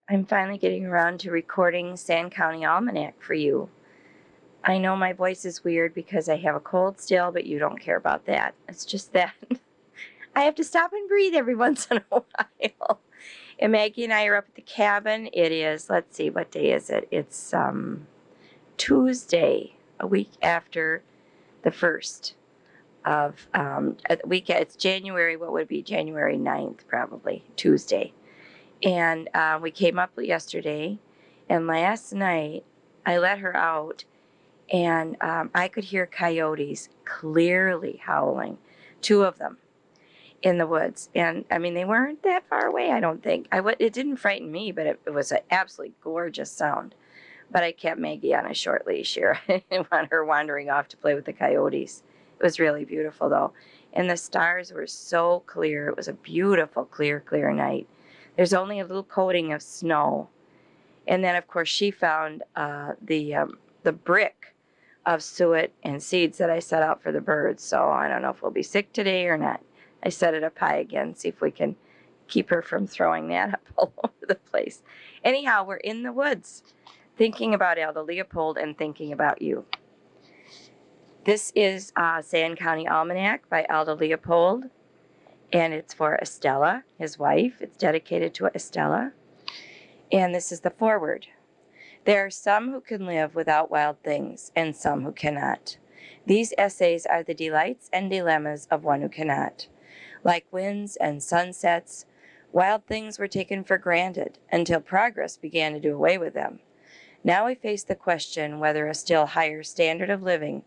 I'm finally getting around to recording Sand County Almanac for you. I know my voice is weird because I have a cold still, but you don't care about that. It's just that I have to stop and breathe every once in a while. And Maggie and I are up at the cabin. It is, let's see, what day is it? It's Tuesday, a week after the 1st of it's January, what would it be? January 9th, probably, Tuesday. And we came up yesterday, and last night I let her out, and I could hear coyotes clearly howling, two of them in the woods. And I mean, they weren't that far away, I don't think. It didn't frighten me, but it was an absolutely gorgeous sound. But I kept Maggie on a short leash here. I didn't want her wandering off to play with the coyotes. It was really beautiful, though. And the stars were so clear. It was a beautiful, clear night. There's only a little coating of snow. And then, of course, she found the brick of suet and seeds that I set out for the birds. So I don't know if we'll be sick today or not. I set it up high again, see if we can keep her from throwing that up all over the place. Anyhow, we're in the woods thinking about Aldo Leopold and thinking about you. This is Sand County Almanac by Aldo Leopold, and it's for Estella, his wife. It's dedicated to Estella. And this is the foreword. There are some who can live without wild things, and some who cannot. These essays are the delights and dilemmas of one who cannot. Like winds and sunsets, wild things were taken for granted until progress began to do away with them. Now we face the question whether a still higher standard of living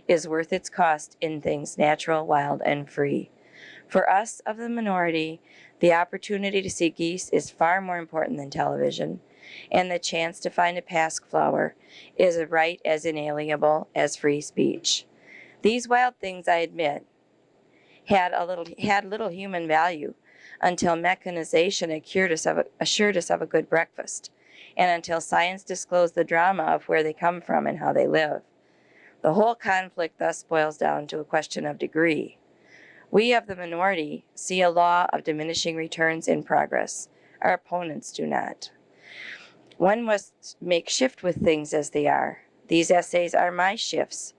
is worth its cost in things natural, wild, and free. For us of the minority, the opportunity to see geese is far more important than television, and the chance to find a pasque flower is a right as inalienable as free speech. These wild things, I admit, had little human value until mechanization assured us of a good breakfast, and until science disclosed the drama of where they come from and how they live. The whole conflict thus boils down to a question of degree. We of the minority see a law of diminishing returns in progress. Our opponents do not. One must make shift with things as they are. These essays are my shifts.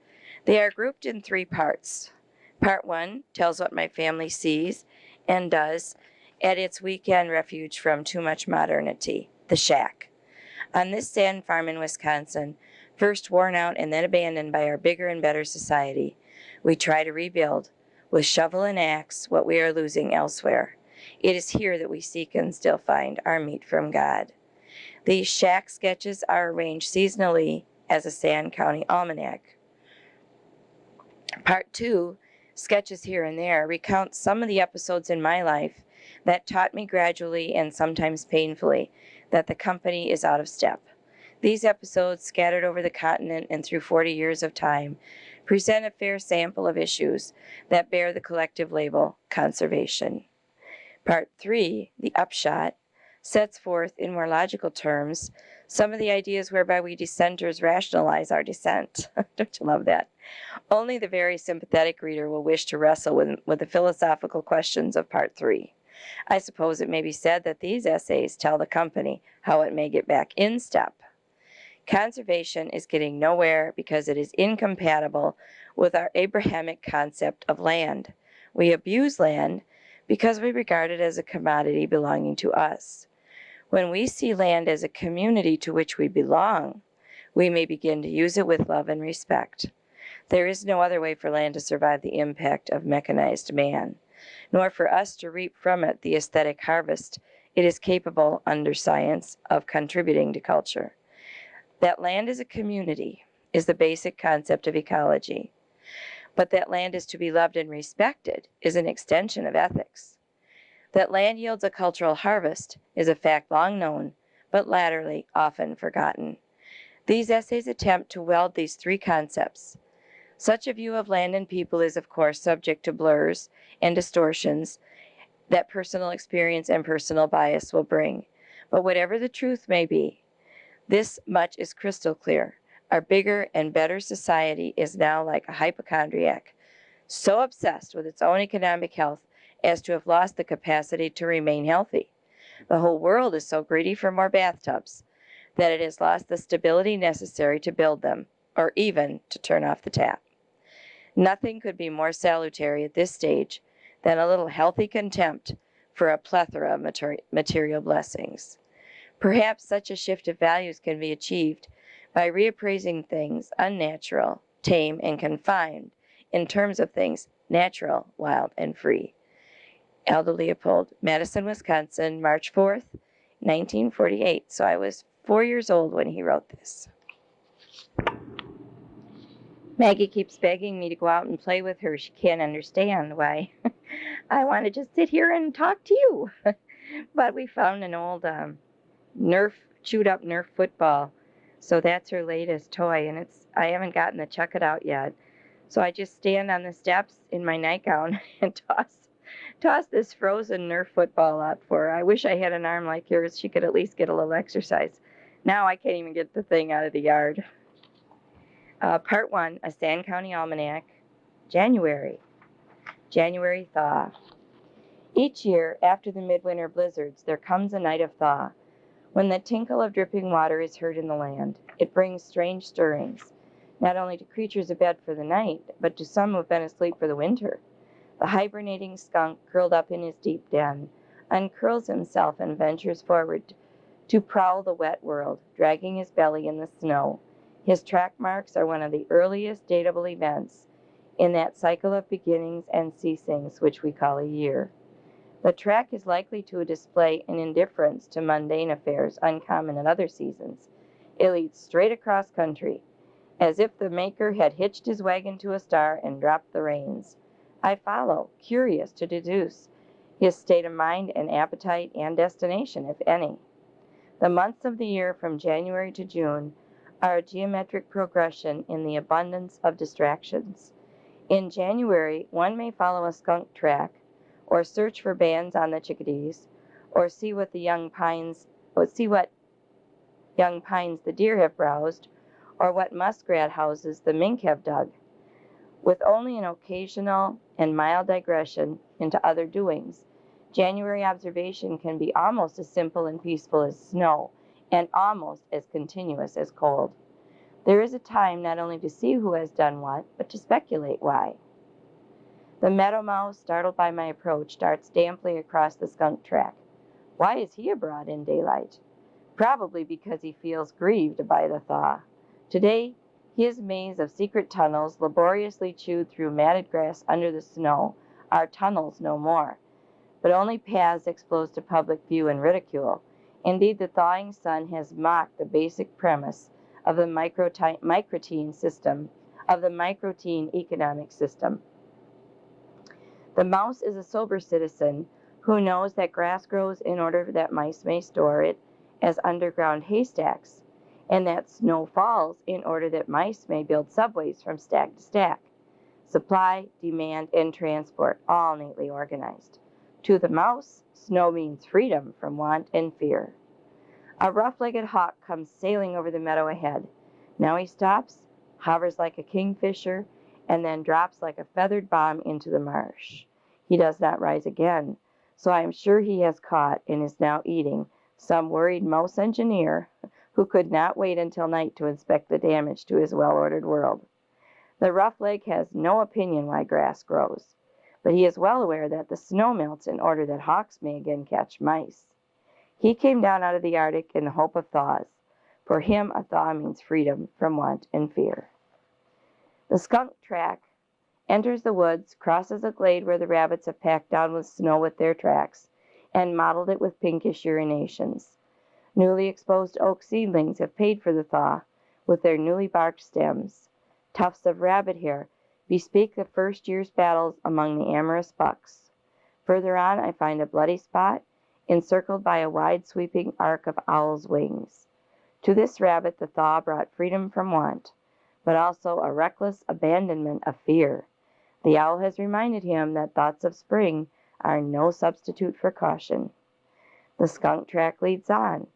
They are grouped in 3 parts. Part 1 tells what my family sees and does at its weekend refuge from too much modernity, the shack. On this sand farm in Wisconsin, first worn out and then abandoned by our bigger and better society, we try to rebuild, with shovel and axe, what we are losing elsewhere. It is here that we seek and still find our meat from God. These shack sketches are arranged seasonally as a Sand County Almanac. Part 2, sketches here and there, recounts some of the episodes in my life that taught me gradually and sometimes painfully that the company is out of step. These episodes, scattered over the continent and through 40 years of time, present a fair sample of issues that bear the collective label conservation. Part 3, the upshot, sets forth in more logical terms some of the ideas whereby we dissenters rationalize our dissent. Don't you love that? Only the very sympathetic reader will wish to wrestle with the philosophical questions of Part 3. I suppose it may be said that these essays tell the company how it may get back in step. Conservation is getting nowhere because it is incompatible with our Abrahamic concept of land. We abuse land because we regard it as a commodity belonging to us. When we see land as a community to which we belong, we may begin to use it with love and respect. There is no other way for land to survive the impact of mechanized man, nor for us to reap from it the aesthetic harvest it is capable, under science, of contributing to culture. That land is a community is the basic concept of ecology, but that land is to be loved and respected is an extension of ethics. That land yields a cultural harvest is a fact long known, but latterly often forgotten. These essays attempt to weld these 3 concepts. Such a view of land and people is, of course, subject to blurs and distortions that personal experience and personal bias will bring. But whatever the truth may be, this much is crystal clear. Our bigger and better society is now like a hypochondriac, so obsessed with its own economic health as to have lost the capacity to remain healthy. The whole world is so greedy for more bathtubs that it has lost the stability necessary to build them, or even to turn off the tap. Nothing could be more salutary at this stage than a little healthy contempt for a plethora of material blessings. Perhaps such a shift of values can be achieved by reappraising things unnatural, tame, and confined in terms of things natural, wild, and free. Aldo Leopold, Madison, Wisconsin, March 4th, 1948. So I was 4 years old when he wrote this. Maggie keeps begging me to go out and play with her. She can't understand why I want to just sit here and talk to you. But we found an old chewed up Nerf football. So that's her latest toy, and I haven't gotten to chuck it out yet. So I just stand on the steps in my nightgown and toss this frozen Nerf football out for her. I wish I had an arm like yours. She could at least get a little exercise. Now I can't even get the thing out of the yard. Part 1, a Sand County Almanac, January thaw. Each year, after the midwinter blizzards, there comes a night of thaw, when the tinkle of dripping water is heard in the land. It brings strange stirrings, not only to creatures abed for the night, but to some who have been asleep for the winter. The hibernating skunk, curled up in his deep den, uncurls himself and ventures forward to prowl the wet world, dragging his belly in the snow. His track marks are one of the earliest datable events in that cycle of beginnings and ceasings which we call a year. The track is likely to display an indifference to mundane affairs uncommon in other seasons. It leads straight across country, as if the maker had hitched his wagon to a star and dropped the reins. I follow, curious to deduce his state of mind and appetite and destination, if any. The months of the year from January to June are a geometric progression in the abundance of distractions. In January, one may follow a skunk track, or search for bands on the chickadees, or see what young pines the deer have browsed, or what muskrat houses the mink have dug, with only an occasional and mild digression into other doings. January observation can be almost as simple and peaceful as snow, and almost as continuous as cold. There is a time not only to see who has done what, but to speculate why. The meadow mouse, startled by my approach, darts damply across the skunk track. Why is he abroad in daylight? Probably because he feels grieved by the thaw. Today, his maze of secret tunnels, laboriously chewed through matted grass under the snow, are tunnels no more, but only paths exposed to public view and ridicule. Indeed, the thawing sun has mocked the basic premise of the microtein economic system. The mouse is a sober citizen who knows that grass grows in order that mice may store it as underground haystacks, and that snow falls in order that mice may build subways from stack to stack. Supply, demand, and transport, all neatly organized. To the mouse, snow means freedom from want and fear. A rough-legged hawk comes sailing over the meadow ahead. Now he stops, hovers like a kingfisher, and then drops like a feathered bomb into the marsh. He does not rise again, so I am sure he has caught and is now eating some worried mouse engineer who could not wait until night to inspect the damage to his well-ordered world. The rough-leg has no opinion why grass grows, but he is well aware that the snow melts in order that hawks may again catch mice. He came down out of the Arctic in the hope of thaws. For him, a thaw means freedom from want and fear. The skunk track enters the woods, crosses a glade where the rabbits have packed down with snow with their tracks, and mottled it with pinkish urinations. Newly exposed oak seedlings have paid for the thaw with their newly barked stems. Tufts of rabbit hair bespeak the first year's battles among the amorous bucks. Further on, I find a bloody spot encircled by a wide sweeping arc of owl's wings. To this rabbit the thaw brought freedom from want, but also a reckless abandonment of fear. The owl has reminded him that thoughts of spring are no substitute for caution. The skunk track leads on,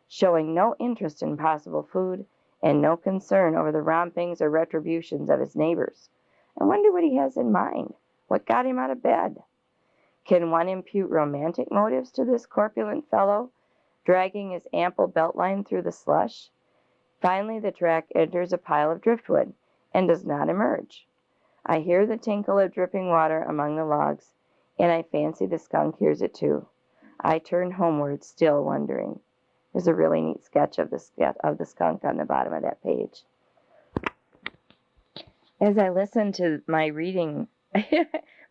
showing no interest in possible food and no concern over the rompings or retributions of his neighbors. I wonder what he has in mind. What got him out of bed? Can one impute romantic motives to this corpulent fellow, dragging his ample belt line through the slush? Finally the track enters a pile of driftwood, and does not emerge. I hear the tinkle of dripping water among the logs, and I fancy the skunk hears it too. I turn homeward, still wondering. There's a really neat sketch of the skunk on the bottom of that page. As I listen to my reading,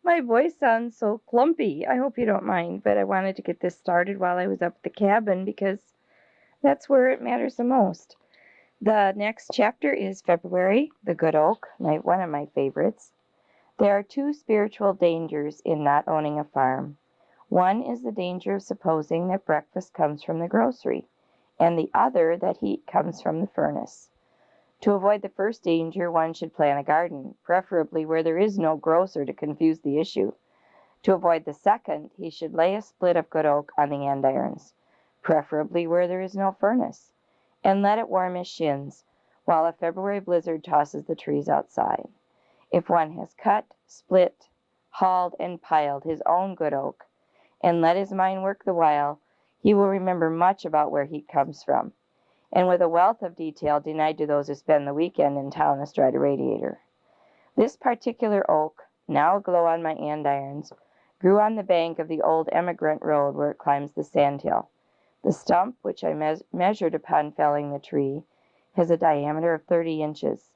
my voice sounds so clumpy. I hope you don't mind, but I wanted to get this started while I was up at the cabin because that's where it matters the most. The next chapter is February, the Good Oak, one of my favorites. There are two spiritual dangers in not owning a farm. One is the danger of supposing that breakfast comes from the grocery, and the other that heat comes from the furnace. To avoid the first danger, one should plant a garden, preferably where there is no grocer to confuse the issue. To avoid the second, he should lay a split of good oak on the andirons, preferably where there is no furnace, and let it warm his shins, while a February blizzard tosses the trees outside. If one has cut, split, hauled, and piled his own good oak, and let his mind work the while, he will remember much about where heat comes from, and with a wealth of detail denied to those who spend the weekend in town astride a radiator. This particular oak, now aglow on my andirons, grew on the bank of the old emigrant road where it climbs the sandhill. The stump, which I measured upon felling the tree, has a diameter of 30 inches.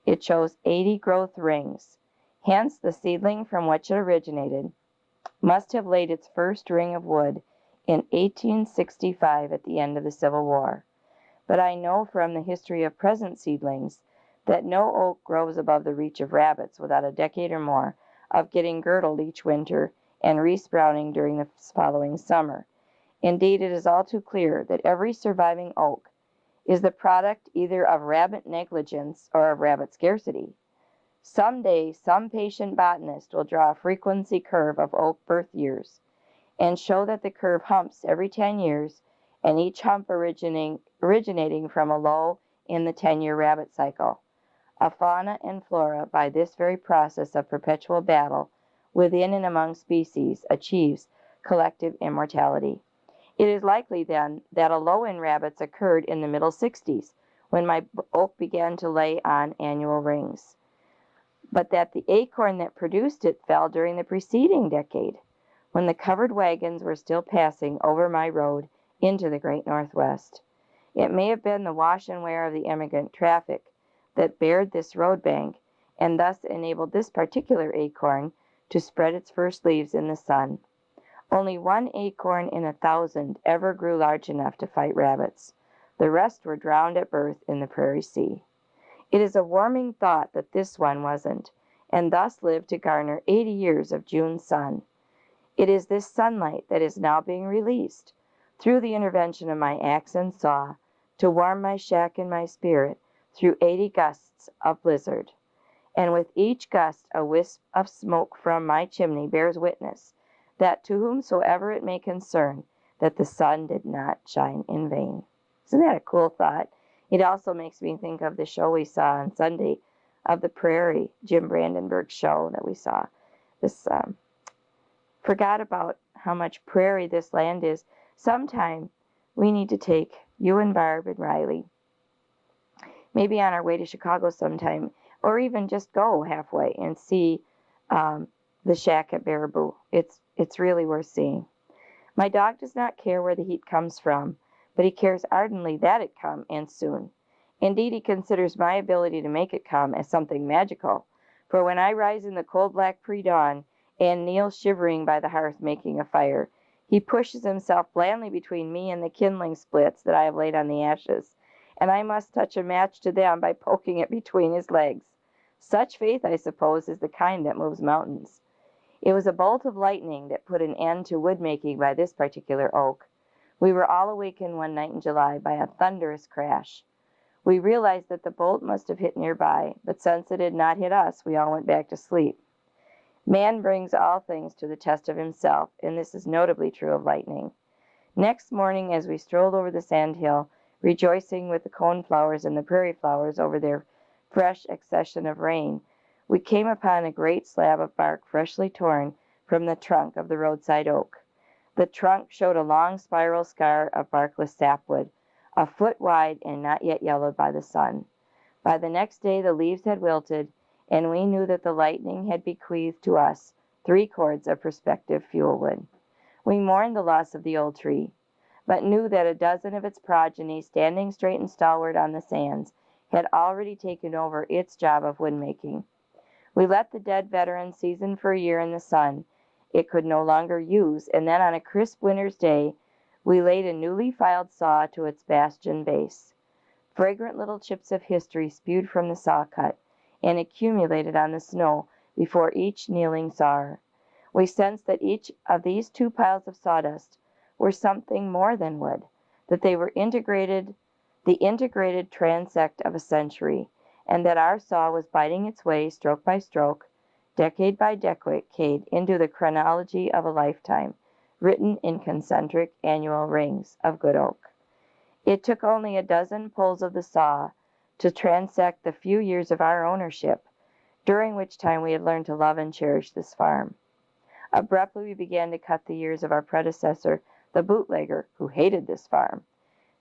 It shows 80 growth rings. Hence, the seedling from which it originated must have laid its first ring of wood in 1865 at the end of the Civil War. But I know from the history of present seedlings that no oak grows above the reach of rabbits without a decade or more of getting girdled each winter and resprouting during the following summer. Indeed, it is all too clear that every surviving oak is the product either of rabbit negligence or of rabbit scarcity. Some day, some patient botanist will draw a frequency curve of oak birth years and show that the curve humps every 10 years, and each hump originating from a low in the 10-year rabbit cycle. A fauna and flora, by this very process of perpetual battle within and among species, achieves collective immortality. It is likely, then, that a low in rabbits occurred in the middle 60s, when my oak began to lay on annual rings, but that the acorn that produced it fell during the preceding decade, when the covered wagons were still passing over my road into the great Northwest. It may have been the wash and wear of the emigrant traffic that bared this road bank, and thus enabled this particular acorn to spread its first leaves in the sun. Only one acorn in 1,000 ever grew large enough to fight rabbits. The rest were drowned at birth in the prairie sea. It is a warming thought that this one wasn't, and thus lived to garner 80 years of June sun. It is this sunlight that is now being released, through the intervention of my axe and saw, to warm my shack and my spirit through 80 gusts of blizzard. And with each gust a wisp of smoke from my chimney bears witness that to whomsoever it may concern, that the sun did not shine in vain. Isn't that a cool thought? It also makes me think of the show we saw on Sunday of the Prairie, Jim Brandenburg's show that we saw. This forgot about how much prairie this land is. Sometime we need to take you and Barb and Riley, maybe on our way to Chicago sometime, or even just go halfway and see the shack at Baraboo. It's really worth seeing. My dog does not care where the heat comes from, but he cares ardently that it come, and soon. Indeed, he considers my ability to make it come as something magical, for when I rise in the cold black pre-dawn and kneel shivering by the hearth making a fire, he pushes himself blandly between me and the kindling splits that I have laid on the ashes, and I must touch a match to them by poking it between his legs. Such faith, I suppose, is the kind that moves mountains. It was a bolt of lightning that put an end to wood-making by this particular oak. We were all awakened one night in July by a thunderous crash. We realized that the bolt must have hit nearby, but since it had not hit us, we all went back to sleep. Man brings all things to the test of himself, and this is notably true of lightning. Next morning, as we strolled over the sandhill, rejoicing with the coneflowers and the prairie flowers over their fresh accession of rain, we came upon a great slab of bark freshly torn from the trunk of the roadside oak. The trunk showed a long spiral scar of barkless sapwood, a foot wide and not yet yellowed by the sun. By the next day the leaves had wilted, and we knew that the lightning had bequeathed to us 3 cords of prospective fuel wood. We mourned the loss of the old tree, but knew that a dozen of its progeny, standing straight and stalwart on the sands, had already taken over its job of wood-making. We let the dead veteran season for a year in the sun it could no longer use, and then on a crisp winter's day we laid a newly filed saw to its bastion base. Fragrant little chips of history spewed from the saw cut and accumulated on the snow before each kneeling sawyer. We sensed that each of these 2 piles of sawdust were something more than wood, that they were the integrated transect of a century, and that our saw was biting its way, stroke by stroke, decade by decade, into the chronology of a lifetime, written in concentric annual rings of good oak. It took only a dozen pulls of the saw to transect the few years of our ownership, during which time we had learned to love and cherish this farm. Abruptly we began to cut the years of our predecessor, the bootlegger, who hated this farm,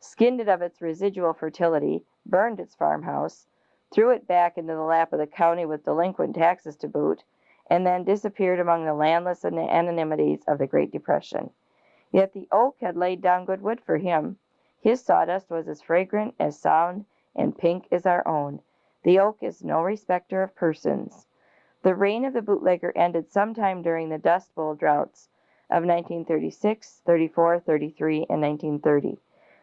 skinned it of its residual fertility, burned its farmhouse, threw it back into the lap of the county with delinquent taxes to boot, and then disappeared among the landless anonymities of the Great Depression. Yet the oak had laid down good wood for him. His sawdust was as fragrant, as sound, and pink as our own. The oak is no respecter of persons. The reign of the bootlegger ended sometime during the Dust Bowl droughts of 1936, 34, 33, and 1930.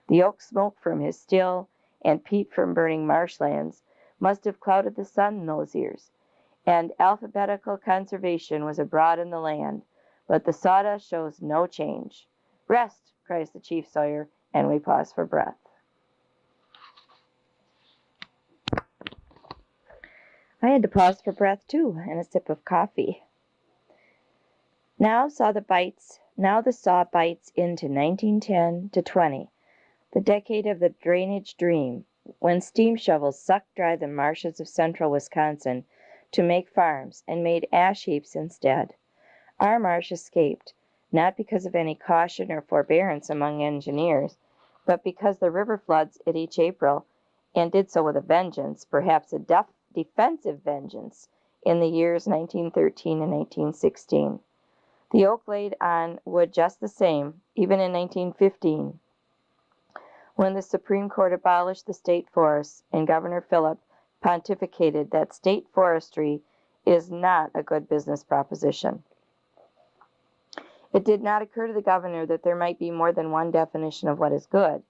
The oak smoke from his still and peat from burning marshlands must have clouded the sun in those years, and alphabetical conservation was abroad in the land, but the sawdust shows no change. "Rest," cries the chief sawyer, and we pause for breath. I had to pause for breath too, and a sip of coffee. Now the saw bites into 1910 to 20, the decade of the drainage dream, when steam shovels sucked dry the marshes of central Wisconsin to make farms and made ash heaps instead. Our marsh escaped, not because of any caution or forbearance among engineers, but because the river floods it each April, and did so with a vengeance, perhaps a defensive vengeance, in the years 1913 and 1916. The oak laid on wood just the same, even in 1915, when the Supreme Court abolished the state forests and Governor Phillip pontificated that state forestry is not a good business proposition. It did not occur to the governor that there might be more than one definition of what is good,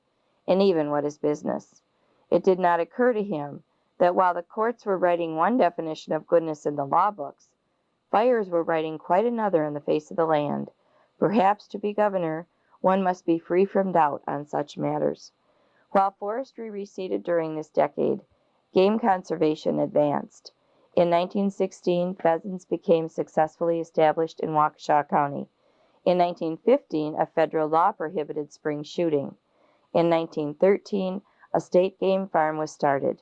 and even what is business. It did not occur to him that while the courts were writing one definition of goodness in the law books, buyers were writing quite another in the face of the land. Perhaps to be governor, one must be free from doubt on such matters. While forestry receded during this decade, game conservation advanced. In 1916, pheasants became successfully established in Waukesha County. In 1915, a federal law prohibited spring shooting. In 1913, a state game farm was started.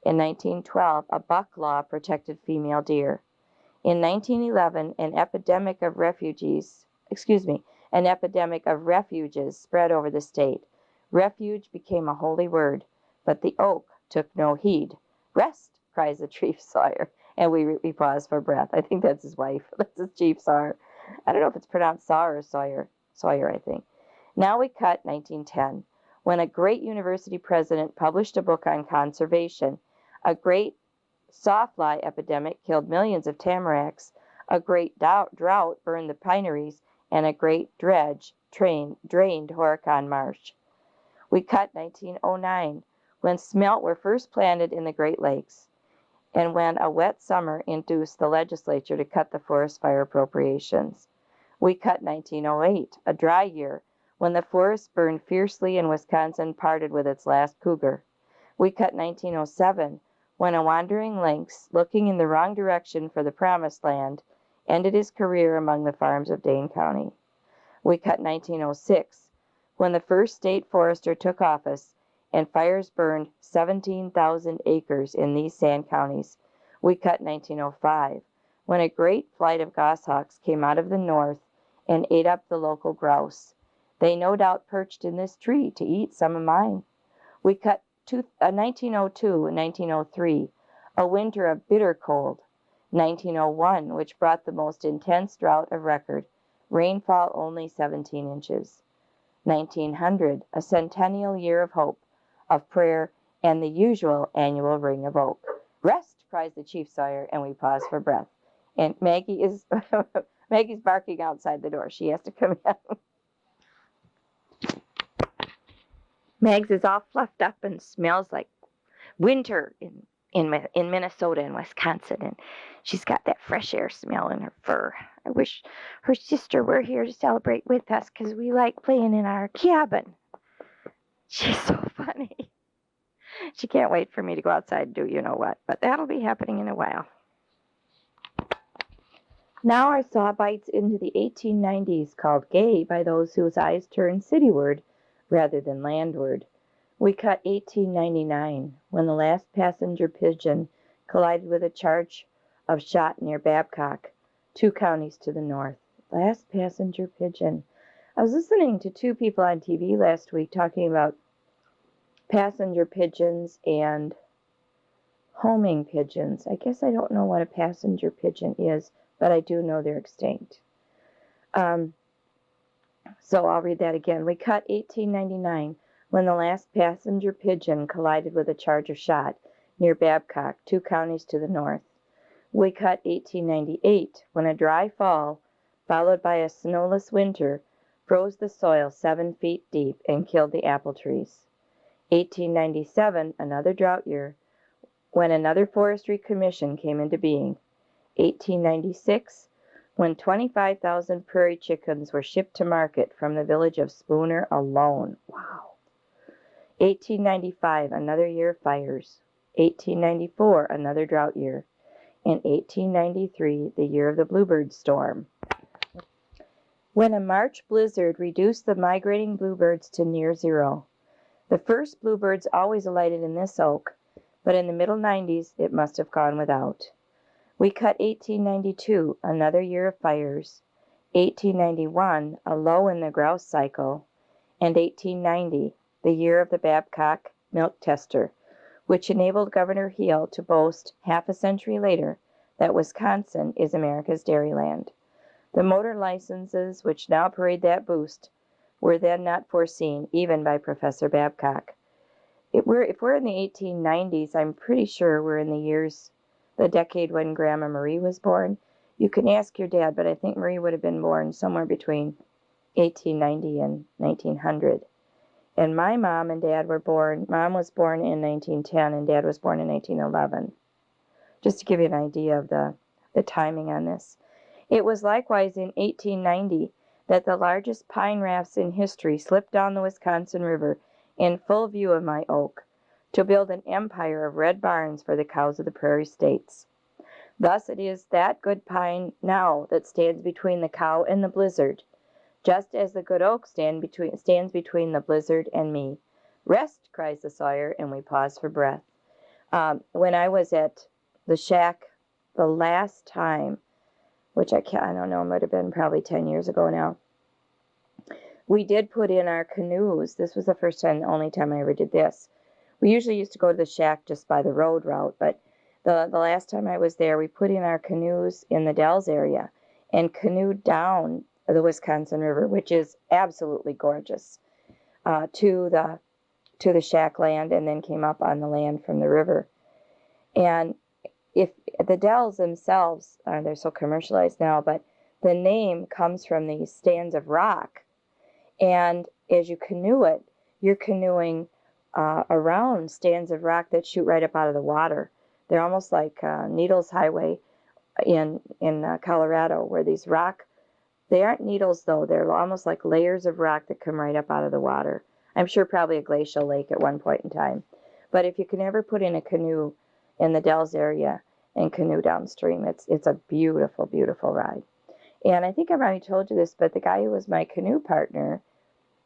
In 1912, a buck law protected female deer. In 1911, an epidemic of refuges spread over the state. Refuge became a holy word, but the oak took no heed. "Rest," cries the chief sawyer, and we pause for breath. I think that's his wife. That's his chief sawyer. I don't know if it's pronounced Sawyer or Sawyer. Sawyer, I think. Now we cut 1910, when a great university president published a book on conservation. A great sawfly epidemic killed millions of tamaracks. A great drought burned the pineries, and a great dredge drained Horicon Marsh. We cut 1909, when smelt were first planted in the Great Lakes, and when a wet summer induced the legislature to cut the forest fire appropriations. We cut 1908, a dry year, when the forests burned fiercely and Wisconsin parted with its last cougar. We cut 1907, when a wandering lynx, looking in the wrong direction for the promised land, ended his career among the farms of Dane County. We cut 1906, when the first state forester took office and fires burned 17,000 acres in these sand counties. We cut 1905, when a great flight of goshawks came out of the north and ate up the local grouse. They no doubt perched in this tree to eat some of mine. We cut 1902 and 1903, a winter of bitter cold. 1901, which brought the most intense drought of record, rainfall only 17 inches. 1900, a centennial year of hope, of prayer, and the usual annual ring of oak. Rest, cries the chief sawyer, and we pause for breath. And Maggie is Maggie's barking outside the door. She has to come in. Mags is all fluffed up and smells like winter in Minnesota and Wisconsin, and she's got that fresh air smell in her fur. I wish her sister were here to celebrate with us because we like playing in our cabin. She's so funny. She can't wait for me to go outside and do you know what, but that'll be happening in a while. Now our saw bites into the 1890s, called gay by those whose eyes turn cityward rather than landward. We cut 1899, when the last passenger pigeon collided with a charge of shot near Babcock, 2 counties to the north. Last passenger pigeon. I was listening to 2 people on TV last week talking about passenger pigeons and homing pigeons. I guess I don't know what a passenger pigeon is, but I do know they're extinct. So I'll read that again. We cut 1899, when the last passenger pigeon collided with a charge of shot near Babcock, 2 counties to the north. We cut 1898, when a dry fall, followed by a snowless winter, froze the soil 7 feet deep and killed the apple trees. 1897, another drought year, when another forestry commission came into being. 1896, when 25,000 prairie chickens were shipped to market from the village of Spooner alone. Wow. 1895, another year of fires. 1894, another drought year. And 1893, the year of the bluebird storm. When a March blizzard reduced the migrating bluebirds to near zero. The first bluebirds always alighted in this oak, but in the middle 90s it must have gone without. We cut 1892, another year of fires. 1891, a low in the grouse cycle. And 1890, the year of the Babcock milk tester, which enabled Governor Heal to boast half a century later that Wisconsin is America's dairyland. The motor licenses which now parade that boost were then not foreseen even by Professor Babcock. If we're in the 1890s, I'm pretty sure we're in the decade when Grandma Marie was born. You can ask your dad, but I think Marie would have been born somewhere between 1890 and 1900. And my mom and dad were born, Mom was born in 1910 and Dad was born in 1911. Just to give you an idea of the timing on this. It was likewise in 1890 that the largest pine rafts in history slipped down the Wisconsin River in full view of my oak to build an empire of red barns for the cows of the prairie states. Thus it is that good pine now that stands between the cow and the blizzard, just as the good oak stands between the blizzard and me. Rest, cries the sawyer, and we pause for breath. When I was at the shack the last time, which I don't know, it might have been probably 10 years ago now, we did put in our canoes. This was the first time, the only time I ever did this. We usually used to go to the shack just by the road route, but the last time I was there, we put in our canoes in the Dells area and canoed down the Wisconsin River, which is absolutely gorgeous, to the shack land, and then came up on the land from the river. And if the Dells themselves, they're so commercialized now, but the name comes from these stands of rock. And as you canoe it, you're canoeing around stands of rock that shoot right up out of the water. They're almost like Needles Highway in Colorado, where these they aren't needles though, they're almost like layers of rock that come right up out of the water. I'm sure probably a glacial lake at one point in time. But if you can ever put in a canoe in the Dells area and canoe downstream, it's a beautiful, beautiful ride. And I think I've already told you this, but the guy who was my canoe partner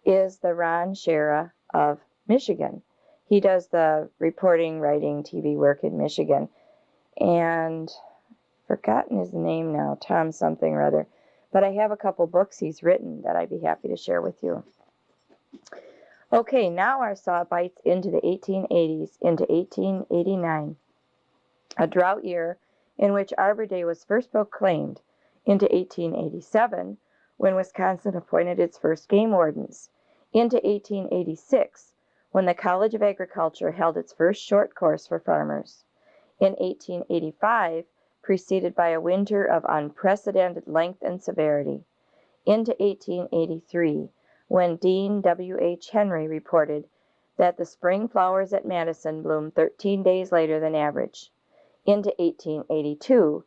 is the Ron Shera of Michigan. He does the reporting, writing, TV work in Michigan. And forgotten his name now, Tom something or other. But I have a couple books he's written that I'd be happy to share with you. Okay, now our saw bites into the 1880s, into 1889, a drought year in which Arbor Day was first proclaimed, into 1887, when Wisconsin appointed its first game wardens, into 1886, when the College of Agriculture held its first short course for farmers, in 1885, preceded by a winter of unprecedented length and severity, into 1883, when Dean W. H. Henry reported that the spring flowers at Madison bloomed 13 days later than average, into 1882,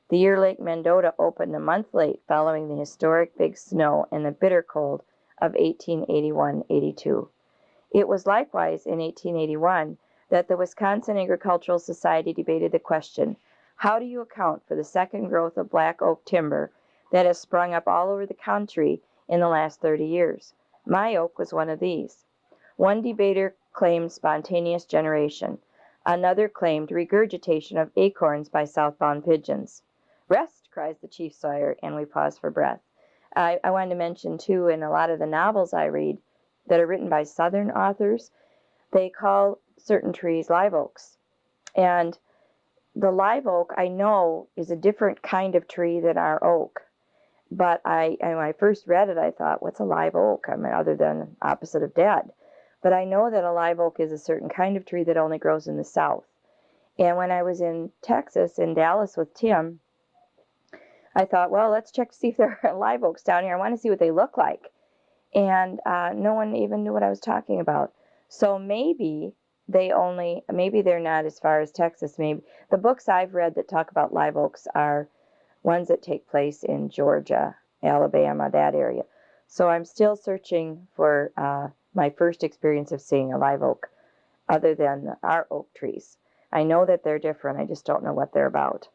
the year Lake Mendota opened a month late following the historic big snow and the bitter cold of 1881-82. It was likewise in 1881 that the Wisconsin Agricultural Society debated the question, how do you account for the second growth of black oak timber that has sprung up all over the country in the last 30 years? My oak was one of these. One debater claimed spontaneous generation. Another claimed regurgitation of acorns by southbound pigeons. Rest, cries the chief sawyer, and we pause for breath. I wanted to mention, too, in a lot of the novels I read that are written by Southern authors, they call certain trees live oaks. And the live oak, I know, is a different kind of tree than our oak. But when I first read it, I thought, what's a live oak? I mean, other than opposite of dead. But I know that a live oak is a certain kind of tree that only grows in the South. And when I was in Texas, in Dallas with Tim, I thought, well, let's check to see if there are live oaks down here. I want to see what they look like. And no one even knew what I was talking about. So maybe they're not as far as Texas. Maybe the books I've read that talk about live oaks are ones that take place in Georgia, Alabama, that area. So I'm still searching for my first experience of seeing a live oak other than our oak trees. I know that they're different. I just don't know what they're about.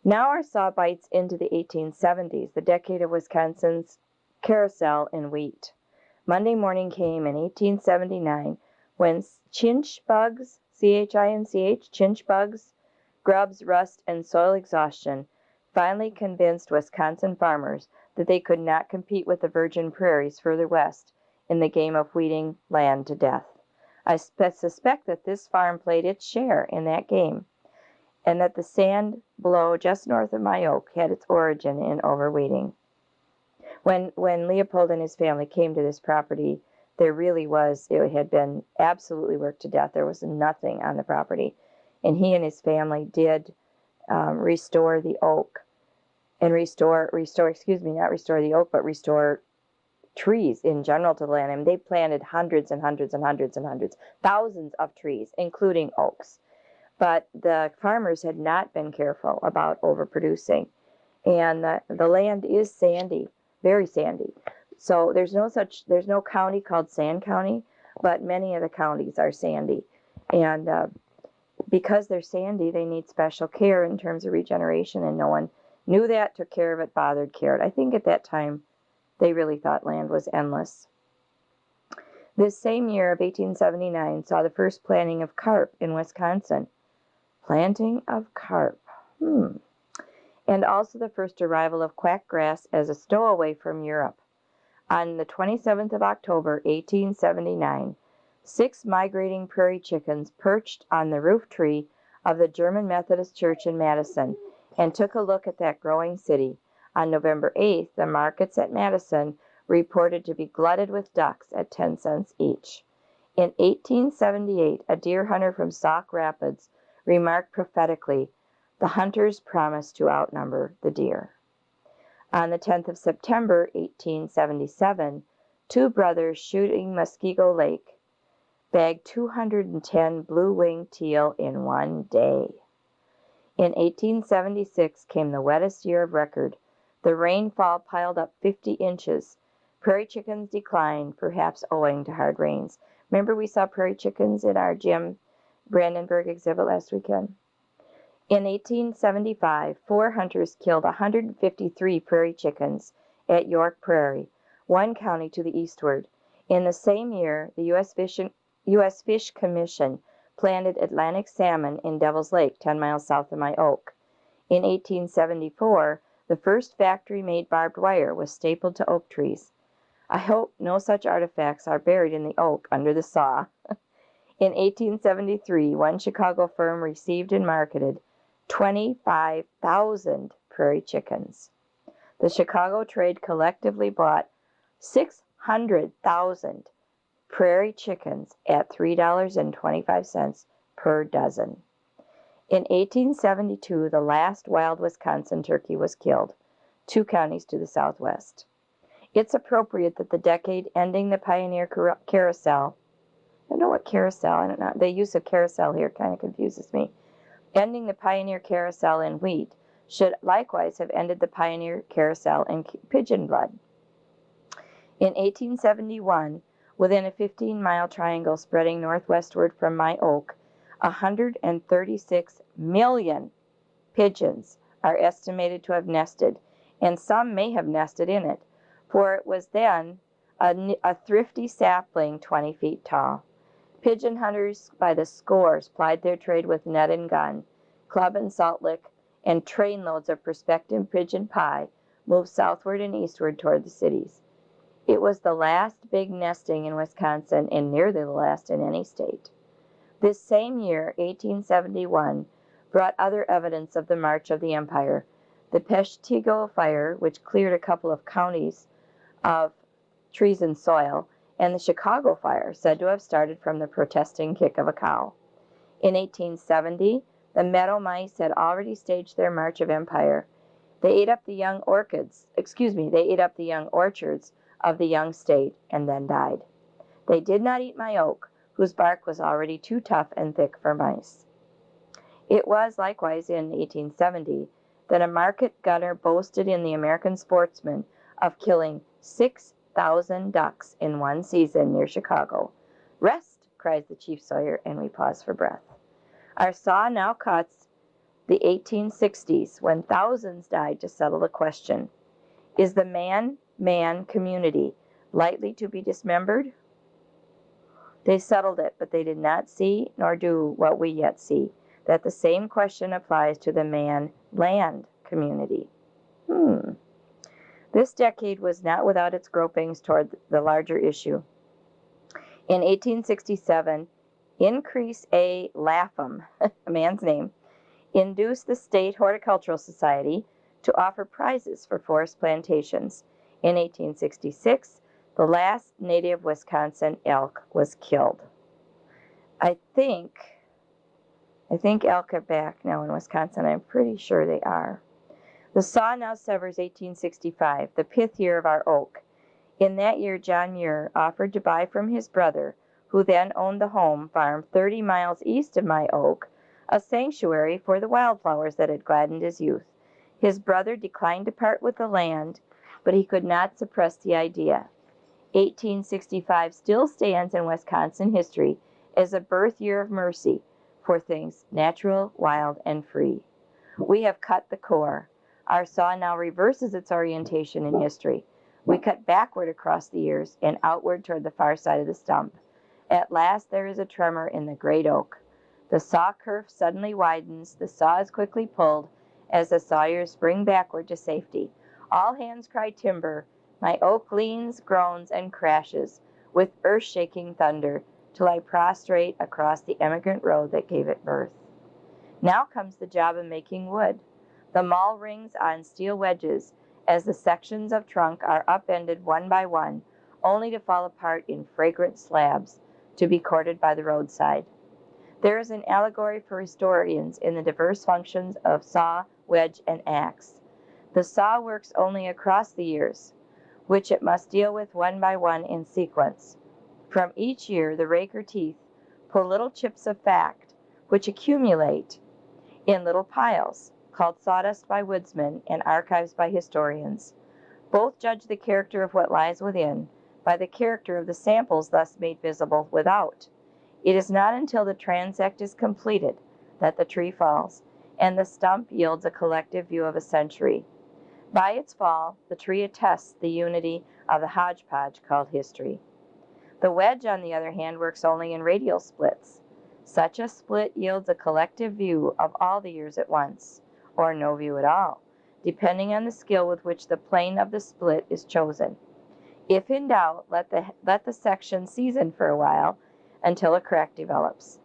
Now our saw bites into the 1870s, the decade of Wisconsin's carousel in wheat. Monday morning came in 1879 when chinch bugs, C-H-I-N-C-H, chinch bugs, grubs, rust, and soil exhaustion finally convinced Wisconsin farmers that they could not compete with the virgin prairies further west in the game of weeding land to death. I suspect that this farm played its share in that game, and that the sand below just north of my oak had its origin in overweeding. When Leopold and his family came to this property, it had been absolutely worked to death. There was nothing on the property. And he and his family did restore the oak and restore trees in general to the land. I mean, they planted hundreds and hundreds and hundreds and hundreds, thousands of trees, including oaks. But the farmers had not been careful about overproducing. And the land is sandy, very sandy. So there's no county called Sand County, but many of the counties are sandy. And because they're sandy, they need special care in terms of regeneration, and no one knew that, took care of it, bothered, cared. I think at that time they really thought land was endless. This same year of 1879 saw the first planting of carp in Wisconsin. Planting of carp. And also the first arrival of quackgrass as a stowaway from Europe. On the 27th of October, 1879, 6 migrating prairie chickens perched on the roof tree of the German Methodist Church in Madison and took a look at that growing city. On November 8th, the markets at Madison reported to be glutted with ducks at 10 cents each. In 1878, a deer hunter from Sauk Rapids remarked prophetically, "The hunters promise to outnumber the deer." On the 10th of September, 1877, 2 brothers shooting Muskego Lake bagged 210 blue-winged teal in one day. In 1876 came the wettest year of record. The rainfall piled up 50 inches. Prairie chickens declined, perhaps owing to hard rains. Remember we saw prairie chickens in our Jim Brandenburg exhibit last weekend? In 1875, 4 hunters killed 153 prairie chickens at York Prairie, one county to the eastward. In the same year, the U.S. Fish Commission planted Atlantic salmon in Devil's Lake, 10 miles south of my oak. In 1874, the first factory-made barbed wire was stapled to oak trees. I hope no such artifacts are buried in the oak under the saw. In 1873, one Chicago firm received and marketed 25,000 prairie chickens. The Chicago trade collectively bought 600,000 prairie chickens at $3.25 per dozen. In 1872, the last wild Wisconsin turkey was killed, 2 counties to the southwest. It's appropriate that the decade ending the pioneer carousel, I don't know what carousel, I don't know, the use of carousel here kind of confuses me, ending the pioneer carousel in wheat should likewise have ended the pioneer carousel in pigeon blood. In 1871, within a 15-mile triangle spreading northwestward from my oak, 136 million pigeons are estimated to have nested, and some may have nested in it, for it was then a thrifty sapling 20 feet tall. Pigeon hunters by the scores plied their trade with net and gun. Club and salt lick and trainloads of prospective pigeon pie moved southward and eastward toward the cities. It was the last big nesting in Wisconsin and nearly the last in any state. This same year, 1871, brought other evidence of the march of the empire. The Peshtigo fire, which cleared a couple of counties of trees and soil, and the Chicago fire, said to have started from the protesting kick of a cow. In 1870, the meadow mice had already staged their march of empire. They ate up the young orchards of the young state and then died. They did not eat my oak, whose bark was already too tough and thick for mice. It was likewise in 1870 that a market gunner boasted in the American Sportsman of killing 6,000 ducks in one season near Chicago. "Rest," cries the chief sawyer, and we pause for breath. Our saw now cuts the 1860s, when thousands died to settle the question: is the man-man community likely to be dismembered? They settled it, but they did not see nor do what we yet see, that the same question applies to the man-land community. This decade was not without its gropings toward the larger issue. In 1867, Increase A. Lapham, a man's name, induced the State Horticultural Society to offer prizes for forest plantations. In 1866, the last native Wisconsin elk was killed. I think elk are back now in Wisconsin. I'm pretty sure they are. The saw now severs 1865, the pith year of our oak. In that year, John Muir offered to buy from his brother, who then owned the home farm 30 miles east of my oak, a sanctuary for the wildflowers that had gladdened his youth. His brother declined to part with the land, but he could not suppress the idea. 1865 still stands in Wisconsin history as a birth year of mercy for things natural, wild, and free. We have cut the core. Our saw now reverses its orientation in history. We cut backward across the years and outward toward the far side of the stump. At last there is a tremor in the great oak. The saw curve suddenly widens, the saw is quickly pulled as the sawyers spring backward to safety. All hands cry timber. My oak leans, groans, and crashes with earth-shaking thunder till I prostrate across the emigrant road that gave it birth. Now comes the job of making wood. The maul rings on steel wedges as the sections of trunk are upended one by one, only to fall apart in fragrant slabs to be corded by the roadside. There is an allegory for historians in the diverse functions of saw, wedge, and axe. The saw works only across the years, which it must deal with one by one in sequence. From each year, the rake or teeth pull little chips of fact, which accumulate in little piles, called sawdust by woodsmen and archives by historians. Both judge the character of what lies within by the character of the samples thus made visible without. It is not until the transect is completed that the tree falls, and the stump yields a collective view of a century. By its fall, the tree attests the unity of the hodgepodge called history. The wedge, on the other hand, works only in radial splits. Such a split yields a collective view of all the years at once. or no view at all, depending on the skill with which the plane of the split is chosen. If in doubt, let the section season for a while until a crack develops.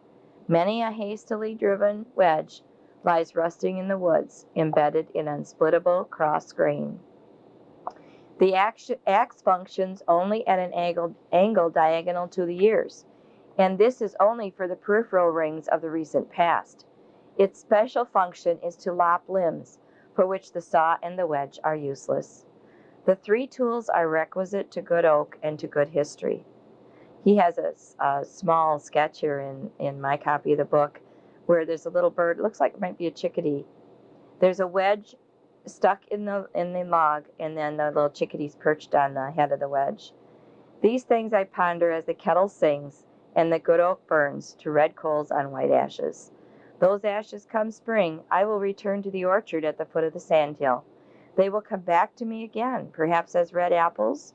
Many a hastily driven wedge lies rusting in the woods, embedded in unsplittable cross grain. The axe functions only at an angle diagonal to the ears, and this is only for the peripheral rings of the recent past. Its special function is to lop limbs, for which the saw and the wedge are useless. The three tools are requisite to good oak and to good history. He has a small sketch here in my copy of the book where there's a little bird, it looks like it might be a chickadee. There's a wedge stuck in the log, and then the little chickadee's perched on the head of the wedge. These things I ponder as the kettle sings and the good oak burns to red coals on white ashes. Those ashes come spring, I will return to the orchard at the foot of the sandhill. They will come back to me again, perhaps as red apples,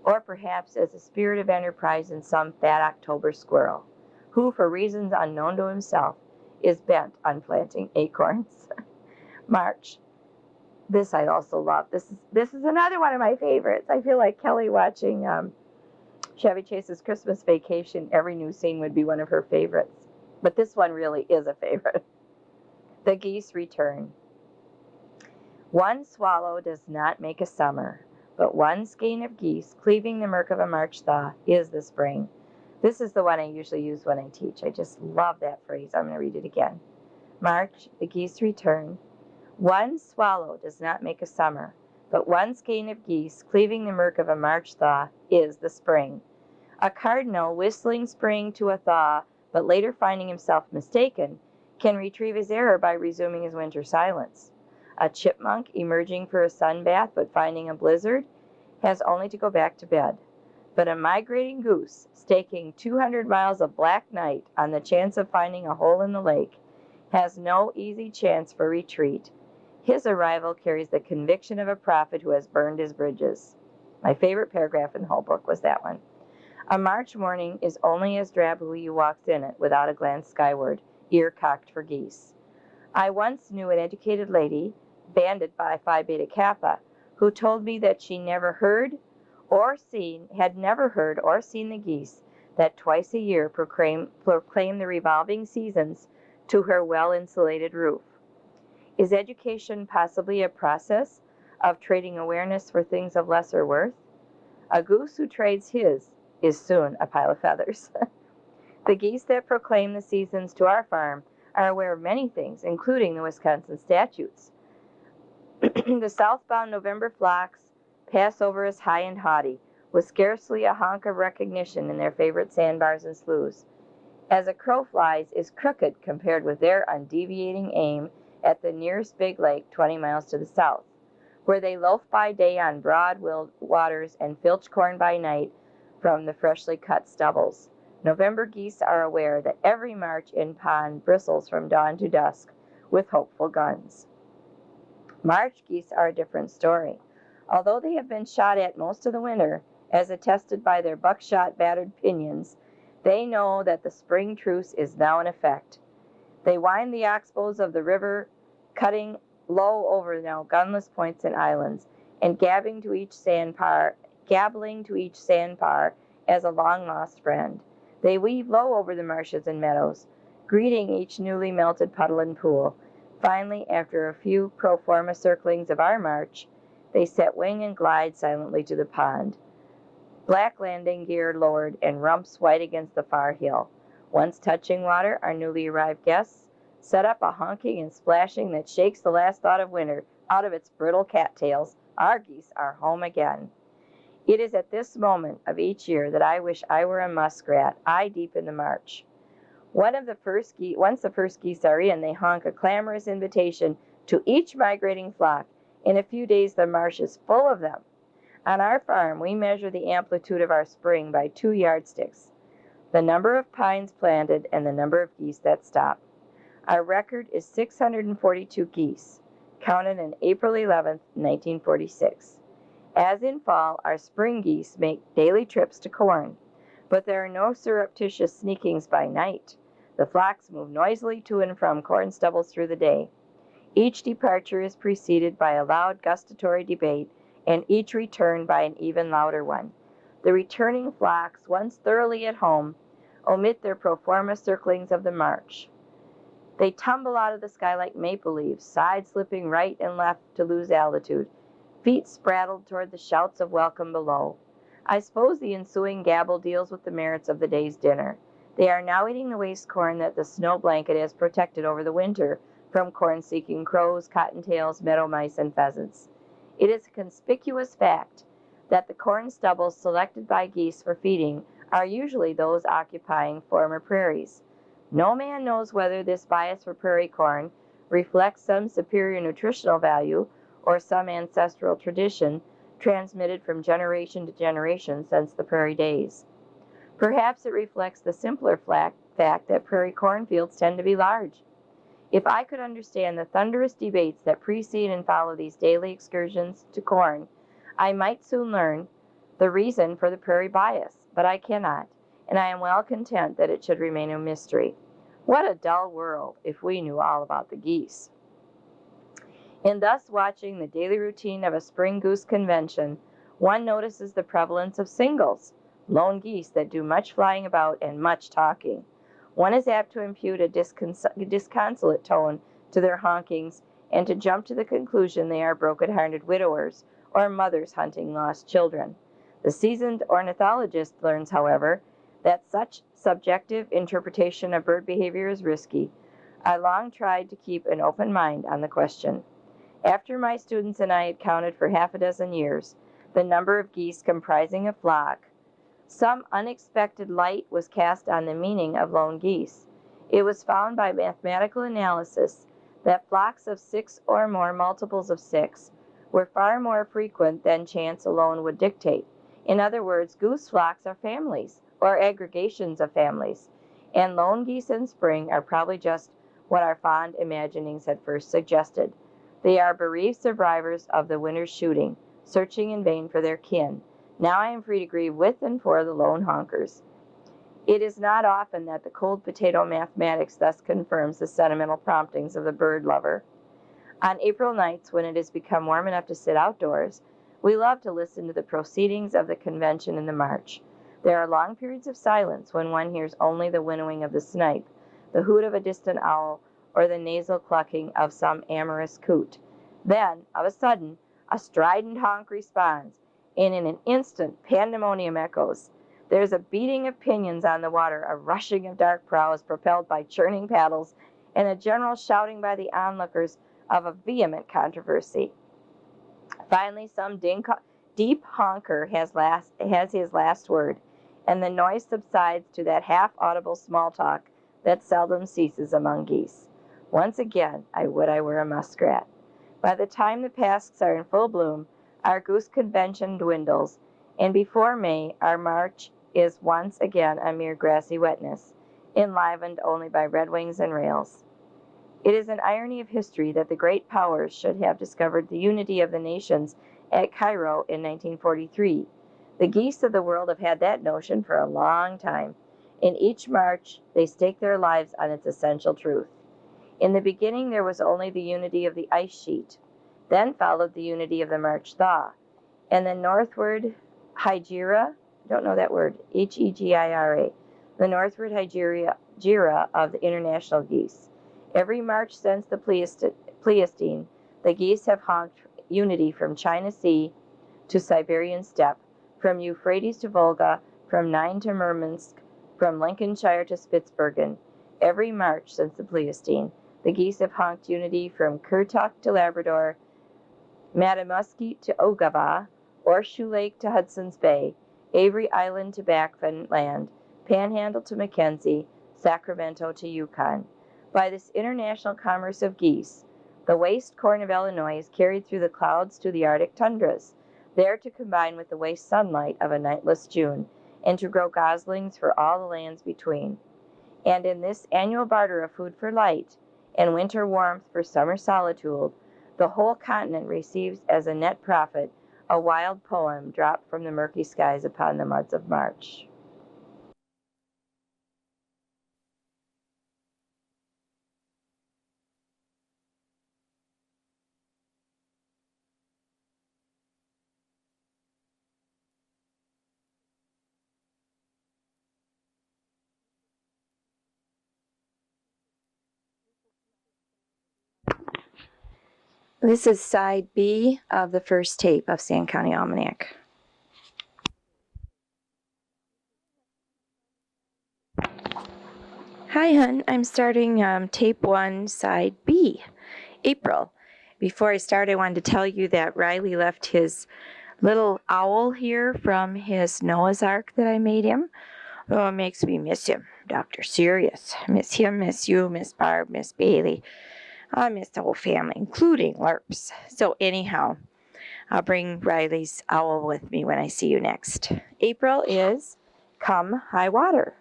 or perhaps as a spirit of enterprise in some fat October squirrel, who, for reasons unknown to himself, is bent on planting acorns. March. This I also love. This is another one of my favorites. I feel like Kelly watching Chevy Chase's Christmas Vacation. Every new scene would be one of her favorites. But this one really is a favorite. The geese return. One swallow does not make a summer, but one skein of geese cleaving the murk of a March thaw is the spring. This is the one I usually use when I teach. I just love that phrase. I'm going to read it again. March, the geese return. One swallow does not make a summer, but one skein of geese cleaving the murk of a March thaw is the spring. A cardinal whistling spring to a thaw, but later finding himself mistaken, can retrieve his error by resuming his winter silence. A chipmunk emerging for a sunbath but finding a blizzard has only to go back to bed. But a migrating goose, staking 200 miles of black night on the chance of finding a hole in the lake, has no easy chance for retreat. His arrival carries the conviction of a prophet who has burned his bridges. My favorite paragraph in the whole book was that one. A March morning is only as drab who you walks in it without a glance skyward, ear cocked for geese. I once knew an educated lady, banded by Phi Beta Kappa, who told me that she had never heard or seen the geese that twice a year proclaim the revolving seasons to her well-insulated roof. Is education possibly a process of trading awareness for things of lesser worth? A goose who trades his is soon a pile of feathers. The geese that proclaim the seasons to our farm are aware of many things, including the Wisconsin statutes. The southbound November flocks pass over as high and haughty, with scarcely a honk of recognition in their favorite sandbars and sloughs. As a crow flies is crooked compared with their undeviating aim at the nearest big lake 20 miles to the south, where they loaf by day on broad waters and filch corn by night from the freshly cut stubbles. November geese are aware that every march in pond bristles from dawn to dusk with hopeful guns. March geese are a different story. Although they have been shot at most of the winter, as attested by their buckshot battered pinions, they know that the spring truce is now in effect. They wind the oxbows of the river, cutting low over now gunless points and islands, and gabbling to each sandbar as a long-lost friend. They weave low over the marshes and meadows, greeting each newly melted puddle and pool. Finally, after a few pro forma circlings of our march, they set wing and glide silently to the pond. Black landing gear lowered and rumps white against the far hill. Once touching water, our newly arrived guests set up a honking and splashing that shakes the last thought of winter out of its brittle cattails. Our geese are home again. It is at this moment of each year that I wish I were a muskrat, eye deep in the march. Once the first geese are in, they honk a clamorous invitation to each migrating flock. In a few days, the marsh is full of them. On our farm, we measure the amplitude of our spring by 2 yardsticks, the number of pines planted and the number of geese that stop. Our record is 642 geese, counted on April 11, 1946. As in fall, our spring geese make daily trips to corn, but there are no surreptitious sneakings by night. The flocks move noisily to and from corn stubbles through the day. Each departure is preceded by a loud gustatory debate, and each return by an even louder one. The returning flocks, once thoroughly at home, omit their pro forma circlings of the march. They tumble out of the sky like maple leaves, side-slipping right and left to lose altitude, feet spraddled toward the shouts of welcome below. I suppose the ensuing gabble deals with the merits of the day's dinner. They are now eating the waste corn that the snow blanket has protected over the winter from corn-seeking crows, cottontails, meadow mice, and pheasants. It is a conspicuous fact that the corn stubbles selected by geese for feeding are usually those occupying former prairies. No man knows whether this bias for prairie corn reflects some superior nutritional value or some ancestral tradition transmitted from generation to generation since the prairie days. Perhaps it reflects the simpler fact that prairie cornfields tend to be large. If I could understand the thunderous debates that precede and follow these daily excursions to corn, I might soon learn the reason for the prairie bias, but I cannot, and I am well content that it should remain a mystery. What a dull world if we knew all about the geese. In thus watching the daily routine of a spring goose convention, one notices the prevalence of singles, lone geese that do much flying about and much talking. One is apt to impute a disconsolate tone to their honkings and to jump to the conclusion they are broken-hearted widowers or mothers hunting lost children. The seasoned ornithologist learns, however, that such subjective interpretation of bird behavior is risky. I long tried to keep an open mind on the question. After my students and I had counted for half a dozen years the number of geese comprising a flock, some unexpected light was cast on the meaning of lone geese. It was found by mathematical analysis that flocks of 6 or more multiples of 6 were far more frequent than chance alone would dictate. In other words, goose flocks are families, or aggregations of families, and lone geese in spring are probably just what our fond imaginings had first suggested. They are bereaved survivors of the winter's shooting, searching in vain for their kin. Now I am free to grieve with and for the lone honkers. It is not often that the cold potato mathematics thus confirms the sentimental promptings of the bird lover. On April nights, when it has become warm enough to sit outdoors, we love to listen to the proceedings of the convention and the march. There are long periods of silence when one hears only the winnowing of the snipe, the hoot of a distant owl, or the nasal clucking of some amorous coot. Then, of a sudden, a strident honk responds, and in an instant pandemonium echoes. There's a beating of pinions on the water, a rushing of dark prows propelled by churning paddles, and a general shouting by the onlookers of a vehement controversy. Finally, some deep honker has his last word, and the noise subsides to that half-audible small talk that seldom ceases among geese. Once again, I would I were a muskrat. By the time the pasks are in full bloom, our goose convention dwindles, and before May, our march is once again a mere grassy wetness, enlivened only by redwings and rails. It is an irony of history that the great powers should have discovered the unity of the nations at Cairo in 1943. The geese of the world have had that notion for a long time. In each march, they stake their lives on its essential truth. In the beginning, there was only the unity of the ice sheet. Then followed the unity of the March thaw, and the northward Hegira, don't know that word, Hegira, the northward Hegira of the international geese. Every March since the Pleistocene, the geese have honked unity from China Sea to Siberian steppe, from Euphrates to Volga, from Nine to Murmansk, from Lincolnshire to Spitzbergen. Every March since the Pleistocene, the geese have honked unity from Kurtuk to Labrador, Matamuskie to Ongava, Horseshoe Lake to Hudson's Bay, Avery Island to Baffin Land, Panhandle to Mackenzie, Sacramento to Yukon. By this international commerce of geese, the waste corn of Illinois is carried through the clouds to the Arctic tundras, there to combine with the waste sunlight of a nightless June, and to grow goslings for all the lands between. And in this annual barter of food for light, and winter warmth for summer solitude, the whole continent receives as a net profit a wild poem dropped from the murky skies upon the muds of March. This is side B of the first tape of Sand County Almanac. Hi, hun. I'm starting tape 1, side B, April. Before I start, I wanted to tell you that Riley left his little owl here from his Noah's Ark that I made him. Oh, it makes me miss him, Dr. Serious. Miss him, miss you, Miss Barb, Miss Bailey. I miss the whole family, including Lerps. So anyhow, I'll bring Riley's owl with me when I see you next. April is come high water.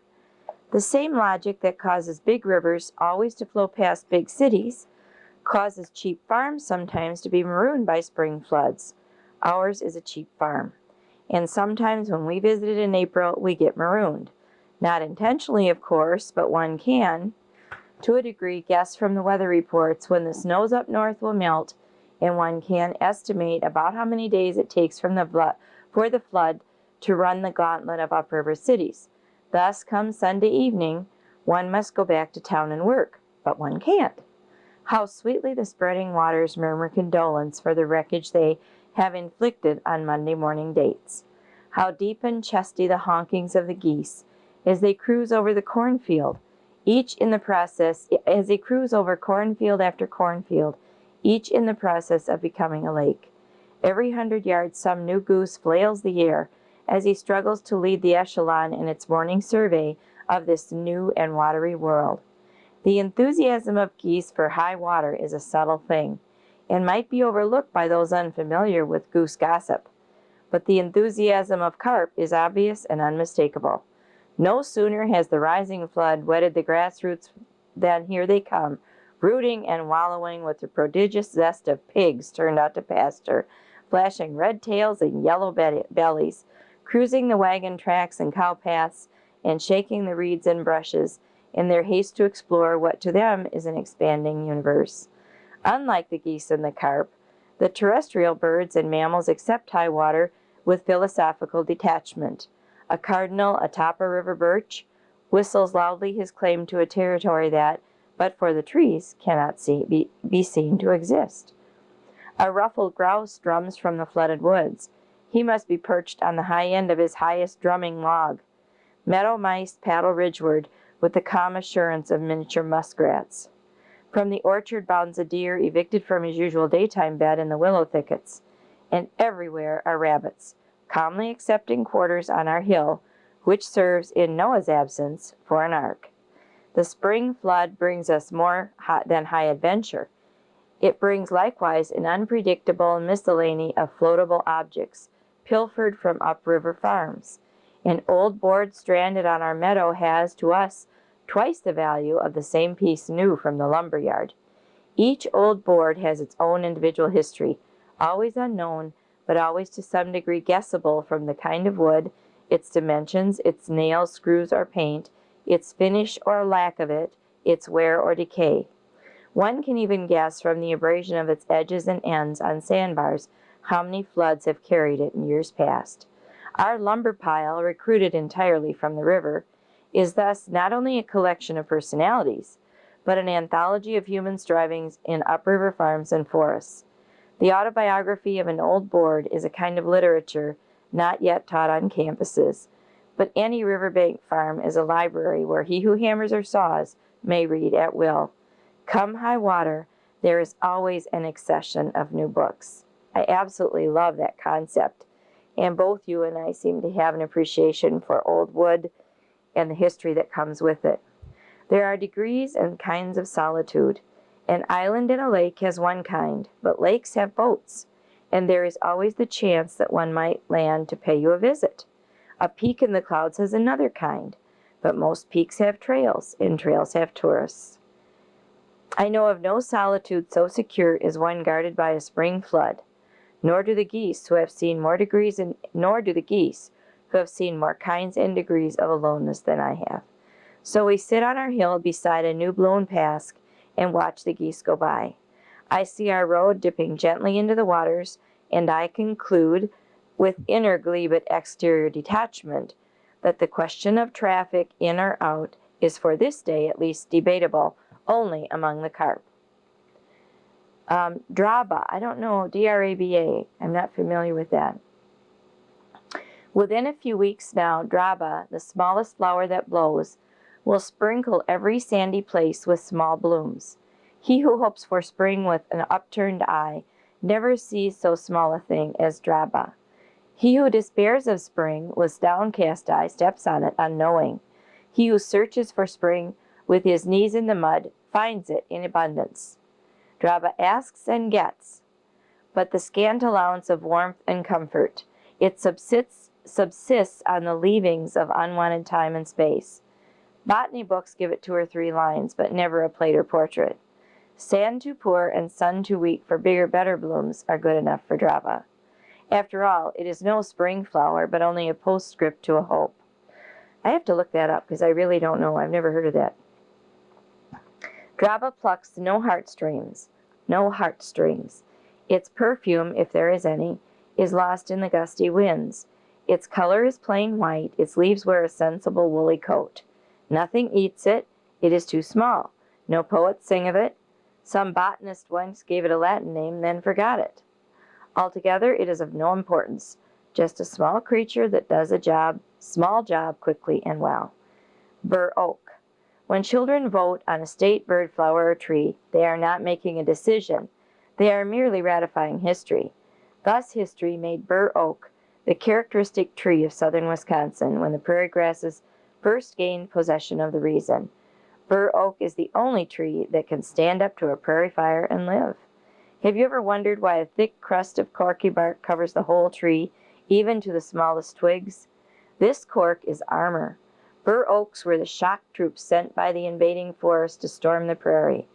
The same logic that causes big rivers always to flow past big cities causes cheap farms sometimes to be marooned by spring floods. Ours is a cheap farm. And sometimes when we visit it in April, we get marooned. Not intentionally, of course, but one can, to a degree, guess from the weather reports when the snows up north will melt, and one can estimate about how many days it takes for the flood to run the gauntlet of upriver cities. Thus, come Sunday evening, one must go back to town and work, but one can't. How sweetly the spreading waters murmur condolence for the wreckage they have inflicted on Monday morning dates. How deep and chesty the honkings of the geese as they cruise over the cornfield, as they cruise over cornfield after cornfield, each in the process of becoming a lake. Every 100 yards some new goose flails the air as he struggles to lead the echelon in its morning survey of this new and watery world. The enthusiasm of geese for high water is a subtle thing, and might be overlooked by those unfamiliar with goose gossip. But the enthusiasm of carp is obvious and unmistakable. No sooner has the rising flood wetted the grassroots than here they come, rooting and wallowing with the prodigious zest of pigs turned out to pasture, flashing red tails and yellow bellies, cruising the wagon tracks and cow paths, and shaking the reeds and brushes in their haste to explore what to them is an expanding universe. Unlike the geese and the carp, the terrestrial birds and mammals accept high water with philosophical detachment. A cardinal atop a river birch whistles loudly his claim to a territory that, but for the trees, cannot be seen to exist. A ruffled grouse drums from the flooded woods. He must be perched on the high end of his highest drumming log. Meadow mice paddle ridgeward with the calm assurance of miniature muskrats. From the orchard bounds a deer evicted from his usual daytime bed in the willow thickets. And everywhere are rabbits, calmly accepting quarters on our hill, which serves, in Noah's absence, for an ark. The spring flood brings us more than high adventure. It brings likewise an unpredictable miscellany of floatable objects, pilfered from upriver farms. An old board stranded on our meadow has, to us, twice the value of the same piece new from the lumber yard. Each old board has its own individual history, always unknown, but always to some degree guessable from the kind of wood, its dimensions, its nails, screws, or paint, its finish or lack of it, its wear or decay. One can even guess from the abrasion of its edges and ends on sandbars how many floods have carried it in years past. Our lumber pile, recruited entirely from the river, is thus not only a collection of personalities, but an anthology of human strivings in upriver farms and forests. The autobiography of an old board is a kind of literature not yet taught on campuses, but any riverbank farm is a library where he who hammers or saws may read at will. Come high water, there is always an accession of new books. I absolutely love that concept, and both you and I seem to have an appreciation for old wood and the history that comes with it. There are degrees and kinds of solitude. An island in a lake has one kind, but lakes have boats, and there is always the chance that one might land to pay you a visit. A peak in the clouds has another kind, but most peaks have trails, and trails have tourists. I know of no solitude so secure as one guarded by a spring flood, nor do the geese who have seen more kinds and degrees of aloneness than I have. So we sit on our hill beside a new-blown pask and watch the geese go by. I see our road dipping gently into the waters, and I conclude, with inner glee but exterior detachment, that the question of traffic in or out is for this day at least debatable only among the carp. Draba, I don't know, Draba, I'm not familiar with that. Within a few weeks now, Draba, the smallest flower that blows, will sprinkle every sandy place with small blooms. He who hopes for spring with an upturned eye never sees so small a thing as Draba. He who despairs of spring with downcast eye steps on it unknowing. He who searches for spring with his knees in the mud finds it in abundance. Draba asks and gets, but the scant allowance of warmth and comfort. It subsists on the leavings of unwanted time and space. Botany books give it 2 or 3 lines, but never a plate or portrait. Sand too poor and sun too weak for bigger, better blooms are good enough for Draba. After all, it is no spring flower, but only a postscript to a hope. I have to look that up because I really don't know. I've never heard of that. Draba plucks no heartstrings. No heartstrings. Its perfume, if there is any, is lost in the gusty winds. Its color is plain white. Its leaves wear a sensible woolly coat. Nothing eats it. It is too small. No poets sing of it. Some botanist once gave it a Latin name, then forgot it. Altogether, it is of no importance. Just a small creature that does a small job quickly and well. Bur oak. When children vote on a state bird, flower, or tree, they are not making a decision. They are merely ratifying history. Thus history made bur oak the characteristic tree of southern Wisconsin when the prairie grasses first gained possession of the region. Bur oak is the only tree that can stand up to a prairie fire and live. Have you ever wondered why a thick crust of corky bark covers the whole tree, even to the smallest twigs? This cork is armor. Bur oaks were the shock troops sent by the invading forest to storm the prairie.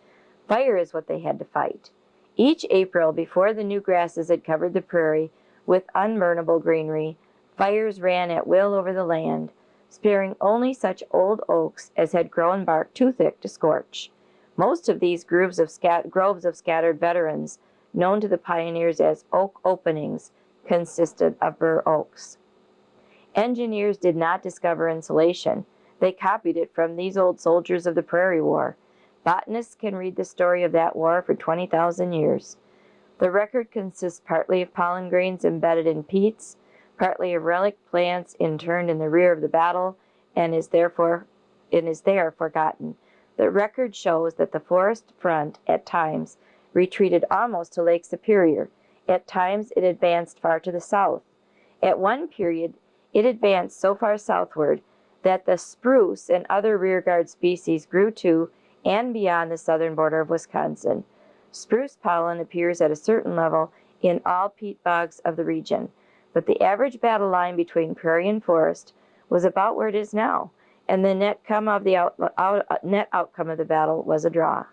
Fire is what they had to fight. Each April, before the new grasses had covered the prairie with unburnable greenery, fires ran at will over the land, sparing only such old oaks as had grown bark too thick to scorch. Most of these groves of scattered veterans, known to the pioneers as oak openings, consisted of bur oaks. Engineers did not discover insulation. They copied it from these old soldiers of the Prairie War. Botanists can read the story of that war for 20,000 years. The record consists partly of pollen grains embedded in peats, partly of relic plants interned in the rear of the battle, and is there forgotten. The record shows that the forest front, at times, retreated almost to Lake Superior. At times, it advanced far to the south. At one period, it advanced so far southward that the spruce and other rearguard species grew to and beyond the southern border of Wisconsin. Spruce pollen appears at a certain level in all peat bogs of the region, but the average battle line between prairie and forest was about where it is now, and the net outcome of the battle was a draw.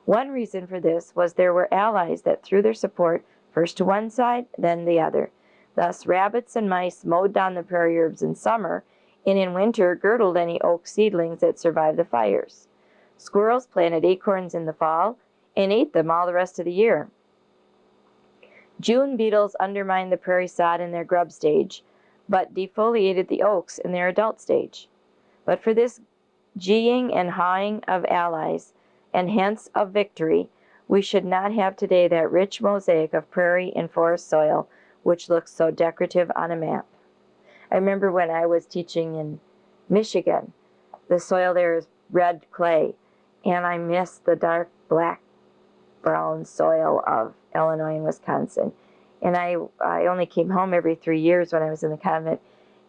One reason for this was there were allies that threw their support first to one side, then the other. Thus, rabbits and mice mowed down the prairie herbs in summer, and in winter girdled any oak seedlings that survived the fires. Squirrels planted acorns in the fall and ate them all the rest of the year. June beetles undermined the prairie sod in their grub stage, but defoliated the oaks in their adult stage. But for this geeing and hawing of allies, and hence of victory, we should not have today that rich mosaic of prairie and forest soil which looks so decorative on a map. I remember when I was teaching in Michigan, the soil there is red clay, and I miss the dark black brown soil of Illinois and Wisconsin. And I only came home every 3 years when I was in the convent,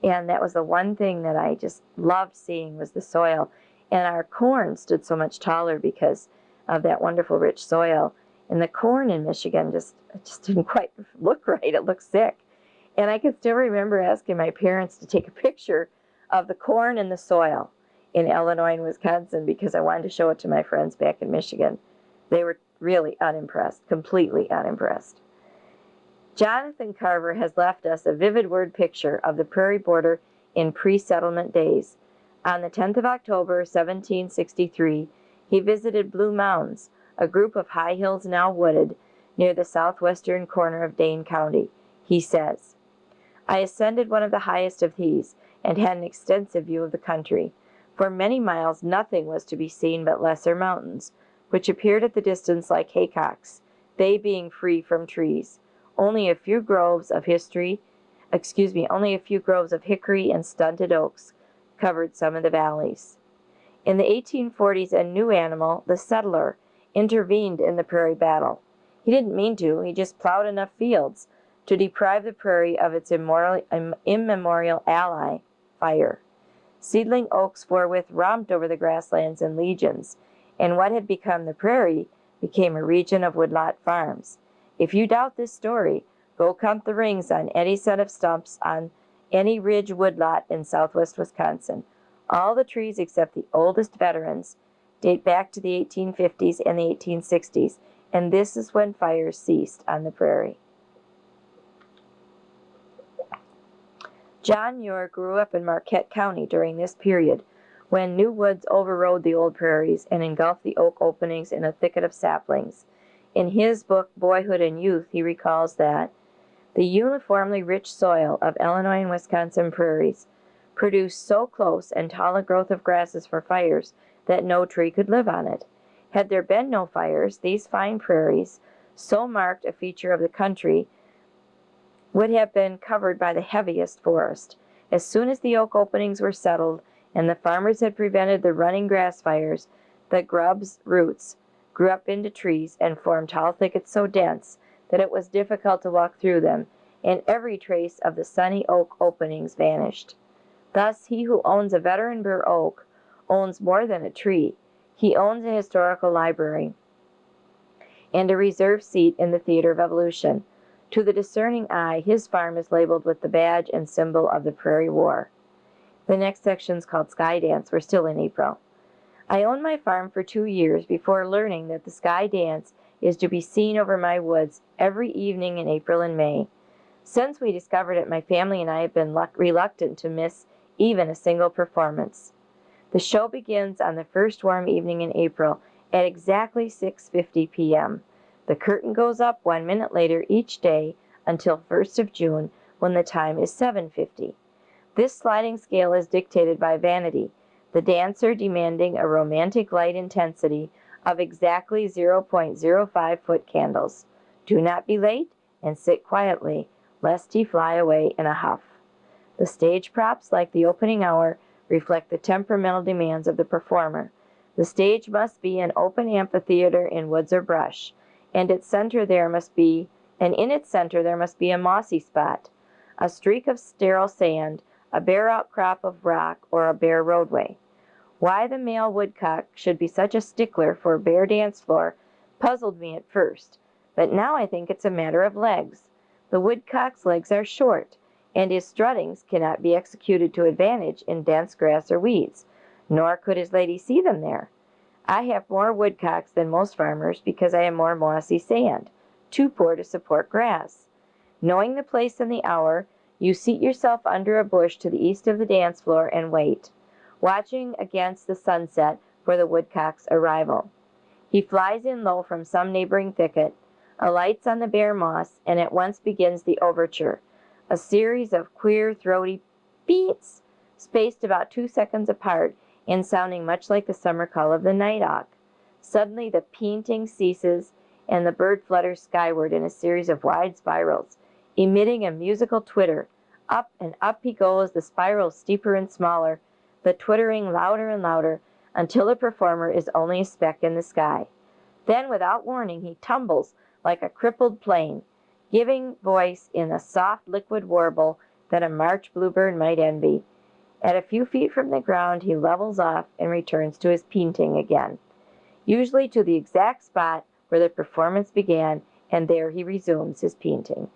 and that was the one thing that I just loved seeing was the soil. And our corn stood so much taller because of that wonderful rich soil. And the corn in Michigan just didn't quite look right. It looked sick. And I can still remember asking my parents to take a picture of the corn and the soil in Illinois and Wisconsin because I wanted to show it to my friends back in Michigan. They were really unimpressed, completely unimpressed. Jonathan Carver has left us a vivid word picture of the prairie border in pre-settlement days. On the 10th of October, 1763, he visited Blue Mounds, a group of high hills now wooded, near the southwestern corner of Dane County. He says, "I ascended one of the highest of these, and had an extensive view of the country. For many miles nothing was to be seen but lesser mountains, which appeared at the distance like haycocks. they being free from trees. Only a few groves of only a few groves of hickory and stunted oaks covered some of the valleys. In the 1840s, a new animal, the settler, intervened in the prairie battle. He didn't mean to, he just plowed enough fields to deprive the prairie of its immemorial ally, fire. Seedling oaks forthwith romped over the grasslands in legions, and what had become the prairie became a region of woodlot farms. If you doubt this story, go count the rings on any set of stumps on any ridge woodlot in southwest Wisconsin. All the trees except the oldest veterans date back to the 1850s and the 1860s, and this is when fires ceased on the prairie. John Muir grew up in Marquette County during this period, when new woods overrode the old prairies and engulfed the oak openings in a thicket of saplings. In his book, Boyhood and Youth, he recalls that the uniformly rich soil of Illinois and Wisconsin prairies produced so close and tall a growth of grasses for fires that no tree could live on it. Had there been no fires, these fine prairies, so marked a feature of the country, would have been covered by the heaviest forest. As soon as the oak openings were settled and the farmers had prevented the running grass fires, the grub's roots grew up into trees and formed tall thickets so dense that it was difficult to walk through them, and every trace of the sunny oak openings vanished. Thus, he who owns a veteran bur oak owns more than a tree. He owns a historical library and a reserved seat in the theater of evolution. To the discerning eye, his farm is labeled with the badge and symbol of the Prairie War. The next section is called Sky Dance. We're still in April. I owned my farm for 2 years before learning that the Sky Dance is to be seen over my woods every evening in April and May. Since we discovered it, my family and I have been reluctant to miss even a single performance. The show begins on the first warm evening in April at exactly 6:50 p.m. The curtain goes up 1 minute later each day until 1st of June, when the time is 7:50. This sliding scale is dictated by vanity, the dancer demanding a romantic light intensity of exactly 0.05 foot candles. Do not be late and sit quietly, lest he fly away in a huff. The stage props, like the opening hour, reflect the temperamental demands of the performer. The stage must be an open amphitheater in woods or brush, and in its center there must be a mossy spot, a streak of sterile sand, a bare outcrop of rock, or a bare roadway. Why the male woodcock should be such a stickler for a bare dance floor puzzled me at first, but now I think it's a matter of legs. The woodcock's legs are short, and his struttings cannot be executed to advantage in dense grass or weeds, nor could his lady see them there. I have more woodcocks than most farmers because I have more mossy sand, too poor to support grass. Knowing the place and the hour, you seat yourself under a bush to the east of the dance floor and wait, watching against the sunset for the woodcock's arrival. He flies in low from some neighboring thicket, alights on the bare moss, and at once begins the overture, a series of queer, throaty beats, spaced about 2 seconds apart and sounding much like the summer call of the nighthawk. Suddenly the painting ceases, and the bird flutters skyward in a series of wide spirals, emitting a musical twitter. Up and up he goes, the spirals steeper and smaller, the twittering louder and louder, until the performer is only a speck in the sky. Then, without warning, he tumbles like a crippled plane, giving voice in a soft liquid warble that a March bluebird might envy. At a few feet from the ground, he levels off and returns to his painting again, usually to the exact spot where the performance began, and there he resumes his painting.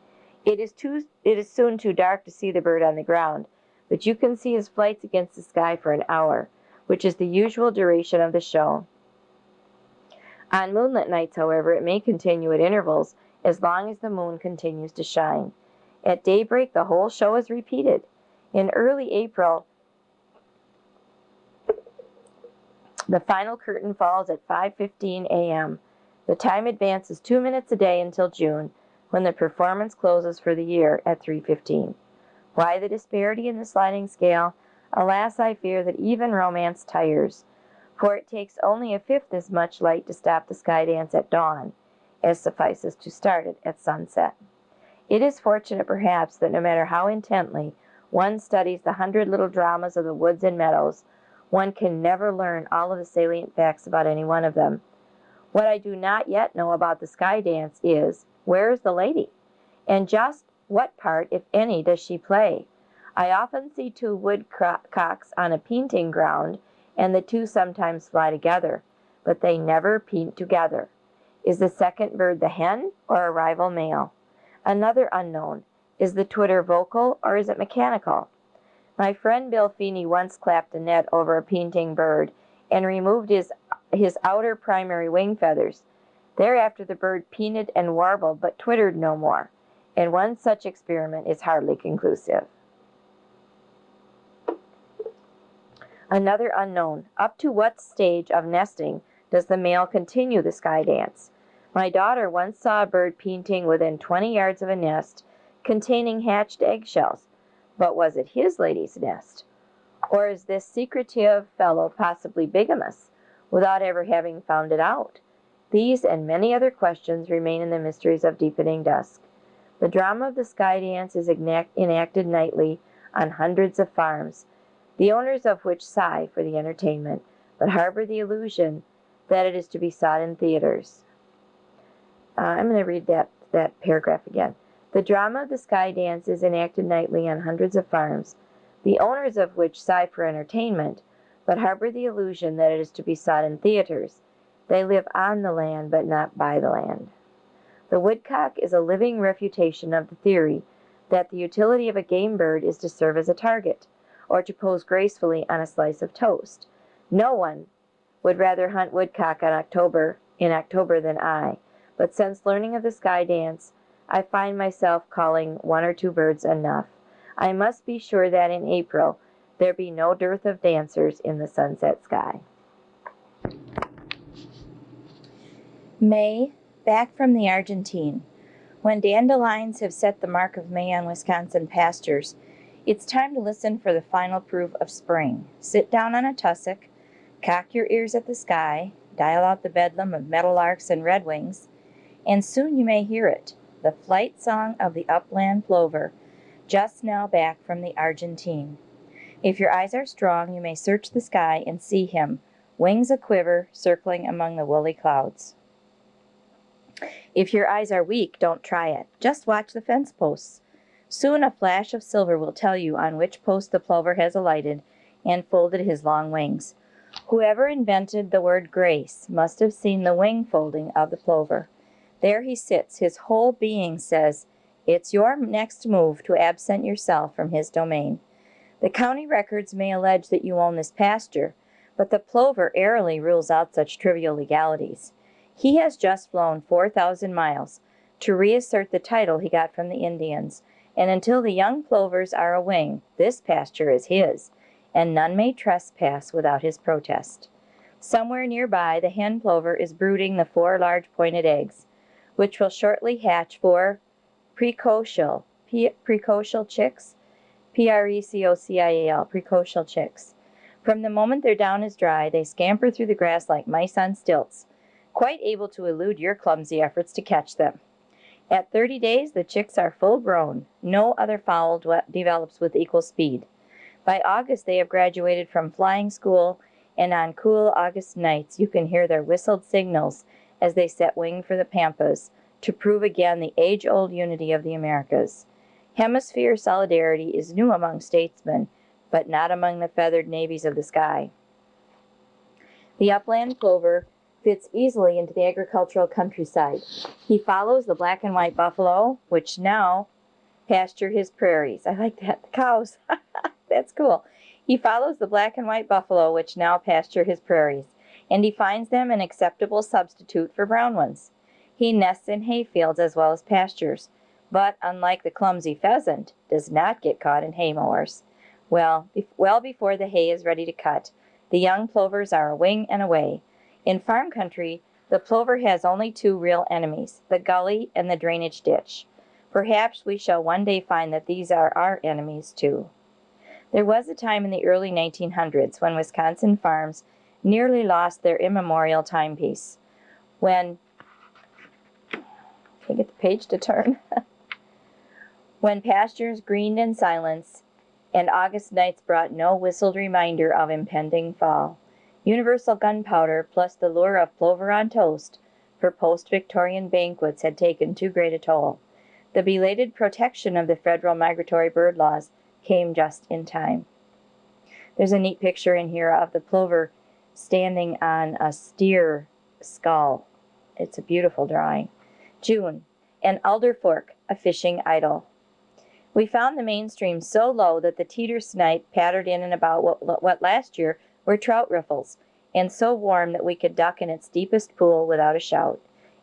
It is soon too dark to see the bird on the ground, but you can see his flights against the sky for an hour, which is the usual duration of the show. On moonlit nights, however, it may continue at intervals as long as the moon continues to shine. At daybreak, the whole show is repeated. In early April, the final curtain falls at 5:15 a.m. The time advances 2 minutes a day until June, when the performance closes for the year at 3:15. Why the disparity in the sliding scale? Alas, I fear that even romance tires, for it takes only a fifth as much light to stop the sky dance at dawn. as suffices to start it at sunset. It is fortunate, perhaps, that no matter how intently one studies the 100 little dramas of the woods and meadows, one can never learn all of the salient facts about any one of them. What I do not yet know about the sky dance is, where is the lady? And just what part, if any, does she play? I often see two woodcocks on a painting ground, and the two sometimes fly together, but they never paint together. Is the second bird the hen or a rival male? Another unknown, is the twitter vocal or is it mechanical? My friend Bill Feeney once clapped a net over a painting bird and removed his outer primary wing feathers. Thereafter the bird peened and warbled but twittered no more, and one such experiment is hardly conclusive. Another unknown, up to what stage of nesting does the male continue the sky dance? My daughter once saw a bird painting within 20 yards of a nest containing hatched eggshells. But was it his lady's nest? Or is this secretive fellow possibly bigamous, without ever having found it out? These and many other questions remain in the mysteries of deepening dusk. The drama of the sky dance is enacted nightly on hundreds of farms, the owners of which sigh for the entertainment, but harbor the illusion that it is to be sought in theaters. I'm going to read that paragraph again. The drama of the sky dance is enacted nightly on hundreds of farms, the owners of which sigh for entertainment, but harbor the illusion that it is to be sought in theaters. They live on the land, but not by the land. The woodcock is a living refutation of the theory that the utility of a game bird is to serve as a target, or to pose gracefully on a slice of toast. No one would rather hunt woodcock in October than I, but since learning of the sky dance, I find myself calling one or two birds enough. I must be sure that in April there be no dearth of dancers in the sunset sky. May, back from the Argentine. When dandelions have set the mark of May on Wisconsin pastures, it's time to listen for the final proof of spring. Sit down on a tussock, cock your ears at the sky, dial out the bedlam of meadowlarks and redwings, and soon you may hear it, the flight song of the upland plover, just now back from the Argentine. If your eyes are strong, you may search the sky and see him, wings a-quiver, circling among the woolly clouds. If your eyes are weak, don't try it. Just watch the fence posts. Soon a flash of silver will tell you on which post the plover has alighted and folded his long wings. Whoever invented the word grace must have seen the wing folding of the plover. There he sits, his whole being says, it's your next move to absent yourself from his domain. The county records may allege that you own this pasture, but the plover airily rules out such trivial legalities. He has just flown 4,000 miles to reassert the title he got from the Indians, and until the young plovers are a wing, this pasture is his, and none may trespass without his protest. Somewhere nearby, the hen plover is brooding the 4 large pointed eggs, which will shortly hatch 4 precocial chicks, P-R-E-C-O-C-I-A-L, precocial chicks. From the moment their down is dry, they scamper through the grass like mice on stilts, quite able to elude your clumsy efforts to catch them. At 30 days, the chicks are full grown. No other fowl develops with equal speed. By August, they have graduated from flying school, and on cool August nights, you can hear their whistled signals as they set wing for the pampas to prove again the age-old unity of the Americas. Hemisphere solidarity is new among statesmen, but not among the feathered navies of the sky. The upland plover fits easily into the agricultural countryside. He follows the black and white buffalo, which now pasture his prairies. I like that. The cows. That's cool. He follows the black and white buffalo, which now pasture his prairies, and he finds them an acceptable substitute for brown ones. He nests in hayfields as well as pastures, but, unlike the clumsy pheasant, does not get caught in hay mowers. Well before the hay is ready to cut, the young plovers are a wing and away. In farm country, the plover has only 2 real enemies, the gully and the drainage ditch. Perhaps we shall one day find that these are our enemies too. There was a time in the early 1900s when Wisconsin farms nearly lost their immemorial timepiece. When Can't get the page to turn. When pastures greened in silence, and August nights brought no whistled reminder of impending fall, universal gunpowder plus the lure of plover on toast for post-Victorian banquets had taken too great a toll. The belated protection of the federal migratory bird laws came just in time. There's a neat picture in here of the plover standing on a steer skull. It's a beautiful drawing. June, an alder fork, a fishing idol. We found the mainstream so low that the teeter snipe pattered in and about what last year were trout riffles, and so warm that we could duck in its deepest pool without a shout.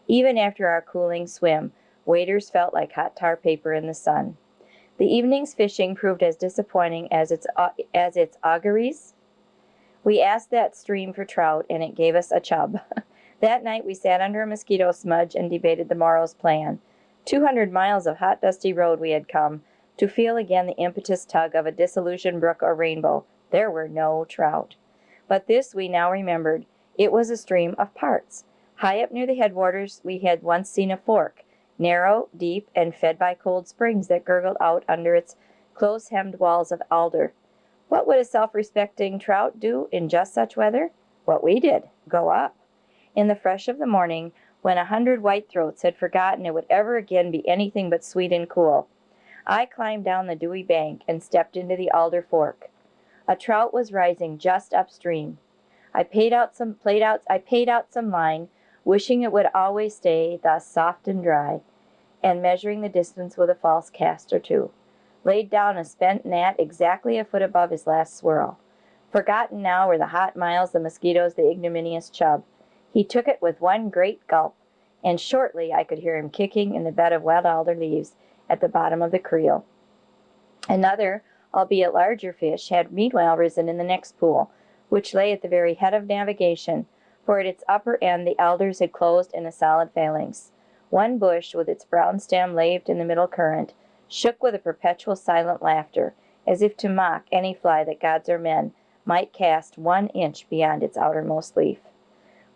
Even after our cooling swim, waders felt like hot tar paper in the sun. The evening's fishing proved as disappointing as its auguries. We asked that stream for trout, and it gave us a chub. That night we sat under a mosquito smudge and debated the morrow's plan. 200 miles of hot, dusty road we had come, to feel again the impetus tug of a disillusioned brook or rainbow. There were no trout. But this we now remembered. It was a stream of parts. High up near the headwaters we had once seen a fork, narrow, deep, and fed by cold springs that gurgled out under its close-hemmed walls of alder. What would a self-respecting trout do in just such weather? What we did, go up. In the fresh of the morning, when 100 white-throats had forgotten it would ever again be anything but sweet and cool, I climbed down the dewy bank and stepped into the alder fork. A trout was rising just upstream. I paid out some line, wishing it would always stay thus soft and dry, and measuring the distance with a false cast or two. Laid down a spent gnat exactly a foot above his last swirl. Forgotten now were the hot miles, the mosquitoes, the ignominious chub. He took it with one great gulp, and shortly I could hear him kicking in the bed of wet alder leaves at the bottom of the creel. Another, albeit larger fish, had meanwhile risen in the next pool, which lay at the very head of navigation, for at its upper end the alders had closed in a solid phalanx. One bush, with its brown stem laved in the middle current, shook with a perpetual silent laughter, as if to mock any fly that gods or men might cast 1 inch beyond its outermost leaf.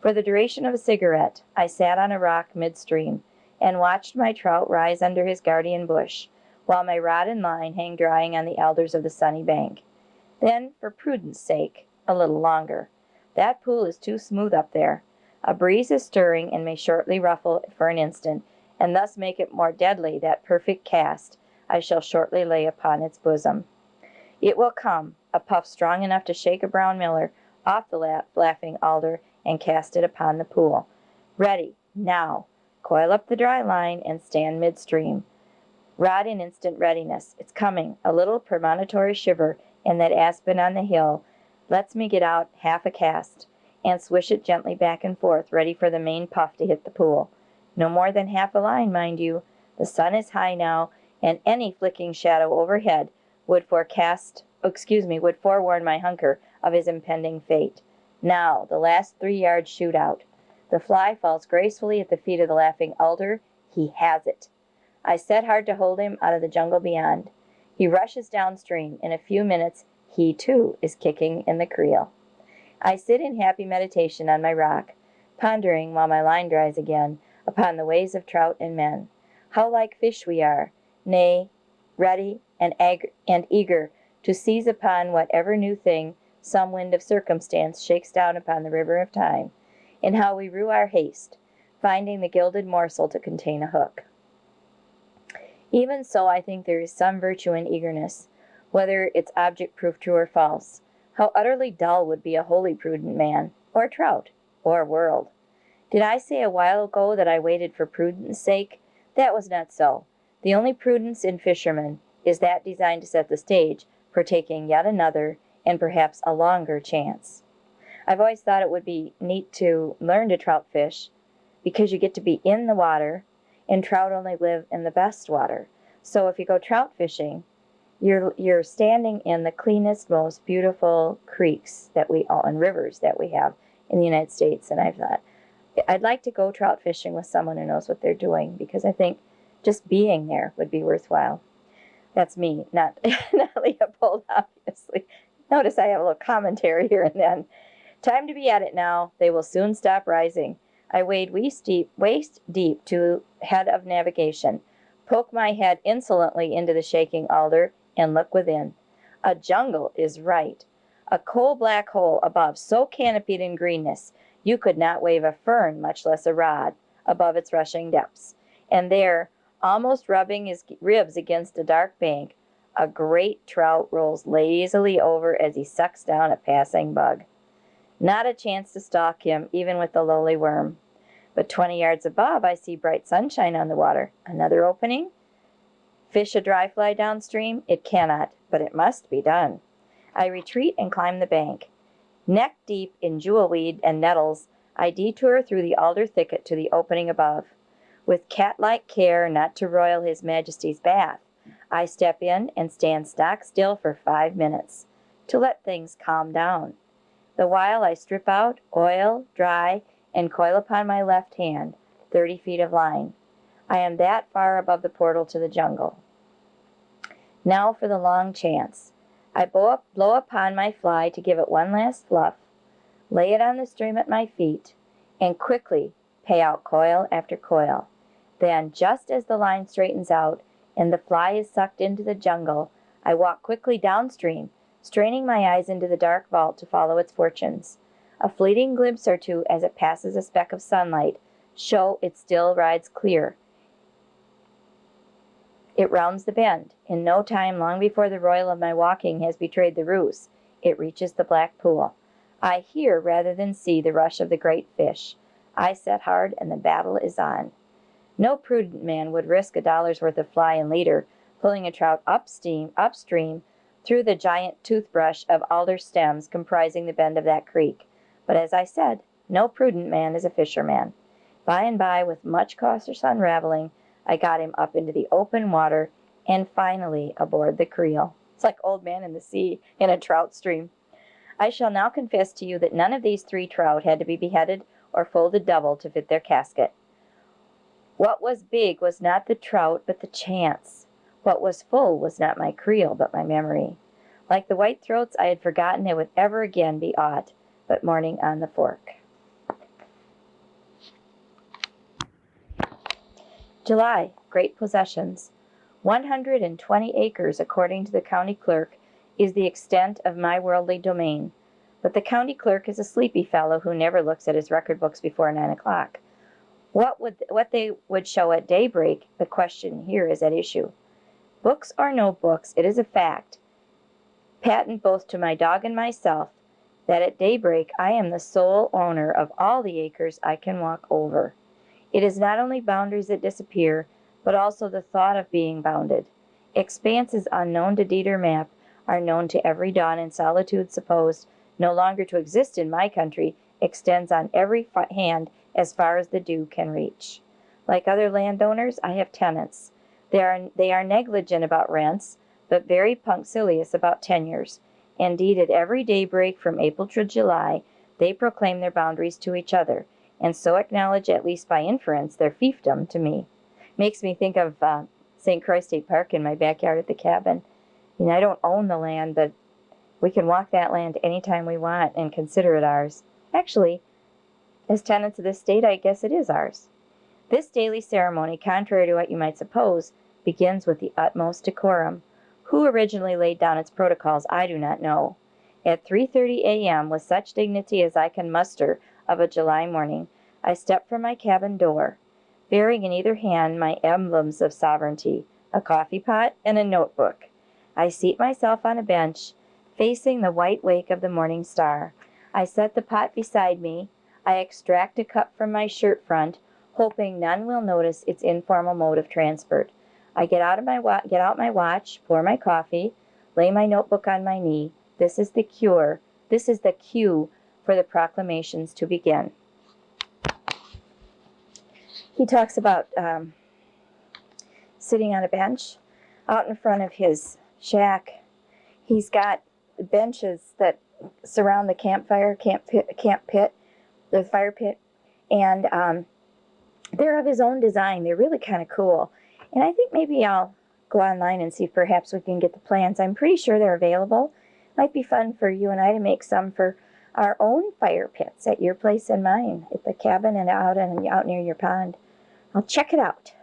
For the duration of a cigarette, I sat on a rock midstream, and watched my trout rise under his guardian bush, while my rod and line hang drying on the alders of the sunny bank. Then, for prudence sake, a little longer. That pool is too smooth up there. A breeze is stirring and may shortly ruffle it for an instant, and thus make it more deadly that perfect cast I shall shortly lay upon its bosom. It will come, a puff strong enough to shake a brown miller off the laughing alder and cast it upon the pool. Ready, now. Coil up the dry line and stand midstream. Rod in instant readiness. It's coming. A little premonitory shiver in that aspen on the hill lets me get out half a cast and swish it gently back and forth, ready for the main puff to hit the pool. No more than half a line, mind you. The sun is high now, and any flicking shadow overhead would forewarn my hunker of his impending fate. Now, the last 3 yards shoot out. The fly falls gracefully at the feet of the laughing alder. He has it. I set hard to hold him out of the jungle beyond. He rushes downstream. In a few minutes, he too is kicking in the creel. I sit in happy meditation on my rock, pondering while my line dries again upon the ways of trout and men. How like fish we are, nay, ready and eager to seize upon whatever new thing some wind of circumstance shakes down upon the river of time, and how we rue our haste, finding the gilded morsel to contain a hook. Even so, I think there is some virtue in eagerness, whether its object prove true or false. How utterly dull would be a wholly prudent man, or trout, or world. Did I say a while ago that I waited for prudence' sake? That was not so. The only prudence in fishermen is that designed to set the stage for taking yet another, and perhaps a longer, chance. I've always thought it would be neat to learn to trout fish, because you get to be in the water, and trout only live in the best water. So if you go trout fishing, you're standing in the cleanest, most beautiful creeks and rivers that we have in the United States. And I thought, I'd like to go trout fishing with someone who knows what they're doing, because I think just being there would be worthwhile. That's me, not Leopold, obviously. Notice I have a little commentary here and then. Time to be at it now. They will soon stop rising. I wade waist deep to head of navigation, poke my head insolently into the shaking alder, and look within. A jungle is right. A coal-black hole above, so canopied in greenness, you could not wave a fern, much less a rod, above its rushing depths. And there, almost rubbing his ribs against a dark bank, a great trout rolls lazily over as he sucks down a passing bug. Not a chance to stalk him, even with the lowly worm. But 20 yards above, I see bright sunshine on the water. Another opening? Fish a dry fly downstream? It cannot, but it must be done. I retreat and climb the bank. Neck deep in jewelweed and nettles, I detour through the alder thicket to the opening above. With cat-like care not to roil His Majesty's bath, I step in and stand stock still for 5 minutes, to let things calm down. The while I strip out, oil, dry, and coil upon my left hand 30 feet of line. I am that far above the portal to the jungle. Now for the long chance. I blow upon my fly to give it one last fluff, lay it on the stream at my feet, and quickly pay out coil after coil. Then, just as the line straightens out and the fly is sucked into the jungle, I walk quickly downstream, straining my eyes into the dark vault to follow its fortunes. A fleeting glimpse or two as it passes a speck of sunlight show it still rides clear. It rounds the bend. In no time, long before the roil of my walking has betrayed the ruse, it reaches the black pool. I hear rather than see the rush of the great fish. I set hard, and the battle is on. No prudent man would risk $1's worth of fly and leader pulling a trout upstream through the giant toothbrush of alder stems comprising the bend of that creek. But as I said, no prudent man is a fisherman. By and by, with much cautious unraveling, I got him up into the open water and finally aboard the creel. It's like Old Man in the Sea in a trout stream. I shall now confess to you that none of these 3 trout had to be beheaded or folded double to fit their casket. What was big was not the trout, but the chance. What was full was not my creel, but my memory. Like the white-throats, I had forgotten it would ever again be aught but morning on the fork. July, great possessions. 120 acres, according to the county clerk, is the extent of my worldly domain. But the county clerk is a sleepy fellow who never looks at his record books before 9 o'clock. What they would show at daybreak, the question here is at issue. Books or no books, it is a fact, patent both to my dog and myself, that at daybreak I am the sole owner of all the acres I can walk over. It is not only boundaries that disappear, but also the thought of being bounded. Expanses unknown to deed or map are known to every dawn, and solitude supposed no longer to exist in my country extends on every hand as far as the dew can reach. Like other landowners, I have tenants. They are negligent about rents, but very punctilious about tenures. Indeed, at every daybreak from April to July, they proclaim their boundaries to each other, and so acknowledge, at least by inference, their fiefdom to me. Makes me think of St. Croix State Park in my backyard at the cabin. I don't own the land, but we can walk that land anytime we want and consider it ours. Actually, as tenants of this state, I guess it is ours. This daily ceremony, contrary to what you might suppose, begins with the utmost decorum. Who originally laid down its protocols, I do not know. At 3:30 a.m., with such dignity as I can muster of a July morning, I step from my cabin door, bearing in either hand my emblems of sovereignty, a coffee pot and a notebook. I seat myself on a bench, facing the white wake of the morning star. I set the pot beside me. I extract a cup from my shirt front, hoping none will notice its informal mode of transport. I get out my watch, pour my coffee, lay my notebook on my knee. This is the cue for the proclamations to begin. He talks about sitting on a bench out in front of his shack. He's got benches that surround the camp pit, the fire pit, and they're of his own design. They're really kind of cool. And I think maybe I'll go online and see if perhaps we can get the plans. I'm pretty sure they're available. Might be fun for you and I to make some for our own fire pits at your place and mine, at the cabin and out near your pond. I'll check it out.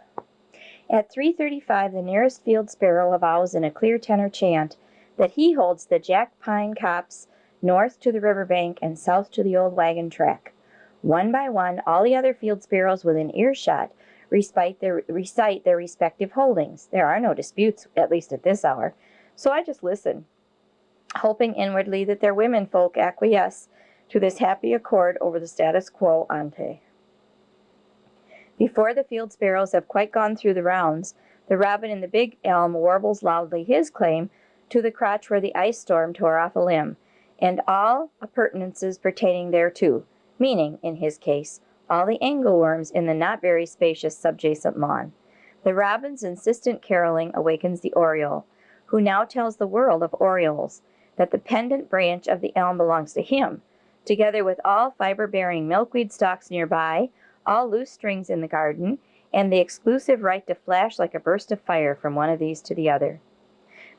At 3:35, the nearest field sparrow avows in a clear tenor chant that he holds the jack pine copse north to the riverbank and south to the old wagon track. One by one, all the other field sparrows within earshot recite their respective holdings. There are no disputes, at least at this hour, so I just listen, hoping inwardly that their womenfolk acquiesce to this happy accord over the status quo ante. Before the field sparrows have quite gone through the rounds, the robin in the big elm warbles loudly his claim to the crotch where the ice storm tore off a limb, and all appurtenances pertaining thereto, meaning, in his case, all the angleworms in the not very spacious subjacent lawn. The robin's insistent caroling awakens the oriole, who now tells the world of orioles that the pendant branch of the elm belongs to him, together with all fiber-bearing milkweed stalks nearby, all loose strings in the garden, and the exclusive right to flash like a burst of fire from one of these to the other.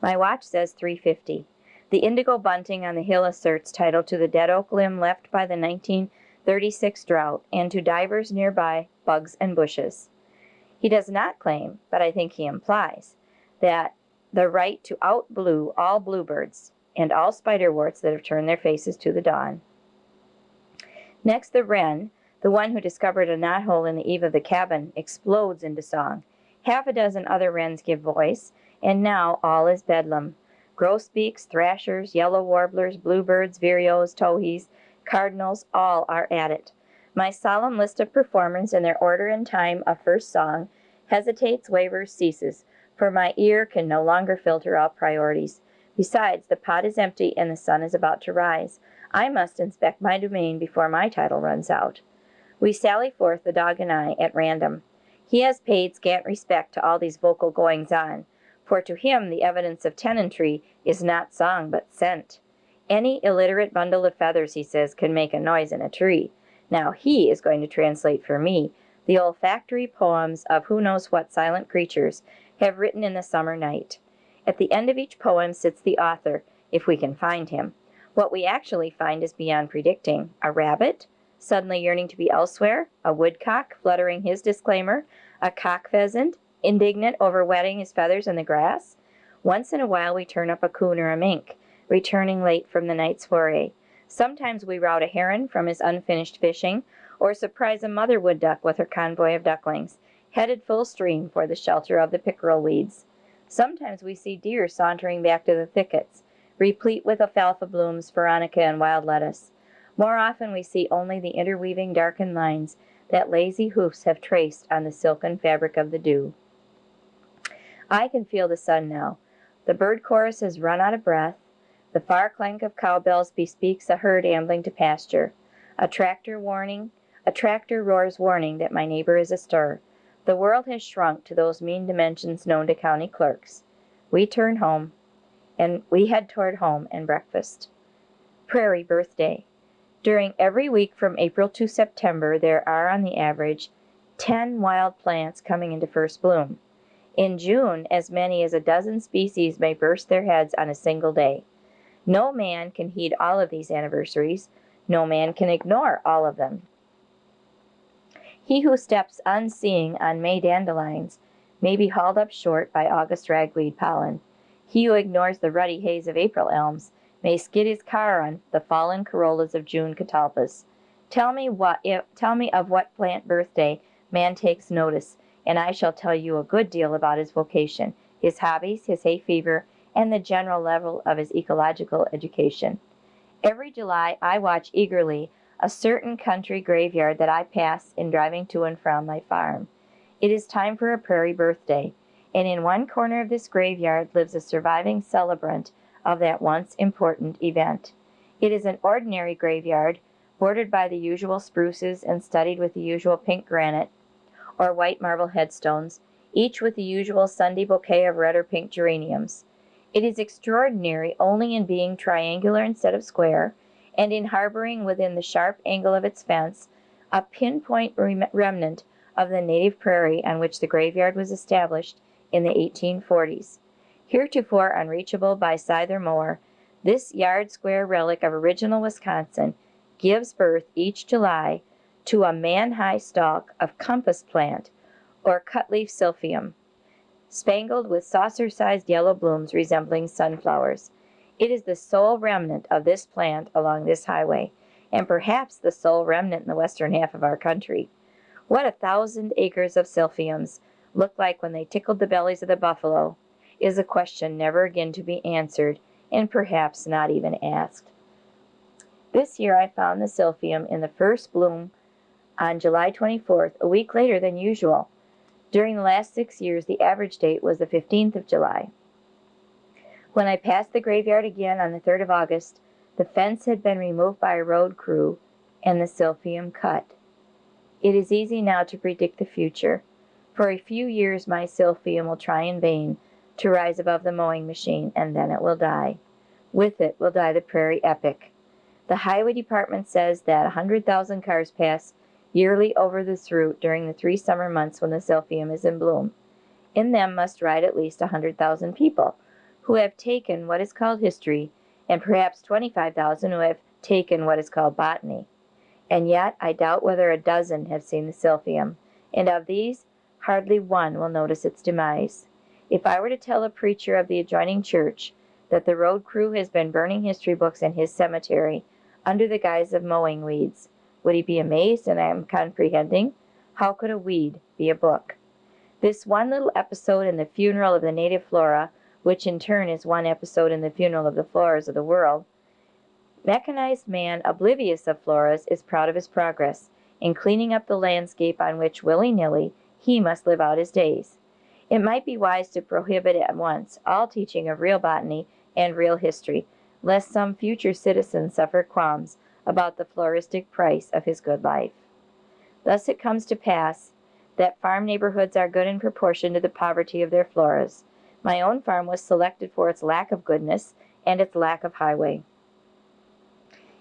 My watch says 3:50. The indigo bunting on the hill asserts title to the dead oak limb left by the 1936 drought, and to divers nearby bugs and bushes. He does not claim, but I think he implies, that the right to outblue all bluebirds and all spiderworts that have turned their faces to the dawn. Next, the wren, the one who discovered a knothole in the eave of the cabin, explodes into song. Half a dozen other wrens give voice, and now all is bedlam. Grosbeaks, thrashers, yellow warblers, bluebirds, vireos, towhees, cardinals, all are at it. My solemn list of performers in their order and time of first song hesitates, wavers, ceases, for my ear can no longer filter out priorities. Besides, the pot is empty and the sun is about to rise. I must inspect my domain before my title runs out. We sally forth, the dog and I, at random. He has paid scant respect to all these vocal goings-on, for to him the evidence of tenantry is not song but scent. Any illiterate bundle of feathers, he says, can make a noise in a tree. Now he is going to translate for me the olfactory poems of who knows what silent creatures have written in the summer night. At the end of each poem sits the author, if we can find him. What we actually find is beyond predicting. A rabbit, suddenly yearning to be elsewhere, a woodcock fluttering his disclaimer, a cock pheasant, indignant over wetting his feathers in the grass. Once in a while we turn up a coon or a mink, returning late from the night's foray. Sometimes we rout a heron from his unfinished fishing, or surprise a mother wood duck with her convoy of ducklings, headed full stream for the shelter of the pickerel weeds. Sometimes we see deer sauntering back to the thickets, replete with alfalfa blooms, veronica, and wild lettuce. More often we see only the interweaving darkened lines that lazy hoofs have traced on the silken fabric of the dew. I can feel the sun now. The bird chorus has run out of breath. The far clank of cowbells bespeaks a herd ambling to pasture. A tractor roars warning that my neighbor is astir. The world has shrunk to those mean dimensions known to county clerks. We head toward home and breakfast. Prairie birthday. During every week from April to September, there are, on the average, 10 wild plants coming into first bloom. In June, as many as a dozen species may burst their heads on a single day. No man can heed all of these anniversaries. No man can ignore all of them. He who steps unseeing on May dandelions may be hauled up short by August ragweed pollen. He who ignores the ruddy haze of April elms may skid his car on the fallen corollas of June catalpas. Tell me of what plant birthday man takes notice, and I shall tell you a good deal about his vocation, his hobbies, his hay fever, and the general level of his ecological education. Every July I watch eagerly a certain country graveyard that I pass in driving to and from my farm. It is time for a prairie birthday, and in one corner of this graveyard lives a surviving celebrant of that once important event. It is an ordinary graveyard, bordered by the usual spruces and studded with the usual pink granite or white marble headstones, each with the usual Sunday bouquet of red or pink geraniums. It is extraordinary only in being triangular instead of square, and in harboring within the sharp angle of its fence a pinpoint remnant of the native prairie on which the graveyard was established in the 1840s. Heretofore unreachable by scythe or mower, This yard-square relic of original Wisconsin gives birth each July to a man-high stalk of compass plant, or cutleaf silphium, spangled with saucer-sized yellow blooms resembling sunflowers. It is the sole remnant of this plant along this highway, and perhaps the sole remnant in the western half of our country. What 1,000 acres of silphiums look like when they tickled the bellies of the buffalo is a question never again to be answered, and perhaps not even asked. This year I found the silphium in the first bloom on July 24th, a week later than usual. During the last 6 years, the average date was the 15th of July. When I passed the graveyard again on the 3rd of August, the fence had been removed by a road crew and the silphium cut. It is easy now to predict the future. For a few years my silphium will try in vain to rise above the mowing machine, and then it will die. With it will die the prairie epic. The highway department says that 100,000 cars pass yearly over this route during the 3 summer months when the silphium is in bloom. In them must ride at least 100,000 people who have taken what is called history, and perhaps 25,000 who have taken what is called botany. And yet I doubt whether a dozen have seen the silphium, and of these, hardly one will notice its demise. If I were to tell a preacher of the adjoining church that the road crew has been burning history books in his cemetery under the guise of mowing weeds, would he be amazed and uncomprehending? How could a weed be a book? This one little episode in the funeral of the native flora, which in turn is one episode in the funeral of the floras of the world, mechanized man, oblivious of floras, is proud of his progress in cleaning up the landscape on which, willy-nilly, he must live out his days. It might be wise to prohibit at once all teaching of real botany and real history, lest some future citizen suffer qualms about the floristic price of his good life. Thus it comes to pass that farm neighborhoods are good in proportion to the poverty of their floras. My own farm was selected for its lack of goodness and its lack of highway.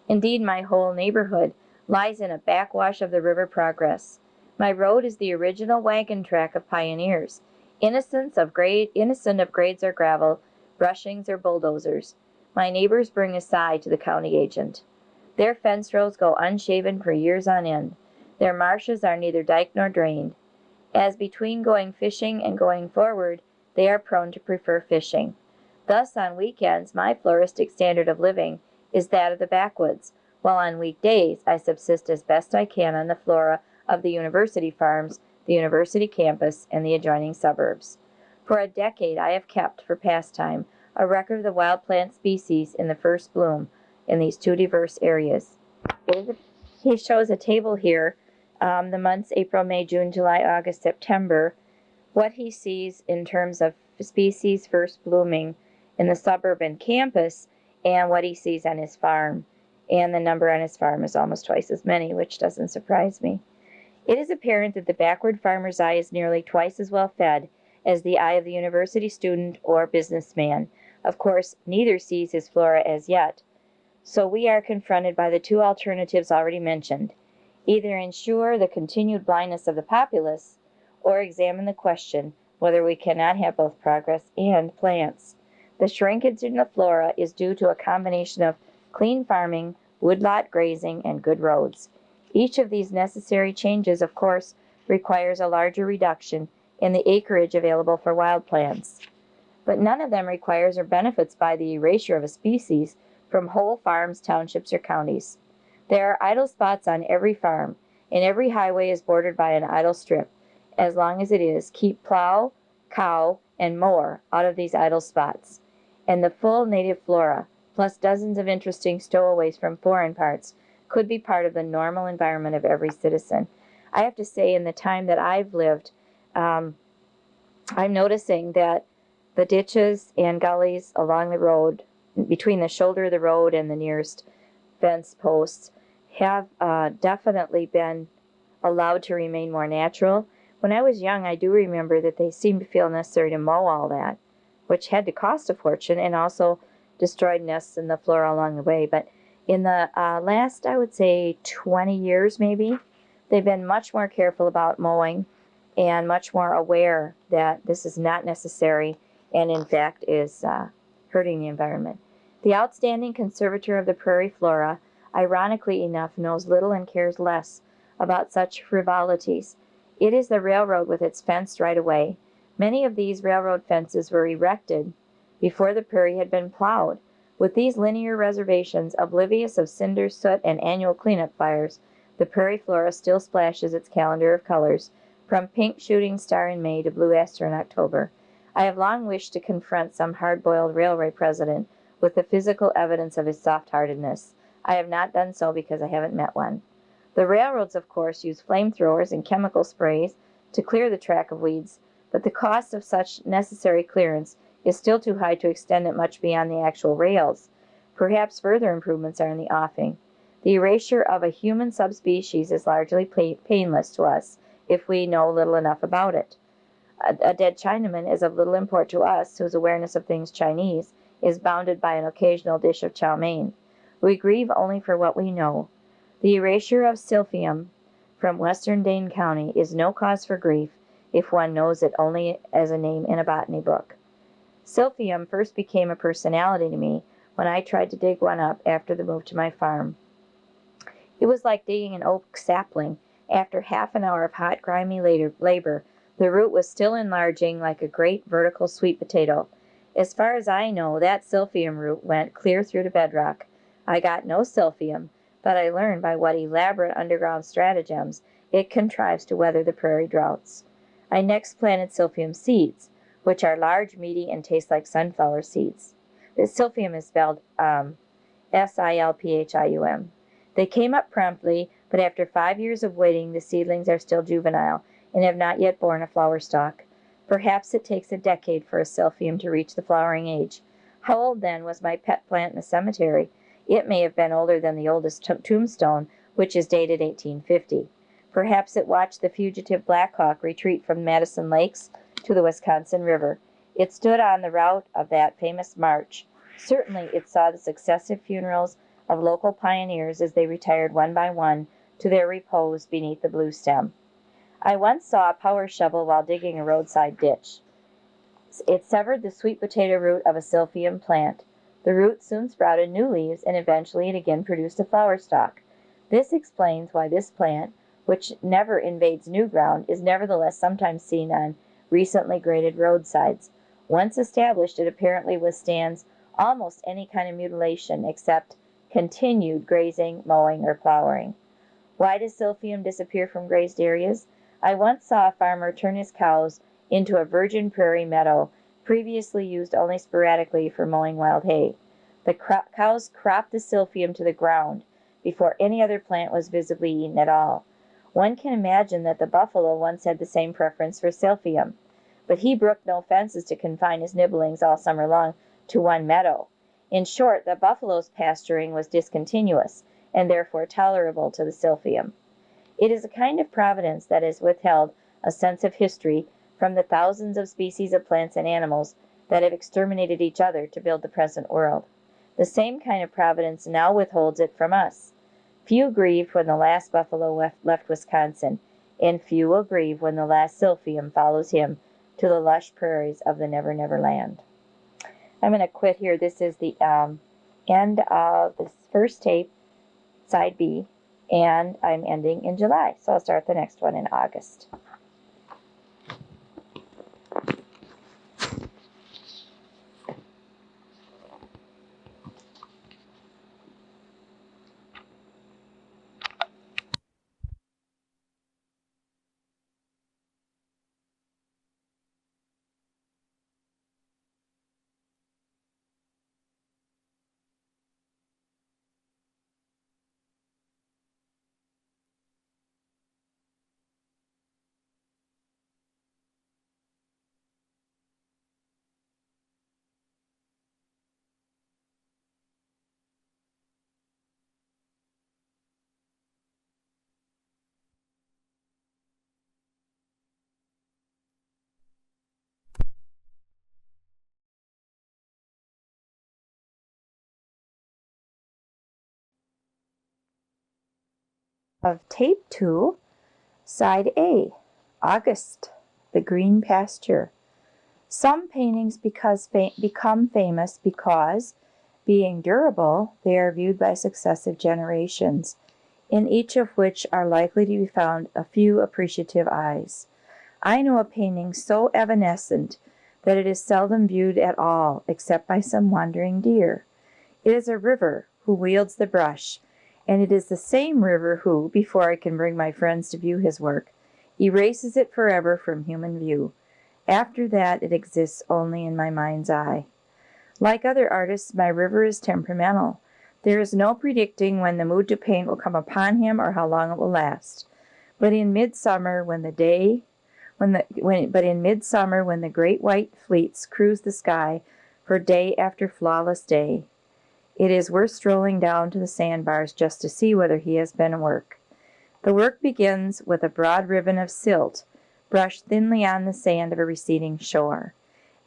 Indeed, my whole neighborhood lies in a backwash of the River Progress. My road is the original wagon track of pioneers, innocent of grades or gravel, brushings or bulldozers. My neighbors bring a sigh to the county agent. Their fence rows go unshaven for years on end. Their marshes are neither diked nor drained. As between going fishing and going forward, they are prone to prefer fishing. Thus, on weekends, my floristic standard of living is that of the backwoods, while on weekdays I subsist as best I can on the flora of the university farms, the university campus, and the adjoining suburbs. For a decade I have kept, for pastime, a record of the wild plant species in the first bloom in these two diverse areas. He shows a table here, the months April, May, June, July, August, September, what he sees in terms of species first blooming in the suburban campus, and what he sees on his farm. And the number on his farm is almost twice as many, which doesn't surprise me. It is apparent that the backward farmer's eye is nearly twice as well fed as the eye of the university student or businessman. Of course, neither sees his flora as yet. So we are confronted by the two alternatives already mentioned. Either ensure the continued blindness of the populace, or examine the question whether we cannot have both progress and plants. The shrinkage in the flora is due to a combination of clean farming, woodlot grazing, and good roads. Each of these necessary changes, of course, requires a larger reduction in the acreage available for wild plants. But none of them requires or benefits by the erasure of a species from whole farms, townships, or counties. There are idle spots on every farm, and every highway is bordered by an idle strip. As long as it is, keep plow, cow, and mower out of these idle spots. And the full native flora, plus dozens of interesting stowaways from foreign parts, could be part of the normal environment of every citizen. I have to say, in the time that I've lived, I'm noticing that the ditches and gullies along the road, between the shoulder of the road and the nearest fence posts, have definitely been allowed to remain more natural. When I was young, I do remember that they seemed to feel necessary to mow all that, which had to cost a fortune and also destroyed nests in the flora along the way. But in the last, I would say, 20 years maybe, they've been much more careful about mowing and much more aware that this is not necessary and, in fact, is hurting the environment. The outstanding conservator of the prairie flora, ironically enough, knows little and cares less about such frivolities. It is the railroad with its fenced right-of-way. Many of these railroad fences were erected before the prairie had been plowed. With these linear reservations, oblivious of cinder, soot, and annual cleanup fires, the prairie flora still splashes its calendar of colors, from pink shooting star in May to blue aster in October. I have long wished to confront some hard-boiled railway president with the physical evidence of his soft-heartedness. I have not done so because I haven't met one. The railroads, of course, use flamethrowers and chemical sprays to clear the track of weeds, but the cost of such necessary clearance is still too high to extend it much beyond the actual rails. Perhaps further improvements are in the offing. The erasure of a human subspecies is largely painless to us if we know little enough about it. A dead Chinaman is of little import to us, whose awareness of things Chinese is bounded by an occasional dish of chow mein. We grieve only for what we know. The erasure of silphium from western Dane County is no cause for grief if one knows it only as a name in a botany book. Silphium first became a personality to me when I tried to dig one up after the move to my farm. It was like digging an oak sapling. After half an hour of hot, grimy labor, the root was still enlarging like a great vertical sweet potato. As far as I know, that silphium root went clear through to bedrock. I got no silphium, but I learned by what elaborate underground stratagems it contrives to weather the prairie droughts. I next planted silphium seeds, which are large, meaty, and taste like sunflower seeds. The silphium is spelled Silphium. They came up promptly, but after 5 years of waiting, the seedlings are still juvenile and have not yet borne a flower stalk. Perhaps it takes a decade for a silphium to reach the flowering age. How old, then, was my pet plant in the cemetery? It may have been older than the oldest tombstone, which is dated 1850. Perhaps it watched the fugitive Black Hawk retreat from Madison Lakes to the Wisconsin River. It stood on the route of that famous march. Certainly it saw the successive funerals of local pioneers as they retired one by one to their repose beneath the blue stem. I once saw a power shovel while digging a roadside ditch. It severed the sweet potato root of a silphium plant. The root soon sprouted new leaves, and eventually it again produced a flower stalk. This explains why this plant, which never invades new ground, is nevertheless sometimes seen on recently graded roadsides. Once established, it apparently withstands almost any kind of mutilation except continued grazing, mowing, or plowing. Why does silphium disappear from grazed areas? I once saw a farmer turn his cows into a virgin prairie meadow, previously used only sporadically for mowing wild hay. The cows cropped the silphium to the ground before any other plant was visibly eaten at all. One can imagine that the buffalo once had the same preference for silphium, but he brooked no fences to confine his nibblings all summer long to one meadow. In short, the buffalo's pasturing was discontinuous, and therefore tolerable to the silphium. It is a kind of providence that has withheld a sense of history from the thousands of species of plants and animals that have exterminated each other to build the present world. The same kind of providence now withholds it from us. Few grieved when the last buffalo left Wisconsin, and few will grieve when the last silphium follows him to the lush prairies of the Never Never Land. I'm going to quit here. This is the end of this first tape, side B, and I'm ending in July, so I'll start the next one in August. Of tape 2, side A, August, the green pasture. Some paintings become famous because Being durable, they are viewed by successive generations, in each of which are likely to be found a few appreciative eyes. I know a painting so evanescent that it is seldom viewed at all, except by some wandering deer. It is a river who wields the brush, and it is the same river who, before I can bring my friends to view his work, erases it forever from human view. After that, it exists only in my mind's eye. Like other artists, my river is temperamental. There is no predicting when the mood to paint will come upon him or how long it will last. But in midsummer, when the great white fleets cruise the sky for day after flawless day, it is worth strolling down to the sandbars just to see whether he has been at work. The work begins with a broad ribbon of silt brushed thinly on the sand of a receding shore.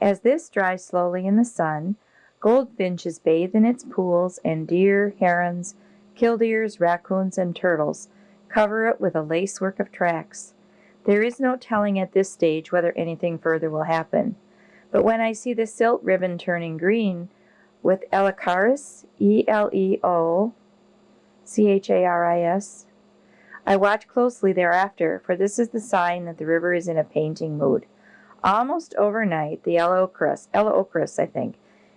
As this dries slowly in the sun, goldfinches bathe in its pools, and deer, herons, killdeers, raccoons, and turtles cover it with a lacework of tracks. There is no telling at this stage whether anything further will happen. But when I see the silt ribbon turning green with Eleocharis, Eleocharis, I watch closely thereafter, for this is the sign that the river is in a painting mood. Almost overnight, the Eleocharis,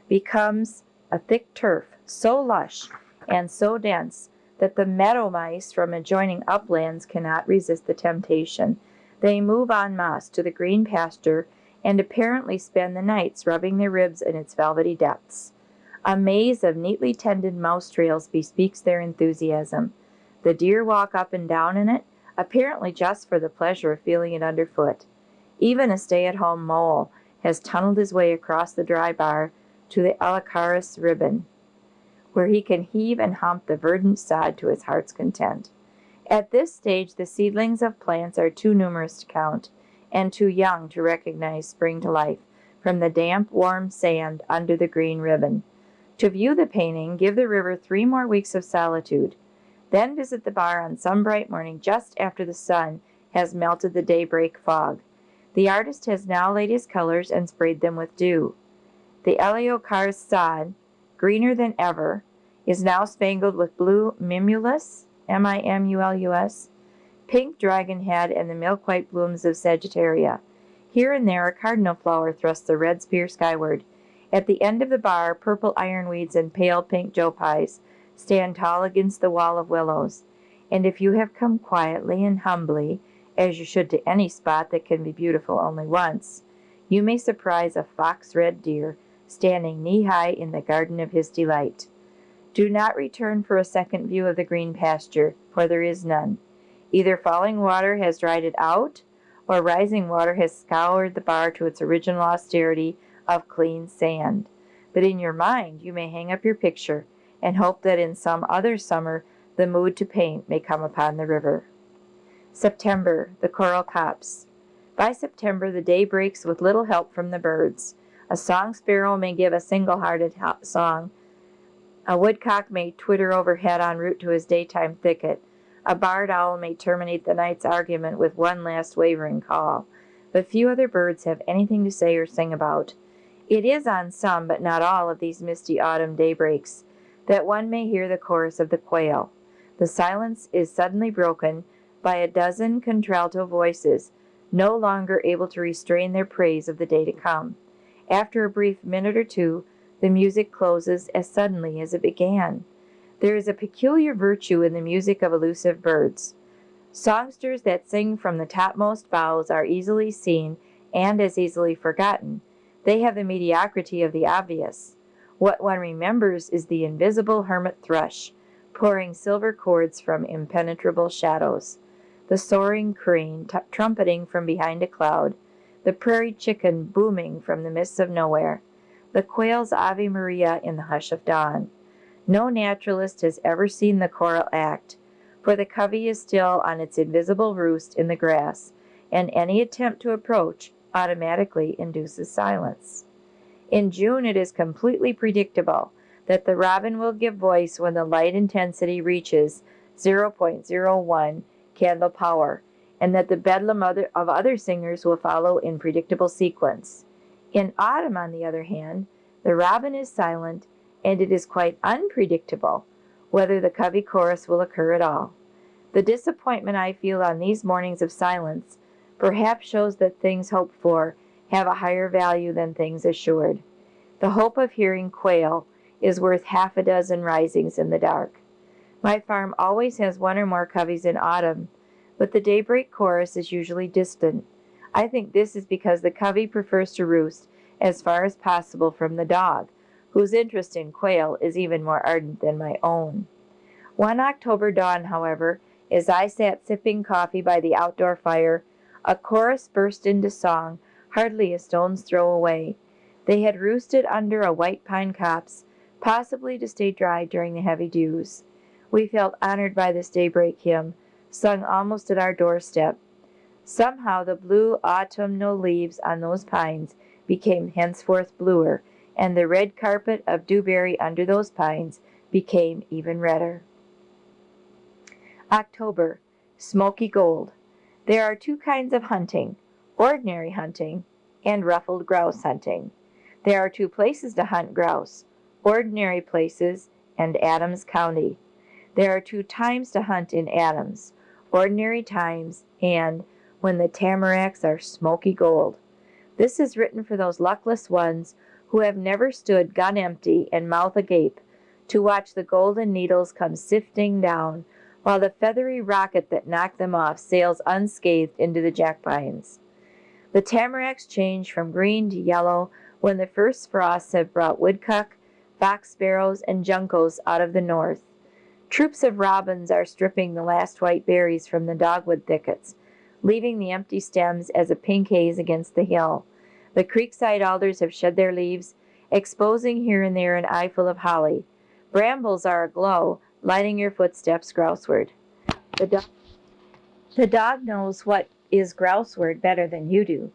becomes a thick turf, so lush and so dense that the meadow mice from adjoining uplands cannot resist the temptation. They move en masse to the green pasture and apparently spend the nights rubbing their ribs in its velvety depths. A maze of neatly tended mouse trails bespeaks their enthusiasm. The deer walk up and down in it, apparently just for the pleasure of feeling it underfoot. Even a stay-at-home mole has tunneled his way across the dry bar to the Eleocharis ribbon, where he can heave and hump the verdant sod to his heart's content. At this stage, the seedlings of plants are too numerous to count, and too young to recognize spring to life from the damp, warm sand under the green ribbon. To view the painting, give the river 3 more weeks of solitude. Then visit the bar on some bright morning just after the sun has melted the daybreak fog. The artist has now laid his colors and sprayed them with dew. The Eleocharis sod, greener than ever, is now spangled with blue mimulus, Mimulus, pink dragonhead, and the milk-white blooms of Sagittaria. Here and there a cardinal flower thrusts the red spear skyward. At the end of the bar, purple ironweeds and pale pink joe pies stand tall against the wall of willows. And if you have come quietly and humbly, as you should to any spot that can be beautiful only once, you may surprise a fox-red deer standing knee-high in the garden of his delight. Do not return for a second view of the green pasture, for there is none. Either falling water has dried it out, or rising water has scoured the bar to its original austerity of clean sand. But in your mind you may hang up your picture, and hope that in some other summer the mood to paint may come upon the river. September, the coral copse. By September the day breaks with little help from the birds. A song sparrow may give a single-hearted song. A woodcock may twitter overhead en route to his daytime thicket. A barred owl may terminate the night's argument with one last wavering call. But few other birds have anything to say or sing about. It is on some, but not all, of these misty autumn daybreaks that one may hear the chorus of the quail. The silence is suddenly broken by a dozen contralto voices, no longer able to restrain their praise of the day to come. After a brief minute or two, the music closes as suddenly as it began. There is a peculiar virtue in the music of elusive birds. Songsters that sing from the topmost boughs are easily seen and as easily forgotten. They have the mediocrity of the obvious. What one remembers is the invisible hermit thrush, pouring silver chords from impenetrable shadows, the soaring crane trumpeting from behind a cloud, the prairie chicken booming from the mists of nowhere, the quail's Ave Maria in the hush of dawn. No naturalist has ever seen the choral act, for the covey is still on its invisible roost in the grass, and any attempt to approach automatically induces silence. In June it is completely predictable that the robin will give voice when the light intensity reaches 0.01 candle power, and that the bedlam of other singers will follow in predictable sequence. In autumn, on the other hand, the robin is silent, and it is quite unpredictable whether the covey chorus will occur at all. The disappointment I feel on these mornings of silence perhaps shows that things hoped for have a higher value than things assured. The hope of hearing quail is worth half a dozen risings in the dark. My farm always has one or more coveys in autumn, but the daybreak chorus is usually distant. I think this is because the covey prefers to roost as far as possible from the dog, whose interest in quail is even more ardent than my own. One October dawn, however, as I sat sipping coffee by the outdoor fire, a chorus burst into song hardly a stone's throw away. They had roosted under a white pine copse, possibly to stay dry during the heavy dews. We felt honored by this daybreak hymn, sung almost at our doorstep. Somehow the blue autumnal leaves on those pines became henceforth bluer, and the red carpet of dewberry under those pines became even redder. October, smoky gold. There are two kinds of hunting, ordinary hunting and ruffled grouse hunting. There are two places to hunt grouse, ordinary places and Adams County. There are two times to hunt in Adams, ordinary times and when the tamaracks are smoky gold. This is written for those luckless ones who have never stood gun empty and mouth agape to watch the golden needles come sifting down while the feathery rocket that knocked them off sails unscathed into the jack pines. The tamaracks change from green to yellow when the first frosts have brought woodcock, fox sparrows, and juncos out of the north. Troops of robins are stripping the last white berries from the dogwood thickets, leaving the empty stems as a pink haze against the hill. The creekside alders have shed their leaves, exposing here and there an eyeful of holly. Brambles are aglow, lighting your footsteps grouseward. The dog knows what is grouseward better than you do.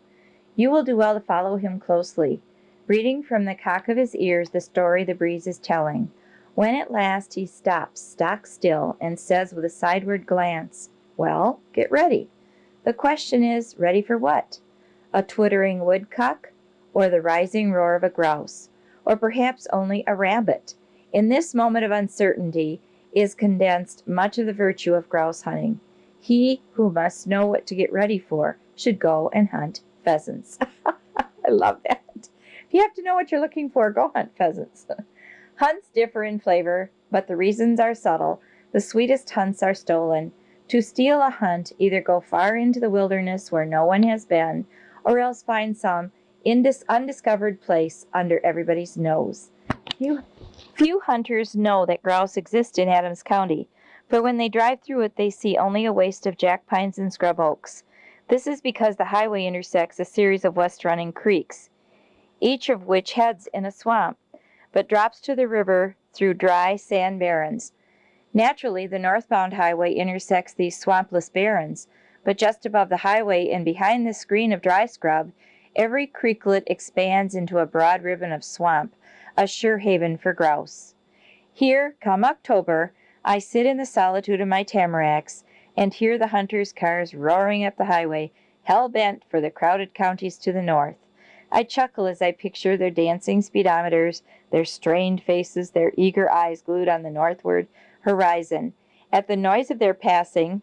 You will do well to follow him closely, reading from the cock of his ears the story the breeze is telling. When at last he stops stock still and says with a sideward glance, "Well, get ready." The question is, ready for what? A twittering woodcock, or the rising roar of a grouse, or perhaps only a rabbit? In this moment of uncertainty is condensed much of the virtue of grouse hunting. He who must know what to get ready for should go and hunt pheasants. I love that. If you have to know what you're looking for, go hunt pheasants. Hunts differ in flavor, but the reasons are subtle. The sweetest hunts are stolen. To steal a hunt, either go far into the wilderness where no one has been, or else find some undiscovered place under everybody's nose. Few hunters know that grouse exist in Adams County, for when they drive through it, they see only a waste of jack pines and scrub oaks. This is because the highway intersects a series of west-running creeks, each of which heads in a swamp, but drops to the river through dry sand barrens. Naturally, the northbound highway intersects these swampless barrens, but just above the highway and behind the screen of dry scrub, every creeklet expands into a broad ribbon of swamp, a sure haven for grouse. Here, come October, I sit in the solitude of my tamaracks and hear the hunters' cars roaring up the highway, hell-bent for the crowded counties to the north. I chuckle as I picture their dancing speedometers, their strained faces, their eager eyes glued on the northward horizon. At the noise of their passing,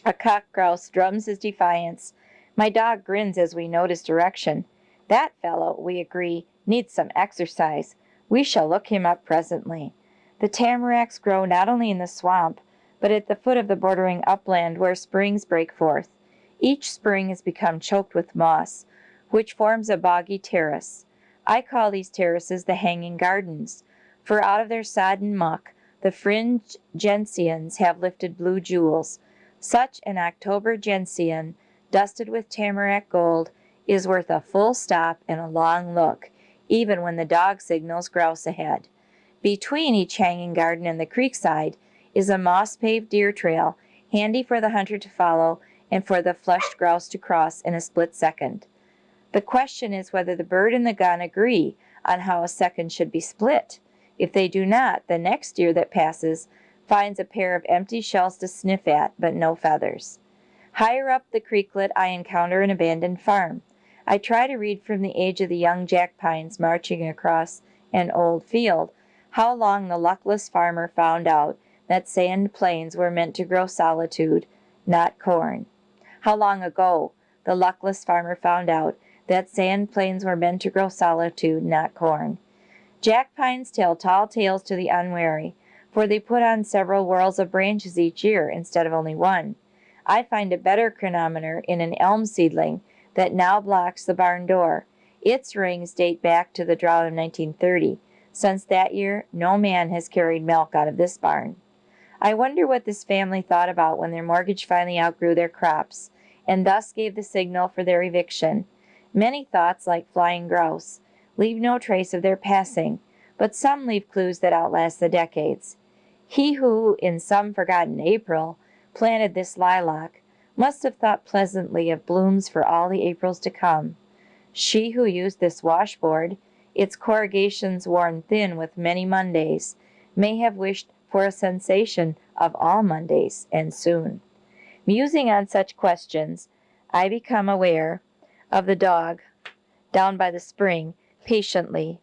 a cock grouse drums his defiance. My dog grins as we note his direction. That fellow, we agree, needs some exercise. We shall look him up presently. The tamaracks grow not only in the swamp, but at the foot of the bordering upland where springs break forth. Each spring has become choked with moss, which forms a boggy terrace. I call these terraces the hanging gardens, for out of their sodden muck the fringed gentians have lifted blue jewels. Such an October gentian, dusted with tamarack gold, is worth a full stop and a long look, even when the dog signals grouse ahead. Between each hanging garden and the creekside is a moss-paved deer trail, handy for the hunter to follow and for the flushed grouse to cross in a split second. The question is whether the bird and the gun agree on how a second should be split. If they do not, the next deer that passes finds a pair of empty shells to sniff at, but no feathers. Higher up the creeklet, I encounter an abandoned farm. I try to read from the age of the young jack pines marching across an old field, How long the luckless farmer found out that sand plains were meant to grow solitude, not corn. How long ago the luckless farmer found out that sand plains were meant to grow solitude, not corn. Jack pines tell tall tales to the unwary, for they put on several whorls of branches each year instead of only one. I find a better chronometer in an elm seedling that now blocks the barn door. Its rings date back to the drought of 1930. Since that year, no man has carried milk out of this barn. I wonder what this family thought about when their mortgage finally outgrew their crops, and thus gave the signal for their eviction. Many thoughts, like flying grouse, leave no trace of their passing, but some leave clues that outlast the decades. He who, in some forgotten April, planted this lilac must have thought pleasantly of blooms for all the Aprils to come. She who used this washboard, its corrugations worn thin with many Mondays, may have wished for a sensation of all Mondays, and soon. Musing on such questions, I become aware of the dog down by the spring, patiently.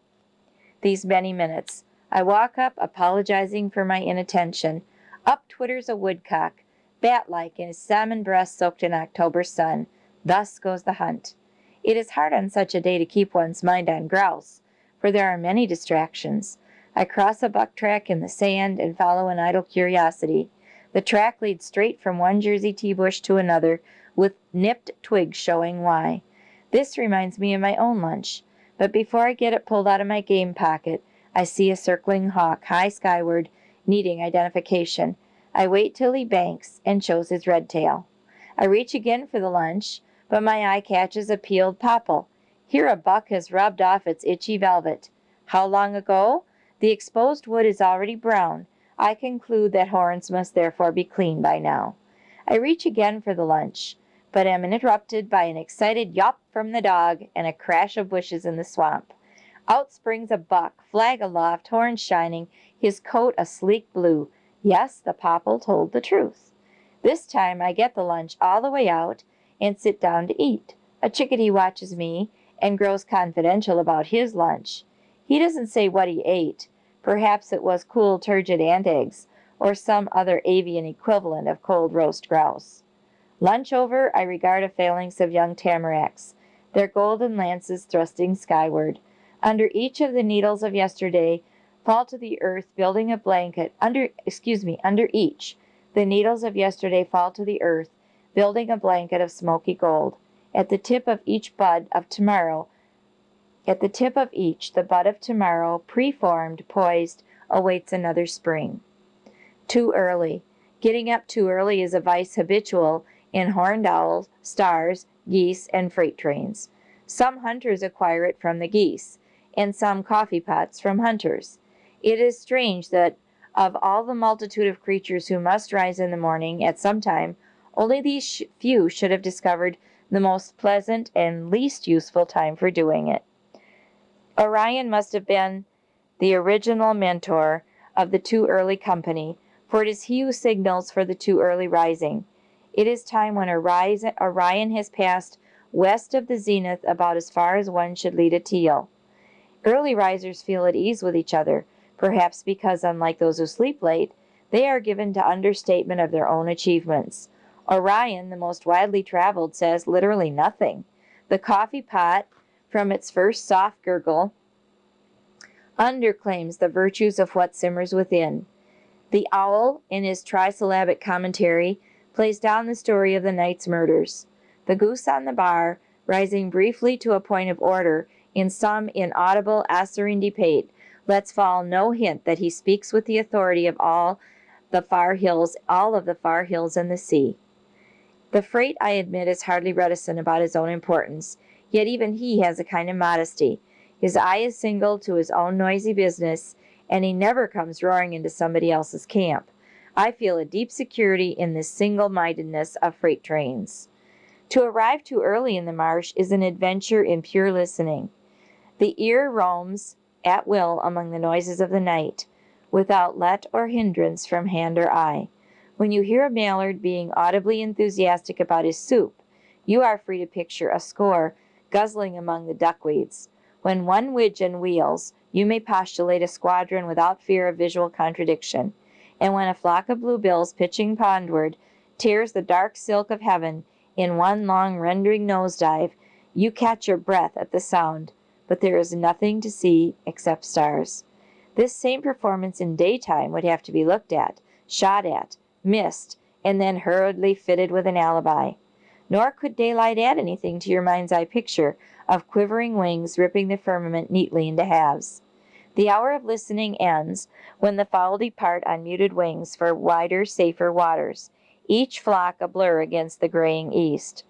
These many minutes, I walk up, apologizing for my inattention. Up twitters a woodcock, bat-like in his salmon breast soaked in October sun. Thus goes the hunt. It is hard on such a day to keep one's mind on grouse, for there are many distractions. I cross a buck track in the sand and follow an idle curiosity. The track leads straight from one Jersey tea bush to another, with nipped twigs showing why. This reminds me of my own lunch, but before I get it pulled out of my game pocket, I see a circling hawk high skyward, needing identification. I wait till he banks and shows his red tail. I reach again for the lunch, but my eye catches a peeled popple. Here a buck has rubbed off its itchy velvet. How long ago? The exposed wood is already brown. I conclude that horns must therefore be clean by now. I reach again for the lunch, but am interrupted by an excited yawp from the dog and a crash of bushes in the swamp. Out springs a buck, flag aloft, horns shining, his coat a sleek blue. Yes, the popple told the truth. This time I get the lunch all the way out and sit down to eat. A chickadee watches me and grows confidential about his lunch. He doesn't say what he ate. Perhaps it was cool turgid ant eggs, or some other avian equivalent of cold roast grouse. Lunch over, I regard a phalanx of young tamaracks, their golden lances thrusting skyward. Under each of the needles of yesterday fall to the earth, building a blanket. Under each, the needles of yesterday fall to the earth, building a blanket of smoky gold. At the tip of each, the bud of tomorrow, preformed, poised, awaits another spring. Too early. Getting up too early is a vice habitual in horned owls, stars, geese, and freight trains. Some hunters acquire it from the geese, and some coffee pots from hunters. It is strange that of all the multitude of creatures who must rise in the morning at some time, only these few should have discovered the most pleasant and least useful time for doing it. Orion must have been the original mentor of the too early company, for it is he who signals for the too early rising. It is time when Orion has passed west of the zenith about as far as one should lead a teal. Early risers feel at ease with each other, perhaps because, unlike those who sleep late, they are given to understatement of their own achievements. Orion, the most widely traveled, says literally nothing. The coffee pot, from its first soft gurgle, underclaims the virtues of what simmers within. The owl, in his trisyllabic commentary, plays down the story of the night's murders. The goose on the bar, rising briefly to a point of order in some inaudible Assyrian debate, lets fall no hint that he speaks with the authority of all of the far hills and the sea. The freight, I admit, is hardly reticent about his own importance, yet even he has a kind of modesty. His eye is single to his own noisy business, and he never comes roaring into somebody else's camp. I feel a deep security in this single-mindedness of freight trains. To arrive too early in the marsh is an adventure in pure listening. The ear roams at will among the noises of the night, without let or hindrance from hand or eye. When you hear a mallard being audibly enthusiastic about his soup, you are free to picture a score guzzling among the duckweeds. When one widgeon wheels, you may postulate a squadron without fear of visual contradiction. And when a flock of bluebills pitching pondward tears the dark silk of heaven in one long rending nosedive, you catch your breath at the sound, but there is nothing to see except stars. This same performance in daytime would have to be looked at, shot at, missed, and then hurriedly fitted with an alibi. Nor could daylight add anything to your mind's eye picture of quivering wings ripping the firmament neatly into halves. The hour of listening ends when the fowl depart on muted wings for wider, safer waters, each flock a blur against the graying east.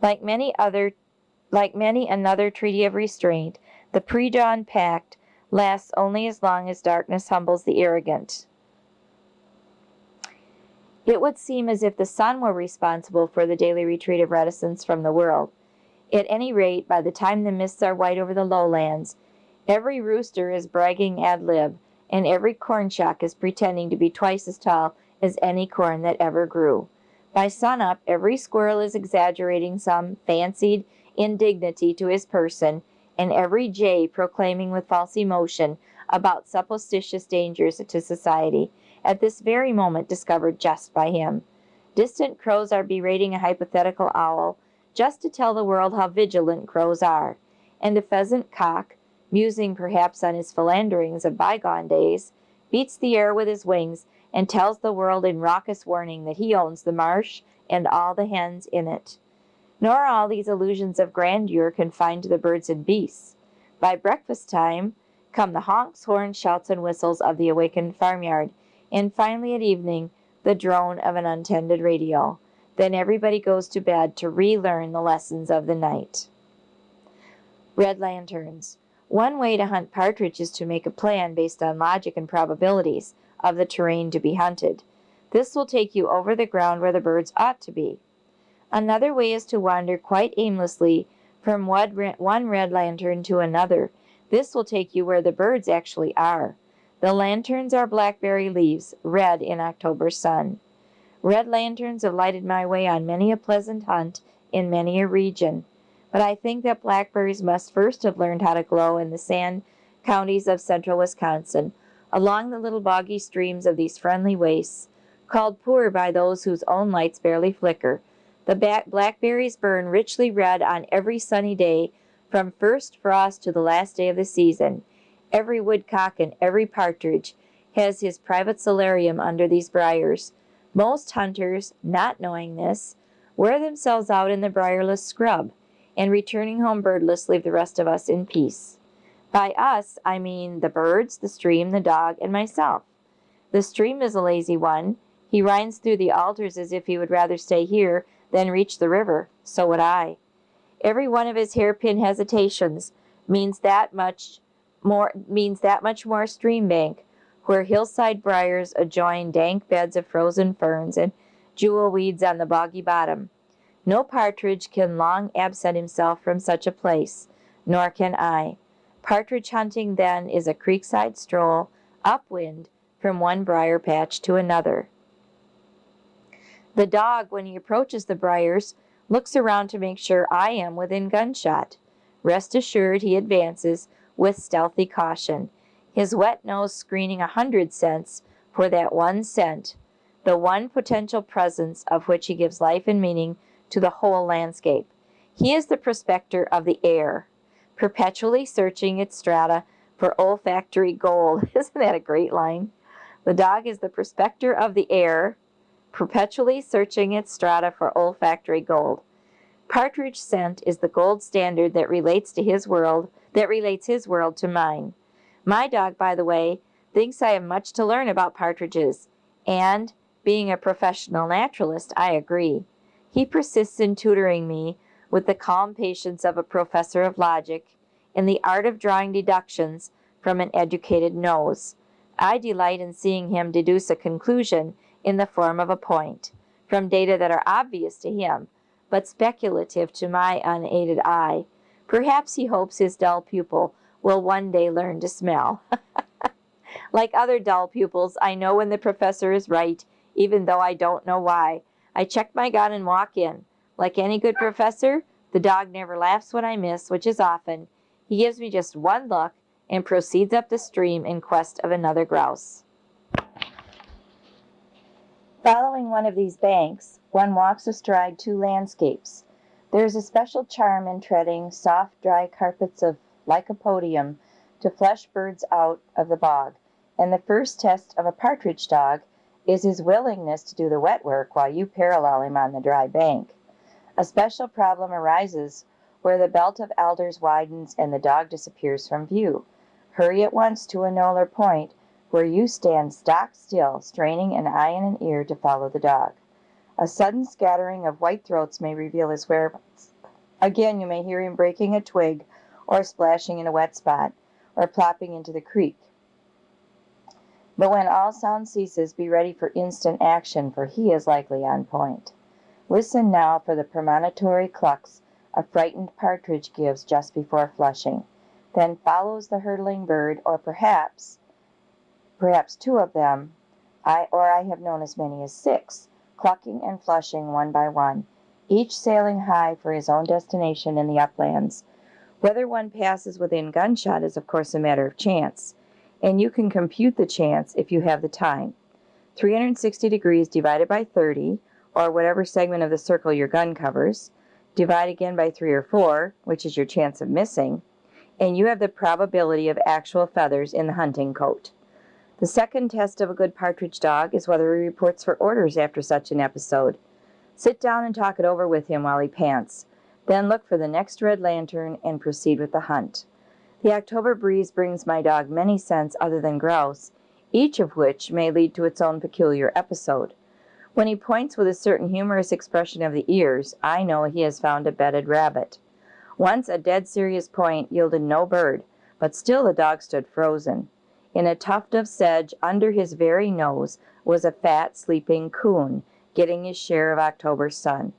Like many another treaty of restraint, the pre-dawn pact lasts only as long as darkness humbles the arrogant. It would seem as if the sun were responsible for the daily retreat of reticence from the world. At any rate, by the time the mists are white over the lowlands, every rooster is bragging ad lib, and every corn shock is pretending to be twice as tall as any corn that ever grew. By sunup, every squirrel is exaggerating some fancied indignity to his person, and every jay proclaiming with false emotion about supposititious dangers to society, at this very moment discovered just by him. Distant crows are berating a hypothetical owl, just to tell the world how vigilant crows are, and a pheasant cock, musing perhaps on his philanderings of bygone days, beats the air with his wings and tells the world in raucous warning that he owns the marsh and all the hens in it. Nor are all these illusions of grandeur confined to the birds and beasts. By breakfast time come the honks, horns, shouts, and whistles of the awakened farmyard, and finally at evening the drone of an untended radio. Then everybody goes to bed to relearn the lessons of the night. Red lanterns. One way to hunt partridge is to make a plan based on logic and probabilities of the terrain to be hunted. This will take you over the ground where the birds ought to be. Another way is to wander quite aimlessly from one red lantern to another. This will take you where the birds actually are. The lanterns are blackberry leaves, red in October sun. Red lanterns have lighted my way on many a pleasant hunt in many a region, but I think that blackberries must first have learned how to glow in the sand counties of central Wisconsin, along the little boggy streams of these friendly wastes, called poor by those whose own lights barely flicker. The blackberries burn richly red on every sunny day, from first frost to the last day of the season. Every woodcock and every partridge has his private solarium under these briars. Most hunters, not knowing this, wear themselves out in the briarless scrub, and returning home birdless leave the rest of us in peace. By us, I mean the birds, the stream, the dog, and myself. The stream is a lazy one. He winds through the alders as if he would rather stay here than reach the river. So would I. Every one of his hairpin hesitations means that much more stream bank, where hillside briars adjoin dank beds of frozen ferns and jewel weeds on the boggy bottom. No partridge can long absent himself from such a place, nor can I. Partridge hunting, then, is a creekside stroll, upwind, from one briar patch to another. The dog, when he approaches the briars, looks around to make sure I am within gunshot. Rest assured, he advances with stealthy caution, his wet nose screening 100 scents for that one scent, the one potential presence of which he gives life and meaning to the whole landscape. He is the prospector of the air, perpetually searching its strata for olfactory gold. Isn't that a great line? The dog is the prospector of the air, perpetually searching its strata for olfactory gold. Partridge scent is the gold standard that relates his world to mine. My dog, by the way, thinks I have much to learn about partridges, and, being a professional naturalist, I agree. He persists in tutoring me with the calm patience of a professor of logic in the art of drawing deductions from an educated nose. I delight in seeing him deduce a conclusion in the form of a point, from data that are obvious to him, but speculative to my unaided eye. Perhaps he hopes his dull pupil will one day learn to smell. Like other dull pupils, I know when the professor is right, even though I don't know why. I check my gun and walk in. Like any good professor, the dog never laughs when I miss, which is often. He gives me just one look and proceeds up the stream in quest of another grouse. Following one of these banks, one walks astride two landscapes. There is a special charm in treading soft, dry carpets of lycopodium to flesh birds out of the bog, and the first test of a partridge dog is his willingness to do the wet work while you parallel him on the dry bank. A special problem arises where the belt of alders widens and the dog disappears from view. Hurry at once to a knoll or point where you stand stock still, straining an eye and an ear to follow the dog. A sudden scattering of white throats may reveal his whereabouts. Again, you may hear him breaking a twig or splashing in a wet spot or plopping into the creek. But when all sound ceases, be ready for instant action, for he is likely on point. Listen now for the premonitory clucks a frightened partridge gives just before flushing. Then follows the hurtling bird, or perhaps two of them, I have known as many as 6, clucking and flushing one by one, each sailing high for his own destination in the uplands. Whether one passes within gunshot is of course a matter of chance, and you can compute the chance if you have the time. 360 degrees divided by 30, or whatever segment of the circle your gun covers, divide again by 3 or 4, which is your chance of missing, and you have the probability of actual feathers in the hunting coat. The second test of a good partridge dog is whether he reports for orders after such an episode. Sit down and talk it over with him while he pants. Then look for the next red lantern and proceed with the hunt. The October breeze brings my dog many scents other than grouse, each of which may lead to its own peculiar episode. When he points with a certain humorous expression of the ears, I know he has found a bedded rabbit. Once a dead serious point yielded no bird, but still the dog stood frozen. In a tuft of sedge under his very nose was a fat, sleeping coon, getting his share of October's sun.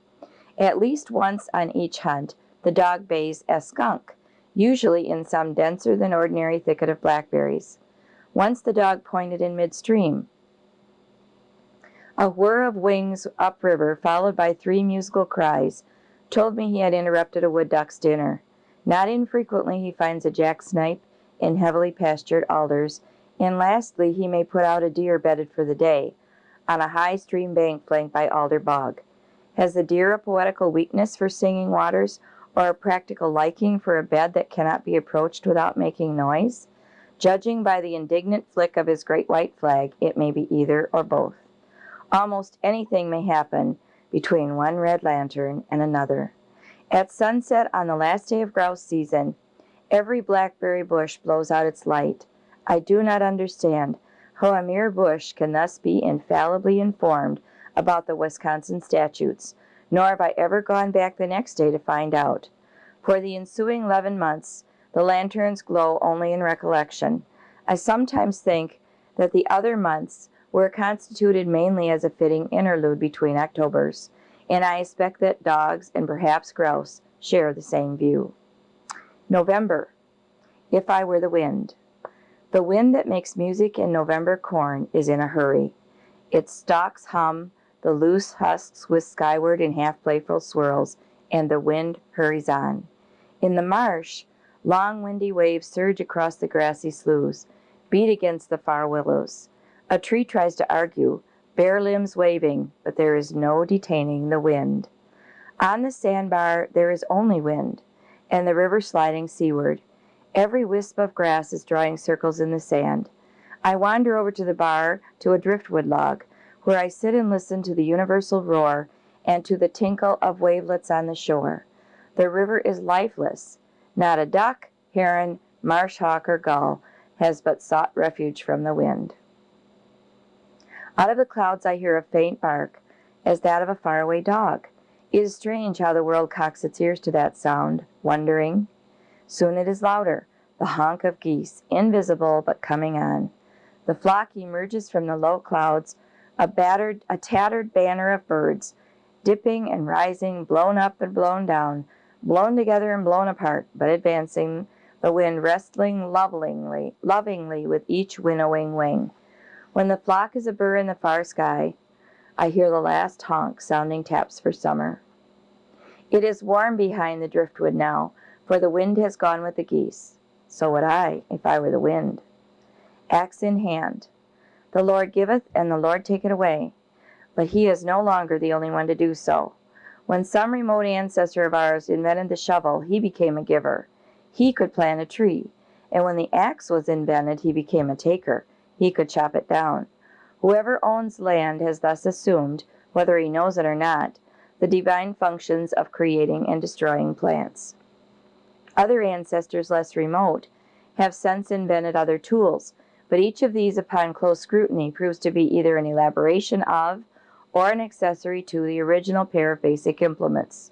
At least once on each hunt, the dog bays a skunk, usually in some denser than ordinary thicket of blackberries. Once the dog pointed in midstream. A whir of wings upriver, followed by 3 musical cries, told me he had interrupted a wood duck's dinner. Not infrequently he finds a jack snipe in heavily pastured alders, and lastly he may put out a deer bedded for the day, on a high stream bank flanked by alder bog. Has the deer a poetical weakness for singing waters, or a practical liking for a bed that cannot be approached without making noise? Judging by the indignant flick of his great white flag, it may be either or both. Almost anything may happen between one red lantern and another. At sunset on the last day of grouse season, every blackberry bush blows out its light. I do not understand how a mere bush can thus be infallibly informed about the Wisconsin statutes, nor have I ever gone back the next day to find out. For the ensuing 11 months, the lanterns glow only in recollection. I sometimes think that the other months were constituted mainly as a fitting interlude between Octobers, and I expect that dogs and perhaps grouse share the same view. November. If I were the wind. The wind that makes music in November corn is in a hurry. Its stalks hum, the loose husks whisk skyward in half-playful swirls, and the wind hurries on. In the marsh, long windy waves surge across the grassy sloughs, beat against the far willows. A tree tries to argue, bare limbs waving, but there is no detaining the wind. On the sandbar there is only wind, and the river sliding seaward. Every wisp of grass is drawing circles in the sand. I wander over to the bar to a driftwood log, where I sit and listen to the universal roar and to the tinkle of wavelets on the shore. The river is lifeless. Not a duck, heron, marsh hawk, or gull has but sought refuge from the wind. Out of the clouds I hear a faint bark, as that of a faraway dog. It is strange how the world cocks its ears to that sound, wondering. Soon it is louder, the honk of geese, invisible but coming on. The flock emerges from the low clouds, a tattered banner of birds, dipping and rising, blown up and blown down, blown together and blown apart, but advancing, the wind wrestling lovingly with each winnowing wing. When the flock is a burr in the far sky, I hear the last honk sounding taps for summer. It is warm behind the driftwood now, for the wind has gone with the geese. So would I, if I were the wind. Axe in hand. The Lord giveth, and the Lord taketh away. But he is no longer the only one to do so. When some remote ancestor of ours invented the shovel, he became a giver. He could plant a tree. And when the axe was invented, he became a taker. He could chop it down. Whoever owns land has thus assumed, whether he knows it or not, the divine functions of creating and destroying plants. Other ancestors less remote have since invented other tools, but each of these upon close scrutiny proves to be either an elaboration of or an accessory to the original pair of basic implements.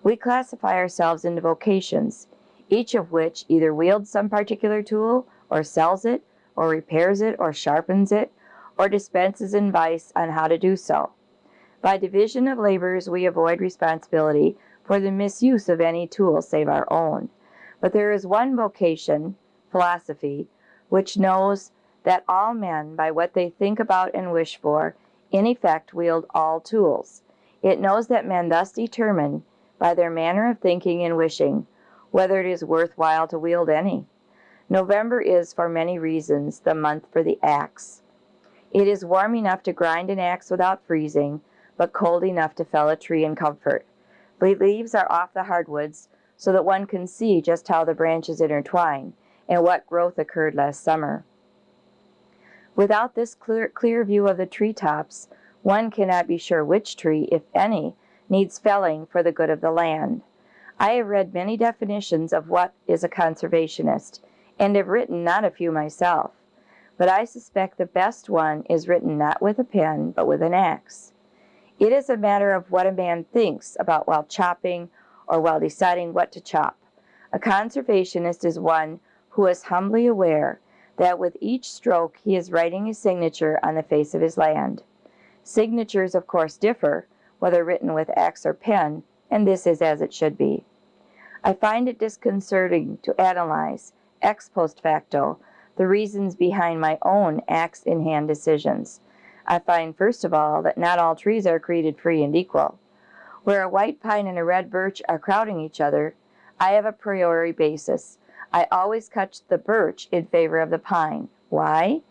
We classify ourselves into vocations, each of which either wields some particular tool, or sells it, or repairs it, or sharpens it, or dispenses advice on how to do so. By division of labors, we avoid responsibility for the misuse of any tool save our own. But there is one vocation, philosophy, which knows that all men, by what they think about and wish for, in effect wield all tools. It knows that men thus determine, by their manner of thinking and wishing, whether it is worthwhile to wield any. November is, for many reasons, the month for the axe. It is warm enough to grind an axe without freezing, but cold enough to fell a tree in comfort. The leaves are off the hardwoods, so that one can see just how the branches intertwine, and what growth occurred last summer. Without this clear view of the treetops, one cannot be sure which tree, if any, needs felling for the good of the land. I have read many definitions of what is a conservationist, and have written not a few myself, but I suspect the best one is written not with a pen, but with an axe. It is a matter of what a man thinks about while chopping, or while deciding what to chop. A conservationist is one who is humbly aware that with each stroke he is writing his signature on the face of his land. Signatures, of course, differ, whether written with axe or pen, and this is as it should be. I find it disconcerting to analyze, ex post facto, the reasons behind my own axe-in-hand decisions. I find, first of all, that not all trees are created free and equal. Where a white pine and a red birch are crowding each other, I have a priori basis. I always cut the birch in favor of the pine. Why?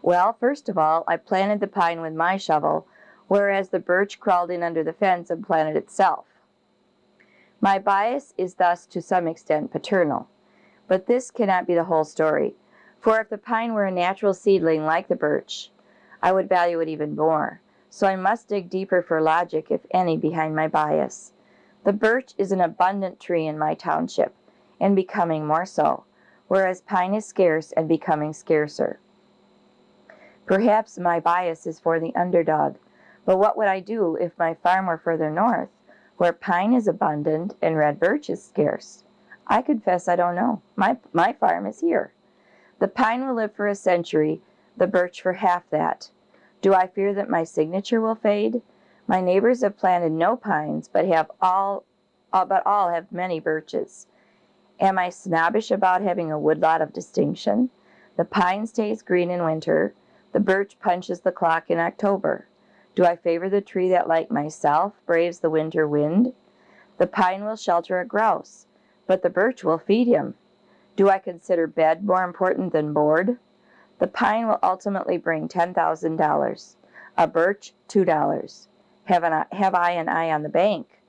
Well, first of all, I planted the pine with my shovel, whereas the birch crawled in under the fence and planted itself. My bias is thus to some extent paternal. But this cannot be the whole story, for if the pine were a natural seedling like the birch, I would value it even more. So I must dig deeper for logic, if any, behind my bias. The birch is an abundant tree in my township, and becoming more so, whereas pine is scarce and becoming scarcer. Perhaps my bias is for the underdog, but what would I do if my farm were further north, where pine is abundant and red birch is scarce? I confess I don't know. My farm is here. The pine will live for a century, the birch for half that. Do I fear that my signature will fade? My neighbors have planted no pines, but all have many birches. Am I snobbish about having a woodlot of distinction? The pine stays green in winter. The birch punches the clock in October. Do I favor the tree that, like myself, braves the winter wind? The pine will shelter a grouse, but the birch will feed him. Do I consider bed more important than board? The pine will ultimately bring $10,000. A birch, $2. Have I an eye on the bank?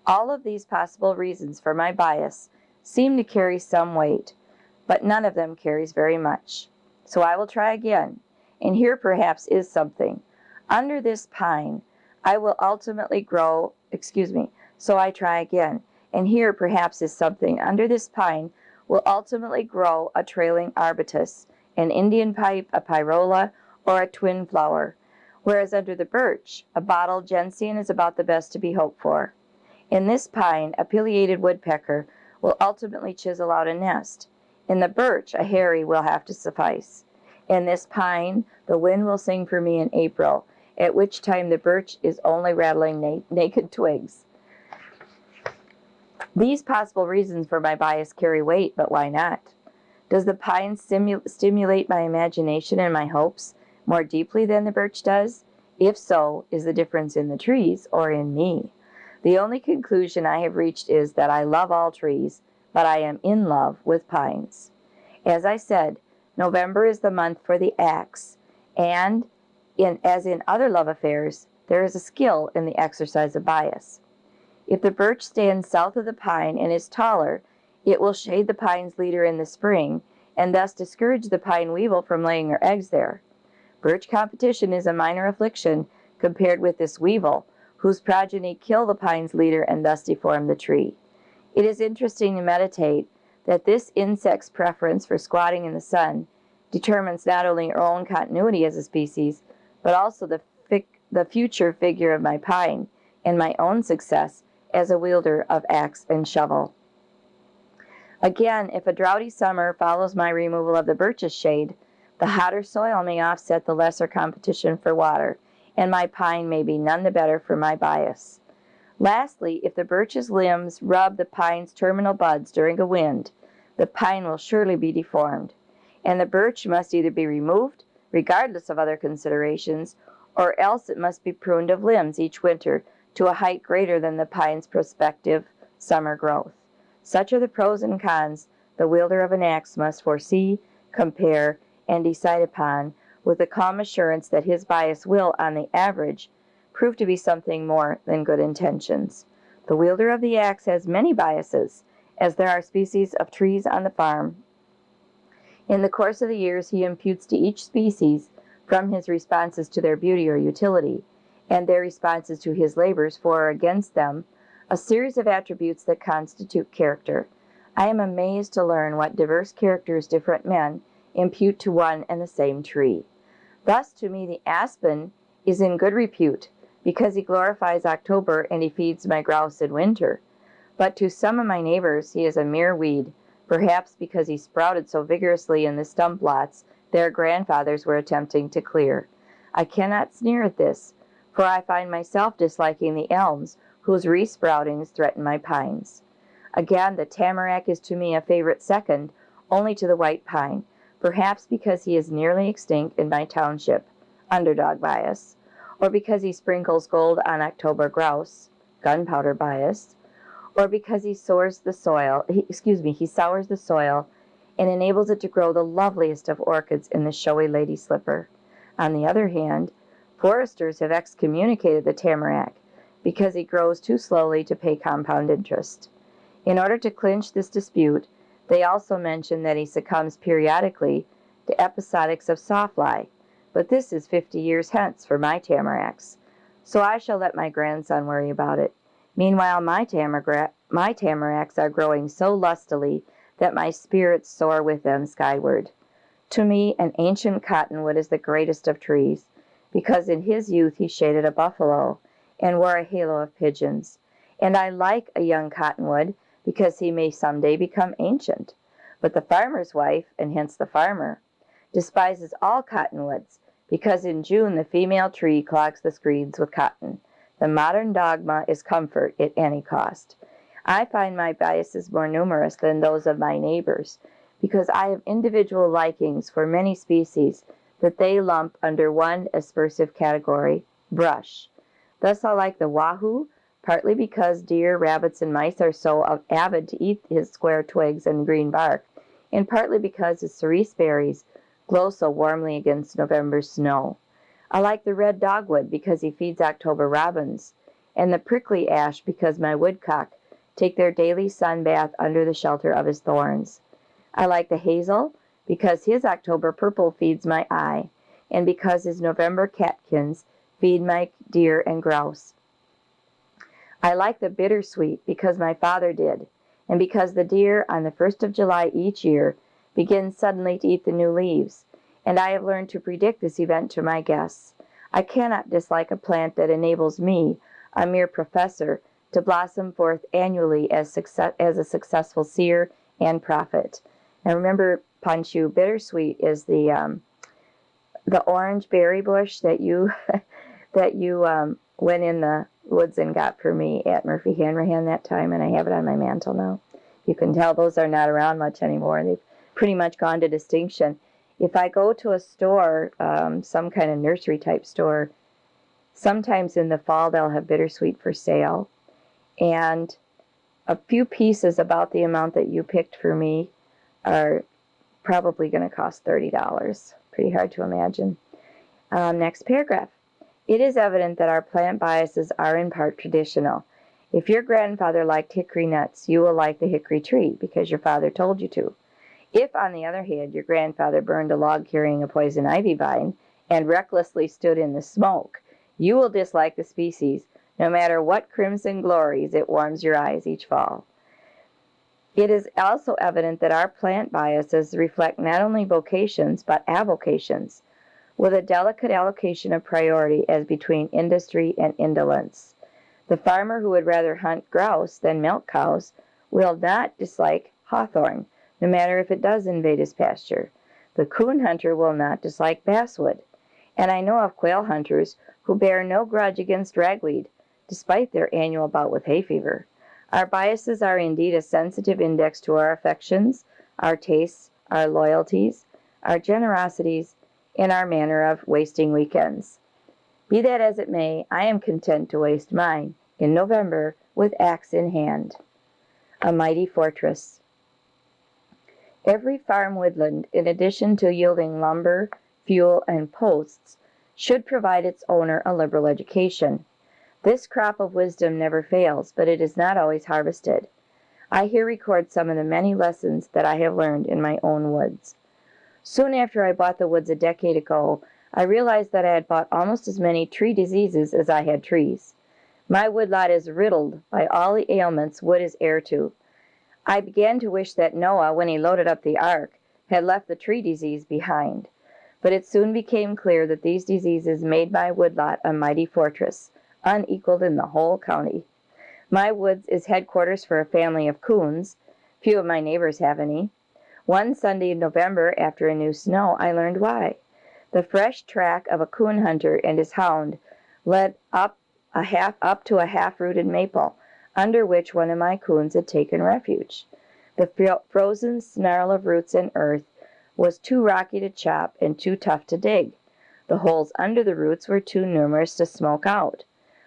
All of these possible reasons for my bias seem to carry some weight, but none of them carries very much. So I will try again, and here perhaps is something. Under this pine, I will ultimately grow, so I try again, and here perhaps is something. Under this pine will ultimately grow a trailing arbutus, an Indian pipe, a pyrola, or a twin flower, whereas under the birch, a bottle gentian is about the best to be hoped for. In this pine, a pileated woodpecker will ultimately chisel out a nest. In the birch, a hairy will have to suffice. In this pine, the wind will sing for me in April, at which time the birch is only rattling naked twigs. These possible reasons for my bias carry weight, but why not? Does the pine stimulate my imagination and my hopes more deeply than the birch does? If so, is the difference in the trees or in me? The only conclusion I have reached is that I love all trees, but I am in love with pines. As I said, November is the month for the axe, and as in other love affairs, there is a skill in the exercise of bias. If the birch stands south of the pine and is taller, it will shade the pine's leader in the spring and thus discourage the pine weevil from laying her eggs there. Birch competition is a minor affliction compared with this weevil, whose progeny kill the pine's leader and thus deform the tree. It is interesting to meditate that this insect's preference for squatting in the sun determines not only our own continuity as a species, but also the future figure of my pine and my own success as a wielder of axe and shovel. Again, if a droughty summer follows my removal of the birch's shade, the hotter soil may offset the lesser competition for water, and my pine may be none the better for my bias. Lastly, if the birch's limbs rub the pine's terminal buds during a wind, the pine will surely be deformed, and the birch must either be removed, regardless of other considerations, or else it must be pruned of limbs each winter to a height greater than the pine's prospective summer growth. Such are the pros and cons the wielder of an axe must foresee, compare, and decide upon with the calm assurance that his bias will, on the average, prove to be something more than good intentions. The wielder of the axe has many biases, as there are species of trees on the farm. In the course of the years, he imputes to each species, from his responses to their beauty or utility, and their responses to his labors for or against them, a series of attributes that constitute character. I am amazed to learn what diverse characters different men impute to one and the same tree. Thus, to me, the aspen is in good repute, because he glorifies October and he feeds my grouse in winter. But to some of my neighbors, he is a mere weed, perhaps because he sprouted so vigorously in the stump lots their grandfathers were attempting to clear. I cannot sneer at this, for I find myself disliking the elms whose resproutings threaten my pines. Again, the tamarack is to me a favorite second only to the white pine, perhaps because he is nearly extinct in my township, underdog bias, or because he sprinkles gold on October grouse, gunpowder bias, or because he sours the soil and enables it to grow the loveliest of orchids in the showy lady slipper. On the other hand, foresters have excommunicated the tamarack because he grows too slowly to pay compound interest. In order to clinch this dispute, they also mention that he succumbs periodically to episodics of sawfly, but this is 50 years hence for my tamaracks, so I shall let my grandson worry about it. Meanwhile, my tamaracks are growing so lustily that my spirits soar with them skyward. To me, an ancient cottonwood is the greatest of trees, because in his youth he shaded a buffalo and wore a halo of pigeons. And I like a young cottonwood because he may someday become ancient. But the farmer's wife, and hence the farmer, despises all cottonwoods because in June the female tree clogs the screeds with cotton. The modern dogma is comfort at any cost. I find my biases more numerous than those of my neighbors because I have individual likings for many species that they lump under one aspersive category, brush. Thus I like the wahoo, partly because deer, rabbits, and mice are so avid to eat his square twigs and green bark, and partly because his cerise berries glow so warmly against November's snow. I like the red dogwood because he feeds October robins, and the prickly ash because my woodcock take their daily sun bath under the shelter of his thorns. I like the hazel because his October purple feeds my eye, and because his November catkins feed my deer and grouse. I like the bittersweet because my father did, and because the deer on the 1st of July each year begin suddenly to eat the new leaves, and I have learned to predict this event to my guests. I cannot dislike a plant that enables me, a mere professor, to blossom forth annually as a successful seer and prophet. Now remember, Panchu, bittersweet is the orange berry bush that you went in the woods and got for me at Murphy Hanrahan that time, and I have it on my mantle now. You can tell those are not around much anymore. They've pretty much gone to distinction. If I go to a store, some kind of nursery type store, sometimes in the fall they'll have bittersweet for sale, and a few pieces about the amount that you picked for me are probably going to cost $30. Pretty hard to imagine. Next paragraph. It is evident that our plant biases are in part traditional. If your grandfather liked hickory nuts, you will like the hickory tree because your father told you to. If, on the other hand, your grandfather burned a log carrying a poison ivy vine and recklessly stood in the smoke, you will dislike the species, no matter what crimson glories it warms your eyes each fall. It is also evident that our plant biases reflect not only vocations, but avocations, with a delicate allocation of priority as between industry and indolence. The farmer who would rather hunt grouse than milk cows will not dislike hawthorn, no matter if it does invade his pasture. The coon hunter will not dislike basswood. And I know of quail hunters who bear no grudge against ragweed, despite their annual bout with hay fever. Our biases are indeed a sensitive index to our affections, our tastes, our loyalties, our generosities, and our manner of wasting weekends. Be that as it may, I am content to waste mine in November with axe in hand. A mighty fortress. Every farm woodland, in addition to yielding lumber, fuel, and posts, should provide its owner a liberal education. This crop of wisdom never fails, but it is not always harvested. I here record some of the many lessons that I have learned in my own woods. Soon after I bought the woods a decade ago, I realized that I had bought almost as many tree diseases as I had trees. My woodlot is riddled by all the ailments wood is heir to. I began to wish that Noah, when he loaded up the ark, had left the tree disease behind. But it soon became clear that these diseases made my woodlot a mighty fortress, unequaled in the whole county. My woods is headquarters for a family of coons. Few of my neighbors have any. One Sunday in November, after a new snow, I learned why. The fresh track of a coon hunter and his hound led up to a half-rooted maple, under which one of my coons had taken refuge. The frozen snarl of roots and earth was too rocky to chop and too tough to dig. The holes under the roots were too numerous to smoke out.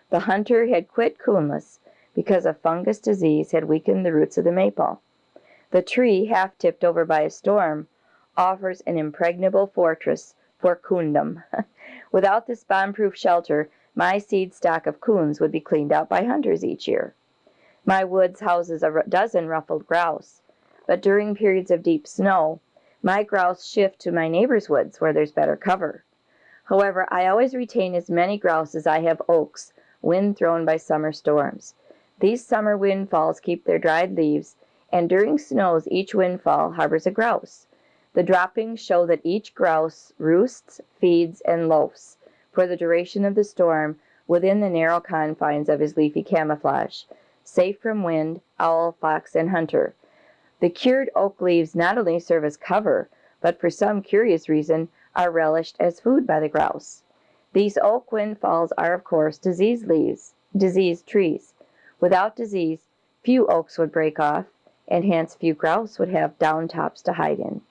The hunter had quit coonless because a fungus disease had weakened the roots of the maple. The tree, half tipped over by a storm, offers an impregnable fortress for coondom. Without this bomb-proof shelter, my seed stock of coons would be cleaned out by hunters each year. My woods houses a dozen ruffled grouse, but during periods of deep snow, my grouse shift to my neighbor's woods where there's better cover. However, I always retain as many grouse as I have oaks, wind-thrown by summer storms. These summer windfalls keep their dried leaves, and during snows each windfall harbors a grouse. The droppings show that each grouse roosts, feeds, and loafs for the duration of the storm within the narrow confines of his leafy camouflage, safe from wind, owl, fox, and hunter. The cured oak leaves not only serve as cover, but for some curious reason are relished as food by the grouse. These oak windfalls are, of course, diseased trees. Without disease, few oaks would break off, and hence few grouse would have down tops to hide in.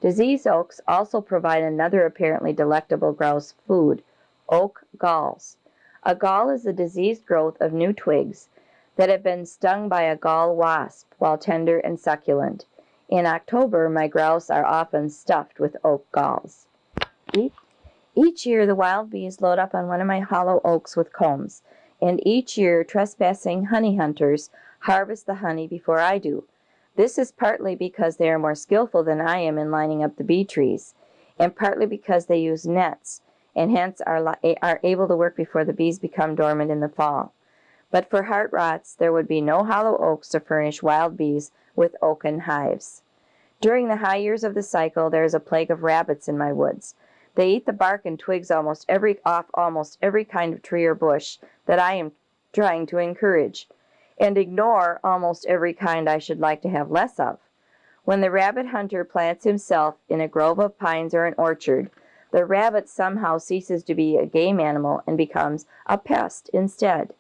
Diseased oaks also provide another apparently delectable grouse food, oak galls. A gall is a diseased growth of new twigs that have been stung by a gall wasp while tender and succulent. In October, my grouse are often stuffed with oak galls. Each year, the wild bees load up on one of my hollow oaks with combs, and each year, trespassing honey hunters harvest the honey before I do. This is partly because they are more skillful than I am in lining up the bee trees, and partly because they use nets, and hence are able to work before the bees become dormant in the fall. But for heart rots, there would be no hollow oaks to furnish wild bees with oaken hives. During the high years of the cycle, there is a plague of rabbits in my woods. They eat the bark and twigs off almost every kind of tree or bush that I am trying to encourage, and ignore almost every kind I should like to have less of. When the rabbit hunter plants himself in a grove of pines or an orchard, the rabbit somehow ceases to be a game animal and becomes a pest instead.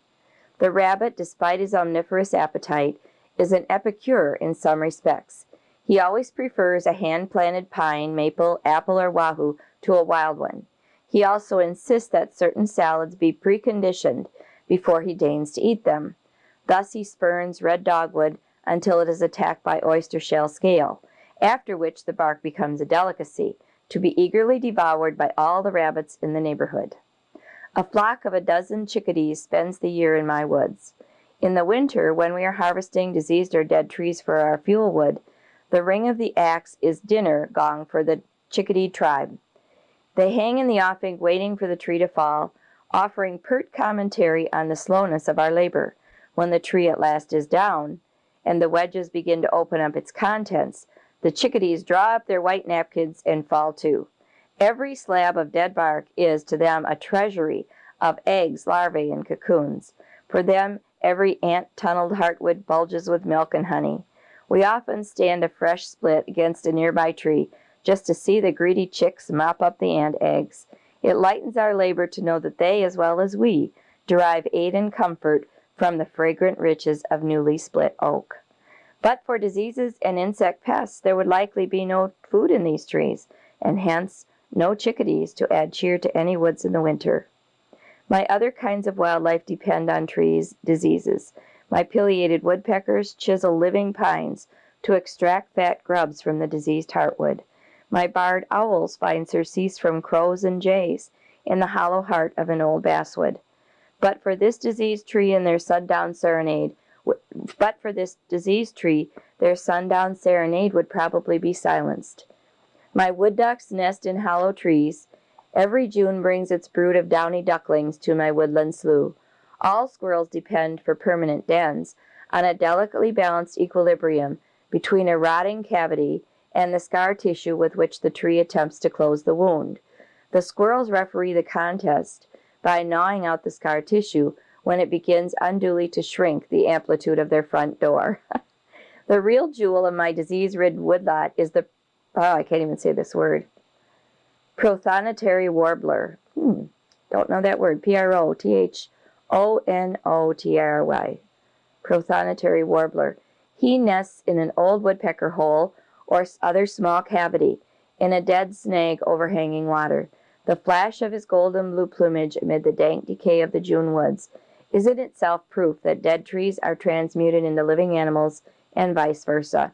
The rabbit, despite his omnivorous appetite, is an epicure in some respects. He always prefers a hand-planted pine, maple, apple, or wahoo to a wild one. He also insists that certain salads be preconditioned before he deigns to eat them. Thus he spurns red dogwood until it is attacked by oyster shell scale, after which the bark becomes a delicacy, to be eagerly devoured by all the rabbits in the neighborhood. A flock of a dozen chickadees spends the year in my woods. In the winter, when we are harvesting diseased or dead trees for our fuel wood, the ring of the axe is dinner gong for the chickadee tribe. They hang in the offing waiting for the tree to fall, offering pert commentary on the slowness of our labor. When the tree at last is down, and the wedges begin to open up its contents, the chickadees draw up their white napkins and fall to. Every slab of dead bark is to them a treasury of eggs, larvae, and cocoons. For them, every ant-tunneled heartwood bulges with milk and honey. We often stand a fresh split against a nearby tree just to see the greedy chicks mop up the ant eggs. It lightens our labor to know that they, as well as we, derive aid and comfort from the fragrant riches of newly split oak. But for diseases and insect pests, there would likely be no food in these trees, and hence no chickadees to add cheer to any woods in the winter. My other kinds of wildlife depend on trees' diseases. My pileated woodpeckers chisel living pines to extract fat grubs from the diseased heartwood. My barred owls find surcease from crows and jays in the hollow heart of an old basswood. But for this diseased tree, their sundown serenade would probably be silenced. My wood ducks nest in hollow trees. Every June brings its brood of downy ducklings to my woodland slough. All squirrels depend for permanent dens on a delicately balanced equilibrium between a rotting cavity and the scar tissue with which the tree attempts to close the wound. The squirrels referee the contest by gnawing out the scar tissue when it begins unduly to shrink the amplitude of their front door. The real jewel of my disease-ridden woodlot is the, I can't even say this word, prothonotary warbler. Don't know that word. Prothonotary. Prothonotary warbler. He nests in an old woodpecker hole or other small cavity in a dead snag overhanging water. The flash of his golden blue plumage amid the dank decay of the June woods is in itself proof that dead trees are transmuted into living animals and vice versa.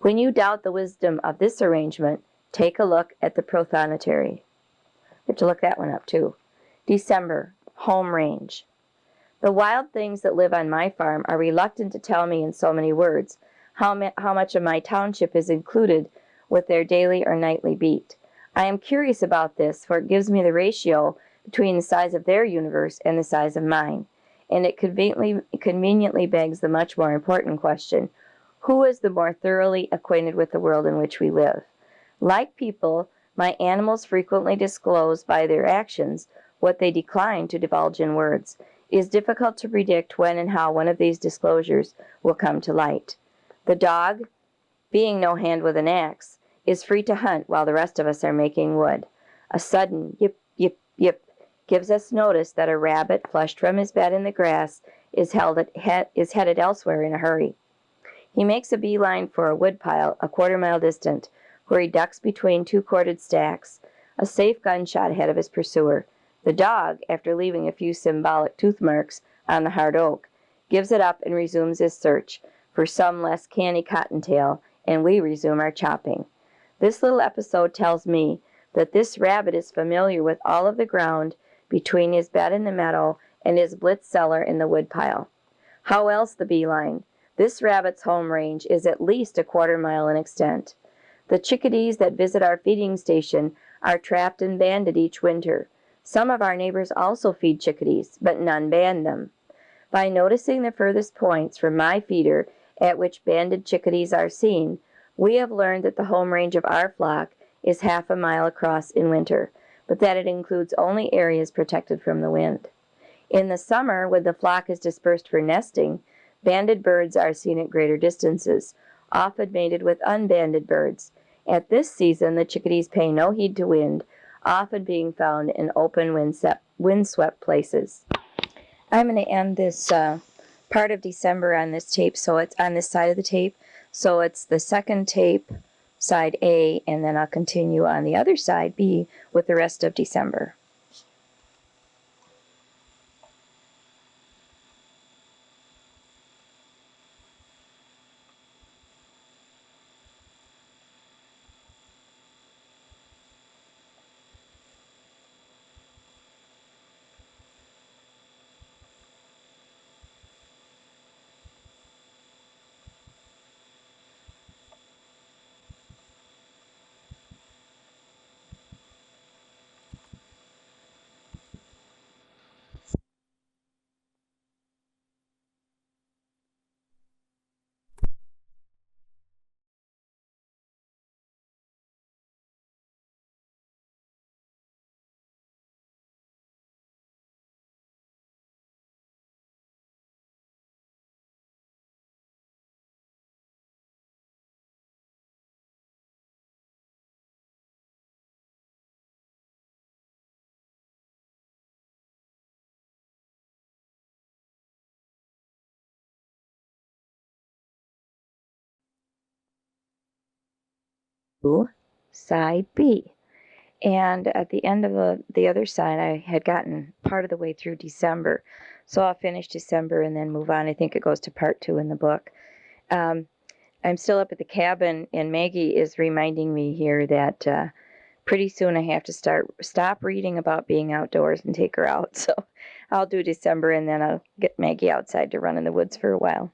When you doubt the wisdom of this arrangement, take a look at the prothonotary. I have to look that one up too. December, home range. The wild things that live on my farm are reluctant to tell me in so many words how much of my township is included with their daily or nightly beat. I am curious about this, for it gives me the ratio between the size of their universe and the size of mine, and it conveniently begs the much more important question: who is the more thoroughly acquainted with the world in which we live? Like people, my animals frequently disclose by their actions what they decline to divulge in words. It is difficult to predict when and how one of these disclosures will come to light. The dog, being no hand with an axe, is free to hunt while the rest of us are making wood. A sudden yip, yip, yip gives us notice that a rabbit, flushed from his bed in the grass, is headed elsewhere in a hurry. He makes a beeline for a woodpile a quarter-mile distant, where he ducks between two corded stacks, a safe gunshot ahead of his pursuer. The dog, after leaving a few symbolic tooth marks on the hard oak, gives it up and resumes his search for some less canny cottontail, and we resume our chopping. This little episode tells me that this rabbit is familiar with all of the ground between his bed in the meadow and his blitz cellar in the woodpile. How else the beeline? This rabbit's home range is at least a quarter-mile in extent. The chickadees that visit our feeding station are trapped and banded each winter. Some of our neighbors also feed chickadees, but none band them. By noticing the furthest points from my feeder at which banded chickadees are seen, we have learned that the home range of our flock is half a mile across in winter, but that it includes only areas protected from the wind. In the summer, when the flock is dispersed for nesting, banded birds are seen at greater distances, often mated with unbanded birds. At this season, the chickadees pay no heed to wind, often being found in open windswept places. I'm going to end this part of December on this tape, so it's on this side of the tape. So it's the second tape, side A, and then I'll continue on the other side, B, with the rest of December. to side B. And at the end of the other side, I had gotten part of the way through December. So I'll finish December and then move on. I think it goes to part 2 in the book. I'm still up at the cabin, and Maggie is reminding me here that pretty soon I have to stop reading about being outdoors and take her out. So I'll do December, and then I'll get Maggie outside to run in the woods for a while.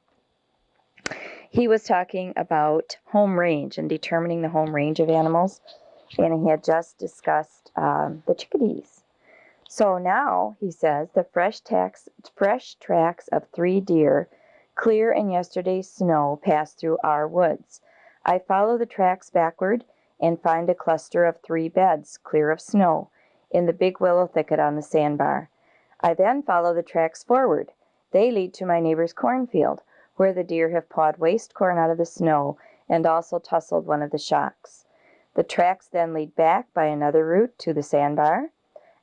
He was talking about home range and determining the home range of animals, and he had just discussed the chickadees. So now, he says, the fresh tracks of 3 deer, clear in yesterday's snow, passed through our woods. I follow the tracks backward and find a cluster of 3 beds, clear of snow, in the big willow thicket on the sandbar. I then follow the tracks forward. They lead to my neighbor's cornfield, where the deer have pawed waste corn out of the snow and also tussled one of the shocks. The tracks then lead back by another route to the sandbar.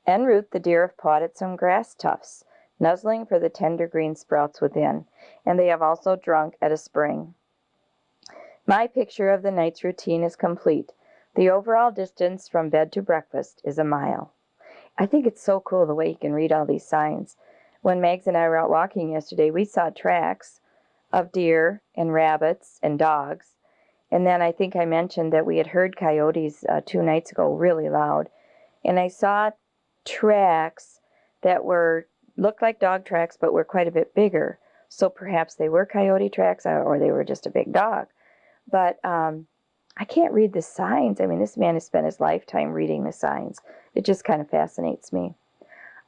En route, the deer have pawed at some grass tufts, nuzzling for the tender green sprouts within, and they have also drunk at a spring. My picture of the night's routine is complete. The overall distance from bed to breakfast is a mile. I think it's so cool the way you can read all these signs. When Megs and I were out walking yesterday, we saw tracks of deer and rabbits and dogs. And then I think I mentioned that we had heard coyotes 2 nights ago really loud. And I saw tracks that looked like dog tracks but were quite a bit bigger. So perhaps they were coyote tracks or they were just a big dog. But I can't read the signs. I mean, this man has spent his lifetime reading the signs. It just kind of fascinates me.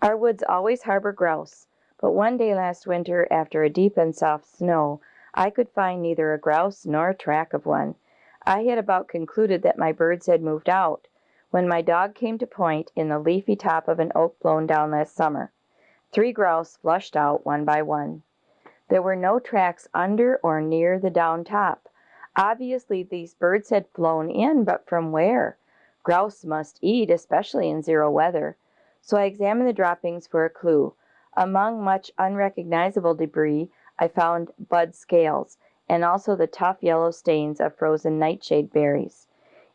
Our woods always harbor grouse, but one day last winter, after a deep and soft snow, I could find neither a grouse nor a track of one. I had about concluded that my birds had moved out, when my dog came to point in the leafy top of an oak blown down last summer. 3 grouse flushed out one by one. There were no tracks under or near the down top. Obviously, these birds had flown in, but from where? Grouse must eat, especially in 0 weather. So I examined the droppings for a clue. Among much unrecognizable debris, I found bud scales, and also the tough yellow stains of frozen nightshade berries.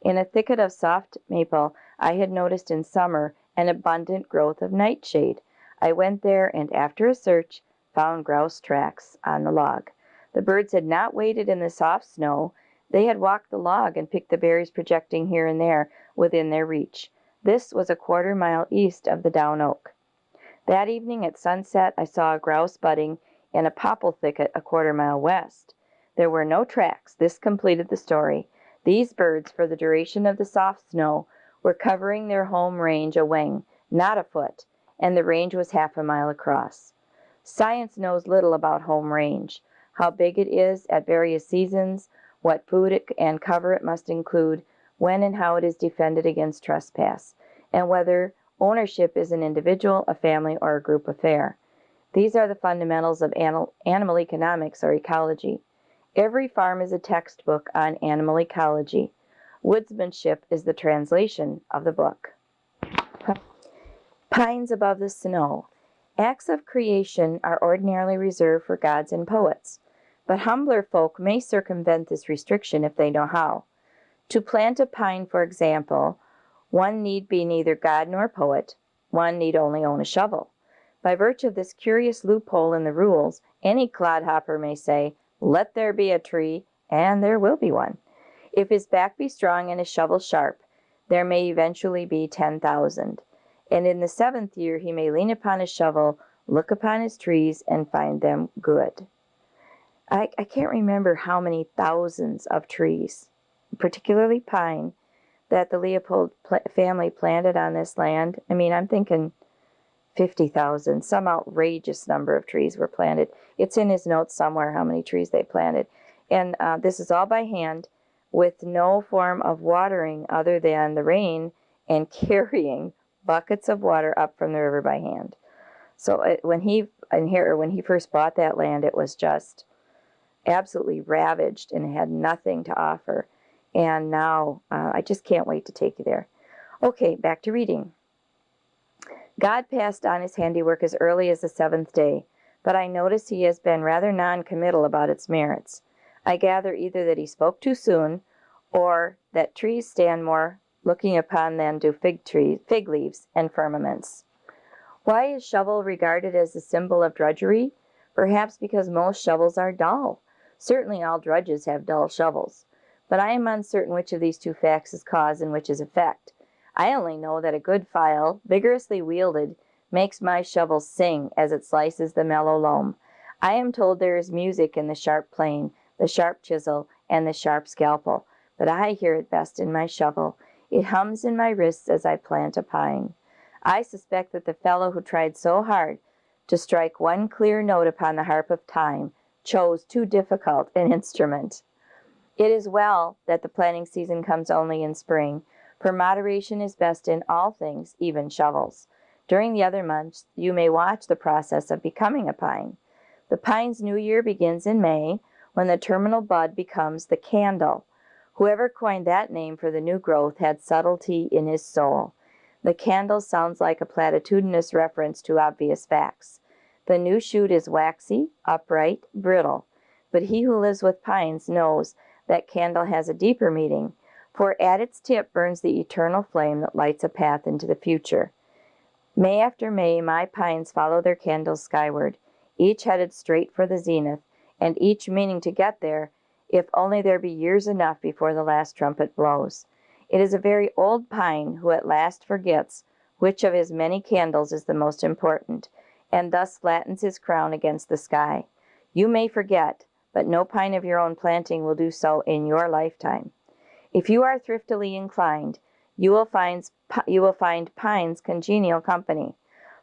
In a thicket of soft maple, I had noticed in summer an abundant growth of nightshade. I went there, and after a search, found grouse tracks on the log. The birds had not waited in the soft snow. They had walked the log and picked the berries projecting here and there within their reach. This was a 1/4 mile east of the down oak. That evening at sunset, I saw a grouse budding in a popple thicket a 1/4 mile west. There were no tracks. This completed the story. These birds, for the duration of the soft snow, were covering their home range a wing, not a foot, and the range was 1/2 mile across. Science knows little about home range, how big it is at various seasons, what food and cover it must include, when and how it is defended against trespass, and whether ownership is an individual, a family, or a group affair. These are the fundamentals of animal economics or ecology. Every farm is a textbook on animal ecology. Woodsmanship is the translation of the book. Pines above the snow. Acts of creation are ordinarily reserved for gods and poets, but humbler folk may circumvent this restriction if they know how. To plant a pine, for example, one need be neither god nor poet. One need only own a shovel. By virtue of this curious loophole in the rules, any clodhopper may say, "Let there be a tree," and there will be one. If his back be strong and his shovel sharp, there may eventually be 10,000. And in the 7th year he may lean upon his shovel, look upon his trees, and find them good. I can't remember how many thousands of trees, particularly pine, that the Leopold family planted on this land. I mean, I'm thinking 50,000. Some outrageous number of trees were planted. It's in his notes somewhere how many trees they planted. And this is all by hand with no form of watering other than the rain and carrying buckets of water up from the river by hand. So when he first bought that land, it was just absolutely ravaged and had nothing to offer. And now I just can't wait to take you there. Okay, back to reading. God passed on his handiwork as early as the 7th day, but I notice he has been rather non-committal about its merits. I gather either that he spoke too soon, or that trees stand more looking upon than do fig leaves and firmaments. Why is shovel regarded as a symbol of drudgery? Perhaps because most shovels are dull. Certainly all drudges have dull shovels. But I am uncertain which of these two facts is cause and which is effect. I only know that a good file, vigorously wielded, makes my shovel sing as it slices the mellow loam. I am told there is music in the sharp plane, the sharp chisel, and the sharp scalpel, but I hear it best in my shovel. It hums in my wrists as I plant a pine. I suspect that the fellow who tried so hard to strike one clear note upon the harp of time chose too difficult an instrument. It is well that the planting season comes only in spring, for moderation is best in all things, even shovels. During the other months, you may watch the process of becoming a pine. The pine's new year begins in May, when the terminal bud becomes the candle. Whoever coined that name for the new growth had subtlety in his soul. The candle sounds like a platitudinous reference to obvious facts. The new shoot is waxy, upright, brittle. But he who lives with pines knows that candle has a deeper meaning, for at its tip burns the eternal flame that lights a path into the future. May after May, my pines follow their candles skyward, each headed straight for the zenith, and each meaning to get there, if only there be years enough before the last trumpet blows. It is a very old pine who at last forgets which of his many candles is the most important, and thus flattens his crown against the sky. You may forget, but no pine of your own planting will do so in your lifetime. If you are thriftily inclined, you will find pines congenial company,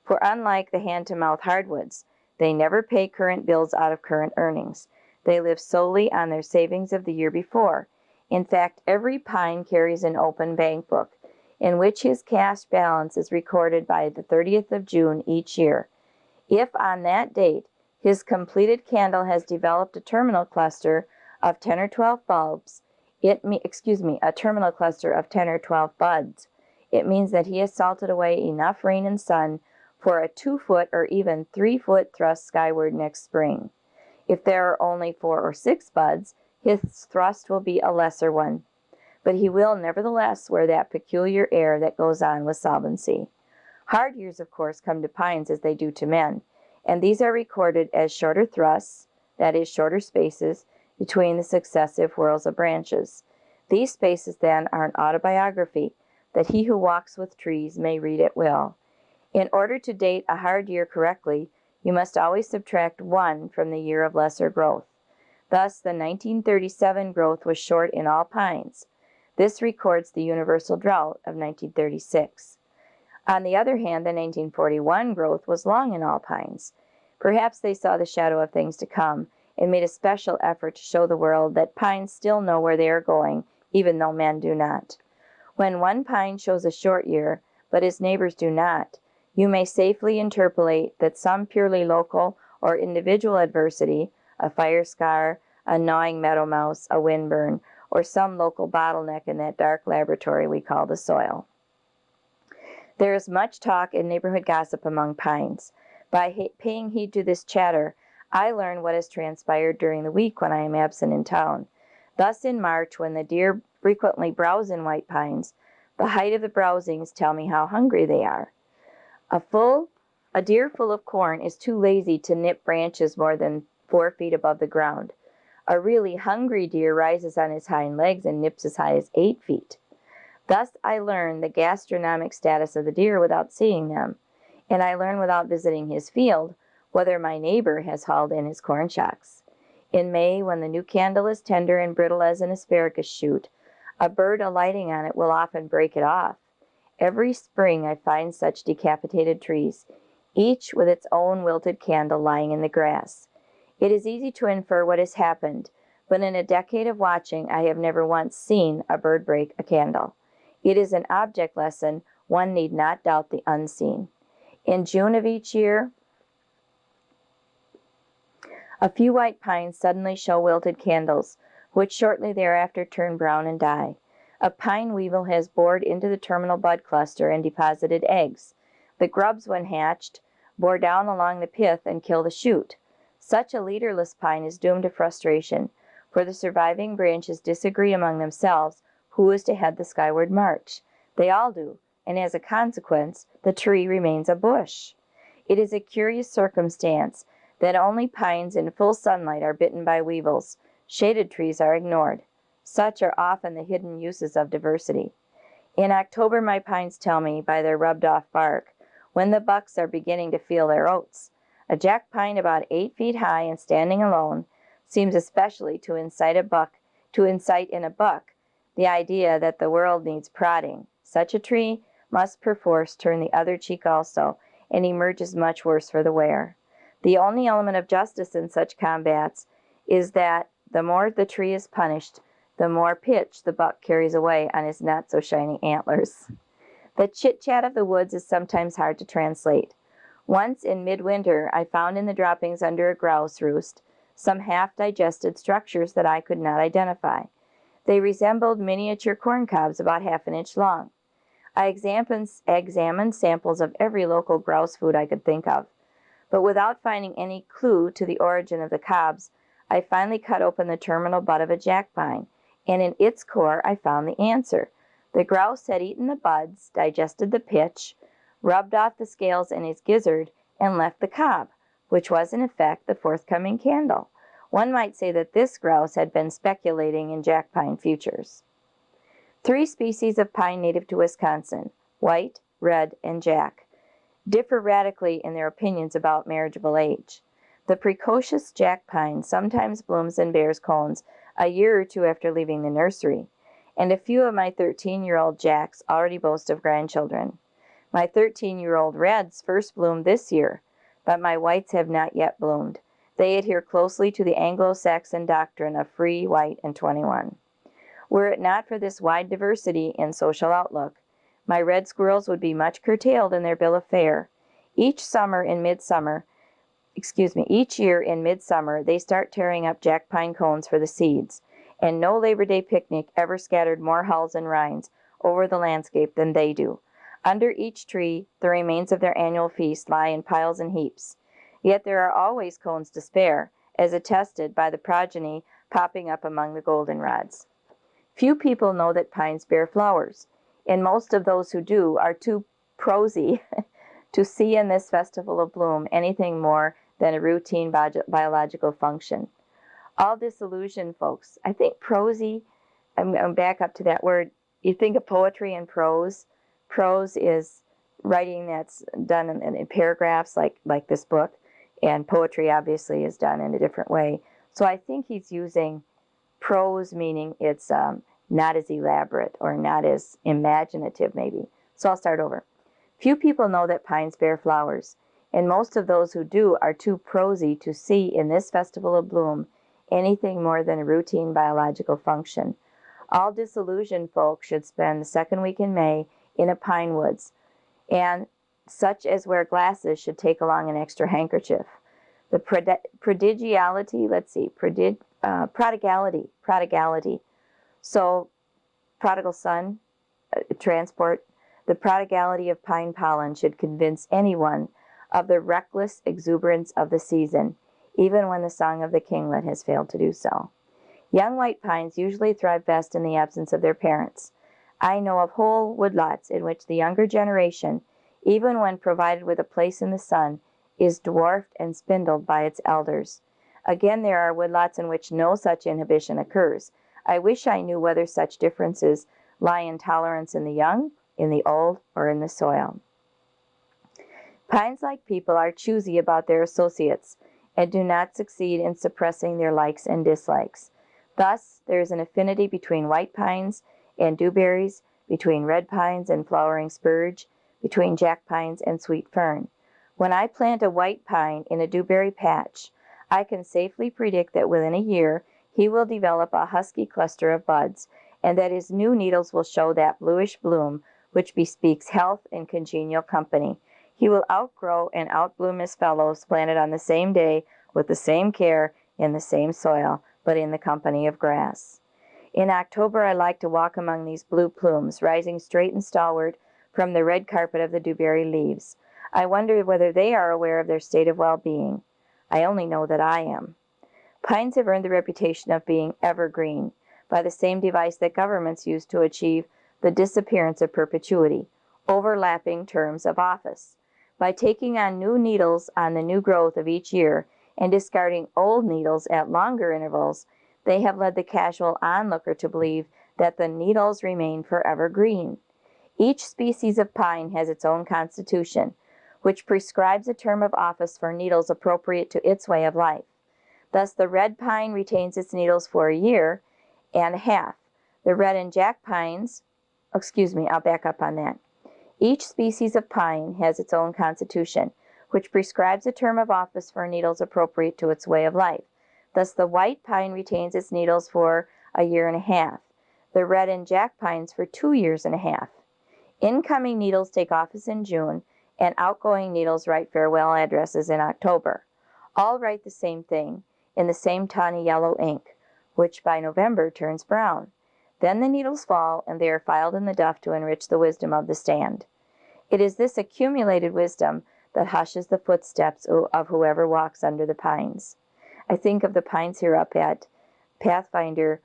for unlike the hand-to-mouth hardwoods, they never pay current bills out of current earnings. They live solely on their savings of the year before. In fact, every pine carries an open bank book, in which his cash balance is recorded by the 30th of June each year. If on that date his completed candle has developed a terminal cluster of 10 or 12 bulbs, a terminal cluster of 10 or 12 buds, it means that he has salted away enough rain and sun for a 2-foot or even 3-foot thrust skyward next spring. If there are only 4 or 6 buds, his thrust will be a lesser one, but he will nevertheless wear that peculiar air that goes on with solvency. Hard years, of course, come to pines as they do to men, and these are recorded as shorter thrusts, that is, shorter spaces, between the successive whirls of branches. These spaces, then, are an autobiography, that he who walks with trees may read at will. In order to date a hard year correctly, you must always subtract 1 from the year of lesser growth. Thus, the 1937 growth was short in all pines. This records the universal drought of 1936. On the other hand, the 1941 growth was long in all pines. Perhaps they saw the shadow of things to come and made a special effort to show the world that pines still know where they are going, even though men do not. When one pine shows a short year, but his neighbors do not, you may safely interpolate that some purely local or individual adversity, a fire scar, a gnawing meadow mouse, a windburn, or some local bottleneck in that dark laboratory we call the soil. There is much talk and neighborhood gossip among pines. By paying heed to this chatter, I learn what has transpired during the week when I am absent in town. Thus in March, when the deer frequently browse in white pines, the height of the browsings tell me how hungry they are. A deer full of corn is too lazy to nip branches more than 4 feet above the ground. A really hungry deer rises on his hind legs and nips as high as 8 feet. Thus I learn the gastronomic status of the deer without seeing them, and I learn without visiting his field whether my neighbor has hauled in his corn shocks. In May, when the new candle is tender and brittle as an asparagus shoot, a bird alighting on it will often break it off. Every spring I find such decapitated trees, each with its own wilted candle lying in the grass. It is easy to infer what has happened, but in a decade of watching I have never once seen a bird break a candle. It is an object lesson. One need not doubt the unseen. In June of each year, a few white pines suddenly show wilted candles, which shortly thereafter turn brown and die. A pine weevil has bored into the terminal bud cluster and deposited eggs. The grubs, when hatched, bore down along the pith and kill the shoot. Such a leaderless pine is doomed to frustration, for the surviving branches disagree among themselves who is to head the skyward march. They all do, and as a consequence, the tree remains a bush. It is a curious circumstance that only pines in full sunlight are bitten by weevils. Shaded trees are ignored. Such are often the hidden uses of diversity. In October, my pines tell me by their rubbed-off bark when the bucks are beginning to feel their oats. A jack pine about 8 feet high and standing alone seems especially to incite in a buck the idea that the world needs prodding. Such a tree must perforce turn the other cheek also, and emerges much worse for the wearer. The only element of justice in such combats is that the more the tree is punished, the more pitch the buck carries away on his not-so-shiny antlers. The chit-chat of the woods is sometimes hard to translate. Once in midwinter, I found in the droppings under a grouse roost some half-digested structures that I could not identify. They resembled miniature corn cobs about half an inch long. I examined samples of every local grouse food I could think of, but without finding any clue to the origin of the cobs, I finally cut open the terminal bud of a jack pine, and in its core I found the answer. The grouse had eaten the buds, digested the pitch, rubbed off the scales in his gizzard, and left the cob, which was in effect the forthcoming candle. One might say that this grouse had been speculating in jack pine futures. 3 species of pine native to Wisconsin, white, red, and jack, differ radically in their opinions about marriageable age. The precocious jack pine sometimes blooms and bears cones a year or 2 after leaving the nursery, and a few of my 13-year-old jacks already boast of grandchildren. My 13-year-old reds first bloomed this year, but my whites have not yet bloomed. They adhere closely to the Anglo-Saxon doctrine of free, white, and 21. Were it not for this wide diversity in social outlook, my red squirrels would be much curtailed in their bill of fare. Each year in midsummer, they start tearing up jack pine cones for the seeds, and no Labor Day picnic ever scattered more hulls and rinds over the landscape than they do. Under each tree, the remains of their annual feast lie in piles and heaps. Yet there are always cones to spare, as attested by the progeny popping up among the goldenrods. Few people know that pines bear flowers, and most of those who do are too prosy to see in this festival of bloom anything more than a routine biological function. All disillusion, folks. I think prosy, I'm back up to that word. You think of poetry and prose. Prose is writing that's done in paragraphs like this book, and poetry obviously is done in a different way. So I think he's using prose, meaning it's not as elaborate or not as imaginative maybe. So I'll start over. Few people know that pines bear flowers, and most of those who do are too prosy to see in this festival of bloom anything more than a routine biological function. All disillusioned folks should spend the second week in May in a pine woods, and such as wear glasses should take along an extra handkerchief. The prodigality. So, prodigal son, transport. The prodigality of pine pollen should convince anyone of the reckless exuberance of the season, even when the song of the kinglet has failed to do so. Young white pines usually thrive best in the absence of their parents. I know of whole woodlots in which the younger generation, even when provided with a place in the sun, is dwarfed and spindled by its elders. Again, there are woodlots in which no such inhibition occurs. I wish I knew whether such differences lie in tolerance in the young, in the old, or in the soil. Pines, like people, are choosy about their associates and do not succeed in suppressing their likes and dislikes. Thus, there is an affinity between white pines and dewberries, between red pines and flowering spurge, between jack pines and sweet fern. When I plant a white pine in a dewberry patch, I can safely predict that within a year he will develop a husky cluster of buds, and that his new needles will show that bluish bloom which bespeaks health and congenial company. He will outgrow and outbloom his fellows planted on the same day with the same care in the same soil, but in the company of grass. In October, I like to walk among these blue plumes, rising straight and stalwart from the red carpet of the dewberry leaves. I wonder whether they are aware of their state of well-being. I only know that I am. Pines have earned the reputation of being evergreen by the same device that governments use to achieve the disappearance of perpetuity, overlapping terms of office. By taking on new needles on the new growth of each year and discarding old needles at longer intervals, they have led the casual onlooker to believe that the needles remain forever green. Each species of pine has its own constitution, which prescribes a term of office for needles appropriate to its way of life. Thus, the red pine retains its needles for a year and a half. The red and jack pines, I'll back up on that. Each species of pine has its own constitution, which prescribes a term of office for needles appropriate to its way of life. Thus, the white pine retains its needles for a year and a half, the red and jack pines for 2 years and a half. Incoming needles take office in June, and outgoing needles write farewell addresses in October. All write the same thing in the same tawny yellow ink, which by November turns brown. Then the needles fall, and they are filed in the duff to enrich the wisdom of the stand. It is this accumulated wisdom that hushes the footsteps of whoever walks under the pines. I think of the pines here up at Pathfinder.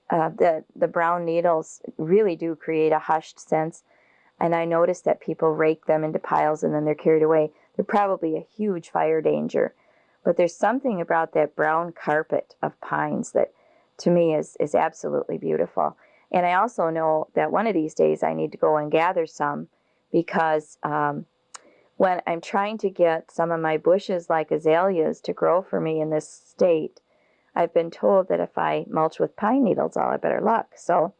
The brown needles really do create a hushed sense, and I notice that people rake them into piles and then they're carried away. They're probably a huge fire danger, but there's something about that brown carpet of pines that to me is absolutely beautiful. And I also know that one of these days I need to go and gather some, because when I'm trying to get some of my bushes like azaleas to grow for me in this state, I've been told that if I mulch with pine needles, I'll have better luck. So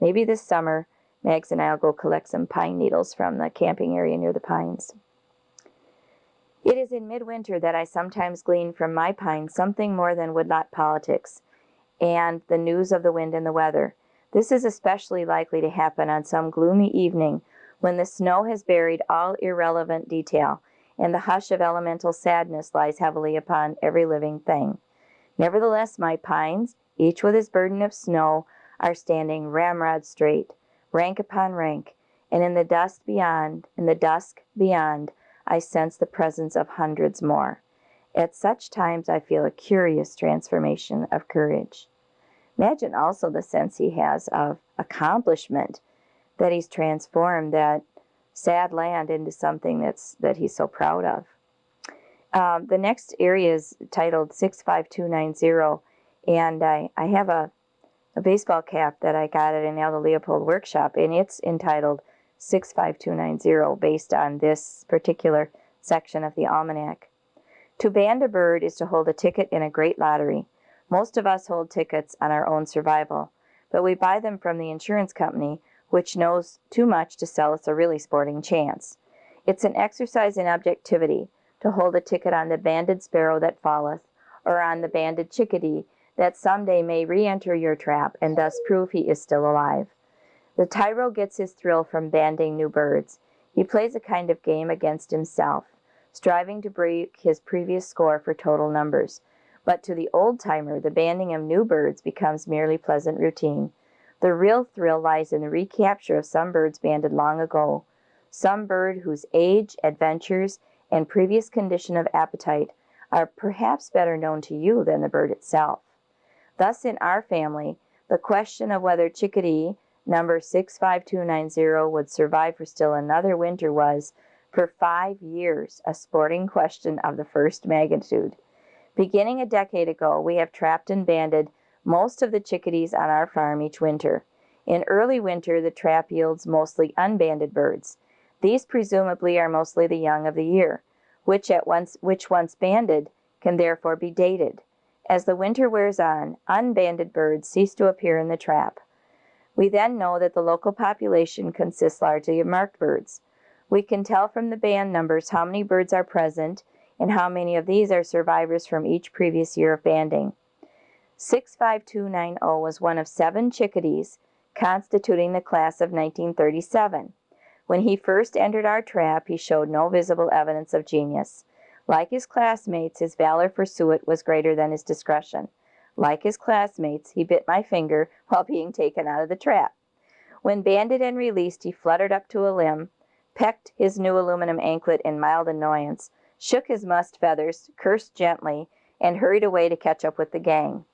maybe this summer, Mags and I will go collect some pine needles from the camping area near the pines. It is in midwinter that I sometimes glean from my pines something more than woodlot politics and the news of the wind and the weather. This is especially likely to happen on some gloomy evening when the snow has buried all irrelevant detail and the hush of elemental sadness lies heavily upon every living thing. Nevertheless, my pines, each with his burden of snow, are standing ramrod straight, rank upon rank, and in the dusk beyond, I sense the presence of hundreds more. At such times I feel a curious transformation of courage. Imagine also the sense he has of accomplishment, that he's transformed that sad land into something that he's so proud of. The next area is titled 65290, and I have a baseball cap that I got at an Aldo Leopold workshop, and it's entitled 65290 based on this particular section of the almanac. To band a bird is to hold a ticket in a great lottery. Most of us hold tickets on our own survival, but we buy them from the insurance company, which knows too much to sell us a really sporting chance. It's an exercise in objectivity to hold a ticket on the banded sparrow that falleth, or on the banded chickadee that someday may re-enter your trap and thus prove he is still alive. The tyro gets his thrill from banding new birds. He plays a kind of game against himself, striving to break his previous score for total numbers. But to the old-timer, the banding of new birds becomes merely pleasant routine. The real thrill lies in the recapture of some birds banded long ago, some bird whose age, adventures, and previous condition of appetite are perhaps better known to you than the bird itself. Thus, in our family, the question of whether chickadee number 65290 would survive for still another winter was, for 5 years, a sporting question of the first magnitude. Beginning a decade ago, we have trapped and banded most of the chickadees on our farm each winter. In early winter, the trap yields mostly unbanded birds. These presumably are mostly the young of the year, which once banded can therefore be dated. As the winter wears on, unbanded birds cease to appear in the trap. We then know that the local population consists largely of marked birds. We can tell from the band numbers how many birds are present and how many of these are survivors from each previous year of banding. 65290 was one of 7 chickadees constituting the class of 1937. When he first entered our trap, he showed no visible evidence of genius. Like his classmates, his valor for suet was greater than his discretion. Like his classmates, he bit my finger while being taken out of the trap. When banded and released, he fluttered up to a limb, pecked his new aluminum anklet in mild annoyance, shook his mussed feathers, cursed gently, and hurried away to catch up with the gang.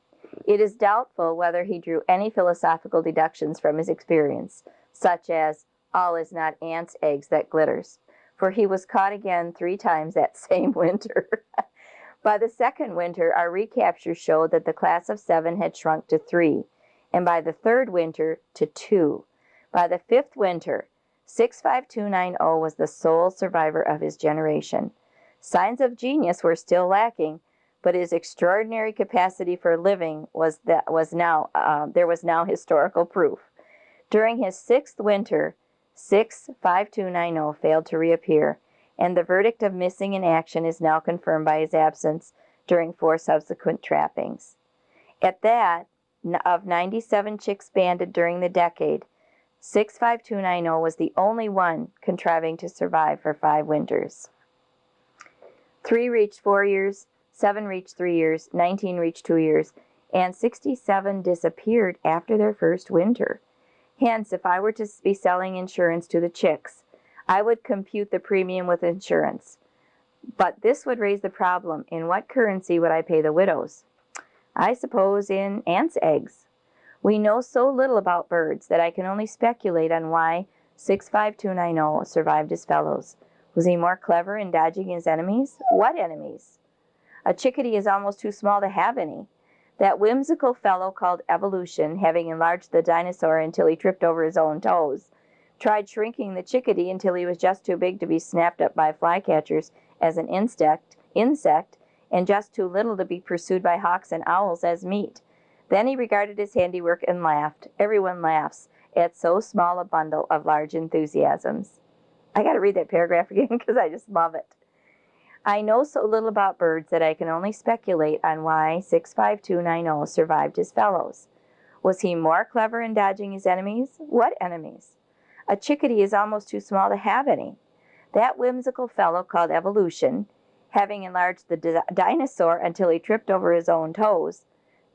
It is doubtful whether he drew any philosophical deductions from his experience, such as, all is not ants' eggs that glitters, for he was caught again 3 times that same winter. By the second winter, our recapture showed that the class of 7 had shrunk to 3, and by the third winter to 2. By the 5th winter, 65290 was the sole survivor of his generation. Signs of genius were still lacking, but his extraordinary capacity for living there was now historical proof. During his 6th winter, 65290 failed to reappear, and the verdict of missing in action is now confirmed by his absence during 4 subsequent trappings. At that, of 97 chicks banded during the decade, 65290 was the only one contriving to survive for 5 winters. 3 reached 4 years, 7 reached 3 years, 19 reached 2 years, and 67 disappeared after their first winter. Hence, if I were to be selling insurance to the chicks, I would compute the premium with insurance. But this would raise the problem, in what currency would I pay the widows? I suppose in ants' eggs. We know so little about birds that I can only speculate on why 65290 survived his fellows. Was he more clever in dodging his enemies? What enemies? A chickadee is almost too small to have any. That whimsical fellow called evolution, having enlarged the dinosaur until he tripped over his own toes, tried shrinking the chickadee until he was just too big to be snapped up by flycatchers as an insect, and just too little to be pursued by hawks and owls as meat. Then he regarded his handiwork and laughed. Everyone laughs at so small a bundle of large enthusiasms. I got to read that paragraph again because I just love it. I know so little about birds that I can only speculate on why 65290 survived his fellows. Was he more clever in dodging his enemies? What enemies? A chickadee is almost too small to have any. That whimsical fellow called evolution, having enlarged the dinosaur until he tripped over his own toes,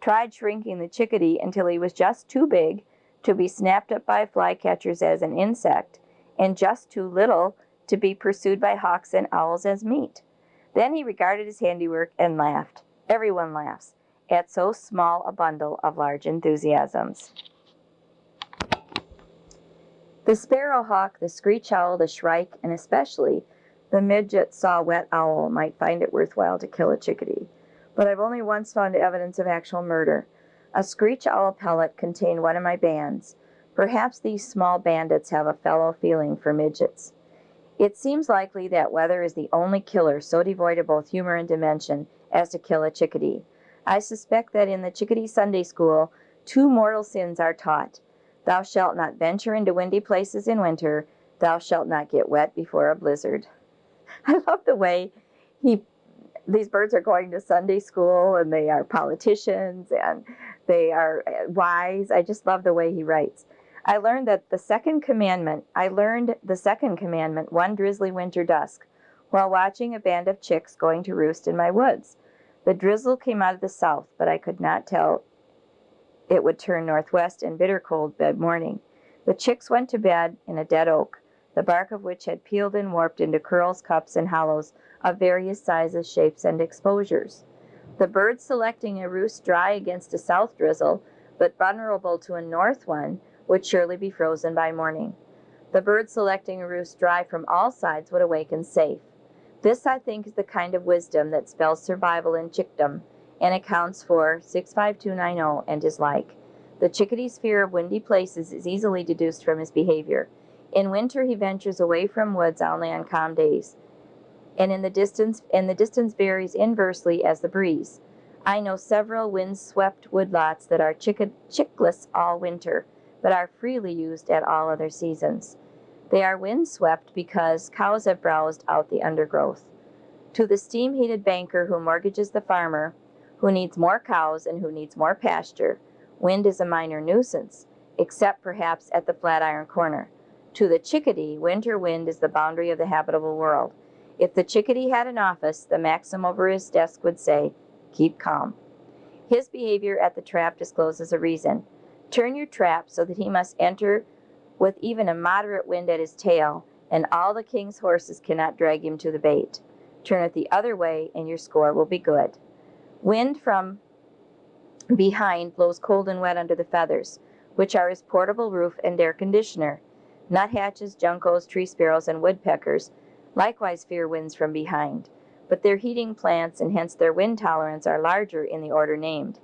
tried shrinking the chickadee until he was just too big to be snapped up by flycatchers as an insect, and just too little to be pursued by hawks and owls as meat. Then he regarded his handiwork and laughed. Everyone laughs at so small a bundle of large enthusiasms. The sparrowhawk, the screech owl, the shrike, and especially the midget saw-whet owl might find it worthwhile to kill a chickadee, but I've only once found evidence of actual murder. A screech owl pellet contained one of my bands. Perhaps these small bandits have a fellow feeling for midgets. It seems likely that weather is the only killer so devoid of both humor and dimension as to kill a chickadee. I suspect that in the chickadee Sunday school, 2 mortal sins are taught. Thou shalt not venture into windy places in winter. Thou shalt not get wet before a blizzard. I love the way these birds are going to Sunday school, and they are politicians, and they are wise. I just love the way he writes. I learned the second commandment one drizzly winter dusk while watching a band of chicks going to roost in my woods. The drizzle came out of the south, but I could not tell it would turn northwest in bitter cold mid-morning. The chicks went to bed in a dead oak, the bark of which had peeled and warped into curls, cups, and hollows of various sizes, shapes, and exposures. The birds selecting a roost dry against a south drizzle, but vulnerable to a north one, would surely be frozen by morning. The bird selecting a roost dry from all sides would awaken safe. This, I think, is the kind of wisdom that spells survival in chickdom and accounts for 65290 and his like. The chickadee's fear of windy places is easily deduced from his behavior. In winter, he ventures away from woods only on calm days, and the distance varies inversely as the breeze. I know several wind-swept woodlots that are chickless all winter, but are freely used at all other seasons. They are wind-swept because cows have browsed out the undergrowth. To the steam-heated banker who mortgages the farmer, who needs more cows and who needs more pasture, wind is a minor nuisance, except perhaps at the Flatiron Corner. To the chickadee, winter wind is the boundary of the habitable world. If the chickadee had an office, the maxim over his desk would say, "Keep calm." His behavior at the trap discloses a reason. Turn your trap so that he must enter with even a moderate wind at his tail, and all the king's horses cannot drag him to the bait. Turn it the other way, and your score will be good. Wind from behind blows cold and wet under the feathers, which are his portable roof and air conditioner. Nuthatches, juncos, tree sparrows, and woodpeckers likewise fear winds from behind, but their heating plants and hence their wind tolerance are larger in the order named.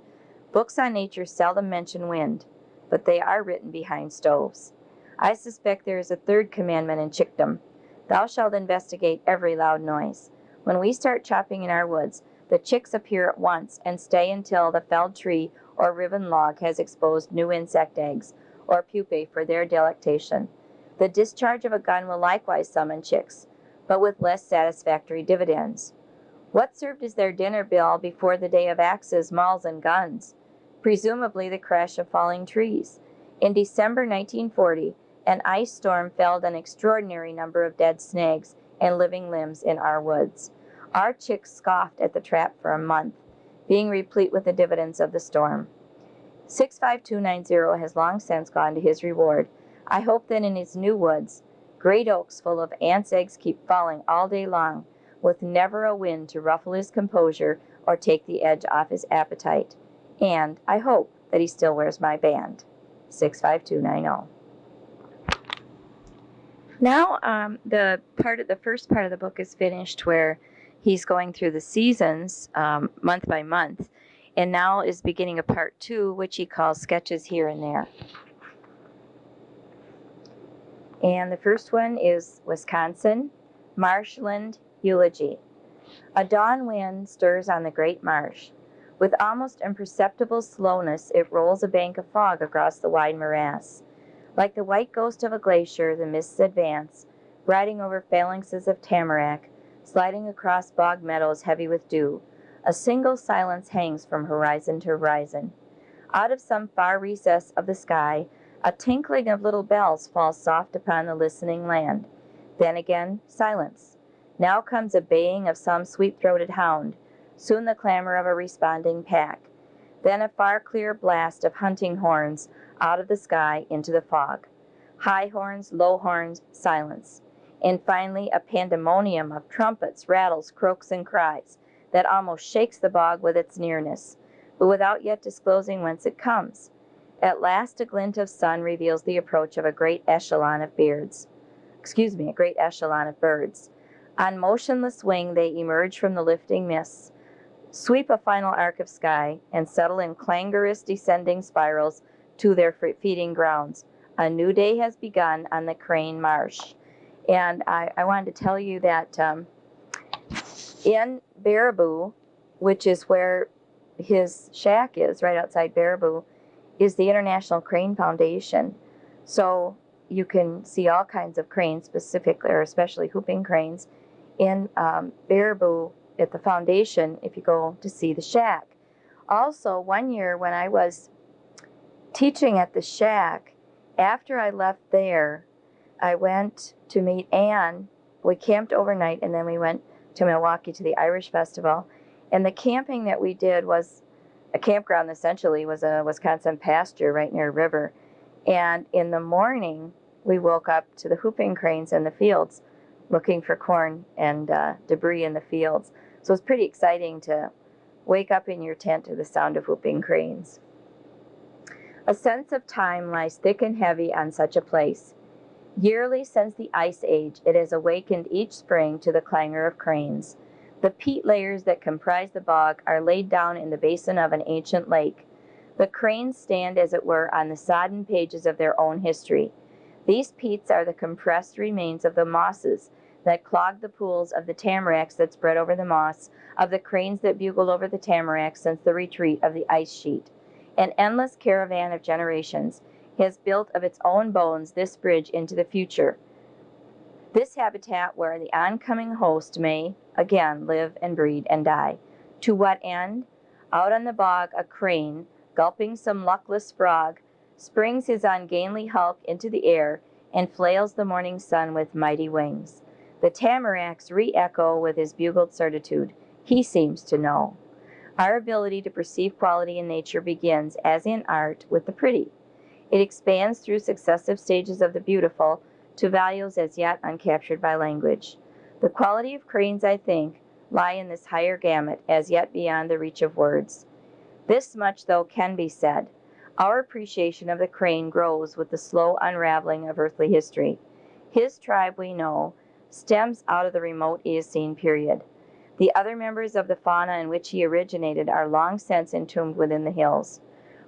Books on nature seldom mention wind, but they are written behind stoves. I suspect there is a third commandment in chickdom. Thou shalt investigate every loud noise. When we start chopping in our woods, the chicks appear at once and stay until the felled tree or riven log has exposed new insect eggs or pupae for their delectation. The discharge of a gun will likewise summon chicks, but with less satisfactory dividends. What served as their dinner bill before the day of axes, mauls, and guns? Presumably the crash of falling trees. In December 1940, an ice storm felled an extraordinary number of dead snags and living limbs in our woods. Our chicks scoffed at the trap for a month, being replete with the dividends of the storm. 65290 has long since gone to his reward. I hope that in his new woods, great oaks full of ants' eggs keep falling all day long, with never a wind to ruffle his composure or take the edge off his appetite. And I hope that he still wears my band. 65290. Now, the first part of the book is finished, where he's going through the seasons month by month, and now is beginning a part 2, which he calls Sketches Here and There. And the first one is Wisconsin, Marshland Eulogy. A dawn wind stirs on the great marsh. With almost imperceptible slowness, it rolls a bank of fog across the wide morass. Like the white ghost of a glacier, the mists advance, riding over phalanxes of tamarack, sliding across bog meadows heavy with dew. A single silence hangs from horizon to horizon. Out of some far recess of the sky, a tinkling of little bells falls soft upon the listening land. Then again, silence. Now comes a baying of some sweet-throated hound, soon the clamor of a responding pack. Then a far clear blast of hunting horns out of the sky into the fog. High horns, low horns, silence. And finally a pandemonium of trumpets, rattles, croaks, and cries that almost shakes the bog with its nearness, but without yet disclosing whence it comes. At last a glint of sun reveals the approach of a great echelon of birds. On motionless wing they emerge from the lifting mists, sweep a final arc of sky, and settle in clangorous descending spirals to their feeding grounds. A new day has begun on the Crane Marsh. And I wanted to tell you that in Baraboo, which is where his shack is, right outside Baraboo, is the International Crane Foundation. So you can see all kinds of cranes, specifically or especially whooping cranes, in Baraboo at the foundation if you go to see the shack. Also, one year when I was teaching at the shack, after I left there, I went to meet Anne. We camped overnight, and then we went to Milwaukee to the Irish Festival. And the camping that we did was a campground, essentially, was a Wisconsin pasture right near a river. And in the morning, we woke up to the whooping cranes in the fields, looking for corn and debris in the fields. So it's pretty exciting to wake up in your tent to the sound of whooping cranes. A sense of time lies thick and heavy on such a place. Yearly since the Ice Age, it has awakened each spring to the clangor of cranes. The peat layers that comprise the bog are laid down in the basin of an ancient lake. The cranes stand, as it were, on the sodden pages of their own history. These peats are the compressed remains of the mosses that clogged the pools, of the tamaracks that spread over the moss, of the cranes that bugled over the tamaracks since the retreat of the ice sheet. An endless caravan of generations has built of its own bones this bridge into the future, this habitat where the oncoming host may again live and breed and die. To what end? Out on the bog a crane, gulping some luckless frog, springs his ungainly hulk into the air and flails the morning sun with mighty wings. The tamaracks re-echo with his bugled certitude. He seems to know. Our ability to perceive quality in nature begins, as in art, with the pretty. It expands through successive stages of the beautiful to values as yet uncaptured by language. The quality of cranes, I think, lie in this higher gamut, as yet beyond the reach of words. This much, though, can be said. Our appreciation of the crane grows with the slow unraveling of earthly history. His tribe, we know, stems out of the remote Eocene period. The other members of the fauna in which he originated are long since entombed within the hills.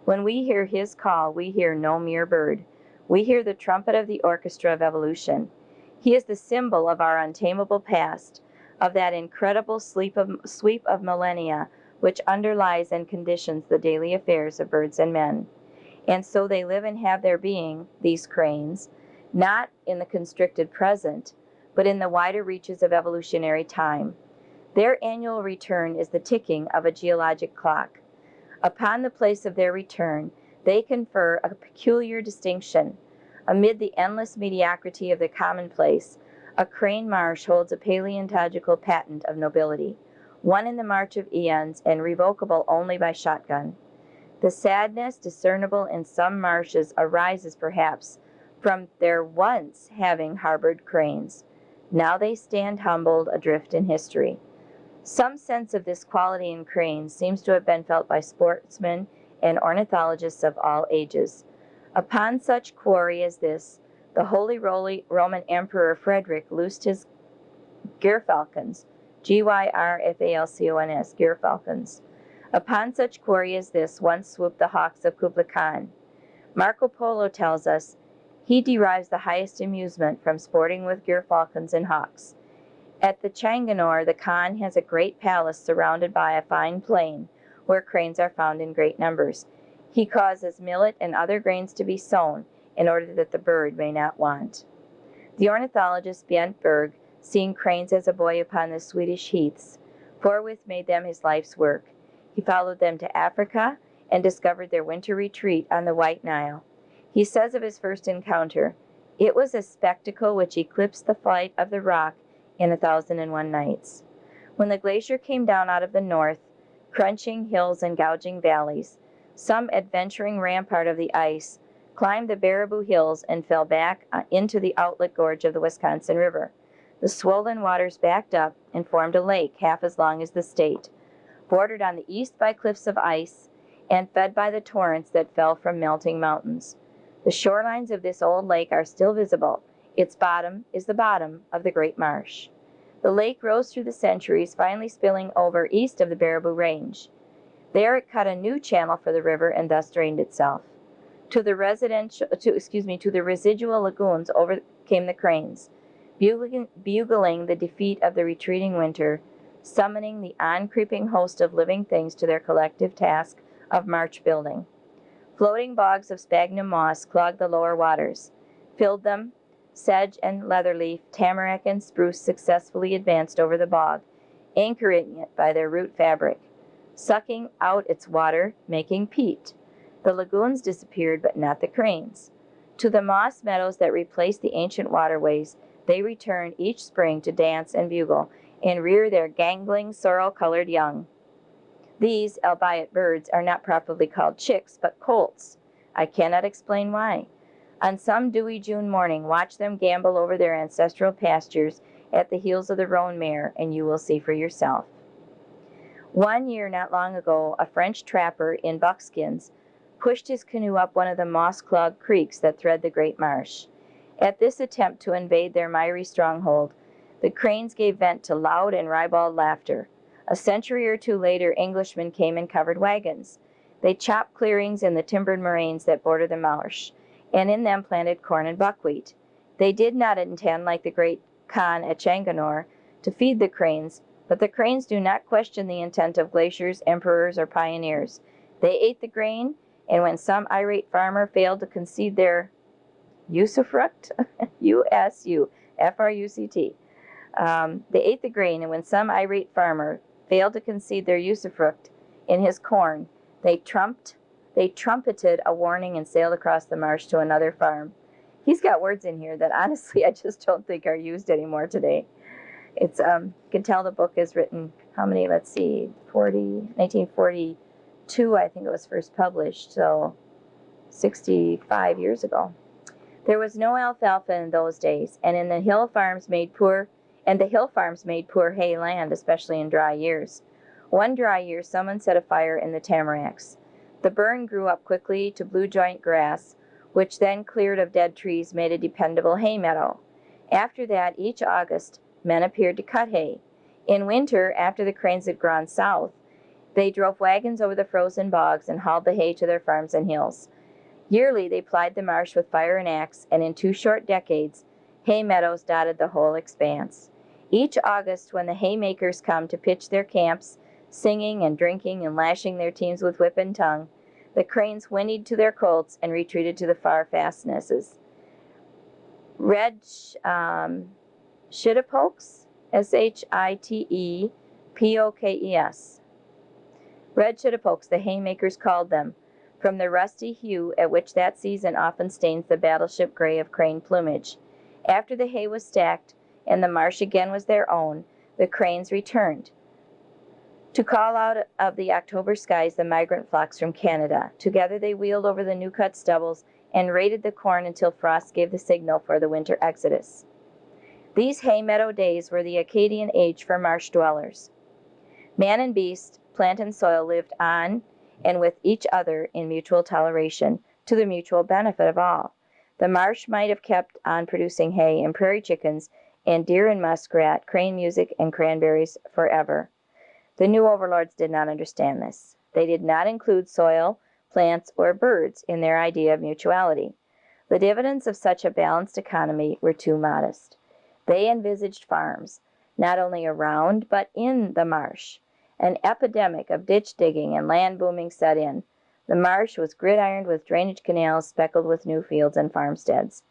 When we hear his call, we hear no mere bird. We hear the trumpet of the orchestra of evolution. He is the symbol of our untamable past, of that incredible sweep of millennia which underlies and conditions the daily affairs of birds and men. And so they live and have their being, these cranes, not in the constricted present, but in the wider reaches of evolutionary time. Their annual return is the ticking of a geologic clock. Upon the place of their return, they confer a peculiar distinction. Amid the endless mediocrity of the commonplace, a crane marsh holds a paleontological patent of nobility, one in the march of eons and revocable only by shotgun. The sadness discernible in some marshes arises perhaps from their once having harbored cranes. Now they stand humbled adrift in history. Some sense of this quality in cranes seems to have been felt by sportsmen and ornithologists of all ages. Upon such quarry as this, the Holy Roman Emperor Frederick loosed his gyrfalcons, Gyrfalcons, gyrfalcons. Upon such quarry as this once swooped the hawks of Kublai Khan. Marco Polo tells us he derives the highest amusement from sporting with gyrfalcons and hawks. At the Changanore, the Khan has a great palace surrounded by a fine plain, where cranes are found in great numbers. He causes millet and other grains to be sown, in order that the bird may not want. The ornithologist Björnberg, seeing cranes as a boy upon the Swedish heaths, forthwith made them his life's work. He followed them to Africa, and discovered their winter retreat on the White Nile. He says of his first encounter, "It was a spectacle which eclipsed the flight of the rock in 1,001 nights." When the glacier came down out of the north, crunching hills and gouging valleys, some adventuring rampart of the ice climbed the Baraboo Hills and fell back into the outlet gorge of the Wisconsin River. The swollen waters backed up and formed a lake half as long as the state, bordered on the east by cliffs of ice and fed by the torrents that fell from melting mountains. The shorelines of this old lake are still visible. Its bottom is the bottom of the Great Marsh. The lake rose through the centuries, finally spilling over east of the Baraboo Range. There it cut a new channel for the river and thus drained itself. To the residual lagoons over came the cranes, bugling the defeat of the retreating winter, summoning the on-creeping host of living things to their collective task of march building. Floating bogs of sphagnum moss clogged the lower waters, filled them. Sedge and leatherleaf, tamarack and spruce successfully advanced over the bog, anchoring it by their root fabric, sucking out its water, making peat. The lagoons disappeared, but not the cranes. To the moss meadows that replaced the ancient waterways, they returned each spring to dance and bugle, and rear their gangling, sorrel-colored young. These, albeit birds, are not properly called chicks, but colts. I cannot explain why. On some dewy June morning, watch them gambol over their ancestral pastures at the heels of the roan mare, and you will see for yourself. One year, not long ago, a French trapper in buckskins pushed his canoe up one of the moss-clogged creeks that thread the Great Marsh. At this attempt to invade their miry stronghold, the cranes gave vent to loud and ribald laughter. A century or two later, Englishmen came and covered wagons. They chopped clearings in the timbered moraines that border the marsh, and in them planted corn and buckwheat. They did not intend, like the great Khan at Changanore, to feed the cranes, but the cranes do not question the intent of glaciers, emperors, or pioneers. They ate the grain, and when some irate farmer failed to concede their usufruct, U-S-U-F-R-U-C-T, they ate the grain, and when some irate farmer failed to concede their usufruct in his corn, they trumpeted a warning and sailed across the marsh to another farm. He's got words in here that honestly I just don't think are used anymore today. It's you can tell the book is written, how many, 1942 I think it was first published, so 65 years ago. There was no alfalfa in those days, and in the hill farms made poor And the hill farms made poor hay land, especially in dry years. One dry year, someone set a fire in the tamaracks. The burn grew up quickly to blue joint grass, which then cleared of dead trees made a dependable hay meadow. After that, each August, men appeared to cut hay. In winter, after the cranes had gone south, they drove wagons over the frozen bogs and hauled the hay to their farms and hills. Yearly, they plied the marsh with fire and axe, and in 2 short decades, hay meadows dotted the whole expanse. Each August, when the haymakers come to pitch their camps, singing and drinking and lashing their teams with whip and tongue, the cranes whinnied to their colts and retreated to the far fastnesses. Red Shittapokes, Shitepokes. Red Shittapokes, the haymakers called them, from the rusty hue at which that season often stains the battleship gray of crane plumage. After the hay was stacked and the marsh again was their own, the cranes returned to call out of the October skies the migrant flocks from Canada. Together they wheeled over the new-cut stubbles and raided the corn until frost gave the signal for the winter exodus. These hay meadow days were the Acadian age for marsh dwellers. Man and beast, plant and soil lived on and with each other in mutual toleration, to the mutual benefit of all. The marsh might have kept on producing hay and prairie chickens and deer and muskrat, crane music and cranberries forever. The new overlords did not understand this. They did not include soil, plants, or birds in their idea of mutuality. The dividends of such a balanced economy were too modest. They envisaged farms, not only around, but in the marsh. An epidemic of ditch digging and land booming set in. The marsh was gridironed with drainage canals speckled with new fields and farmsteads.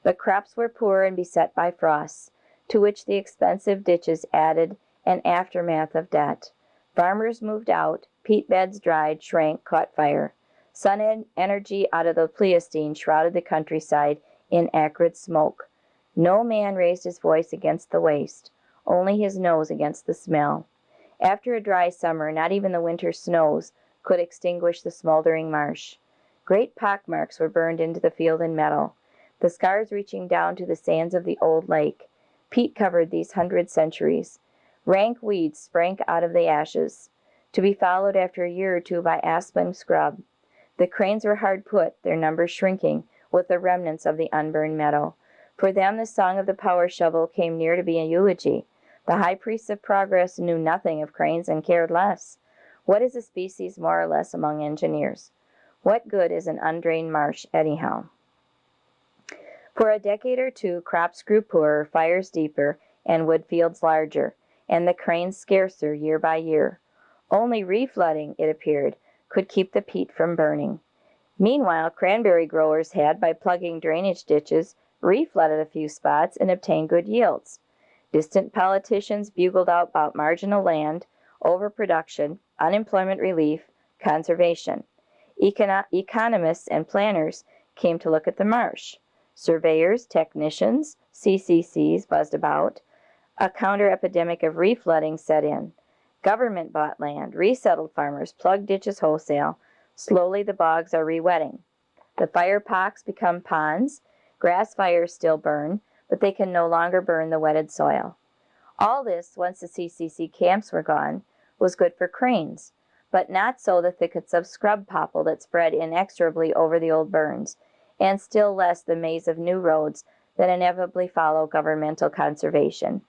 But crops were poor and beset by frosts, to which the expensive ditches added an aftermath of debt. Farmers moved out, peat beds dried, shrank, caught fire. Sun energy out of the Pleistocene shrouded the countryside in acrid smoke. No man raised his voice against the waste, only his nose against the smell. After a dry summer, not even the winter snows could extinguish the smoldering marsh. Great pockmarks were burned into the field and meadow, the scars reaching down to the sands of the old lake. Peat covered these 100 centuries. Rank weeds sprang out of the ashes, to be followed after a year or two by aspen scrub. The cranes were hard put, their numbers shrinking, with the remnants of the unburned meadow. For them the song of the power shovel came near to be a eulogy. The high priests of progress knew nothing of cranes and cared less. What is a species more or less among engineers? What good is an undrained marsh anyhow? For a decade or two, crops grew poorer, fires deeper, and wood fields larger, and the cranes scarcer year by year. Only reflooding, it appeared, could keep the peat from burning. Meanwhile, cranberry growers had, by plugging drainage ditches, reflooded a few spots and obtained good yields. Distant politicians bugled out about marginal land, overproduction, unemployment relief, conservation. Economists and planners came to look at the marsh. Surveyors, technicians, CCCs buzzed about. A counter-epidemic of reflooding set in. Government bought land, resettled farmers, plugged ditches wholesale. Slowly the bogs are re-wetting. The fire pocks become ponds. Grass fires still burn, but they can no longer burn the wetted soil. All this, once the CCC camps were gone, was good for cranes, but not so the thickets of scrub popple that spread inexorably over the old burns, and still less the maze of new roads that inevitably follow governmental conservation.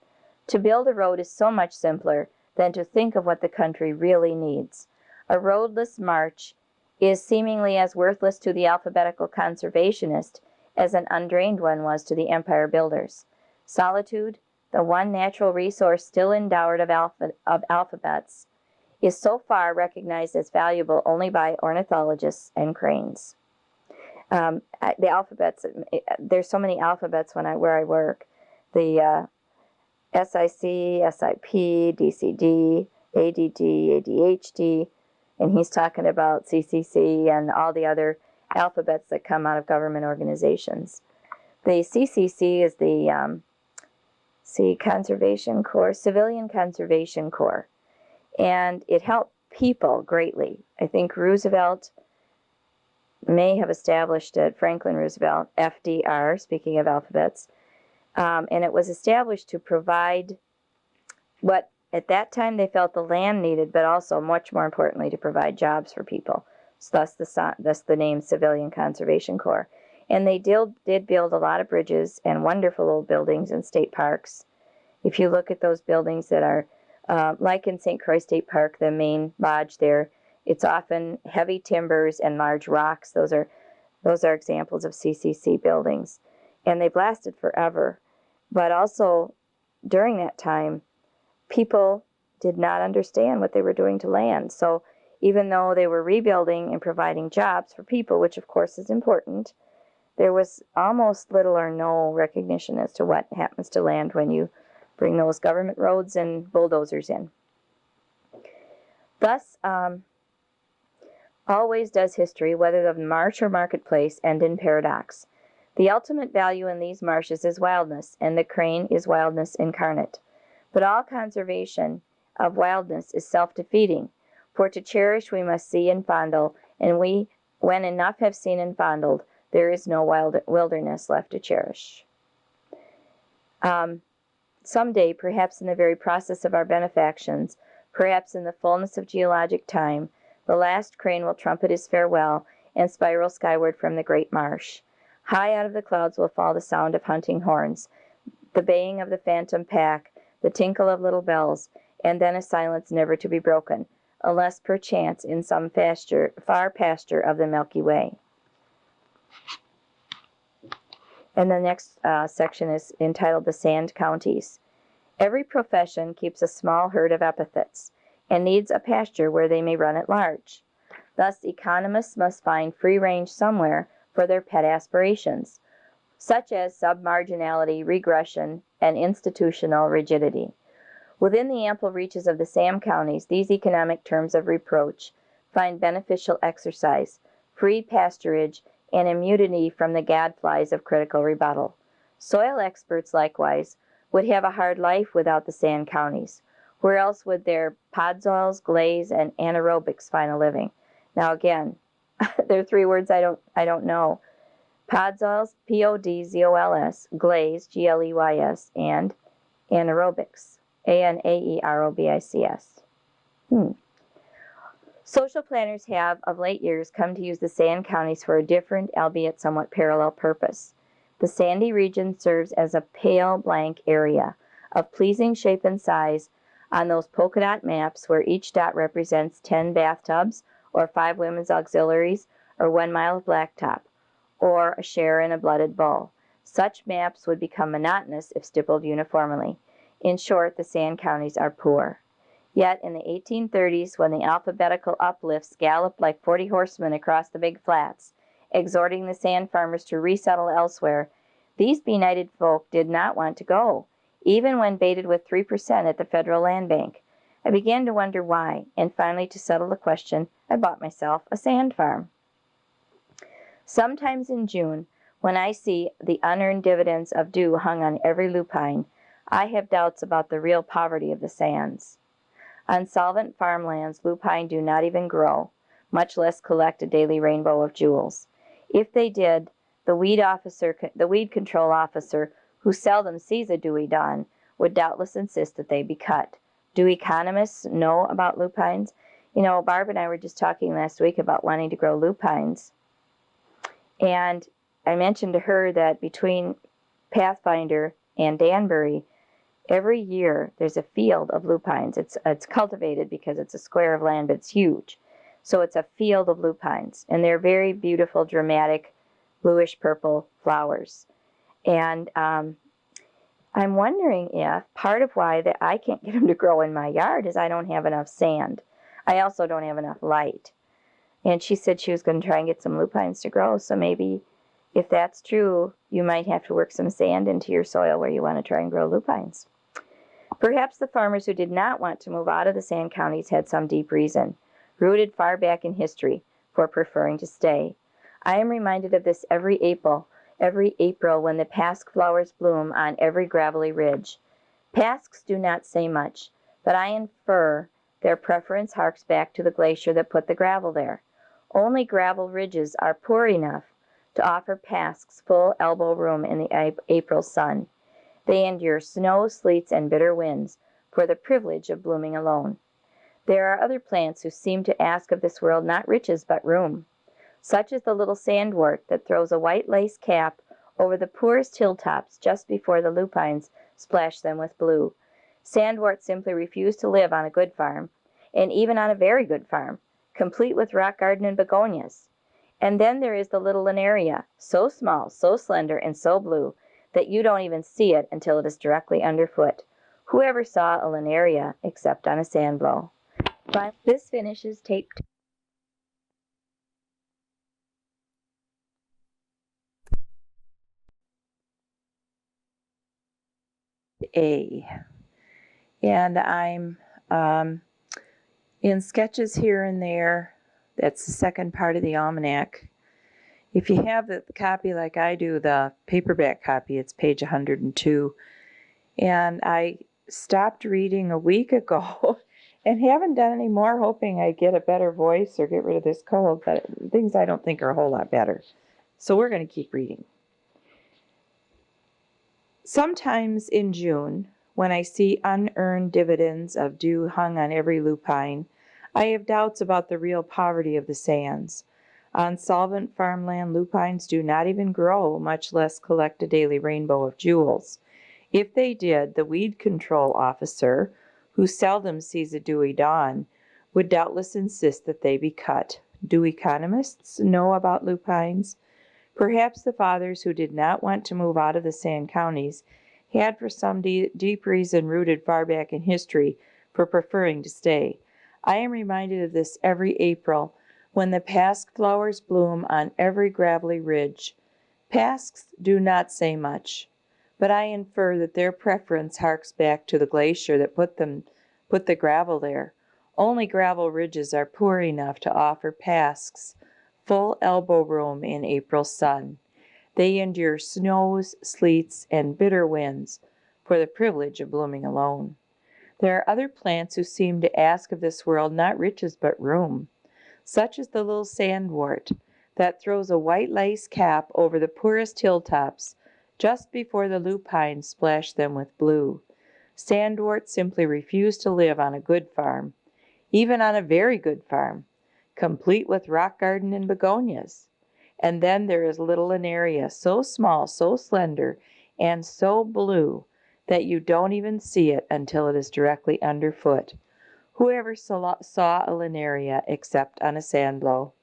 To build a road is so much simpler than to think of what the country really needs. A roadless march is seemingly as worthless to the alphabetical conservationist as an undrained one was to the empire builders. Solitude, the one natural resource still endowed of alphabets, is so far recognized as valuable only by ornithologists and cranes. The alphabets, there's so many alphabets where I work. The SIC, SIP, DCD, ADD, ADHD, and he's talking about CCC and all the other alphabets that come out of government organizations. The CCC is the Conservation Corps, Civilian Conservation Corps, and it helped people greatly. I think Roosevelt may have established it, Franklin Roosevelt, FDR, speaking of alphabets, And it was established to provide what at that time they felt the land needed, but also, much more importantly, to provide jobs for people. So thus the name Civilian Conservation Corps. And they did build a lot of bridges and wonderful old buildings in state parks. If you look at those buildings that are like in St. Croix State Park, the main lodge there, it's often heavy timbers and large rocks. Those are examples of CCC buildings, and they've lasted forever. But also, during that time, people did not understand what they were doing to land. So even though they were rebuilding and providing jobs for people, which of course is important, there was almost little or no recognition as to what happens to land when you bring those government roads and bulldozers in. Thus, always does history, whether the marsh or marketplace, end in paradox. The ultimate value in these marshes is wildness, and the crane is wildness incarnate. But all conservation of wildness is self-defeating, for to cherish we must see and fondle, and when enough have seen and fondled, there is no wilderness left to cherish. Someday, perhaps in the very process of our benefactions, perhaps in the fullness of geologic time, the last crane will trumpet his farewell and spiral skyward from the great marsh. High out of the clouds will fall the sound of hunting horns, the baying of the phantom pack, the tinkle of little bells, and then a silence never to be broken, unless perchance in some far pasture of the Milky Way. And the next section is entitled The Sand Counties. Every profession keeps a small herd of epithets, and needs a pasture where they may run at large. Thus, economists must find free range somewhere for their pet aspirations, such as submarginality, regression, and institutional rigidity. Within the ample reaches of the sand counties, these economic terms of reproach find beneficial exercise, free pasturage, and immunity from the gadflies of critical rebuttal. Soil experts, likewise, would have a hard life without the sand counties. Where else would their podzoils, glaze, and anaerobics find a living? Now again, there are three words I don't know. Podzoils, P-O-D-Z-O-L-S, glaze, G-L-E-Y-S, and anaerobics, A-N-A-E-R-O-B-I-C-S. Social planners have, of late years, come to use the sand counties for a different, albeit somewhat parallel purpose. The sandy region serves as a pale blank area of pleasing shape and size on those polka dot maps where each dot represents 10 bathtubs, or 5 women's auxiliaries, or 1 mile of blacktop, or a share in a blooded bull. Such maps would become monotonous if stippled uniformly. In short, the sand counties are poor. Yet in the 1830s, when the alphabetical uplifts galloped like 40 horsemen across the big flats, exhorting the sand farmers to resettle elsewhere, these benighted folk did not want to go, even when baited with 3% at the Federal Land Bank. I began to wonder why, and finally, to settle the question, I bought myself a sand farm. Sometimes in June, when I see the unearned dividends of dew hung on every lupine, I have doubts about the real poverty of the sands. On solvent farmlands, lupine do not even grow, much less collect a daily rainbow of jewels. If they did, the weed control officer, who seldom sees a dewy dawn, would doubtless insist that they be cut. Do economists know about lupines? You know, Barb and I were just talking last week about wanting to grow lupines. And I mentioned to her that between Pathfinder and Danbury, every year there's a field of lupines. It's cultivated because it's a square of land, but it's huge. So it's a field of lupines, and they're very beautiful, dramatic, bluish-purple flowers. And I'm wondering if part of why that I can't get them to grow in my yard is I don't have enough sand. I also don't have enough light. And she said she was going to try and get some lupines to grow, so maybe if that's true, you might have to work some sand into your soil where you want to try and grow lupines. Perhaps the farmers who did not want to move out of the sand counties had some deep reason, rooted far back in history, for preferring to stay. I am reminded of this every April when the pasque flowers bloom on every gravelly ridge. Pasques do not say much, but I infer their preference harks back to the glacier that put the gravel there. Only gravel ridges are poor enough to offer pasques full elbow room in the April sun. They endure snow, sleets, and bitter winds for the privilege of blooming alone. There are other plants who seem to ask of this world not riches but room. Such is the little sandwort that throws a white lace cap over the poorest hilltops just before the lupines splash them with blue. Sandworts simply refuse to live on a good farm, and even on a very good farm, complete with rock garden and begonias. And then there is the little linaria, so small, so slender, and so blue that you don't even see it until it is directly underfoot. Whoever saw a linaria except on a sand blow? This finishes tape 2A. And I'm in sketches here and there. That's the second part of the almanac. If you have the copy like I do, the paperback copy, it's page 102. And I stopped reading a week ago and haven't done any more, hoping I get a better voice or get rid of this cold, but things I don't think are a whole lot better. So we're going to keep reading. Sometimes in June, when I see unearned dividends of dew hung on every lupine, I have doubts about the real poverty of the sands. On solvent farmland, lupines do not even grow, much less collect a daily rainbow of jewels. If they did, the weed control officer, who seldom sees a dewy dawn, would doubtless insist that they be cut. Do economists know about lupines? Perhaps the fathers who did not want to move out of the sand counties had for some deep reason rooted far back in history for preferring to stay. I am reminded of this every April when the pasque flowers bloom on every gravelly ridge. Pasques do not say much, but I infer that their preference harks back to the glacier that put the gravel there. Only gravel ridges are poor enough to offer pasques full elbow room in April sun. They endure snows, sleets, and bitter winds for the privilege of blooming alone. There are other plants who seem to ask of this world not riches but room. Such is the little sandwort that throws a white lace cap over the poorest hilltops just before the lupines splash them with blue. Sandworts simply refuse to live on a good farm, even on a very good farm, complete with rock garden and begonias. And then there is little linaria, so small, so slender, and so blue that you don't even see it until it is directly underfoot. Whoever saw a linaria except on a sand blow?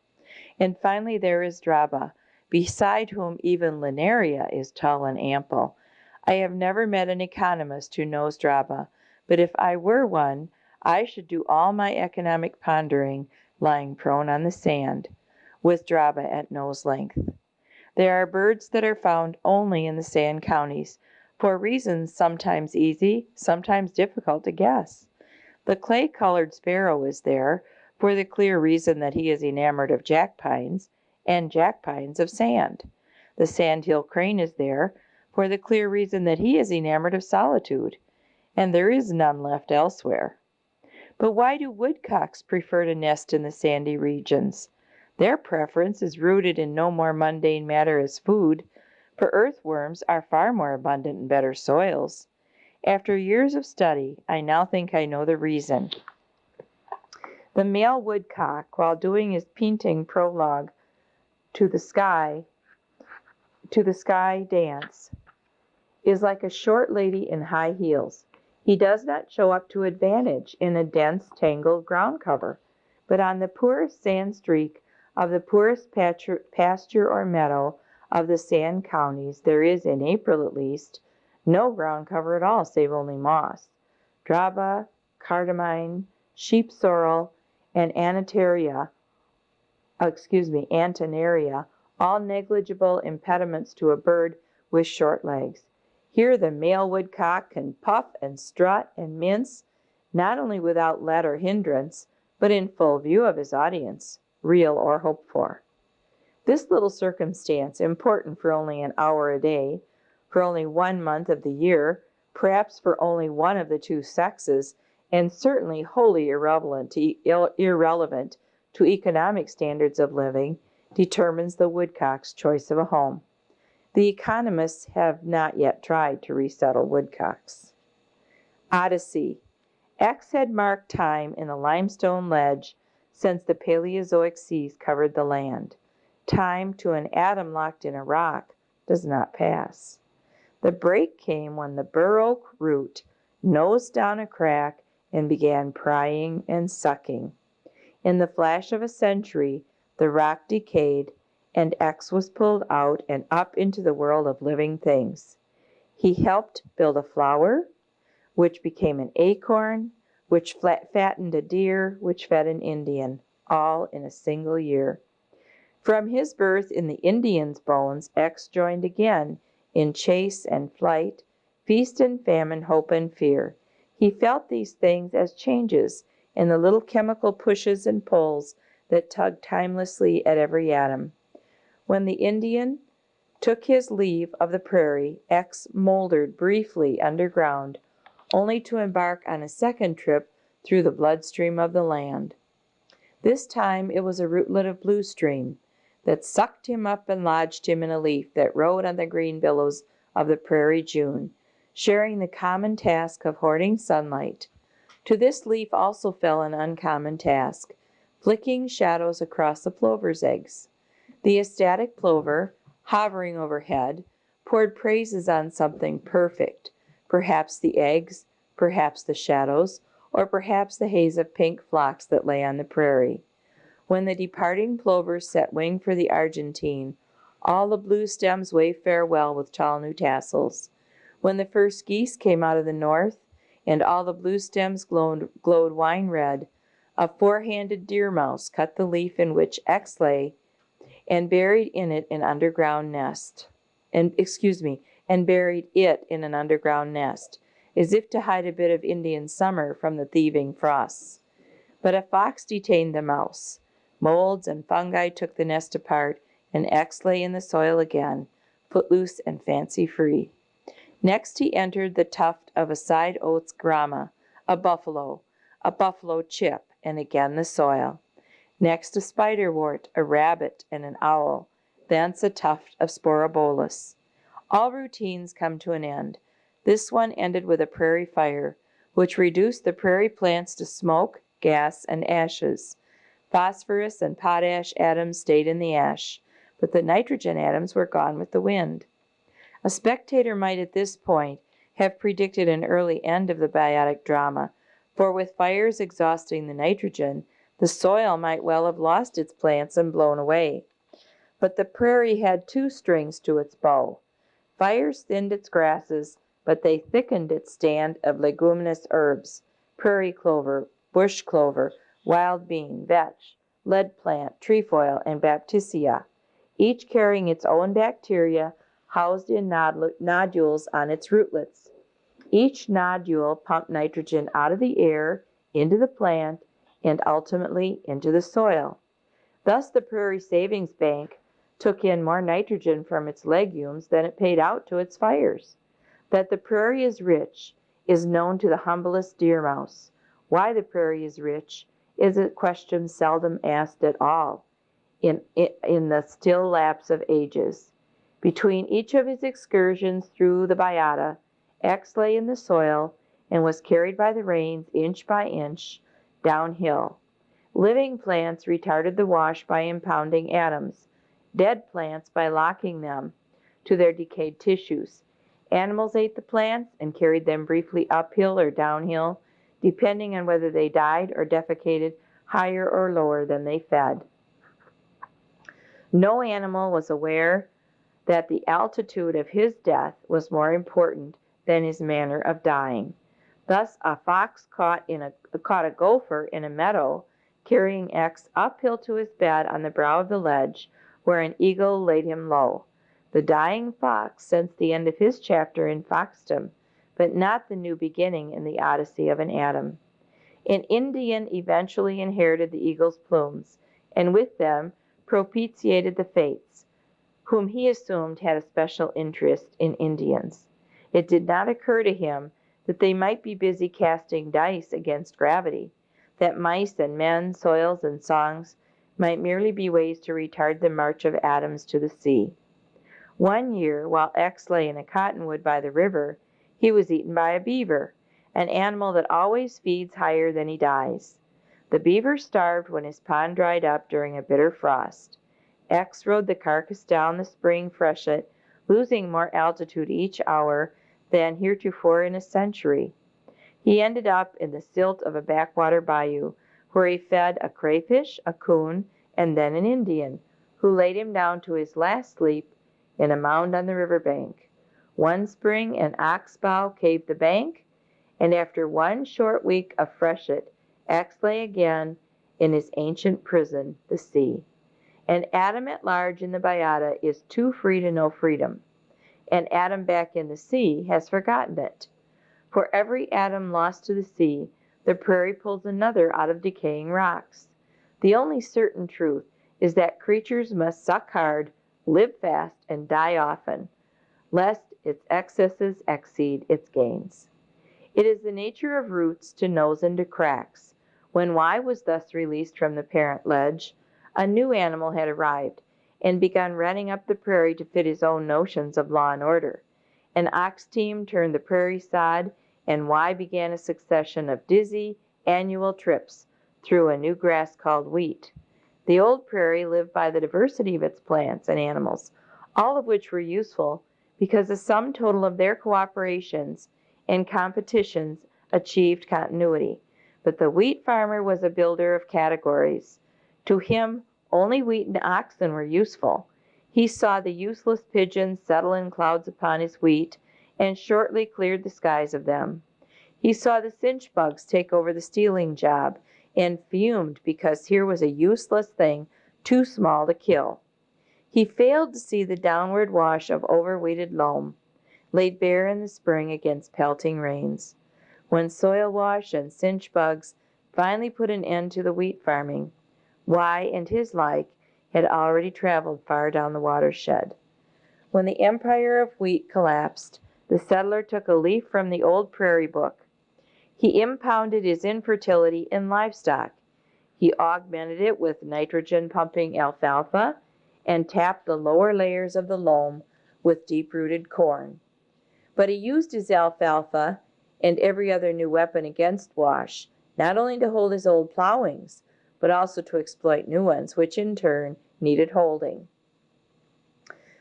And finally there is draba, beside whom even linaria is tall and ample. I have never met an economist who knows draba, but if I were one, I should do all my economic pondering lying prone on the sand, with draba at nose length. There are birds that are found only in the sand counties, for reasons sometimes easy, sometimes difficult to guess. The clay-colored sparrow is there, for the clear reason that he is enamored of jack pines, and jack pines of sand. The sandhill crane is there, for the clear reason that he is enamored of solitude, and there is none left elsewhere. But why do woodcocks prefer to nest in the sandy regions? Their preference is rooted in no more mundane matter as food, for earthworms are far more abundant in better soils. After years of study, I now think I know the reason. The male woodcock, while doing his painting prologue to the sky dance, is like a short lady in high heels. He does not show up to advantage in a dense, tangled ground cover, but on the poorest sand streak of the poorest pasture or meadow of the sand counties, there is, in April at least, no ground cover at all save only moss. Draba, cardamine, sheep sorrel, and antenaria, all negligible impediments to a bird with short legs. Here the male woodcock can puff and strut and mince, not only without let or hindrance, but in full view of his audience, real or hoped for. This little circumstance, important for only an hour a day, for only 1 month of the year, perhaps for only one of the two sexes, and certainly wholly irrelevant to economic standards of living, determines the woodcock's choice of a home. The economists have not yet tried to resettle woodcocks. Odyssey. X had marked time in the limestone ledge since the Paleozoic seas covered the land. Time to an atom locked in a rock does not pass. The break came when the bur oak root nosed down a crack and began prying and sucking. In the flash of a century, the rock decayed, and X was pulled out and up into the world of living things. He helped build a flower, which became an acorn, which fattened a deer, which fed an Indian, all in a single year. From his birth in the Indian's bones, X joined again in chase and flight, feast and famine, hope and fear. He felt these things as changes in the little chemical pushes and pulls that tugged timelessly at every atom. When the Indian took his leave of the prairie, X moldered briefly underground, only to embark on a second trip through the bloodstream of the land. This time it was a rootlet of blue stream that sucked him up and lodged him in a leaf that rode on the green billows of the prairie June, sharing the common task of hoarding sunlight. To this leaf also fell an uncommon task, flicking shadows across the plover's eggs. The ecstatic plover, hovering overhead, poured praises on something perfect, perhaps the eggs, perhaps the shadows, or perhaps the haze of pink flocks that lay on the prairie. When the departing plovers set wing for the Argentine, all the blue stems waved farewell with tall new tassels. When the first geese came out of the north, and all the blue stems glowed wine red, a four-handed deer mouse cut the leaf in which X lay, and buried it in an underground nest, as if to hide a bit of Indian summer from the thieving frosts. But a fox detained the mouse. Molds and fungi took the nest apart, and X lay in the soil again, footloose and fancy-free. Next he entered the tuft of a side oats grama, a buffalo chip, and again the soil. Next a spiderwort, a rabbit, and an owl, thence a tuft of sporobolus. All routines come to an end. This one ended with a prairie fire, which reduced the prairie plants to smoke, gas, and ashes. Phosphorus and potash atoms stayed in the ash, but the nitrogen atoms were gone with the wind. A spectator might at this point have predicted an early end of the biotic drama, for with fires exhausting the nitrogen, the soil might well have lost its plants and blown away. But the prairie had two strings to its bow. Fires thinned its grasses, but they thickened its stand of leguminous herbs, prairie clover, bush clover, wild bean, vetch, lead plant, trefoil, and baptisia, each carrying its own bacteria housed in nodules on its rootlets. Each nodule pumped nitrogen out of the air, into the plant, and ultimately into the soil. Thus the Prairie Savings Bank took in more nitrogen from its legumes than it paid out to its fires. That the prairie is rich is known to the humblest deer mouse. Why the prairie is rich is a question seldom asked at all in the still lapse of ages. Between each of his excursions through the biota, X lay in the soil and was carried by the rains inch by inch downhill. Living plants retarded the wash by impounding atoms, dead plants by locking them to their decayed tissues. Animals ate the plants and carried them briefly uphill or downhill, depending on whether they died or defecated higher or lower than they fed. No animal was aware that the altitude of his death was more important than his manner of dying. Thus a fox caught a gopher in a meadow, carrying X uphill to his bed on the brow of the ledge, where an eagle laid him low. The dying fox sensed the end of his chapter in foxdom, but not the new beginning in the odyssey of an atom. An Indian eventually inherited the eagle's plumes, and with them propitiated the fates, whom he assumed had a special interest in Indians. It did not occur to him that they might be busy casting dice against gravity, that mice and men, soils and songs might merely be ways to retard the march of atoms to the sea. One year, while X lay in a cottonwood by the river, he was eaten by a beaver, an animal that always feeds higher than he dies. The beaver starved when his pond dried up during a bitter frost. X rode the carcass down the spring freshet, losing more altitude each hour than heretofore in a century. He ended up in the silt of a backwater bayou, where he fed a crayfish, a coon, and then an Indian, who laid him down to his last sleep in a mound on the river bank. One spring an ox bow caved the bank, and after one short week of freshet, X lay again in his ancient prison, the sea. And Adam at large in the bayada is too free to know freedom, and Adam back in the sea has forgotten it. For every atom lost to the sea, the prairie pulls another out of decaying rocks. The only certain truth is that creatures must suck hard, live fast, and die often, lest its excesses exceed its gains. It is the nature of roots to nose into cracks. When Y was thus released from the parent ledge, a new animal had arrived, and begun running up the prairie to fit his own notions of law and order. An ox team turned the prairie sod, and Y began a succession of dizzy, annual trips through a new grass called wheat. The old prairie lived by the diversity of its plants and animals, all of which were useful because the sum total of their cooperations and competitions achieved continuity. But the wheat farmer was a builder of categories. To him, only wheat and oxen were useful. He saw the useless pigeons settle in clouds upon his wheat, and shortly cleared the skies of them. He saw the cinch bugs take over the stealing job, and fumed because here was a useless thing too small to kill. He failed to see the downward wash of overweighted loam, laid bare in the spring against pelting rains. When soil wash and cinch bugs finally put an end to the wheat farming, Y and his like had already traveled far down the watershed. When the empire of wheat collapsed, the settler took a leaf from the old prairie book. He impounded his infertility in livestock. He augmented it with nitrogen-pumping alfalfa and tapped the lower layers of the loam with deep-rooted corn. But he used his alfalfa and every other new weapon against wash, not only to hold his old plowings, but also to exploit new ones, which in turn needed holding.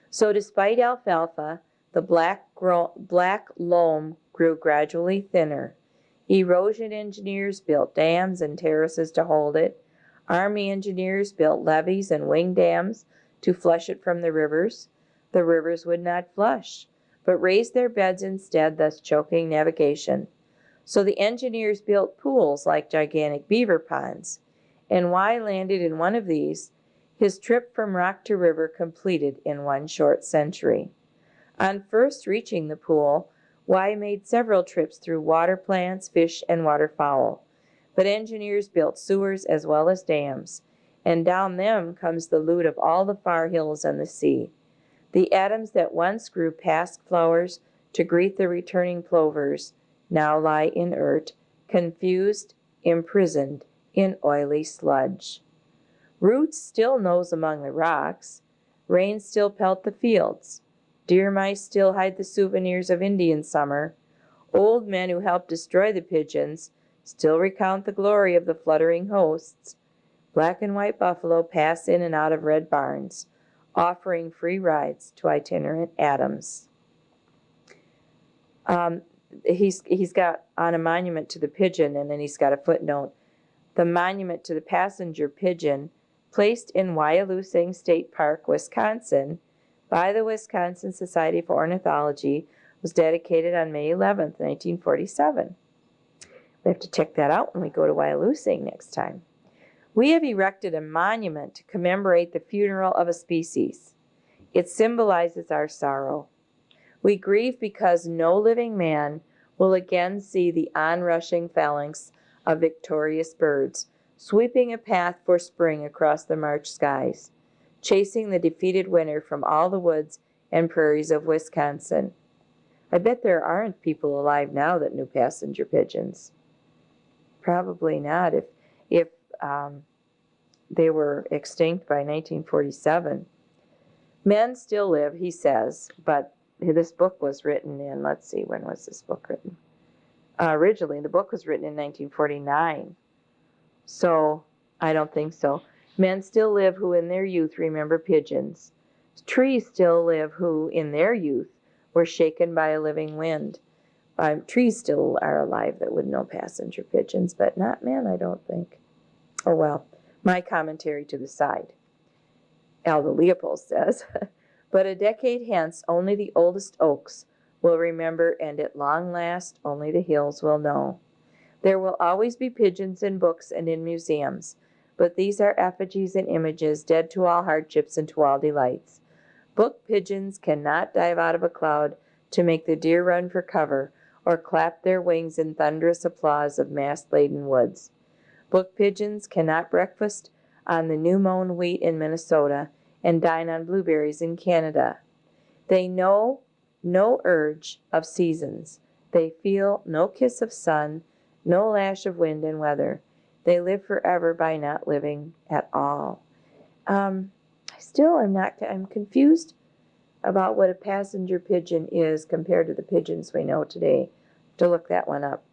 So despite alfalfa, the black loam grew gradually thinner. Erosion engineers built dams and terraces to hold it. Army engineers built levees and wing dams to flush it from the rivers. The rivers would not flush, but raised their beds instead, thus choking navigation. So the engineers built pools like gigantic beaver ponds, and Y landed in one of these, his trip from rock to river completed in one short century. On first reaching the pool, Y made several trips through water plants, fish, and waterfowl. But engineers built sewers as well as dams, and down them comes the loot of all the far hills and the sea. The atoms that once grew past flowers to greet the returning plovers now lie inert, confused, imprisoned in oily sludge. Roots still nose among the rocks. Rains still pelt the fields. Deer mice still hide the souvenirs of Indian summer. Old men who helped destroy the pigeons still recount the glory of the fluttering hosts. Black and white buffalo pass in and out of red barns, offering free rides to itinerant atoms. He's got on a monument to the pigeon, and then he's got a footnote. The monument to the passenger pigeon, placed in Wyalusing State Park, Wisconsin, by the Wisconsin Society for Ornithology, was dedicated on May 11th, 1947. We have to check that out when we go to Wyalusing next time. We have erected a monument to commemorate the funeral of a species. It symbolizes our sorrow. We grieve because no living man will again see the onrushing phalanx of victorious birds, sweeping a path for spring across the March skies, chasing the defeated winter from all the woods and prairies of Wisconsin. I bet there aren't people alive now that knew passenger pigeons. Probably not if they were extinct by 1947. Men still live, he says, but this book was written in, let's see, when was this book written? Originally, the book was written in 1949. So, I don't think so. Men still live who in their youth remember pigeons. Trees still live who in their youth were shaken by a living wind. Trees still are alive that would know passenger pigeons, but not men, I don't think. Oh well, my commentary to the side. Aldo Leopold says, but a decade hence only the oldest oaks will remember, and at long last only the hills will know. There will always be pigeons in books and in museums, but these are effigies and images, dead to all hardships and to all delights. Book pigeons cannot dive out of a cloud to make the deer run for cover, or clap their wings in thunderous applause of mast-laden woods. Book pigeons cannot breakfast on the new-mown wheat in Minnesota and dine on blueberries in Canada. They know no urge of seasons. They feel no kiss of sun, no lash of wind and weather. They live forever by not living at all. I'm confused about what a passenger pigeon is compared to the pigeons we know today. To look that one up.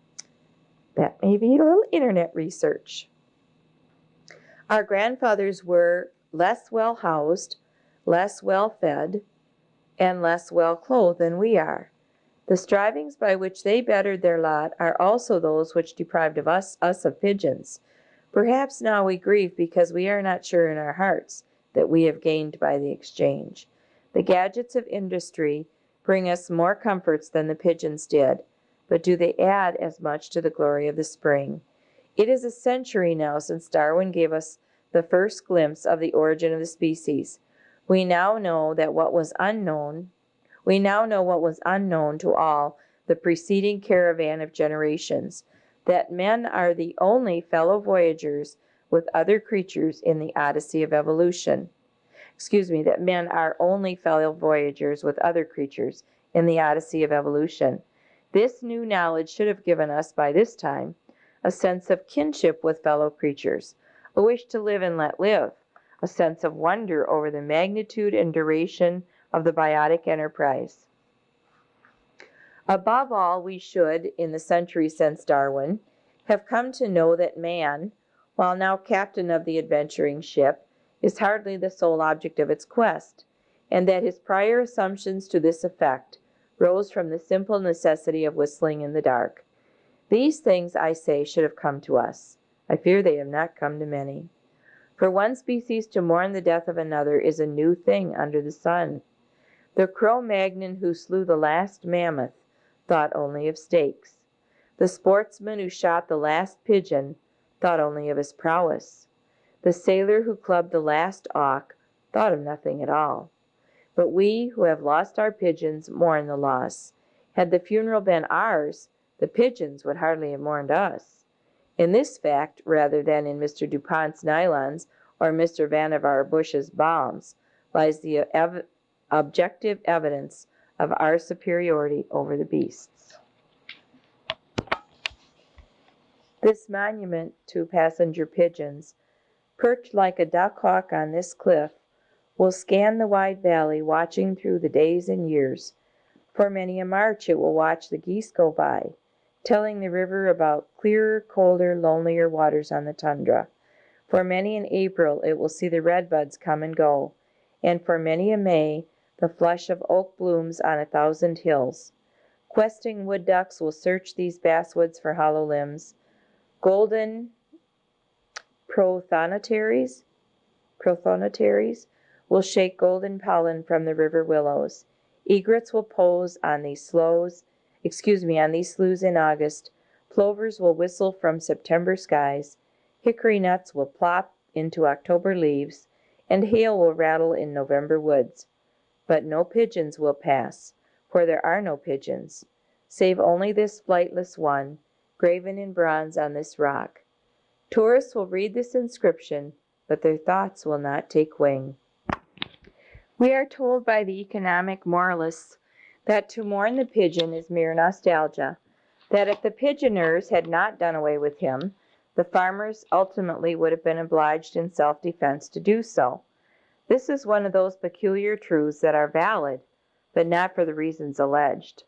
That may be a little internet research. Our grandfathers were less well housed, less well fed, and less well clothed than we are. The strivings by which they bettered their lot are also those which deprived of us of pigeons. Perhaps now we grieve because we are not sure in our hearts that we have gained by the exchange. The gadgets of industry bring us more comforts than the pigeons did, but do they add as much to the glory of the spring? It is a century now since Darwin gave us the first glimpse of the origin of the species. We now know what was unknown to all the preceding caravan of generations, that men are the only fellow voyagers with other creatures in the odyssey of evolution. That men are only fellow voyagers with other creatures in the odyssey of evolution. This new knowledge should have given us, by this time, a sense of kinship with fellow creatures, a wish to live and let live, a sense of wonder over the magnitude and duration of the biotic enterprise. Above all, we should, in the century since Darwin, have come to know that man, while now captain of the adventuring ship, is hardly the sole object of its quest, and that his prior assumptions to this effect rose from the simple necessity of whistling in the dark. These things, I say, should have come to us. I fear they have not come to many. For one species to mourn the death of another is a new thing under the sun. The Cro-Magnon who slew the last mammoth thought only of steaks. The sportsman who shot the last pigeon thought only of his prowess. The sailor who clubbed the last auk thought of nothing at all. But we who have lost our pigeons mourn the loss. Had the funeral been ours, the pigeons would hardly have mourned us. In this fact, rather than in Mr. DuPont's nylons or Mr. Vannevar Bush's bombs, lies the objective evidence of our superiority over the beasts. This monument to passenger pigeons, perched like a duck-hawk on this cliff, will scan the wide valley, watching through the days and years. For many a March it will watch the geese go by, telling the river about clearer, colder, lonelier waters on the tundra. For many an April it will see the redbuds come and go, and for many a May the flush of oak blooms on 1,000 hills. Questing wood ducks will search these basswoods for hollow limbs. Golden prothonotarians will shake golden pollen from the river willows. Egrets will pose on these sloughs in August. Plovers will whistle from September skies. Hickory nuts will plop into October leaves, and hail will rattle in November woods. But no pigeons will pass, for there are no pigeons, save only this flightless one, graven in bronze on this rock. Tourists will read this inscription, but their thoughts will not take wing. We are told by the economic moralists that to mourn the pigeon is mere nostalgia, that if the pigeoners had not done away with him, the farmers ultimately would have been obliged in self-defense to do so. This is one of those peculiar truths that are valid, but not for the reasons alleged.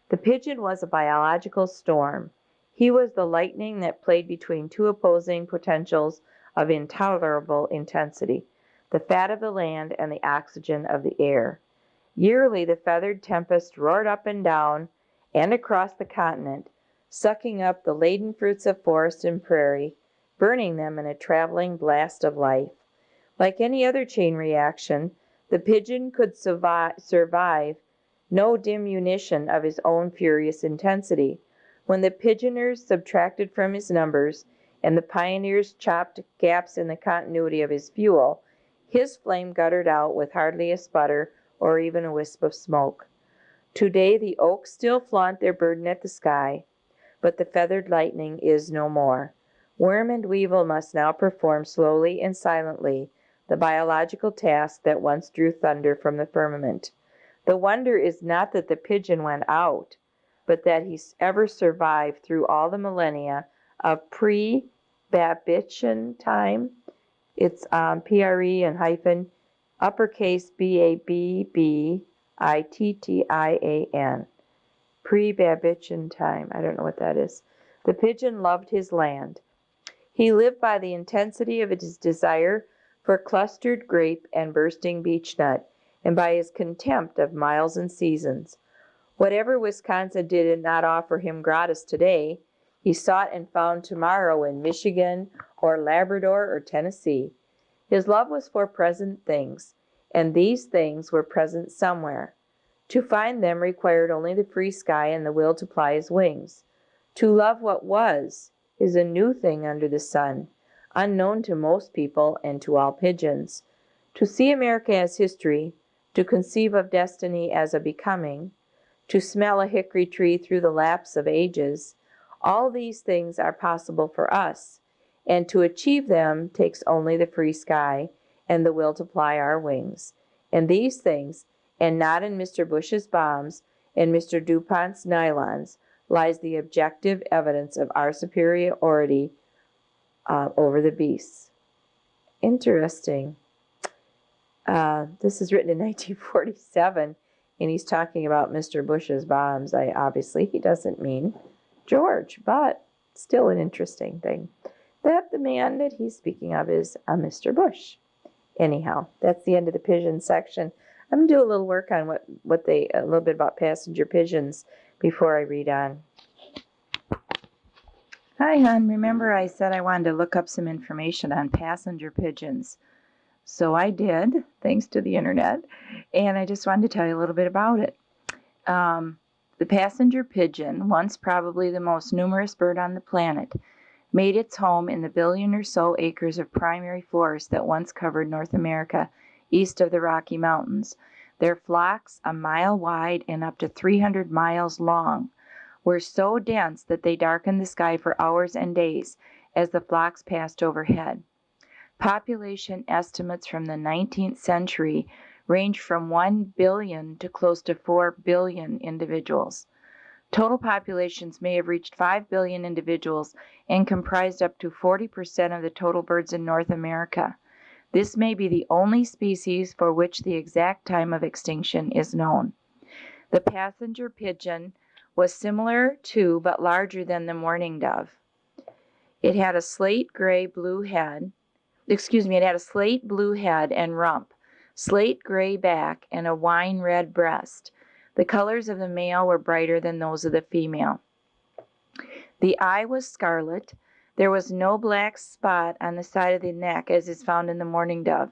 The pigeon was a biological storm. He was the lightning that played between two opposing potentials of intolerable intensity, the fat of the land and the oxygen of the air. Yearly the feathered tempest roared up and down and across the continent, sucking up the laden fruits of forest and prairie, burning them in a traveling blast of life. Like any other chain reaction, the pigeon could survive no diminution of his own furious intensity. When the pigeoners subtracted from his numbers, and the pioneers chopped gaps in the continuity of his fuel, his flame guttered out with hardly a sputter or even a wisp of smoke. Today the oaks still flaunt their burden at the sky, but the feathered lightning is no more. Worm and weevil must now perform slowly and silently the biological task that once drew thunder from the firmament. The wonder is not that the pigeon went out, but that he ever survived through all the millennia of pre-Babbittian time. It's PRE and hyphen uppercase Babbittian. Pre-Babbittian time. I don't know what that is. The pigeon loved his land. He lived by the intensity of his desire for clustered grape and bursting beechnut, and by his contempt of miles and seasons. Whatever Wisconsin did not offer him gratis today, he sought and found tomorrow in Michigan or Labrador or Tennessee. His love was for present things, and these things were present somewhere. To find them required only the free sky and the will to ply his wings. To love what was is a new thing under the sun, unknown to most people and to all pigeons. To see America as history, to conceive of destiny as a becoming, to smell a hickory tree through the lapse of ages, all these things are possible for us, and to achieve them takes only the free sky and the will to ply our wings. And these things, and not in Mr. Bush's bombs and Mr. DuPont's nylons, lies the objective evidence of our superiority over the beasts. Interesting. This is written in 1947, and he's talking about Mr. Bush's bombs. Obviously, he doesn't mean George, but still an interesting thing. That the man that he's speaking of is Mr. Bush. Anyhow, that's the end of the pigeon section. I'm going to do a little work on a little bit about passenger pigeons before I read on. Hi, hon. Remember I said I wanted to look up some information on passenger pigeons. So I did, thanks to the internet, and I just wanted to tell you a little bit about it. The passenger pigeon, once probably the most numerous bird on the planet, made its home in the billion or so acres of primary forest that once covered North America east of the Rocky Mountains. Their flocks, a mile wide and up to 300 miles long, were so dense that they darkened the sky for hours and days as the flocks passed overhead. Population estimates from the 19th century range from 1 billion to close to 4 billion individuals. Total populations may have reached 5 billion individuals and comprised up to 40% of the total birds in North America. This may be the only species for which the exact time of extinction is known. The passenger pigeon was similar to but larger than the mourning dove. It had a slate blue head and rump, slate gray back, and a wine red breast. The colors of the male were brighter than those of the female. The eye was scarlet. There was no black spot on the side of the neck as is found in the mourning dove.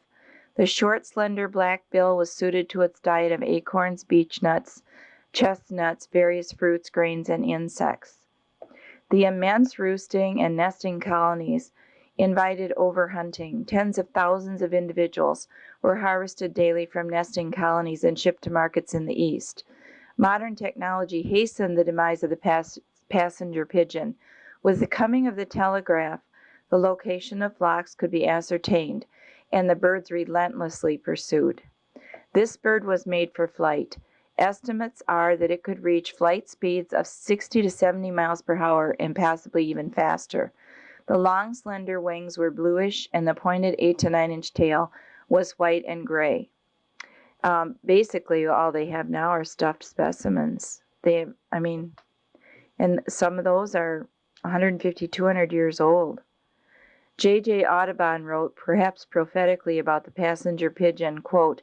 The short, slender black bill was suited to its diet of acorns, beechnuts, chestnuts, various fruits, grains, and insects. The immense roosting and nesting colonies invited overhunting. Tens of thousands of individuals were harvested daily from nesting colonies and shipped to markets in the East. Modern technology hastened the demise of the passenger pigeon. With the coming of the telegraph, the location of flocks could be ascertained, and the birds relentlessly pursued. This bird was made for flight. Estimates are that it could reach flight speeds of 60 to 70 miles per hour and possibly even faster. The long, slender wings were bluish, and the pointed 8 to 9 inch tail was white and gray. Basically, all they have now are stuffed specimens. And some of those are 150, 200 years old. J.J. Audubon wrote, perhaps prophetically, about the passenger pigeon, quote,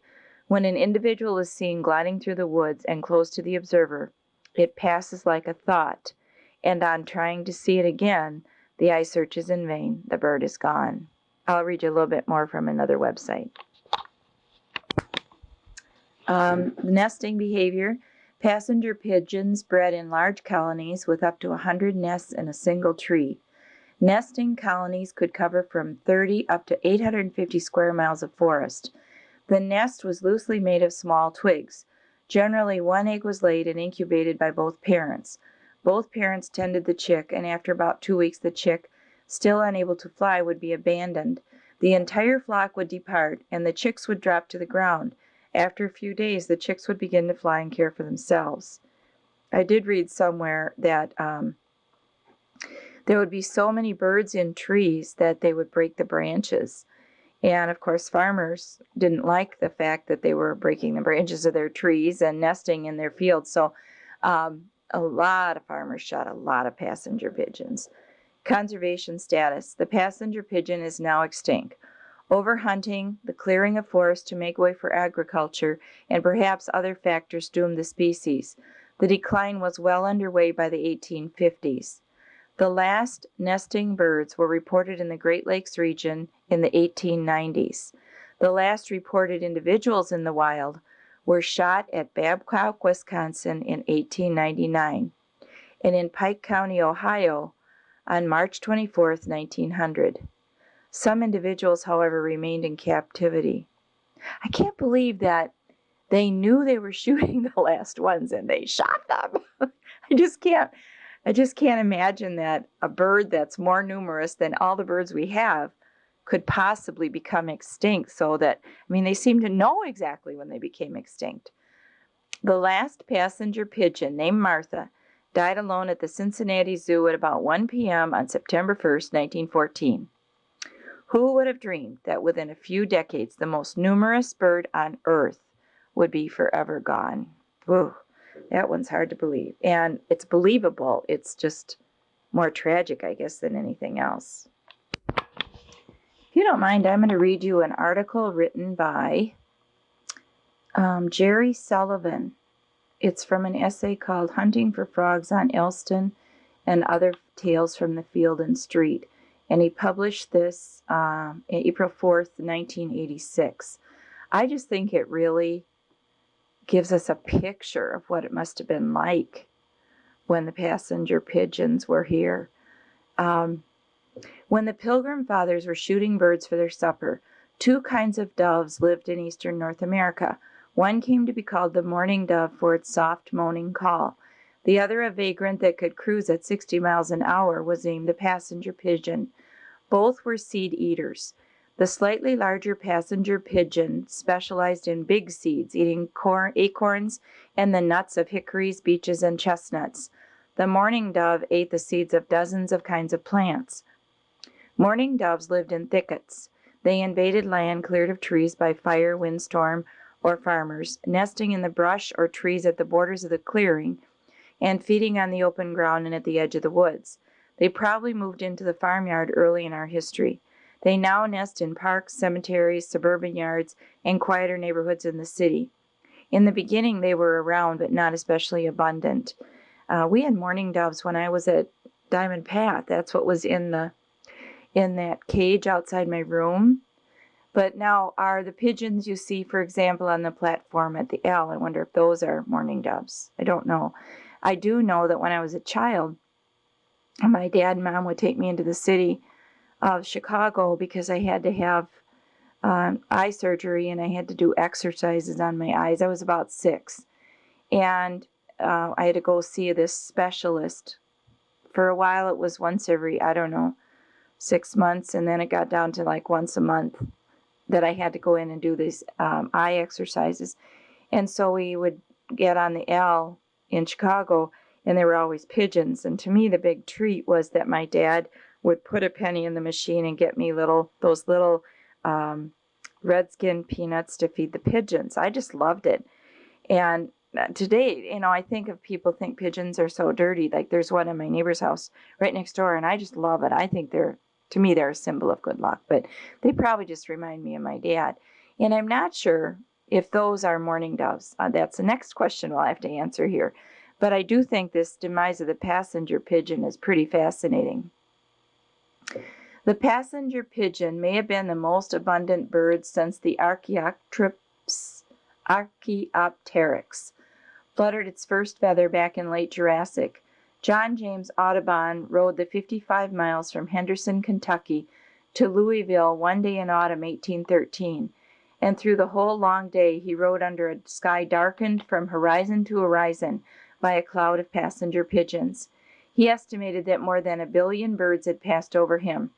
when an individual is seen gliding through the woods and close to the observer, it passes like a thought, and on trying to see it again, the eye searches in vain. The bird is gone. I'll read you a little bit more from another website. Nesting behavior. Passenger pigeons bred in large colonies with up to 100 nests in a single tree. Nesting colonies could cover from 30 up to 850 square miles of forest. The nest was loosely made of small twigs. Generally, one egg was laid and incubated by both parents. Both parents tended the chick, and after about 2 weeks, the chick, still unable to fly, would be abandoned. The entire flock would depart, and the chicks would drop to the ground. After a few days, the chicks would begin to fly and care for themselves. I did read somewhere that there would be so many birds in trees that they would break the branches. And of course, farmers didn't like the fact that they were breaking the branches of their trees and nesting in their fields. So a lot of farmers shot a lot of passenger pigeons. Conservation status. The passenger pigeon is now extinct. Overhunting, the clearing of forests to make way for agriculture, and perhaps other factors doomed the species. The decline was well underway by the 1850s. The last nesting birds were reported in the Great Lakes region in the 1890s. The last reported individuals in the wild were shot at Babcock, Wisconsin in 1899, and in Pike County, Ohio on March 24, 1900. Some individuals, however, remained in captivity. I can't believe that they knew they were shooting the last ones and they shot them. I just can't imagine that a bird that's more numerous than all the birds we have could possibly become extinct. They seem to know exactly when they became extinct. The last passenger pigeon, named Martha, died alone at the Cincinnati Zoo at about 1 p.m. on September 1st, 1914. Who would have dreamed that within a few decades, the most numerous bird on Earth would be forever gone? Whew, that one's hard to believe. And it's believable. It's just more tragic, I guess, than anything else. If you don't mind, I'm going to read you an article written by Jerry Sullivan. It's from an essay called Hunting for Frogs on Elston and Other Tales from the Field and Street. And he published this April 4th, 1986. I just think it really gives us a picture of what it must have been like when the passenger pigeons were here. When the Pilgrim Fathers were shooting birds for their supper, two kinds of doves lived in eastern North America. One came to be called the mourning dove for its soft moaning call. The other, a vagrant that could cruise at 60 miles an hour, was named the passenger pigeon. Both were seed eaters. The slightly larger passenger pigeon specialized in big seeds, eating acorns and the nuts of hickories, beeches, and chestnuts. The mourning dove ate the seeds of dozens of kinds of plants. Mourning doves lived in thickets. They invaded land cleared of trees by fire, windstorm, or farmers, nesting in the brush or trees at the borders of the clearing, and feeding on the open ground and at the edge of the woods. They probably moved into the farmyard early in our history. They now nest in parks, cemeteries, suburban yards, and quieter neighborhoods in the city. In the beginning, they were around, but not especially abundant. We had mourning doves when I was at Diamond Path. That's what was in that cage outside my room. But now, are the pigeons you see, for example, on the platform at the L, I wonder if those are mourning doves. I don't know. I do know that when I was a child, my dad and mom would take me into the city of Chicago because I had to have eye surgery and I had to do exercises on my eyes. I was about 6. And I had to go see this specialist. For a while, it was once every, 6 months. And then it got down to like once a month that I had to go in and do these eye exercises. And so we would get on the L in Chicago, and there were always pigeons. And to me, the big treat was that my dad would put a penny in the machine and get me those little redskin peanuts to feed the pigeons. I just loved it. And today, I think of people think pigeons are so dirty. Like there's one in my neighbor's house right next door, and I just love it. I think to me, they're a symbol of good luck, but they probably just remind me of my dad. And I'm not sure if those are mourning doves. That's the next question we'll have to answer here. But I do think this demise of the passenger pigeon is pretty fascinating. The passenger pigeon may have been the most abundant bird since the Archaeopteryx fluttered its first feather back in late Jurassic. John James Audubon rode the 55 miles from Henderson, Kentucky to Louisville one day in autumn 1813, and through the whole long day he rode under a sky darkened from horizon to horizon by a cloud of passenger pigeons. He estimated that more than 1 billion birds had passed over him.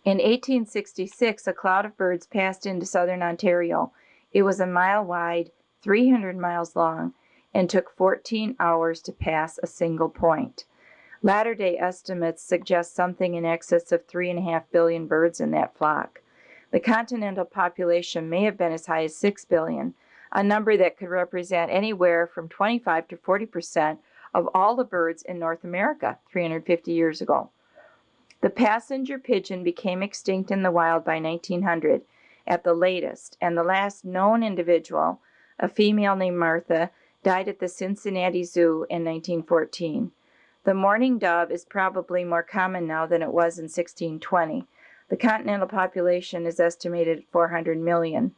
In 1866, a cloud of birds passed into southern Ontario. It was a mile wide, 300 miles long, and took 14 hours to pass a single point. Latter-day estimates suggest something in excess of 3.5 billion birds in that flock. The continental population may have been as high as 6 billion, a number that could represent anywhere from 25 to 40% of all the birds in North America 350 years ago. The passenger pigeon became extinct in the wild by 1900 at the latest, and the last known individual, a female named Martha, died at the Cincinnati Zoo in 1914. The mourning dove is probably more common now than it was in 1620. The continental population is estimated at 400 million.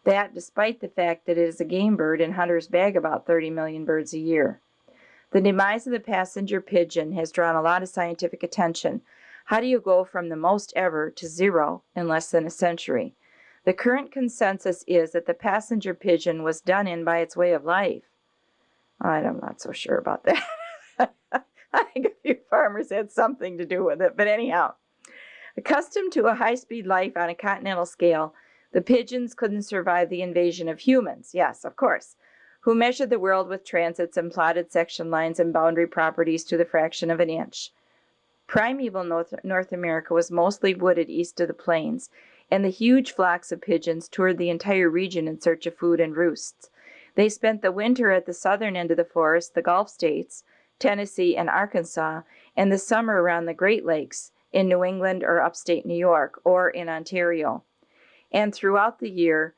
That despite the fact that it is a game bird and hunters bag about 30 million birds a year. The demise of the passenger pigeon has drawn a lot of scientific attention. How do you go from the most ever to zero in less than a century? The current consensus is that the passenger pigeon was done in by its way of life. I'm not so sure about that. I think a few farmers had something to do with it, but anyhow. Accustomed to a high-speed life on a continental scale, the pigeons couldn't survive the invasion of humans, yes, of course, who measured the world with transits and plotted section lines and boundary properties to the fraction of an inch. Primeval North America was mostly wooded east of the plains, and the huge flocks of pigeons toured the entire region in search of food and roosts. They spent the winter at the southern end of the forest, the Gulf states, Tennessee and Arkansas, and the summer around the Great Lakes in New England or upstate New York or in Ontario. And throughout the year,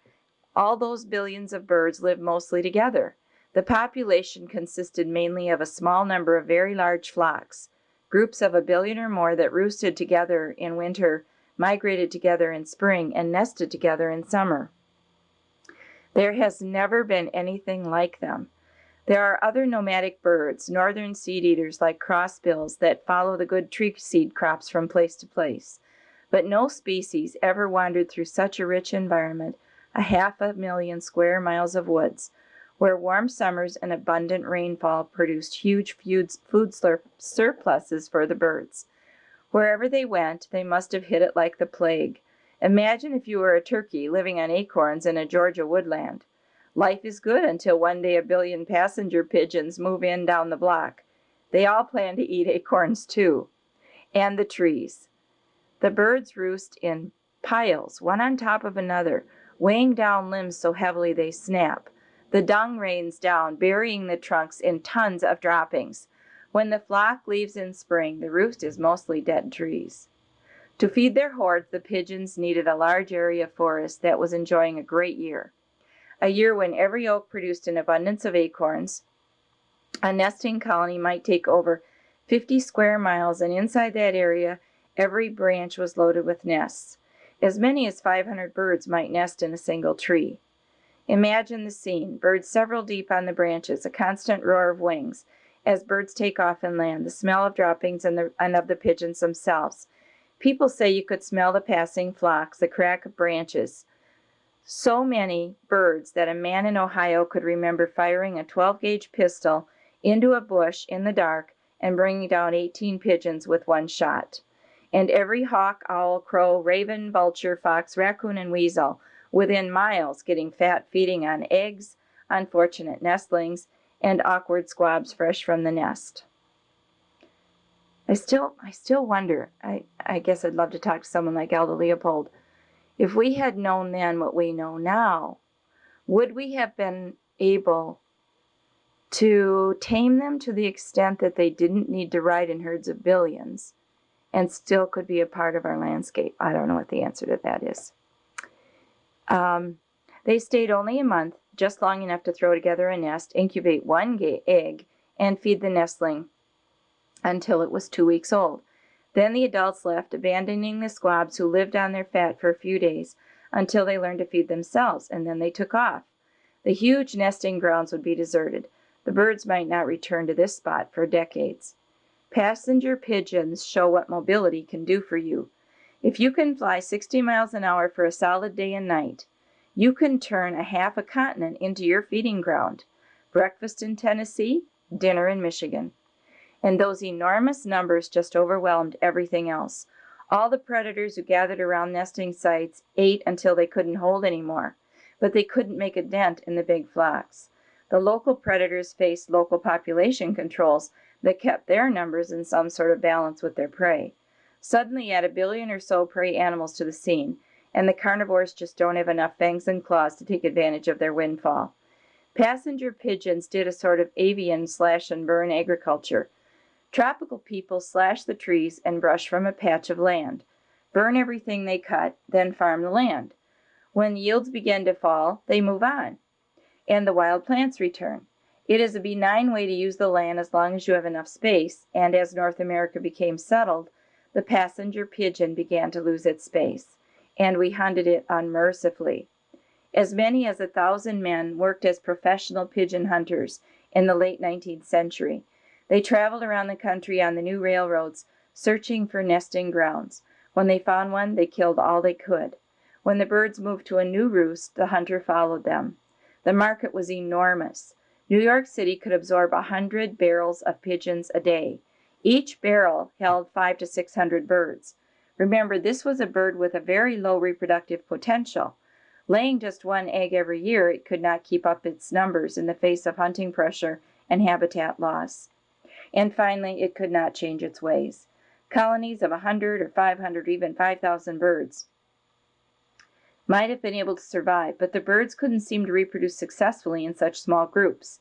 all those billions of birds lived mostly together. The population consisted mainly of a small number of very large flocks. Groups of 1 billion or more that roosted together in winter, migrated together in spring, and nested together in summer. There has never been anything like them. There are other nomadic birds, northern seed eaters like crossbills, that follow the good tree seed crops from place to place. But no species ever wandered through such a rich environment, 500,000 square miles of woods, where warm summers and abundant rainfall produced huge food surpluses for the birds. Wherever they went, they must have hit it like the plague. Imagine if you were a turkey living on acorns in a Georgia woodland. Life is good until one day 1 billion passenger pigeons move in down the block. They all plan to eat acorns too. And the trees. The birds roost in piles, one on top of another, weighing down limbs so heavily they snap. The dung rains down, burying the trunks in tons of droppings. When the flock leaves in spring, the roost is mostly dead trees. To feed their hordes, the pigeons needed a large area of forest that was enjoying a great year. A year when every oak produced an abundance of acorns. A nesting colony might take over 50 square miles, and inside that area, every branch was loaded with nests. As many as 500 birds might nest in a single tree. Imagine the scene, birds several deep on the branches, a constant roar of wings as birds take off and land, the smell of droppings and of the pigeons themselves. People say you could smell the passing flocks, the crack of branches. So many birds that a man in Ohio could remember firing a 12-gauge pistol into a bush in the dark and bringing down 18 pigeons with one shot. And every hawk, owl, crow, raven, vulture, fox, raccoon, and weasel within miles getting fat feeding on eggs, unfortunate nestlings, and awkward squabs fresh from the nest. I still wonder, I guess I'd love to talk to someone like Alda Leopold. If we had known then what we know now, would we have been able to tame them to the extent that they didn't need to ride in herds of billions and still could be a part of our landscape? I don't know what the answer to that is. They stayed only a month, just long enough to throw together a nest, incubate one egg, and feed the nestling until it was 2 weeks old. Then the adults left, abandoning the squabs who lived on their fat for a few days until they learned to feed themselves, and then they took off. The huge nesting grounds would be deserted. The birds might not return to this spot for decades. Passenger pigeons show what mobility can do for you. If you can fly 60 miles an hour for a solid day and night, you can turn a half a continent into your feeding ground. Breakfast in Tennessee, dinner in Michigan. And those enormous numbers just overwhelmed everything else. All the predators who gathered around nesting sites ate until they couldn't hold anymore, but they couldn't make a dent in the big flocks. The local predators faced local population controls that kept their numbers in some sort of balance with their prey. Suddenly add a billion or so prey animals to the scene, and the carnivores just don't have enough fangs and claws to take advantage of their windfall. Passenger pigeons did a sort of avian slash and burn agriculture. Tropical people slash the trees and brush from a patch of land, burn everything they cut, then farm the land. When yields begin to fall, they move on, and the wild plants return. It is a benign way to use the land as long as you have enough space, and as North America became settled, the passenger pigeon began to lose its space, and we hunted it unmercifully. As many as 1,000 men worked as professional pigeon hunters in the late 19th century. They traveled around the country on the new railroads, searching for nesting grounds. When they found one, they killed all they could. When the birds moved to a new roost, the hunter followed them. The market was enormous. New York City could absorb 100 barrels of pigeons a day. Each barrel held 500 to 600 birds. Remember, this was a bird with a very low reproductive potential. Laying just one egg every year, it could not keep up its numbers in the face of hunting pressure and habitat loss. And finally, it could not change its ways. Colonies of 100 or 500 or even 5,000 birds might have been able to survive, but the birds couldn't seem to reproduce successfully in such small groups.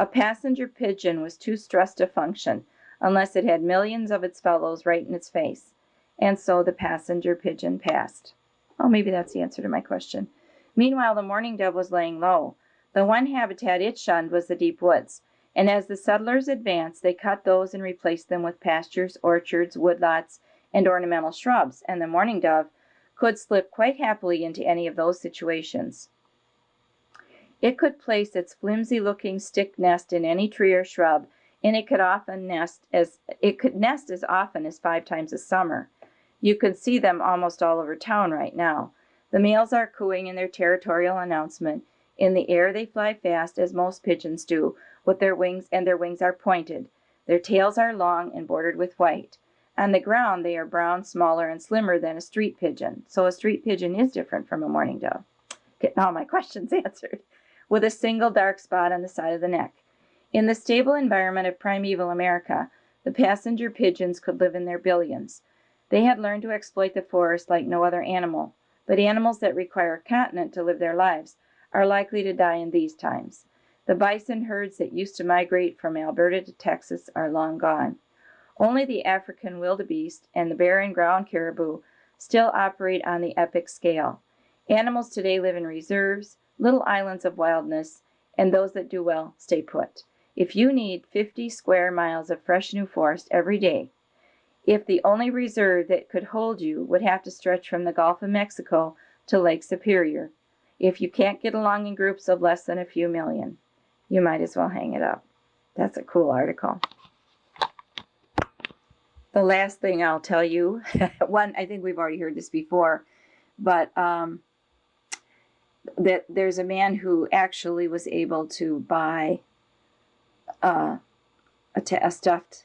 A passenger pigeon was too stressed to function unless it had millions of its fellows right in its face. And so the passenger pigeon passed. Oh, maybe that's the answer to my question. Meanwhile, the mourning dove was laying low. The one habitat it shunned was the deep woods. And as the settlers advanced, they cut those and replaced them with pastures, orchards, woodlots, and ornamental shrubs, and the mourning dove could slip quite happily into any of those situations. It could place its flimsy-looking stick nest in any tree or shrub, and it could nest as often as 5 times a summer. You can see them almost all over town right now. The males are cooing in their territorial announcement. In the air they fly fast, as most pigeons do, with their wings, and their wings are pointed. Their tails are long and bordered with white. On the ground they are brown, smaller, and slimmer than a street pigeon. So a street pigeon is different from a mourning dove. Getting all my questions answered. With a single dark spot on the side of the neck. In the stable environment of primeval America, the passenger pigeons could live in their billions. They had learned to exploit the forest like no other animal, but animals that require a continent to live their lives are likely to die in these times. The bison herds that used to migrate from Alberta to Texas are long gone. Only the African wildebeest and the bear and ground caribou still operate on the epic scale. Animals today live in reserves, little islands of wildness, and those that do well stay put. If you need 50 square miles of fresh new forest every day, if the only reserve that could hold you would have to stretch from the Gulf of Mexico to Lake Superior, if you can't get along in groups of less than a few million, you might as well hang it up. That's a cool article. The last thing I'll tell you, one, I think we've already heard this before, but that there's a man who actually was able to buy a stuffed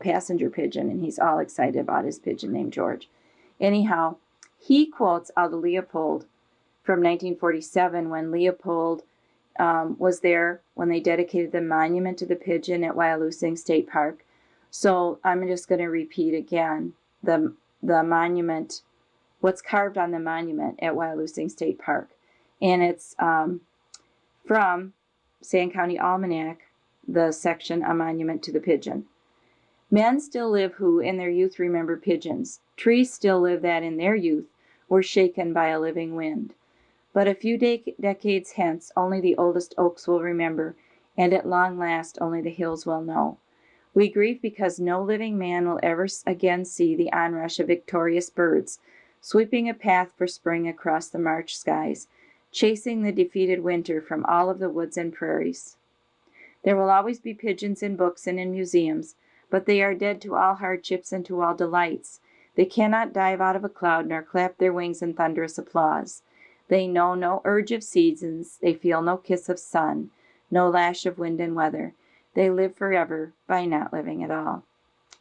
passenger pigeon, and he's all excited about his pigeon named George. Anyhow, he quotes out of Leopold from 1947 when Leopold was there when they dedicated the monument to the pigeon at Wyalusing State Park. So I'm just going to repeat again. The monument what's carved on the monument at Wyalusing State Park. And it's from San County Almanac, the section A Monument to the Pigeon. Men still live who in their youth remember pigeons. Trees still live that in their youth were shaken by a living wind. But a few decades hence, only the oldest oaks will remember, and at long last only the hills will know. We grieve because no living man will ever again see the onrush of victorious birds, sweeping a path for spring across the March skies, chasing the defeated winter from all of the woods and prairies. There will always be pigeons in books and in museums, but they are dead to all hardships and to all delights. They cannot dive out of a cloud nor clap their wings in thunderous applause. They know no urge of seasons, they feel no kiss of sun, no lash of wind and weather. They live forever by not living at all.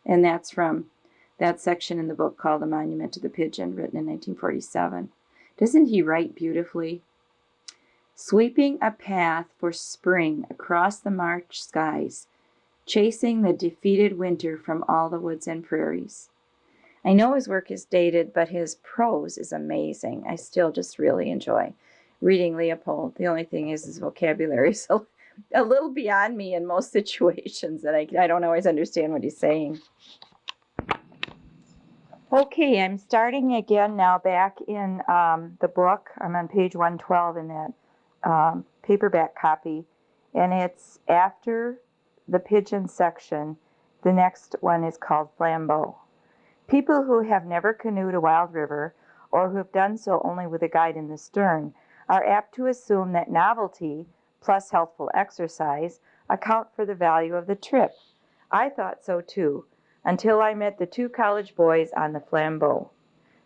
And that's from that section in the book called A Monument to the Pigeon, written in 1947. Doesn't he write beautifully? Sweeping a path for spring across the March skies, chasing the defeated winter from all the woods and prairies. I know his work is dated, but his prose is amazing. I still just really enjoy reading Leopold. The only thing is his vocabulary is a little beyond me in most situations, and I don't always understand what he's saying. Okay, I'm starting again now back in the book. I'm on page 112 in that paperback copy, and it's after the pigeon section. The next one is called Flambeau. People who have never canoed a wild river, or who have done so only with a guide in the stern, are apt to assume that novelty, plus healthful exercise, account for the value of the trip. I thought so too, until I met the two college boys on the Flambeau.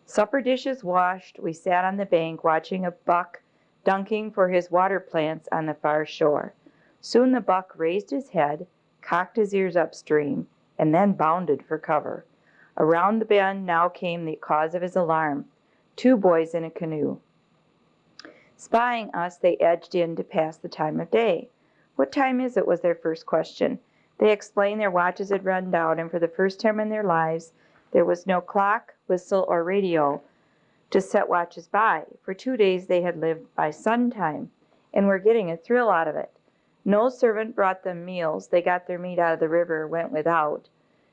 Supper dishes washed, we sat on the bank watching a buck dunking for his water plants on the far shore. Soon the buck raised his head, cocked his ears upstream, and then bounded for cover. Around the bend now came the cause of his alarm, two boys in a canoe. Spying us, they edged in to pass the time of day. "What time is it?" was their first question. They explained their watches had run down, and for the first time in their lives, there was no clock, whistle, or radio to set watches by. For 2 days they had lived by sun time, and were getting a thrill out of it. No servant brought them meals. They got their meat out of the river or went without.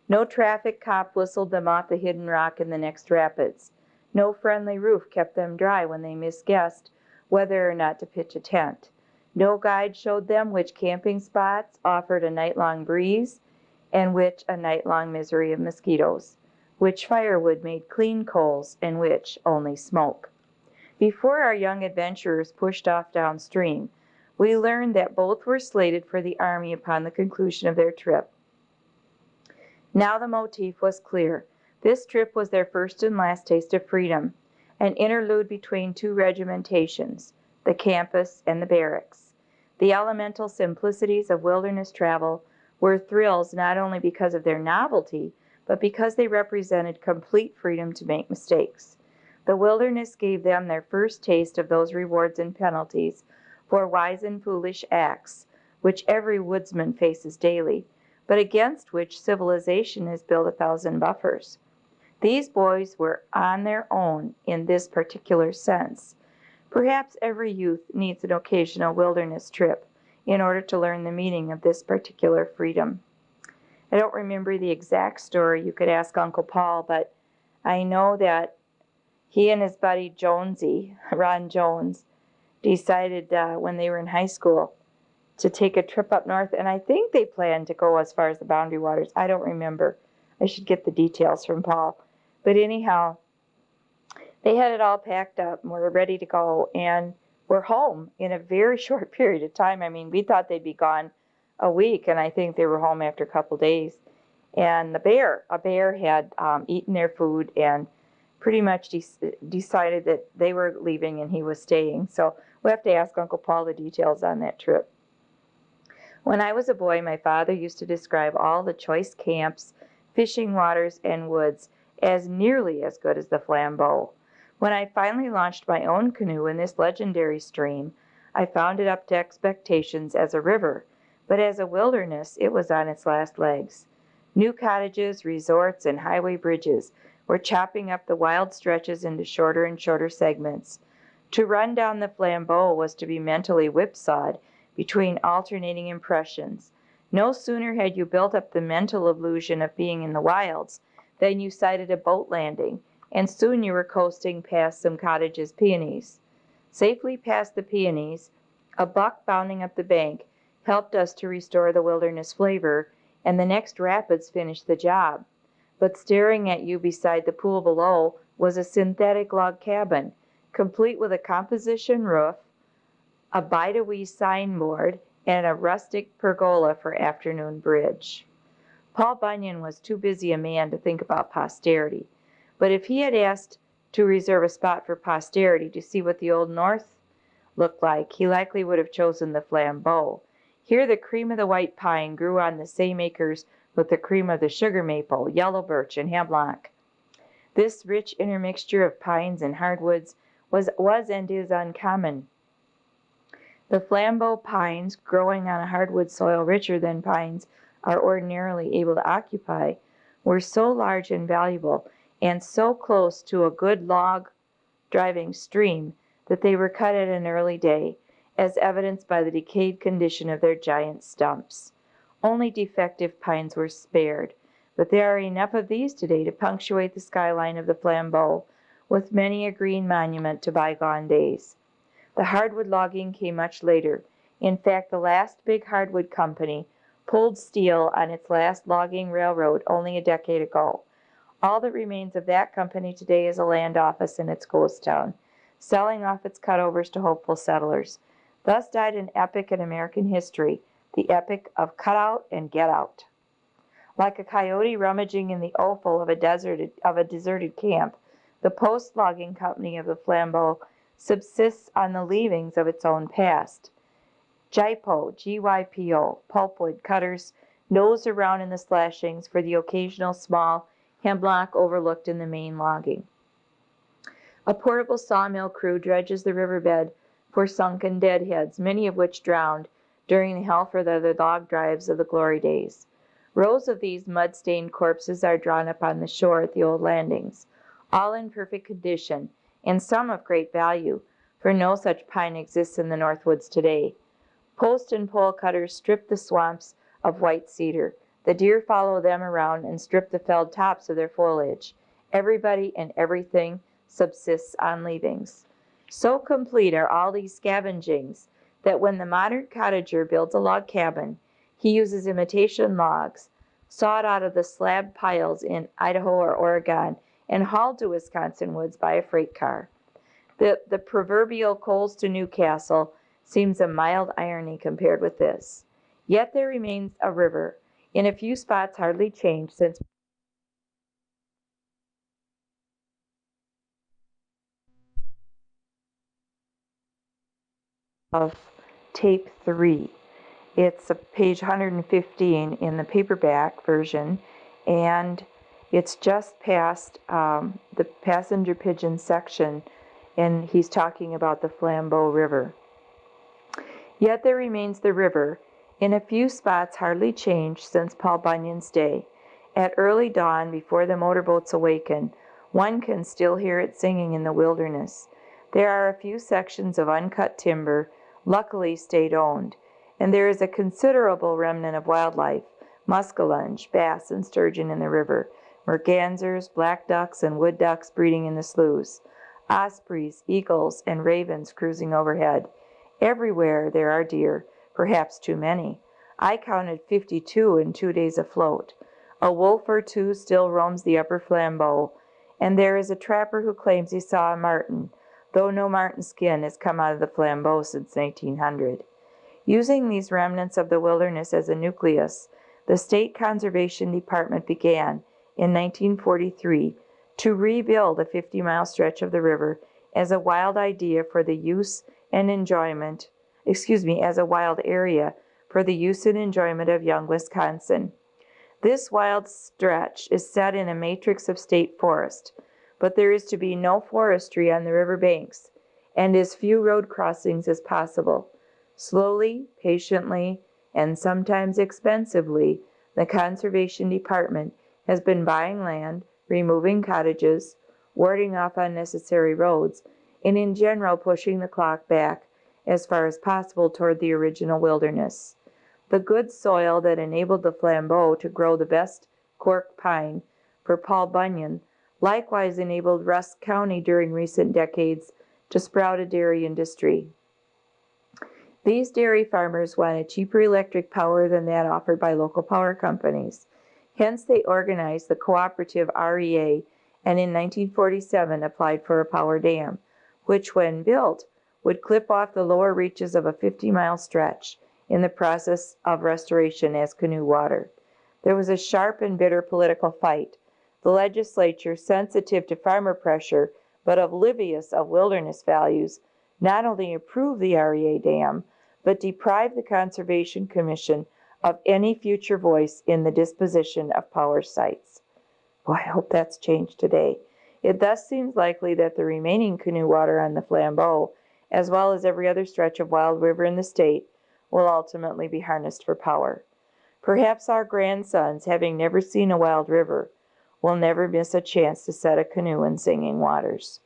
No traffic cop whistled them off the hidden rock in the next rapids. No friendly roof kept them dry when they misguessed whether or not to pitch a tent. No guide showed them which camping spots offered a night-long breeze and which a night-long misery of mosquitoes, which firewood made clean coals and which only smoke. Before our young adventurers pushed off downstream, we learned that both were slated for the Army upon the conclusion of their trip. Now the motif was clear. This trip was their first and last taste of freedom, an interlude between two regimentations, the campus and the barracks. The elemental simplicities of wilderness travel were thrills not only because of their novelty, but because they represented complete freedom to make mistakes. The wilderness gave them their first taste of those rewards and penalties for wise and foolish acts, which every woodsman faces daily, but against which civilization has built 1,000 buffers. These boys were on their own in this particular sense. Perhaps every youth needs an occasional wilderness trip in order to learn the meaning of this particular freedom. I don't remember the exact story. You could ask Uncle Paul, but I know that he and his buddy Jonesy, Ron Jones, decided when they were in high school to take a trip up north, and I think they planned to go as far as the Boundary Waters. I don't remember. I should get the details from Paul. But anyhow, they had it all packed up and were ready to go, and were home in a very short period of time. I mean, we thought they'd be gone a week, and I think they were home after a couple days. And a bear had eaten their food and pretty much decided that they were leaving and he was staying. So we'll have to ask Uncle Paul the details on that trip. When I was a boy, my father used to describe all the choice camps, fishing waters, and woods as nearly as good as the Flambeau. When I finally launched my own canoe in this legendary stream, I found it up to expectations as a river, but as a wilderness, it was on its last legs. New cottages, resorts, and highway bridges were chopping up the wild stretches into shorter and shorter segments. To run down the flambeau was to be mentally whipsawed between alternating impressions. No sooner had you built up the mental illusion of being in the wilds than you sighted a boat landing, and soon you were coasting past some cottages' peonies. Safely past the peonies, a buck bounding up the bank helped us to restore the wilderness flavor, and the next rapids finished the job. But staring at you beside the pool below was a synthetic log cabin, complete with a composition roof, a bide-a-wee signboard, and a rustic pergola for afternoon bridge. Paul Bunyan was too busy a man to think about posterity, but if he had asked to reserve a spot for posterity to see what the Old North looked like, he likely would have chosen the flambeau. Here the cream of the white pine grew on the same acres with the cream of the sugar maple, yellow birch, and hemlock. This rich intermixture of pines and hardwoods was and is uncommon. The flambeau pines, growing on a hardwood soil richer than pines are ordinarily able to occupy, were so large and valuable, and so close to a good log-driving stream, that they were cut at an early day, as evidenced by the decayed condition of their giant stumps. Only defective pines were spared, but there are enough of these today to punctuate the skyline of the flambeau, with many a green monument to bygone days. The hardwood logging came much later. In fact, the last big hardwood company pulled steel on its last logging railroad only a decade ago. All that remains of that company today is a land office in its ghost town, selling off its cutovers to hopeful settlers. Thus died an epic in American history, the epic of cut out and get out. Like a coyote rummaging in the offal of a deserted camp, the post-logging company of the flambeau subsists on the leavings of its own past. GYPO, G-Y-P-O, pulpwood cutters nose around in the slashings for the occasional small hemlock overlooked in the main logging. A portable sawmill crew dredges the riverbed for sunken deadheads, many of which drowned during the hell-for-leather log drives of the glory days. Rows of these mud-stained corpses are drawn up on the shore at the old landings, all in perfect condition, and some of great value, for no such pine exists in the Northwoods today. Post and pole cutters strip the swamps of white cedar. The deer follow them around and strip the felled tops of their foliage. Everybody and everything subsists on leavings. So complete are all these scavengings that when the modern cottager builds a log cabin, he uses imitation logs, sawed out of the slab piles in Idaho or Oregon, and hauled to Wisconsin woods by a freight car. The proverbial coals to Newcastle seems a mild irony compared with this. Yet there remains a river, in a few spots hardly changed since of tape 3. It's page 115 in the paperback version, and it's just past the passenger pigeon section, and he's talking about the Flambeau River. Yet there remains the river, in a few spots hardly changed since Paul Bunyan's day. At early dawn, before the motorboats awaken, one can still hear it singing in the wilderness. There are a few sections of uncut timber, luckily state-owned, and there is a considerable remnant of wildlife, muskellunge, bass, and sturgeon in the river, mergansers, black ducks, and wood ducks breeding in the sloughs, ospreys, eagles, and ravens cruising overhead. Everywhere there are deer, perhaps too many. I counted 52 in 2 days afloat. A wolf or two still roams the upper flambeau, and there is a trapper who claims he saw a marten, though no marten skin has come out of the flambeau since 1900. Using these remnants of the wilderness as a nucleus, the State Conservation Department began, in 1943, to rebuild a 50-mile stretch of the river as a wild idea for the use and enjoyment, as a wild area for the use and enjoyment of young Wisconsin. This wild stretch is set in a matrix of state forest, but there is to be no forestry on the river banks, and as few road crossings as possible. Slowly, patiently, and sometimes expensively, the Conservation Department has been buying land, removing cottages, warding off unnecessary roads, and in general pushing the clock back as far as possible toward the original wilderness. The good soil that enabled the flambeau to grow the best cork pine for Paul Bunyan likewise enabled Rusk County during recent decades to sprout a dairy industry. These dairy farmers wanted cheaper electric power than that offered by local power companies. Hence, they organized the cooperative REA and in 1947 applied for a power dam, which, when built, would clip off the lower reaches of a 50-mile stretch in the process of restoration as canoe water. There was a sharp and bitter political fight. The legislature, sensitive to farmer pressure but oblivious of wilderness values, not only approved the REA dam, but deprived the Conservation Commission of any future voice in the disposition of power sites. Boy, I hope that's changed today. It thus seems likely that the remaining canoe water on the Flambeau, as well as every other stretch of wild river in the state, will ultimately be harnessed for power. Perhaps our grandsons, having never seen a wild river, will never miss a chance to set a canoe in singing waters.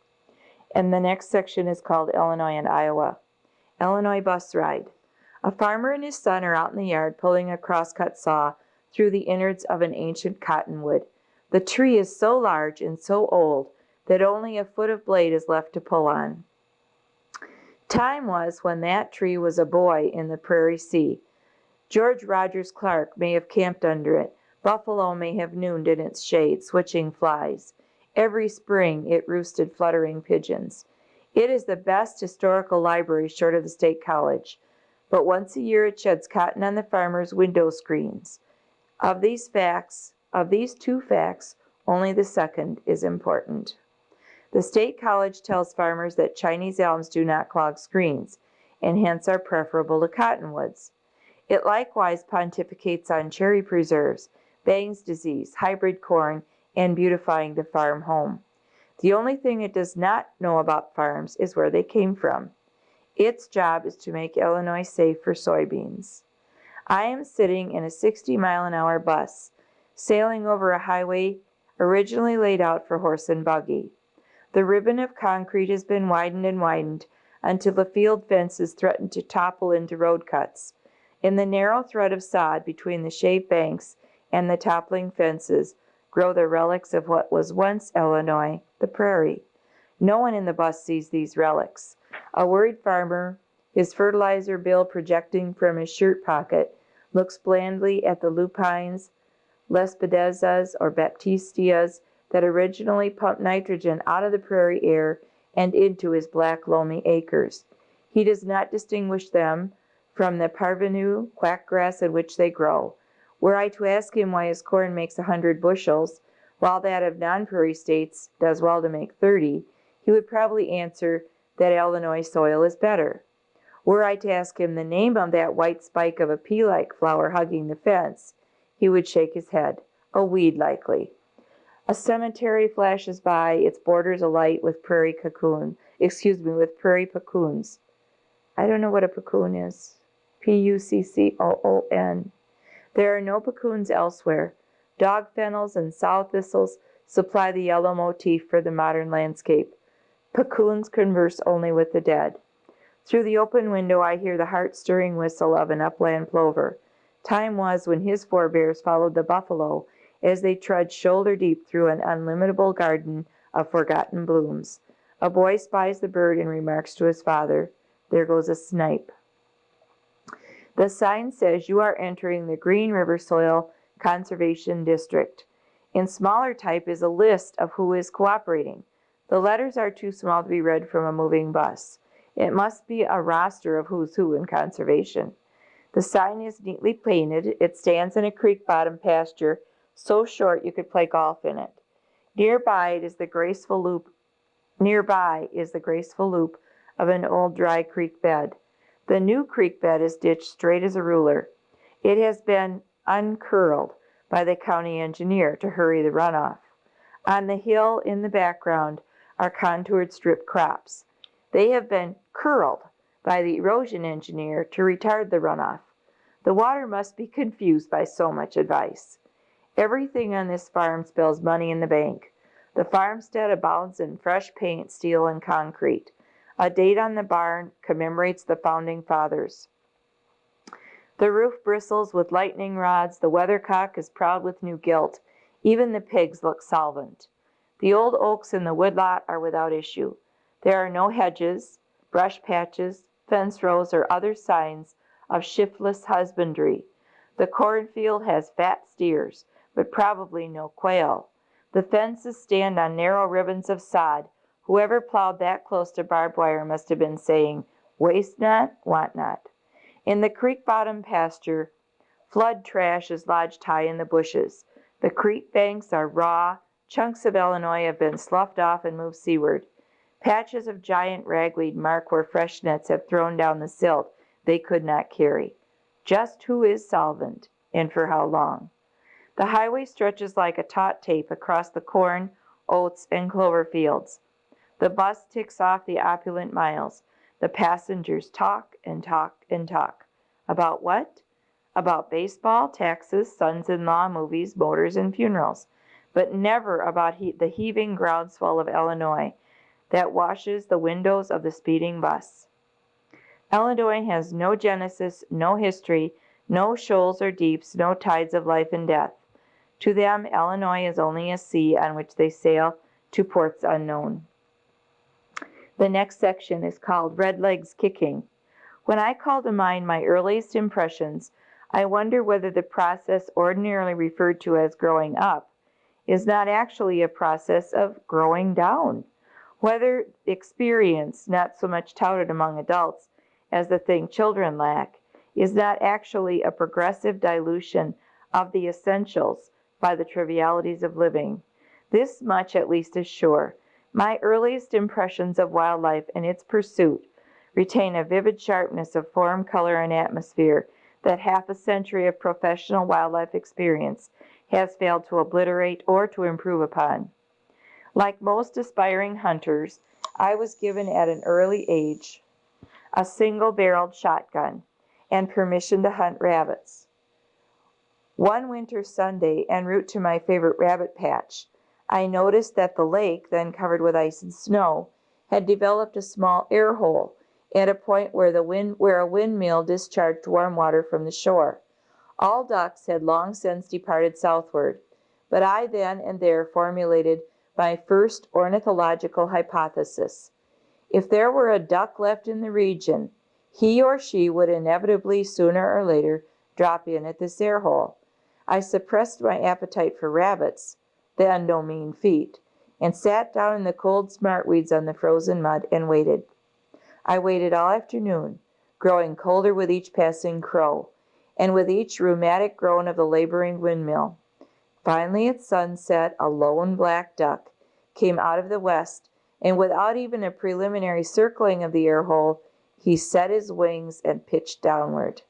And the next section is called Illinois and Iowa. Illinois bus ride. A farmer and his son are out in the yard pulling a crosscut saw through the innards of an ancient cottonwood. The tree is so large and so old that only a foot of blade is left to pull on. Time was when that tree was a boy in the prairie sea. George Rogers Clark may have camped under it. Buffalo may have nooned in its shade, switching flies. Every spring it roosted fluttering pigeons. It is the best historical library short of the State College, but once a year it sheds cotton on the farmers' window screens. Of these two facts, only the second is important. The State College tells farmers that Chinese elms do not clog screens, and hence are preferable to cottonwoods. It likewise pontificates on cherry preserves, Bang's disease, hybrid corn, and beautifying the farm home. The only thing it does not know about farms is where they came from. Its job is to make Illinois safe for soybeans. I am sitting in a 60-mile-an-hour bus, sailing over a highway originally laid out for horse and buggy. The ribbon of concrete has been widened and widened until the field fences threaten to topple into road cuts. In the narrow thread of sod between the shaved banks and the toppling fences grow the relics of what was once Illinois, the prairie. No one in the bus sees these relics. A worried farmer, his fertilizer bill projecting from his shirt pocket, looks blandly at the lupines, lespedezas, or baptistias that originally pumped nitrogen out of the prairie air and into his black loamy acres. He does not distinguish them from the parvenu quackgrass in which they grow. Were I to ask him why his corn makes 100 bushels, while that of non-prairie states does well to make 30, he would probably answer that Illinois soil is better. Were I to ask him the name of that white spike of a pea-like flower hugging the fence, he would shake his head. A weed, likely. A cemetery flashes by, its borders alight with prairie peccoons. I don't know what a peccoon is. Puccoon. There are no peccoons elsewhere. Dog fennels and sow thistles supply the yellow motif for the modern landscape. Peccoons converse only with the dead. Through the open window I hear the heart-stirring whistle of an upland plover. Time was when his forebears followed the buffalo as they trudged shoulder-deep through an unlimitable garden of forgotten blooms. A boy spies the bird and remarks to his father, "There goes a snipe." The sign says you are entering the Green River Soil Conservation District. In smaller type is a list of who is cooperating. The letters are too small to be read from a moving bus. It must be a roster of who's who in conservation. The sign is neatly painted. It stands in a creek-bottom pasture so short you could play golf in it. Nearby is the graceful loop of an old dry creek bed. The new creek bed is ditched straight as a ruler. It has been uncurled by the county engineer to hurry the runoff. On the hill in the background are contoured strip crops. They have been curled by the erosion engineer to retard the runoff. The water must be confused by so much advice. Everything on this farm spells money in the bank. The farmstead abounds in fresh paint, steel, and concrete. A date on the barn commemorates the founding fathers. The roof bristles with lightning rods, the weathercock is proud with new gilt, even the pigs look solvent. The old oaks in the woodlot are without issue. There are no hedges, brush patches, fence rows, or other signs of shiftless husbandry. The cornfield has fat steers, but probably no quail. The fences stand on narrow ribbons of sod. Whoever plowed that close to barbed wire must have been saying, "Waste not, want not." In the creek bottom pasture, flood trash is lodged high in the bushes. The creek banks are raw. Chunks of Illinois have been sloughed off and moved seaward. Patches of giant ragweed mark where fresh nets have thrown down the silt they could not carry. Just who is solvent, and for how long? The highway stretches like a taut tape across the corn, oats, and clover fields. The bus ticks off the opulent miles. The passengers talk and talk and talk. About what? About baseball, taxes, sons-in-law, movies, motors, and funerals. But never about the heaving groundswell of Illinois that washes the windows of the speeding bus. Illinois has no genesis, no history, no shoals or deeps, no tides of life and death. To them, Illinois is only a sea on which they sail to ports unknown. The next section is called Red Legs Kicking. When I call to mind my earliest impressions, I wonder whether the process ordinarily referred to as growing up is not actually a process of growing down. Whether experience, not so much touted among adults as the thing children lack, is not actually a progressive dilution of the essentials by the trivialities of living. This much at least is sure. My earliest impressions of wildlife and its pursuit retain a vivid sharpness of form, color, and atmosphere that half a century of professional wildlife experience has failed to obliterate or to improve upon. Like most aspiring hunters, I was given at an early age a single-barreled shotgun and permission to hunt rabbits. One winter Sunday, en route to my favorite rabbit patch, I noticed that the lake, then covered with ice and snow, had developed a small air hole at a point where a windmill discharged warm water from the shore. All ducks had long since departed southward, but I then and there formulated my first ornithological hypothesis. If there were a duck left in the region, he or she would inevitably sooner or later drop in at this air hole. I suppressed my appetite for rabbits, then no mean feat, and sat down in the cold smartweeds on the frozen mud and waited. I waited all afternoon, growing colder with each passing crow, and with each rheumatic groan of the laboring windmill. Finally at sunset, a lone black duck came out of the west, and without even a preliminary circling of the air hole, he set his wings and pitched downward.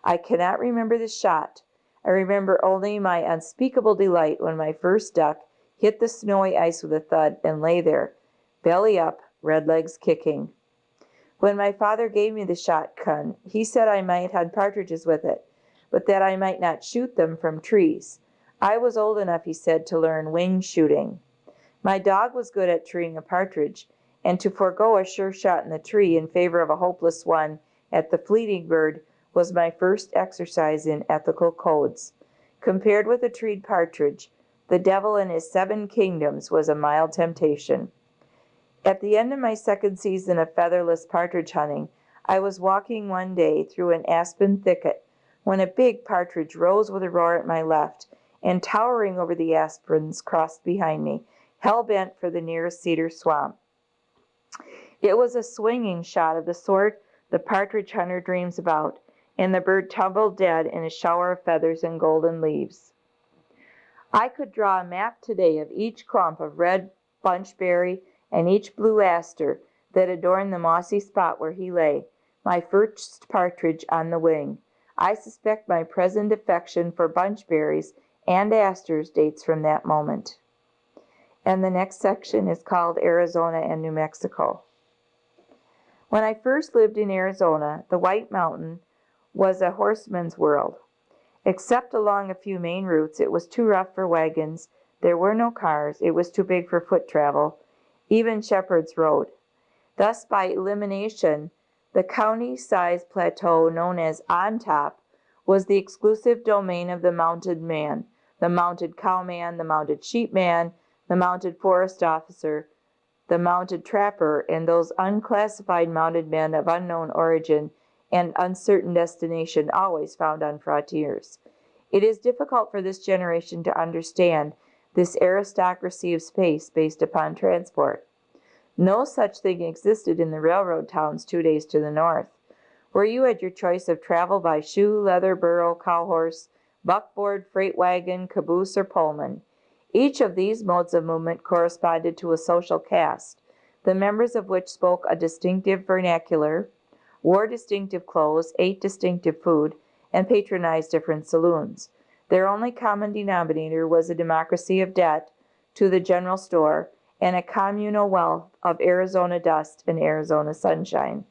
I cannot remember the shot. I remember only my unspeakable delight when my first duck hit the snowy ice with a thud and lay there, belly up, red legs kicking. When my father gave me the shotgun, he said I might hunt partridges with it, but that I might not shoot them from trees. I was old enough, he said, to learn wing shooting. My dog was good at treeing a partridge, and to forego a sure shot in the tree in favor of a hopeless one at the fleeting bird was my first exercise in ethical codes. Compared with a treed partridge, the devil in his 7 kingdoms was a mild temptation. At the end of my second season of featherless partridge hunting, I was walking one day through an aspen thicket when a big partridge rose with a roar at my left, and towering over the aspens crossed behind me, hell-bent for the nearest cedar swamp. It was a swinging shot of the sort the partridge hunter dreams about, and the bird tumbled dead in a shower of feathers and golden leaves. I could draw a map today of each clump of red bunchberry and each blue aster that adorned the mossy spot where he lay, my first partridge on the wing. I suspect my present affection for bunchberries and asters dates from that moment. And the next section is called Arizona and New Mexico. When I first lived in Arizona, the White Mountain was a horseman's world. Except along a few main routes, it was too rough for wagons, There were no cars. It was too big for foot travel, even Shepherd's Road. Thus, by elimination, the county-sized plateau known as On Top was the exclusive domain of the mounted man, the mounted cowman, the mounted sheepman, the mounted forest officer, the mounted trapper, and those unclassified mounted men of unknown origin and uncertain destination always found on frontiers. It is difficult for this generation to understand this aristocracy of space based upon transport. No such thing existed in the railroad towns 2 days to the north, where you had your choice of travel by shoe, leather, burro, cowhorse, buckboard, freight wagon, caboose, or Pullman. Each of these modes of movement corresponded to a social caste, the members of which spoke a distinctive vernacular, wore distinctive clothes, ate distinctive food, and patronized different saloons. Their only common denominator was a democracy of debt to the general store and a communal wealth of Arizona dust and Arizona sunshine.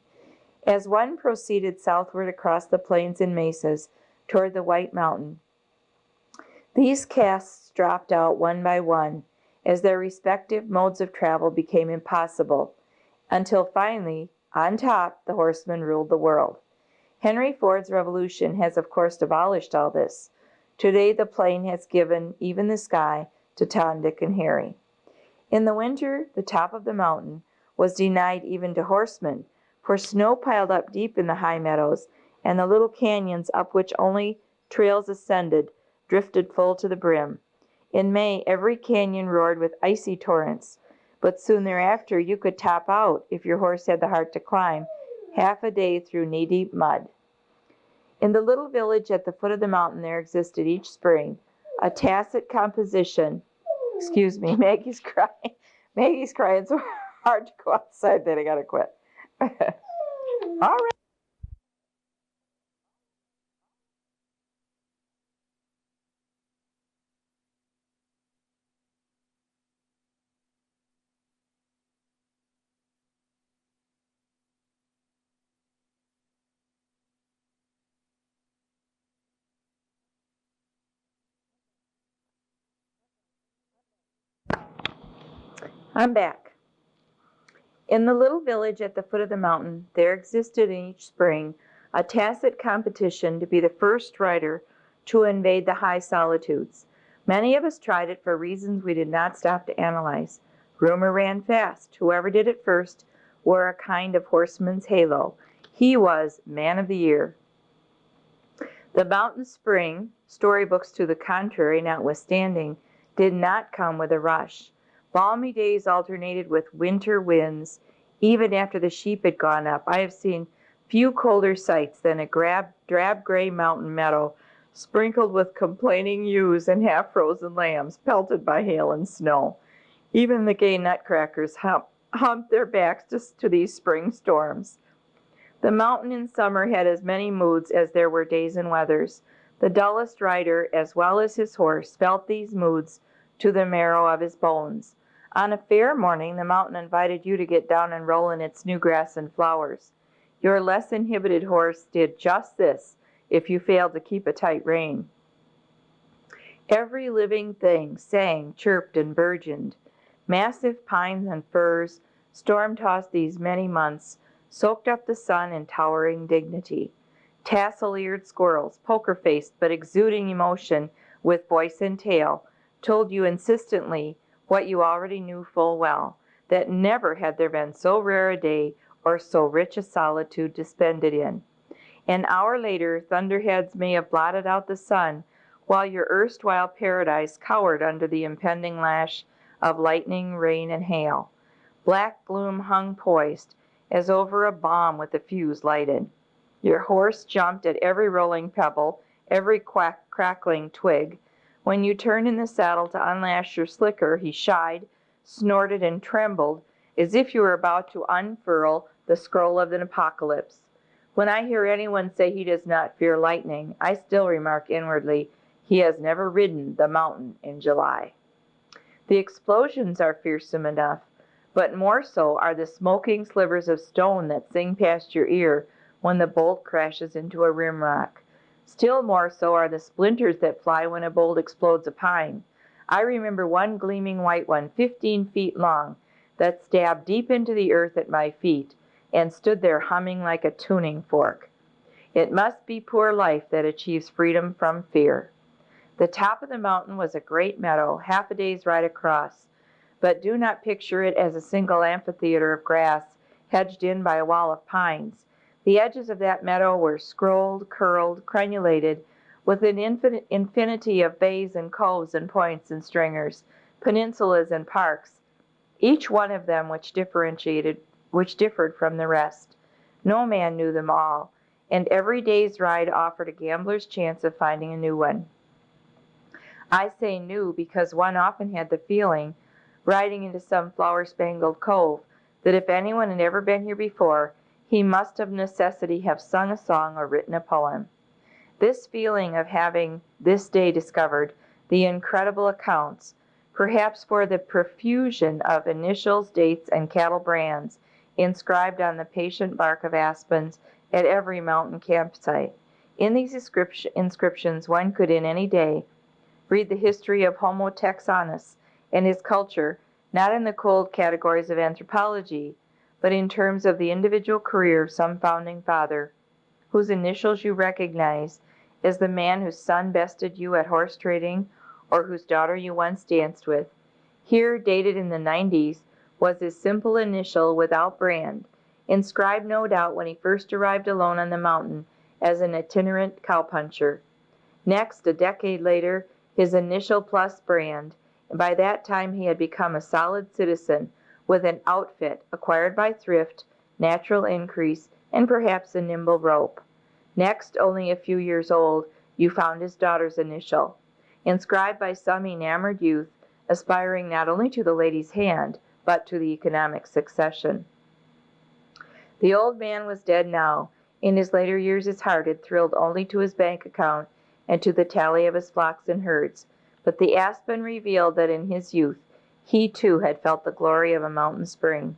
As one proceeded southward across the plains and mesas toward the White Mountain, these castes dropped out one by one as their respective modes of travel became impossible, until finally, on top, the horseman ruled the world. Henry Ford's revolution has of course abolished all this. Today the plane has given even the sky to Tom, Dick, and Harry. In the winter, the top of the mountain was denied even to horsemen, for snow piled up deep in the high meadows, and the little canyons up which only trails ascended drifted full to the brim. In May, every canyon roared with icy torrents, but soon thereafter you could top out, if your horse had the heart to climb, half a day through knee-deep mud. In the little village at the foot of the mountain there existed each spring a tacit composition. Excuse me, Maggie's crying. Maggie's crying so hard to go outside that I gotta quit. All right. I'm back. In the little village at the foot of the mountain, there existed in each spring a tacit competition to be the first rider to invade the high solitudes. Many of us tried it for reasons we did not stop to analyze. Rumor ran fast. Whoever did it first wore a kind of horseman's halo. He was Man of the Year. The mountain spring, storybooks to the contrary notwithstanding, did not come with a rush. Balmy days alternated with winter winds. Even after the sheep had gone up, I have seen few colder sights than a drab gray mountain meadow sprinkled with complaining ewes and half-frozen lambs pelted by hail and snow. Even the gay nutcrackers humped their backs to these spring storms. The mountain in summer had as many moods as there were days and weathers. The dullest rider, as well as his horse, felt these moods to the marrow of his bones. On a fair morning, the mountain invited you to get down and roll in its new grass and flowers. Your less inhibited horse did just this if you failed to keep a tight rein. Every living thing sang, chirped, and burgeoned. Massive pines and firs, storm-tossed these many months, soaked up the sun in towering dignity. Tassel-eared squirrels, poker-faced but exuding emotion with voice and tail, told you insistently what you already knew full well, that never had there been so rare a day or so rich a solitude to spend it in. An hour later, thunderheads may have blotted out the sun, while your erstwhile paradise cowered under the impending lash of lightning, rain, and hail. Black gloom hung poised, as over a bomb with the fuse lighted. Your horse jumped at every rolling pebble, every crackling twig. When you turned in the saddle to unlash your slicker, he shied, snorted, and trembled as if you were about to unfurl the scroll of an apocalypse. When I hear anyone say he does not fear lightning, I still remark inwardly, he has never ridden the mountain in July. The explosions are fearsome enough, but more so are the smoking slivers of stone that sing past your ear when the bolt crashes into a rim rock. Still more so are the splinters that fly when a bolt explodes a pine. I remember one gleaming white one, 15 feet long, that stabbed deep into the earth at my feet and stood there humming like a tuning fork. It must be poor life that achieves freedom from fear. The top of the mountain was a great meadow, half a day's ride across, but do not picture it as a single amphitheater of grass hedged in by a wall of pines. The edges of that meadow were scrolled, curled, crenulated, with an infinity of bays and coves and points and stringers, peninsulas and parks, each one of them which differed from the rest. No man knew them all, and every day's ride offered a gambler's chance of finding a new one. I say new because one often had the feeling, riding into some flower-spangled cove, that if anyone had ever been here before, he must of necessity have sung a song or written a poem. This feeling of having this day discovered the incredible accounts, perhaps for the profusion of initials, dates, and cattle brands inscribed on the patient bark of aspens at every mountain campsite. In these inscriptions one could in any day read the history of Homo Texanus and his culture, not in the cold categories of anthropology, but in terms of the individual career of some founding father, whose initials you recognize as the man whose son bested you at horse trading or whose daughter you once danced with. Here, dated in the 90s, was his simple initial without brand, inscribed no doubt when he first arrived alone on the mountain as an itinerant cowpuncher. Next, a decade later, his initial plus brand, and by that time he had become a solid citizen with an outfit acquired by thrift, natural increase, and perhaps a nimble rope. Next, only a few years old, you found his daughter's initial, inscribed by some enamored youth, aspiring not only to the lady's hand, but to the economic succession. The old man was dead now. In his later years his heart had thrilled only to his bank account and to the tally of his flocks and herds, but the aspen revealed that in his youth he too had felt the glory of a mountain spring.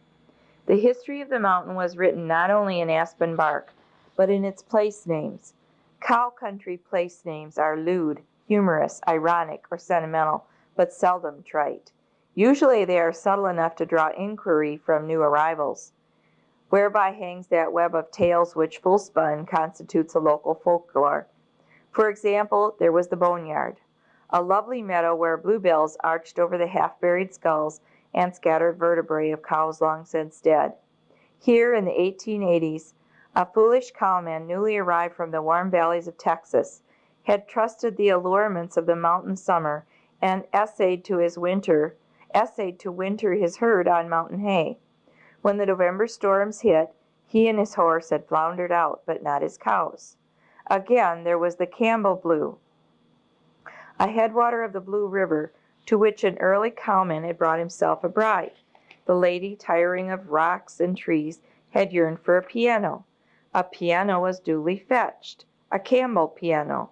The history of the mountain was written not only in aspen bark, but in its place names. Cow country place names are lewd, humorous, ironic, or sentimental, but seldom trite. Usually they are subtle enough to draw inquiry from new arrivals. Whereby hangs that web of tales which, full spun, constitutes a local folklore. For example, there was the boneyard, a lovely meadow where bluebells arched over the half-buried skulls and scattered vertebrae of cows long since dead. Here in the 1880s, a foolish cowman newly arrived from the warm valleys of Texas had trusted the allurements of the mountain summer and essayed to winter his herd on mountain hay. When the November storms hit, he and his horse had floundered out, but not his cows. Again, there was the Campbell Blue, a headwater of the Blue River, to which an early cowman had brought himself a bride. The lady, tiring of rocks and trees, had yearned for a piano. A piano was duly fetched, a Campbell piano.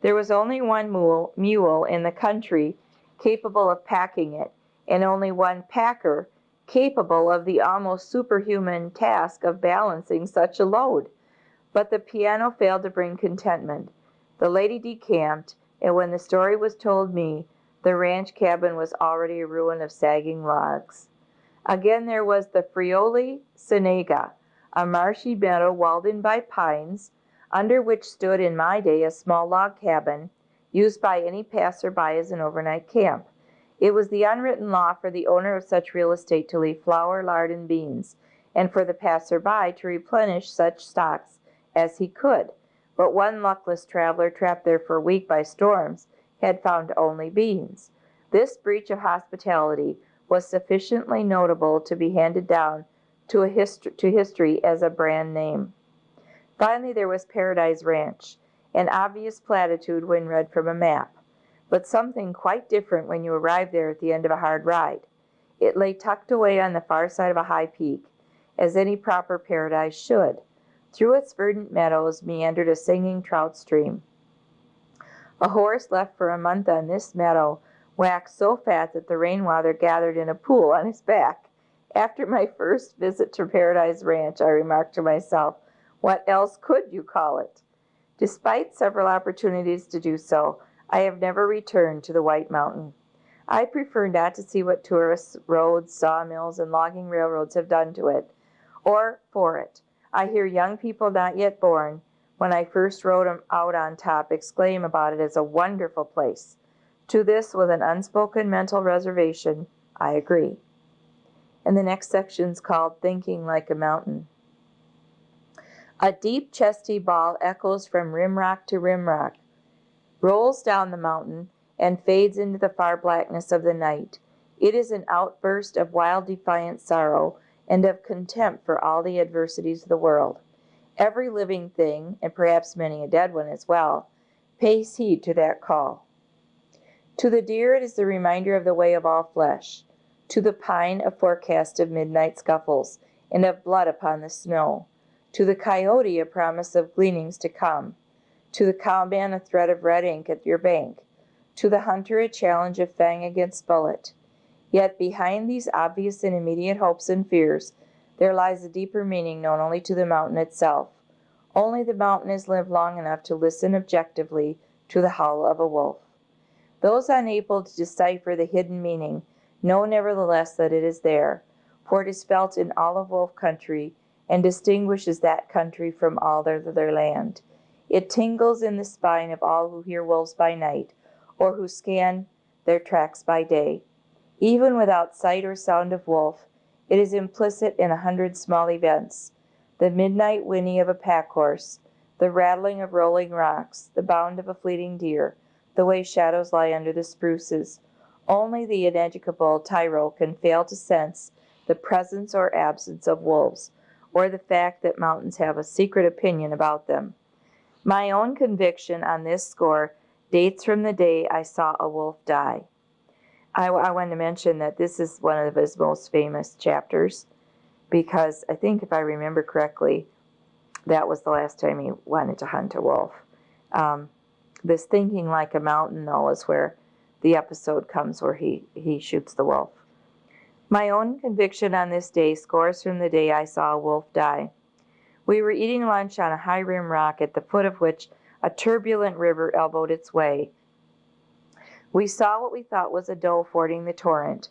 There was only one mule in the country capable of packing it, and only one packer capable of the almost superhuman task of balancing such a load. But the piano failed to bring contentment. The lady decamped, and when the story was told me, the ranch cabin was already a ruin of sagging logs. Again there was the Friuli Cienega, a marshy meadow walled in by pines, under which stood in my day a small log cabin, used by any passer-by as an overnight camp. It was the unwritten law for the owner of such real estate to leave flour, lard, and beans, and for the passer-by to replenish such stocks as he could. But one luckless traveler, trapped there for a week by storms, had found only beans. This breach of hospitality was sufficiently notable to be handed down to history as a brand name. Finally, there was Paradise Ranch, an obvious platitude when read from a map, but something quite different when you arrived there at the end of a hard ride. It lay tucked away on the far side of a high peak, as any proper paradise should. Through its verdant meadows meandered a singing trout stream. A horse left for a month on this meadow waxed so fat that the rainwater gathered in a pool on his back. After my first visit to Paradise Ranch, I remarked to myself, what else could you call it? Despite several opportunities to do so, I have never returned to the White Mountain. I prefer not to see what tourists, roads, sawmills, and logging railroads have done to it, or for it. I hear young people not yet born, when I first rode out on top, exclaim about it as a wonderful place. To this, with an unspoken mental reservation, I agree. And the next section is called Thinking Like a Mountain. A deep chesty bawl echoes from rimrock to rimrock, rolls down the mountain, and fades into the far blackness of the night. It is an outburst of wild defiant sorrow and of contempt for all the adversities of the world. Every living thing, and perhaps many a dead one as well, pays heed to that call. To the deer it is the reminder of the way of all flesh. To the pine a forecast of midnight scuffles, and of blood upon the snow. To the coyote a promise of gleanings to come. To the cowman a thread of red ink at your bank. To the hunter a challenge of fang against bullet. Yet behind these obvious and immediate hopes and fears, there lies a deeper meaning known only to the mountain itself. Only the mountain has lived long enough to listen objectively to the howl of a wolf. Those unable to decipher the hidden meaning know nevertheless that it is there, for it is felt in all of wolf country and distinguishes that country from all other land. It tingles in the spine of all who hear wolves by night, or who scan their tracks by day. Even without sight or sound of wolf, it is implicit in 100 small events: the midnight whinny of a pack horse, the rattling of rolling rocks, the bound of a fleeting deer, the way shadows lie under the spruces. Only the ineducable tyro can fail to sense the presence or absence of wolves, or the fact that mountains have a secret opinion about them. My own conviction on this score dates from the day I saw a wolf die. I want to mention that this is one of his most famous chapters, because I think, if I remember correctly, that was the last time he wanted to hunt a wolf. This Thinking Like a Mountain, though, is where the episode comes where he shoots the wolf. My own conviction on this day scores from the day I saw a wolf die. We were eating lunch on a high rim rock at the foot of which a turbulent river elbowed its way. We saw what we thought was a doe fording the torrent,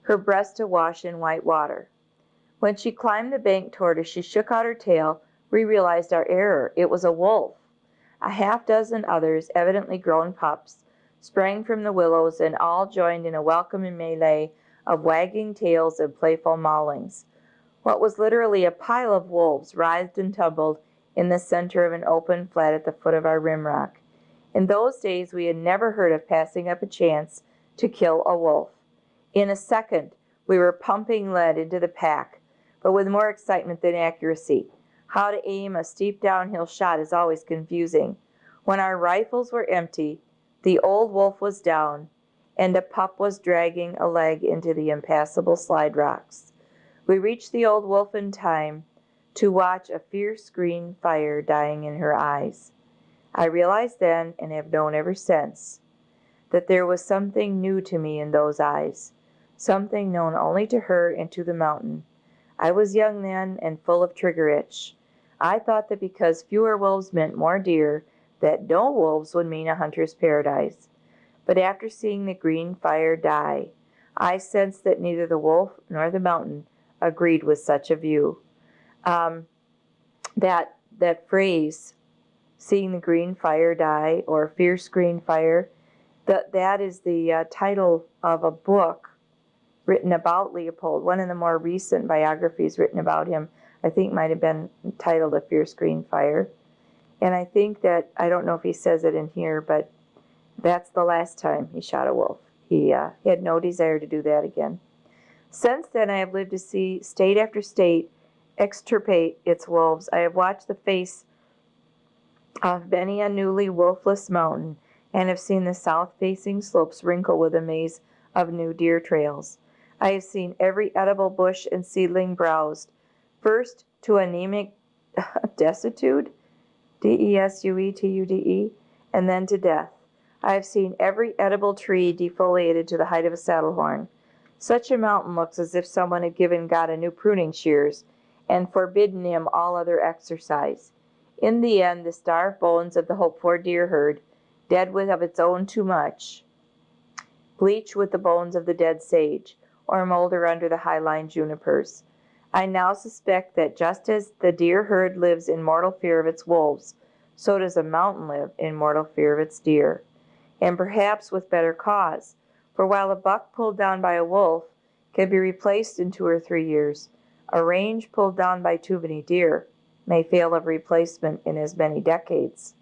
her breast awash in white water. When she climbed the bank toward us, she shook out her tail. We realized our error. It was a wolf. A half-dozen others, evidently grown pups, sprang from the willows and all joined in a welcoming melee of wagging tails and playful maulings. What was literally a pile of wolves writhed and tumbled in the center of an open flat at the foot of our rim rock. In those days we had never heard of passing up a chance to kill a wolf. In a second we were pumping lead into the pack, but with more excitement than accuracy. How to aim a steep downhill shot is always confusing. When our rifles were empty, the old wolf was down, and a pup was dragging a leg into the impassable slide rocks. We reached the old wolf in time to watch a fierce green fire dying in her eyes. I realized then, and have known ever since, that there was something new to me in those eyes, something known only to her and to the mountain. I was young then and full of trigger itch. I thought that because fewer wolves meant more deer, that no wolves would mean a hunter's paradise. But after seeing the green fire die, I sensed that neither the wolf nor the mountain agreed with such a view. That phrase, seeing the green fire die, or fierce green fire, that is the title of a book written about Leopold. One of the more recent biographies written about him, I think, might have been titled A Fierce Green Fire. And I think that, I don't know if he says it in here, but that's the last time he shot a wolf. He had no desire to do that again. Since then, I have lived to see state after state extirpate its wolves. I have watched the face of many a newly wolfless mountain, and have seen the south-facing slopes wrinkle with a maze of new deer trails. I have seen every edible bush and seedling browsed, first to anemic desuetude, desuetude, and then to death. I have seen every edible tree defoliated to the height of a saddle horn. Such a mountain looks as if someone had given God a new pruning shears and forbidden him all other exercise. In the end, the starved bones of the hoped-for deer herd, dead with of its own too much, bleach with the bones of the dead sage, or molder under the high-line junipers. I now suspect that just as the deer herd lives in mortal fear of its wolves, so does a mountain live in mortal fear of its deer. And perhaps with better cause, for while a buck pulled down by a wolf can be replaced in 2 or 3 years, a range pulled down by too many deer may fail of replacement in as many decades.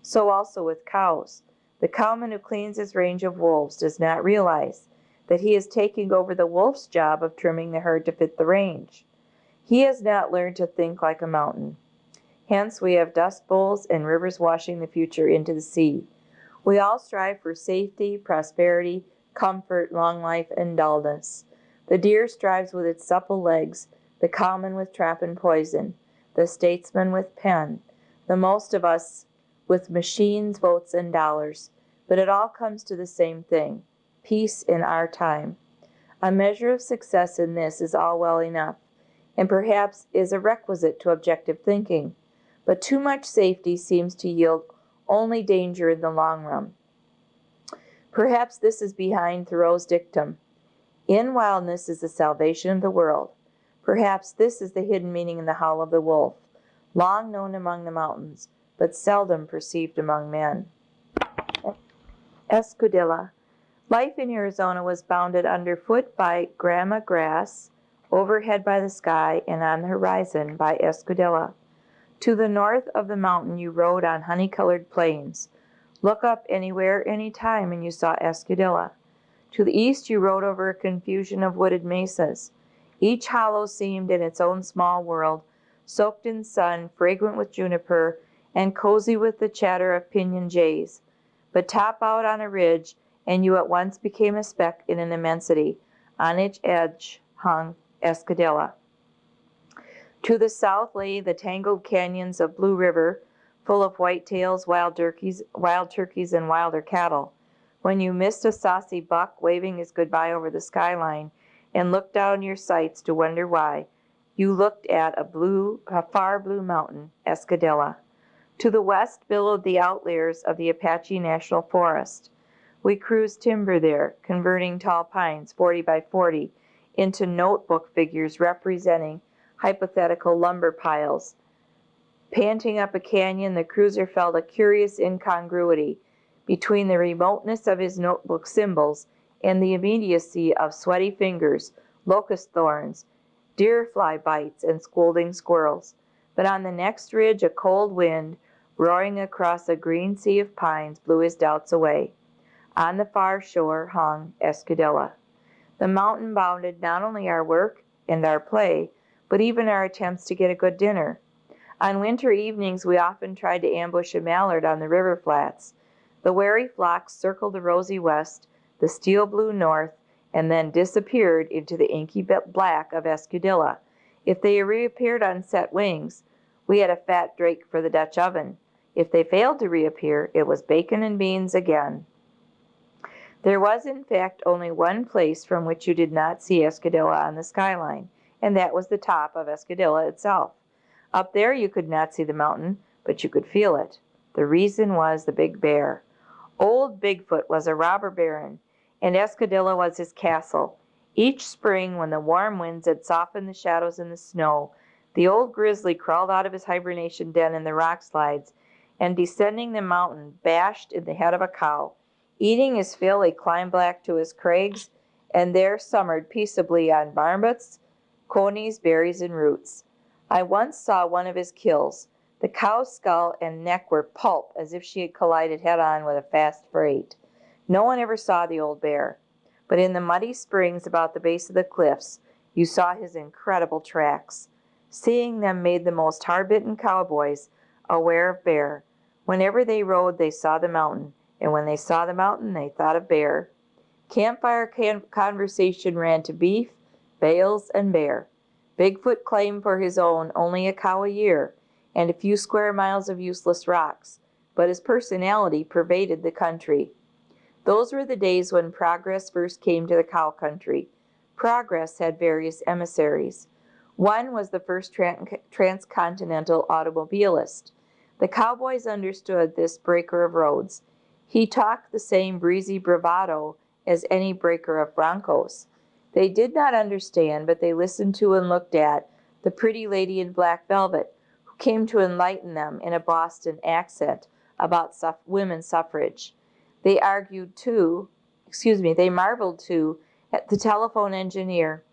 So also with cows. The cowman who cleans his range of wolves does not realize that he is taking over the wolf's job of trimming the herd to fit the range. He has not learned to think like a mountain. Hence we have dust bowls and rivers washing the future into the sea. We all strive for safety, prosperity, comfort, long life, and dullness. The deer strives with its supple legs, the cowman with trap and poison, the statesman with pen, the most of us with machines, votes, and dollars. But it all comes to the same thing: peace in our time. A measure of success in this is all well enough, and perhaps is a requisite to objective thinking, but too much safety seems to yield only danger in the long run. Perhaps this is behind Thoreau's dictum, "In wildness is the salvation of the world." Perhaps this is the hidden meaning in the howl of the wolf, long known among the mountains, but seldom perceived among men. Escudilla. Life in Arizona was bounded underfoot by grama grass, overhead by the sky, and on the horizon by Escudilla. To the north of the mountain you rode on honey-colored plains. Look up anywhere, any time, and you saw Escudilla. To the east you rode over a confusion of wooded mesas. Each hollow seemed in its own small world, soaked in sun, fragrant with juniper, and cozy with the chatter of pinyon jays. But top out on a ridge, and you at once became a speck in an immensity. On its edge hung Escudilla. To the south lay the tangled canyons of Blue River, full of whitetails, wild turkeys, and wilder cattle. When you missed a saucy buck waving his goodbye over the skyline, and looked down your sights to wonder why, you looked at a far blue mountain, Escudilla. To the west billowed the outliers of the Apache National Forest. We cruised timber there, converting tall pines 40 by 40 into notebook figures representing hypothetical lumber piles. Panting up a canyon, the cruiser felt a curious incongruity between the remoteness of his notebook symbols and the immediacy of sweaty fingers, locust thorns, deer fly bites, and scolding squirrels. But on the next ridge, a cold wind, roaring across a green sea of pines, blew his doubts away. On the far shore hung Escudilla. The mountain bounded not only our work and our play, but even our attempts to get a good dinner. On winter evenings we often tried to ambush a mallard on the river flats. The wary flocks circled the rosy west, the steel blue north, and then disappeared into the inky black of Escudilla. If they reappeared on set wings, we had a fat drake for the Dutch oven. If they failed to reappear, it was bacon and beans again. There was, in fact, only one place from which you did not see Escudilla on the skyline, and that was the top of Escudilla itself. Up there you could not see the mountain, but you could feel it. The reason was the big bear. Old Bigfoot was a robber baron, and Escudilla was his castle. Each spring, when the warm winds had softened the shadows in the snow, the old grizzly crawled out of his hibernation den in the rock slides, and descending the mountain, bashed in the head of a cow. Eating his fill, he climbed back to his crags, and there summered peaceably on marmots, conies, berries, and roots. I once saw one of his kills. The cow's skull and neck were pulp, as if she had collided head-on with a fast freight. No one ever saw the old bear, but in the muddy springs about the base of the cliffs, you saw his incredible tracks. Seeing them made the most hard-bitten cowboys aware of bear. Whenever they rode, they saw the mountain, and when they saw the mountain, they thought of bear. Campfire conversation ran to beef, bales, and bear. Bigfoot claimed for his own only a cow a year and a few square miles of useless rocks, but his personality pervaded the country. Those were the days when progress first came to the cow country. Progress had various emissaries. One was the first transcontinental automobilist. The cowboys understood this breaker of roads. He talked the same breezy bravado as any breaker of broncos. They did not understand, but they listened to and looked at the pretty lady in black velvet who came to enlighten them in a Boston accent about women's suffrage. They marveled too at the telephone engineer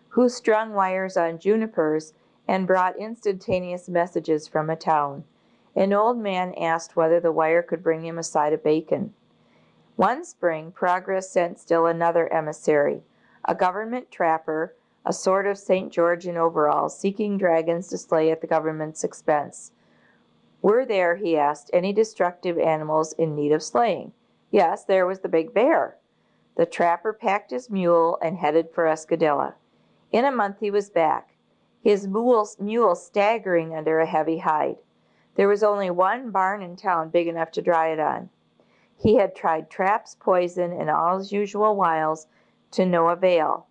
who strung wires on junipers and brought instantaneous messages from a town. An old man asked whether the wire could bring him a side of bacon. One spring, Progress sent still another emissary, a government trapper, a sort of St. George in overalls, seeking dragons to slay at the government's expense. Were there, he asked, any destructive animals in need of slaying? Yes, there was the big bear. The trapper packed his mule and headed for Escadilla. In a month he was back, his mule staggering under a heavy hide. There was only one barn in town big enough to dry it on. He had tried traps, poison, and all his usual wiles to no avail.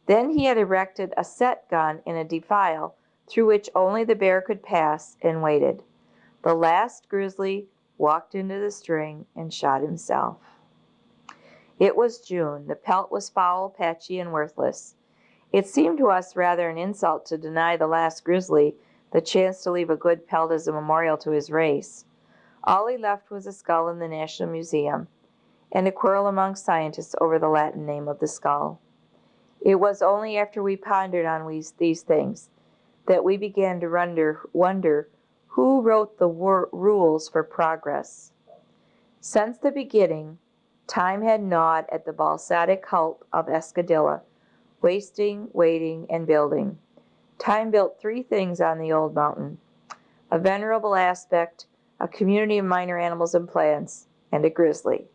Then he had erected a set gun in a defile through which only the bear could pass, and waited. The last grizzly walked into the string and shot himself. It was June. The pelt was foul, patchy, and worthless. It seemed to us rather an insult to deny the last grizzly the chance to leave a good pelt as a memorial to his race. All he left was a skull in the National Museum, and a quarrel among scientists over the Latin name of the skull. It was only after we pondered on these things that we began to wonder who wrote the rules for progress. Since the beginning, time had gnawed at the balsamic cult of Escadilla, wasting, waiting, and building. Time built three things on the old mountain: a venerable aspect, a community of minor animals and plants, and a grizzly.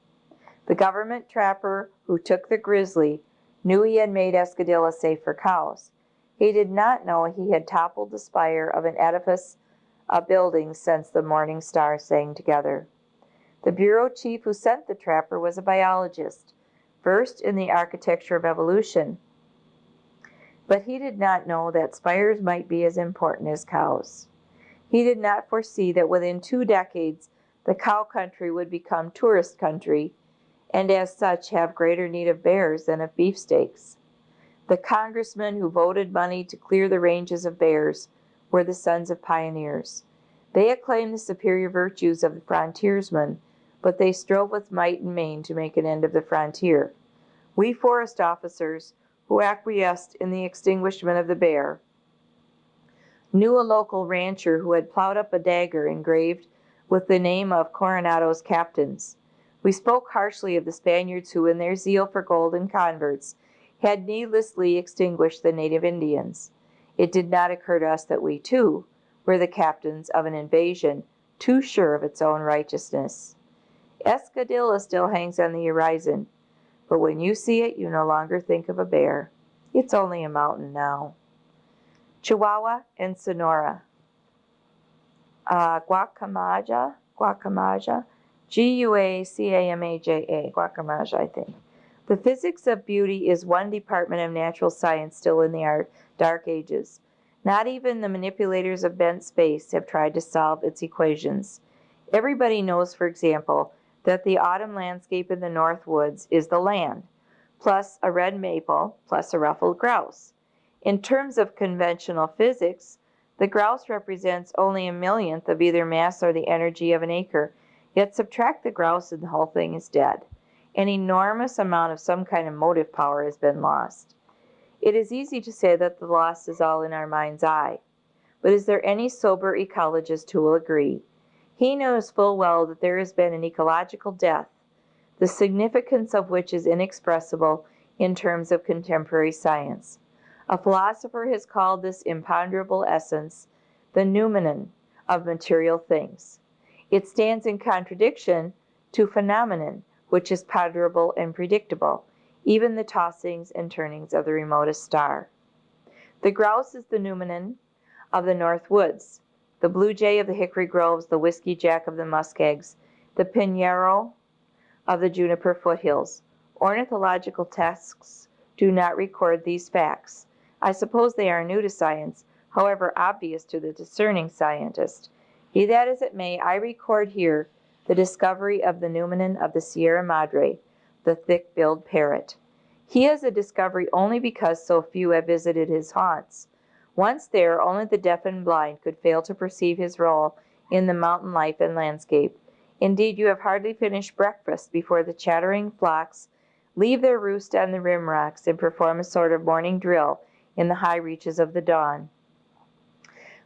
The government trapper who took the grizzly knew he had made Escadilla safe for cows. He did not know he had toppled the spire of an edifice, a building since the morning stars sang together. The bureau chief who sent the trapper was a biologist, versed in the architecture of evolution. But he did not know that spires might be as important as cows. He did not foresee that within 2 decades the cow country would become tourist country, and as such have greater need of bears than of beefsteaks. The congressmen who voted money to clear the ranges of bears were the sons of pioneers. They acclaimed the superior virtues of the frontiersmen, but they strove with might and main to make an end of the frontier. We forest officers, who acquiesced in the extinguishment of the bear, knew a local rancher who had plowed up a dagger engraved with the name of Coronado's captains. We spoke harshly of the Spaniards who, in their zeal for gold and converts, had needlessly extinguished the native Indians. It did not occur to us that we, too, were the captains of an invasion too sure of its own righteousness. Escadilla still hangs on the horizon, but when you see it, you no longer think of a bear. It's only a mountain now. Chihuahua and Sonora. Guacamaja, Guacamaja, Guacamaja, I think. The physics of beauty is one department of natural science still in the dark ages. Not even the manipulators of bent space have tried to solve its equations. Everybody knows, for example, that the autumn landscape in the North Woods is the land, plus a red maple, plus a ruffled grouse. In terms of conventional physics, the grouse represents only a millionth of either mass or the energy of an acre, yet subtract the grouse and the whole thing is dead. An enormous amount of some kind of motive power has been lost. It is easy to say that the loss is all in our mind's eye, but is there any sober ecologist who will agree? He knows full well that there has been an ecological death, the significance of which is inexpressible in terms of contemporary science. A philosopher has called this imponderable essence the noumenon of material things. It stands in contradiction to phenomenon, which is ponderable and predictable, even the tossings and turnings of the remotest star. The grouse is the noumenon of the North Woods, the blue jay of the hickory groves, the whiskey jack of the muskegs, the pinheiro of the juniper foothills. Ornithological texts do not record these facts. I suppose they are new to science, however obvious to the discerning scientist. Be that as it may, I record here the discovery of the noumenon of the Sierra Madre, the thick-billed parrot. He is a discovery only because so few have visited his haunts. Once there, only the deaf and blind could fail to perceive his role in the mountain life and landscape. Indeed, you have hardly finished breakfast before the chattering flocks leave their roost on the rim rocks and perform a sort of morning drill in the high reaches of the dawn.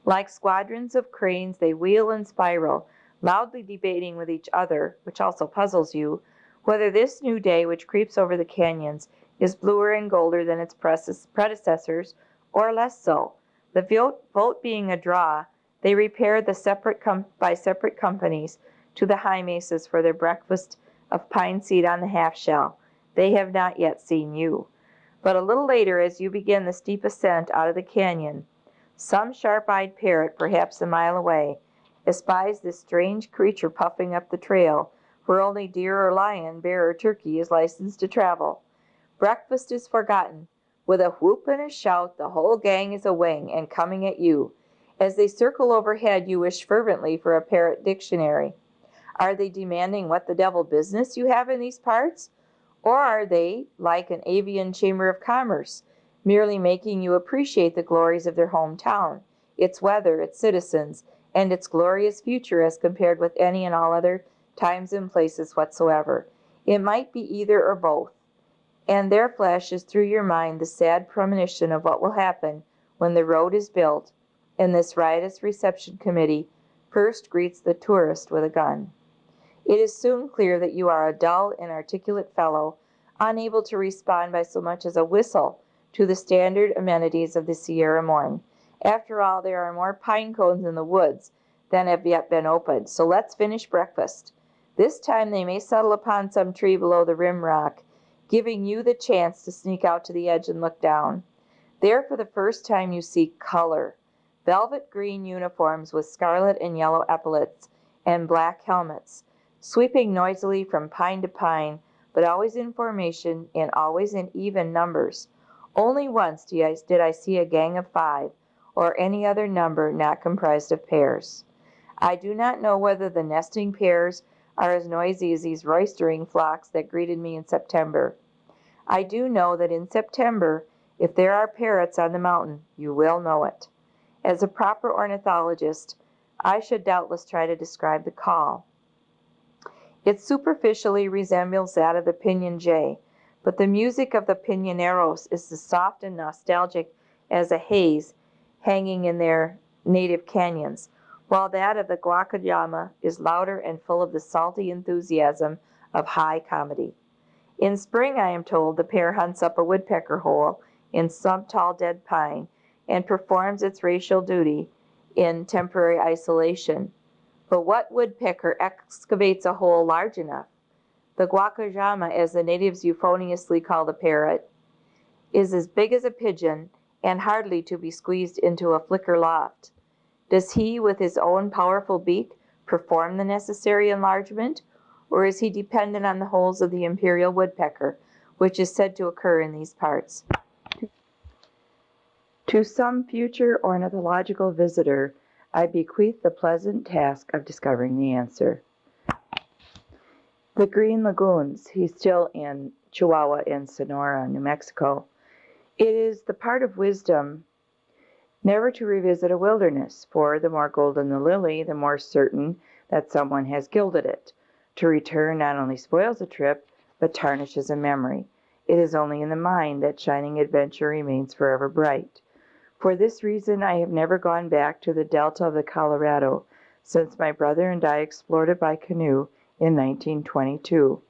Like squadrons of cranes, they wheel and spiral, loudly debating with each other, which also puzzles you, whether this new day which creeps over the canyons is bluer and golder than its predecessors, or less so. The vote being a draw, they repair by separate companies to the high mesas for their breakfast of pine seed on the half shell. They have not yet seen you. But a little later, as you begin the steep ascent out of the canyon, some sharp-eyed parrot, perhaps a mile away, espies this strange creature puffing up the trail where only deer or lion, bear or turkey is licensed to travel. Breakfast is forgotten. With a whoop and a shout, the whole gang is awing and coming at you. As they circle overhead, you wish fervently for a parrot dictionary. Are they demanding what the devil business you have in these parts? Or are they, like an avian chamber of commerce, merely making you appreciate the glories of their hometown, its weather, its citizens, and its glorious future as compared with any and all other times and places whatsoever? It might be either or both. And there flashes through your mind the sad premonition of what will happen when the road is built and this riotous reception committee first greets the tourist with a gun. It is soon clear that you are a dull, inarticulate fellow, unable to respond by so much as a whistle to the standard amenities of the Sierra morn. After all, there are more pine cones in the woods than have yet been opened, so let's finish breakfast. This time they may settle upon some tree below the rim rock, giving you the chance to sneak out to the edge and look down. There for the first time you see color. Velvet green uniforms with scarlet and yellow epaulets and black helmets, sweeping noisily from pine to pine, but always in formation and always in even numbers. Only once did I see a gang of 5, or any other number not comprised of pairs. I do not know whether the nesting pairs are as noisy as these roistering flocks that greeted me in September. I do know that in September, if there are parrots on the mountain, you will know it. As a proper ornithologist, I should doubtless try to describe the call. It superficially resembles that of the pinyon jay, but the music of the pinyoneros is as soft and nostalgic as a haze hanging in their native canyons, while that of the guacamaya is louder and full of the salty enthusiasm of high comedy. In spring, I am told, the pair hunts up a woodpecker hole in some tall dead pine and performs its racial duty in temporary isolation. But what woodpecker excavates a hole large enough? The guacamaya, as the natives euphoniously call the parrot, is as big as a pigeon and hardly to be squeezed into a flicker loft. Does he, with his own powerful beak, perform the necessary enlargement, or is he dependent on the holes of the imperial woodpecker, which is said to occur in these parts? To some future ornithological visitor, I bequeath the pleasant task of discovering the answer. The Green Lagoons, he's still in Chihuahua and Sonora, New Mexico. It is the part of wisdom never to revisit a wilderness, for the more golden the lily, the more certain that someone has gilded it. To return not only spoils a trip, but tarnishes a memory. It is only in the mind that shining adventure remains forever bright. For this reason, I have never gone back to the delta of the Colorado since my brother and I explored it by canoe in 1922.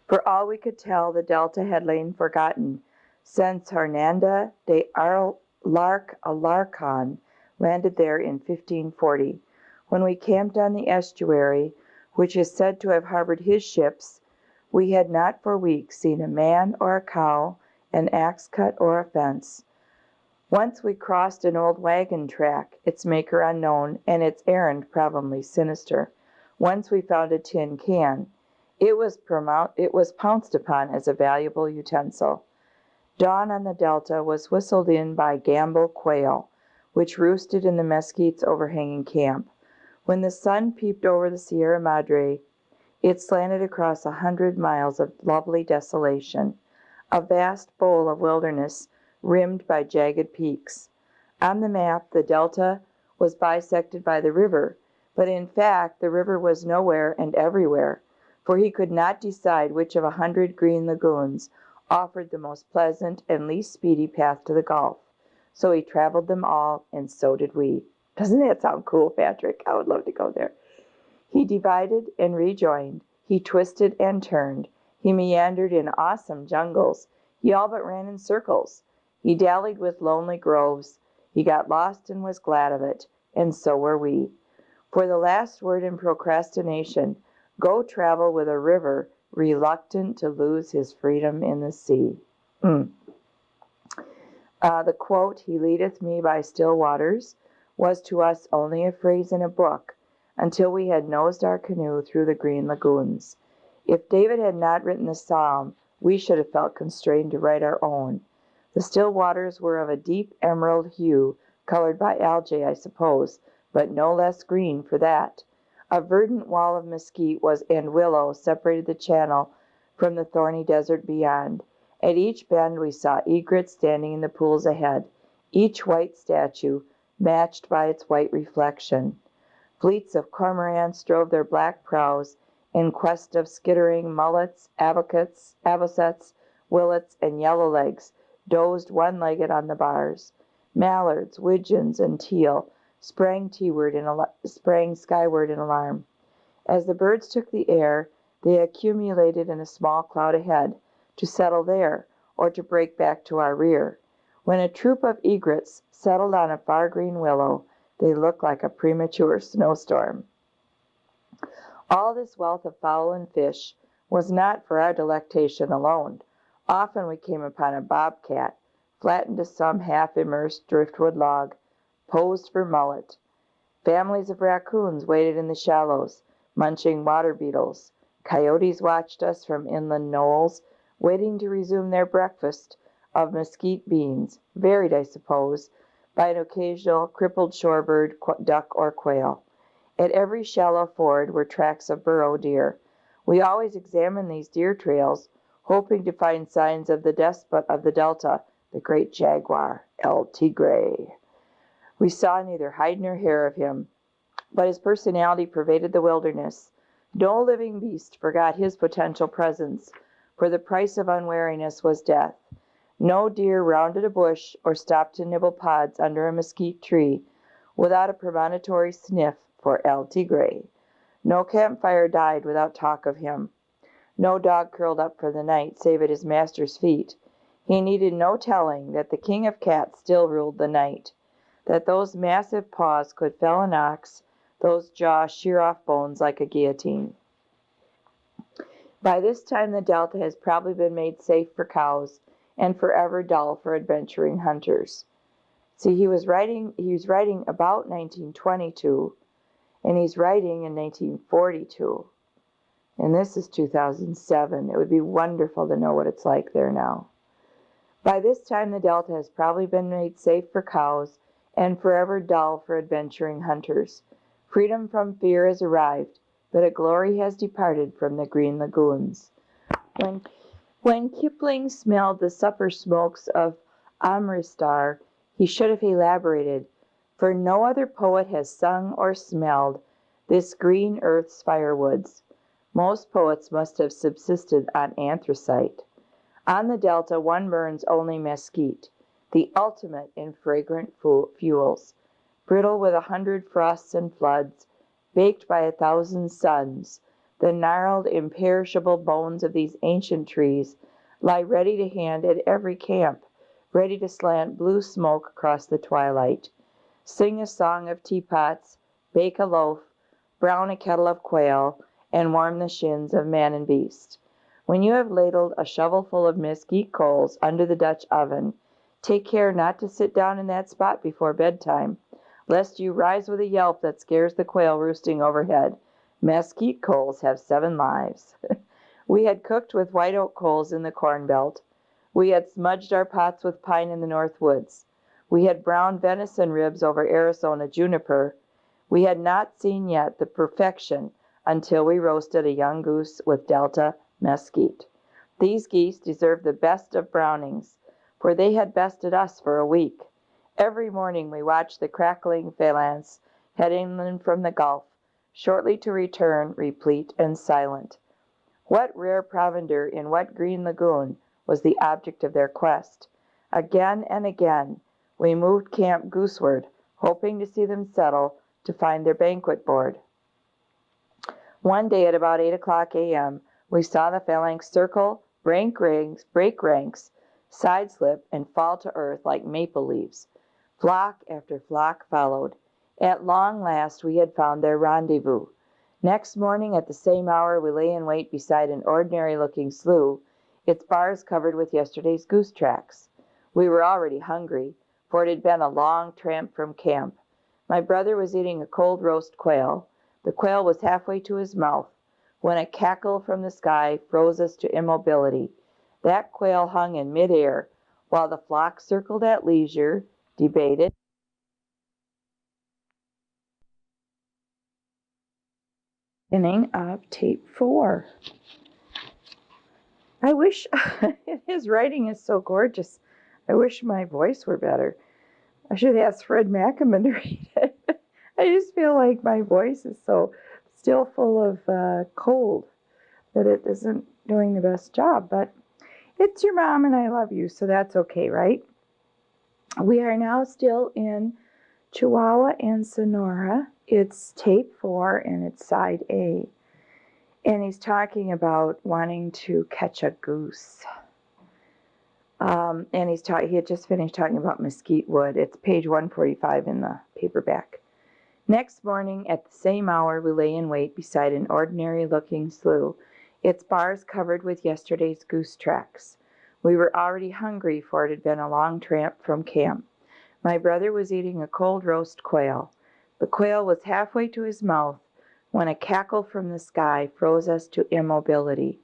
For all we could tell, the delta had lain forgotten since Hernando de Alarcon landed there in 1540. When we camped on the estuary, which is said to have harbored his ships, we had not for weeks seen a man or a cow, an axe cut or a fence. Once we crossed an old wagon track, its maker unknown and its errand probably sinister. Once we found a tin can. It was pounced upon as a valuable utensil. Dawn on the delta was whistled in by Gamble quail, which roosted in the mesquites overhanging camp. When the sun peeped over the Sierra Madre, It slanted across 100 miles of lovely desolation, a vast bowl of wilderness rimmed by jagged peaks. On the map, the delta was bisected by the river, but in fact the river was nowhere and everywhere, for he could not decide which of 100 green lagoons offered the most pleasant and least speedy path to the Gulf. So he traveled them all, and so did we. Doesn't that sound cool, Patrick? I would love to go there. He divided and rejoined. He twisted and turned. He meandered in awesome jungles. He all but ran in circles. He dallied with lonely groves. He got lost and was glad of it, and so were we. For the last word in procrastination, go travel with a river reluctant to lose his freedom in the sea. The quote, "He leadeth me by still waters," was to us only a phrase in a book, until we had nosed our canoe through the green lagoons. If David had not written the psalm, we should have felt constrained to write our own. The still waters were of a deep emerald hue, colored by algae, I suppose, but no less green for that. A verdant wall of mesquite and willow separated the channel from the thorny desert beyond. At each bend we saw egrets standing in the pools ahead, each white statue matched by its white reflection. Fleets of cormorants drove their black prows in quest of skittering mullets, avocets, willets, and yellowlegs dozed one-legged on the bars. Mallards, widgeons, and teal sprang skyward in alarm. As the birds took the air, they accumulated in a small cloud ahead, to settle there, or to break back to our rear. When a troop of egrets settled on a far green willow, they looked like a premature snowstorm. All this wealth of fowl and fish was not for our delectation alone. Often we came upon a bobcat, flattened to some half-immersed driftwood log, posed for mullet. Families of raccoons waded in the shallows, munching water beetles. Coyotes watched us from inland knolls, waiting to resume their breakfast of mesquite beans, varied, I suppose, by an occasional crippled shorebird, duck, or quail. At every shallow ford were tracks of burrow deer. We always examined these deer trails, hoping to find signs of the despot of the delta, the great jaguar, El Tigre. We saw neither hide nor hair of him, but his personality pervaded the wilderness. No living beast forgot his potential presence, for the price of unwariness was death. No deer rounded a bush or stopped to nibble pods under a mesquite tree without a premonitory sniff for El Tigre. No campfire died without talk of him. No dog curled up for the night save at his master's feet. He needed no telling that the king of cats still ruled the night, that those massive paws could fell an ox, those jaws shear off bones like a guillotine. By this time the delta has probably been made safe for cows and forever dull for adventuring hunters. See, he was writing about 1922, and he's writing in 1942. And this is 2007. It would be wonderful to know what it's like there now. By this time the delta has probably been made safe for cows and forever dull for adventuring hunters. Freedom from fear has arrived, but a glory has departed from the green lagoons. When Kipling smelled the supper smokes of Amritsar, he should have elaborated, for no other poet has sung or smelled this green earth's firewoods. Most poets must have subsisted on anthracite. On the delta one burns only mesquite, the ultimate in fragrant fuels, brittle with 100 frosts and floods, baked by 1,000 suns. The gnarled, imperishable bones of these ancient trees lie ready to hand at every camp, ready to slant blue smoke across the twilight. Sing a song of teapots, bake a loaf, brown a kettle of quail, and warm the shins of man and beast. When you have ladled a shovelful of mesquite coals under the Dutch oven, take care not to sit down in that spot before bedtime, lest you rise with a yelp that scares the quail roosting overhead. Mesquite coals have 7 lives. We had cooked with white oak coals in the corn belt. We had smudged our pots with pine in the north woods. We had browned venison ribs over Arizona juniper. We had not seen yet the perfection until we roasted a young goose with Delta mesquite. These geese deserved the best of brownings, for they had bested us for a week. Every morning we watched the crackling phalanx head inland from the Gulf, shortly to return, replete and silent. What rare provender in what green lagoon was the object of their quest? Again and again we moved camp gooseward, hoping to see them settle to find their banquet board. One day at about 8:00 a.m. we saw the phalanx circle, break ranks, side-slip, and fall to earth like maple leaves. Flock after flock followed. At long last we had found their rendezvous. Next morning at the same hour we lay in wait beside an ordinary-looking slough, its bars covered with yesterday's goose tracks. We were already hungry, for it had been a long tramp from camp. My brother was eating a cold roast quail. The quail was halfway to his mouth, when a cackle from the sky froze us to immobility. That quail hung in midair, while the flock circled at leisure, debated, beginning of tape 4. I wish, his writing is so gorgeous. I wish my voice were better. I should ask Fred Mackaman to read it. I just feel like my voice is so still full of cold that it isn't doing the best job. But it's your mom and I love you, so that's okay, right? We are now still in Chihuahua and Sonora. It's tape 4 and it's side A. And he's talking about wanting to catch a goose. And he had just finished talking about mesquite wood. It's page 145 in the paperback. Next morning, at the same hour, we lay in wait beside an ordinary-looking slough, its bars covered with yesterday's goose tracks. We were already hungry, for it had been a long tramp from camp. My brother was eating a cold roast quail. The quail was halfway to his mouth when a cackle from the sky froze us to immobility.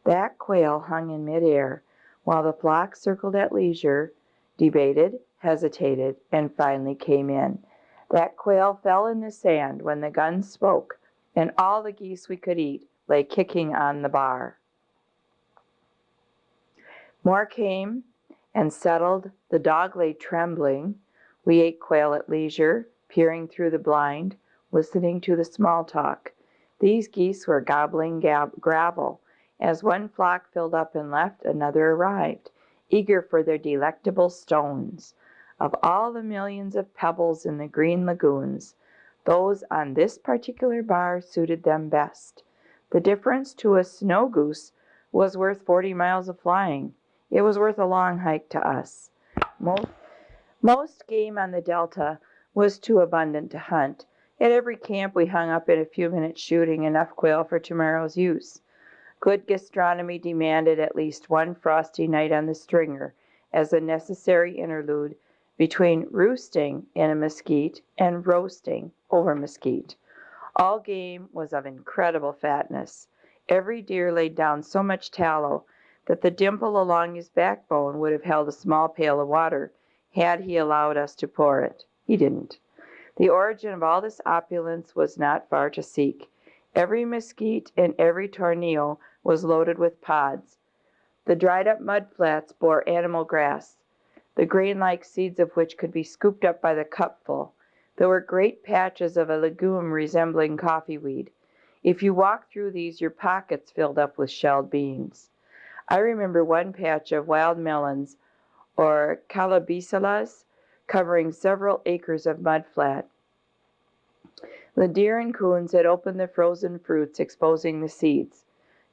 That quail hung in midair, while the flock circled at leisure, debated, hesitated, and finally came in. That quail fell in the sand when the gun spoke, and all the geese we could eat lay kicking on the bar. More came and settled. The dog lay trembling. We ate quail at leisure, peering through the blind, listening to the small talk. These geese were gobbling gravel. As one flock filled up and left, another arrived, eager for their delectable stones. Of all the millions of pebbles in the green lagoons, those on this particular bar suited them best. The difference to a snow goose was worth 40 miles of flying. It was worth a long hike to us. Most game on the Delta was too abundant to hunt. At every camp we hung up in a few minutes shooting enough quail for tomorrow's use. Good gastronomy demanded at least one frosty night on the stringer as a necessary interlude between roosting in a mesquite and roasting over mesquite. All game was of incredible fatness. Every deer laid down so much tallow that the dimple along his backbone would have held a small pail of water had he allowed us to pour it. He didn't. The origin of all this opulence was not far to seek. Every mesquite and every tornillo was loaded with pods. The dried-up mudflats bore animal grass, the grain-like seeds of which could be scooped up by the cupful. There were great patches of a legume resembling coffee weed. If you walked through these, your pockets filled up with shelled beans. I remember one patch of wild melons, or calabisalas, covering several acres of mudflat. The deer and coons had opened the frozen fruits, exposing the seeds.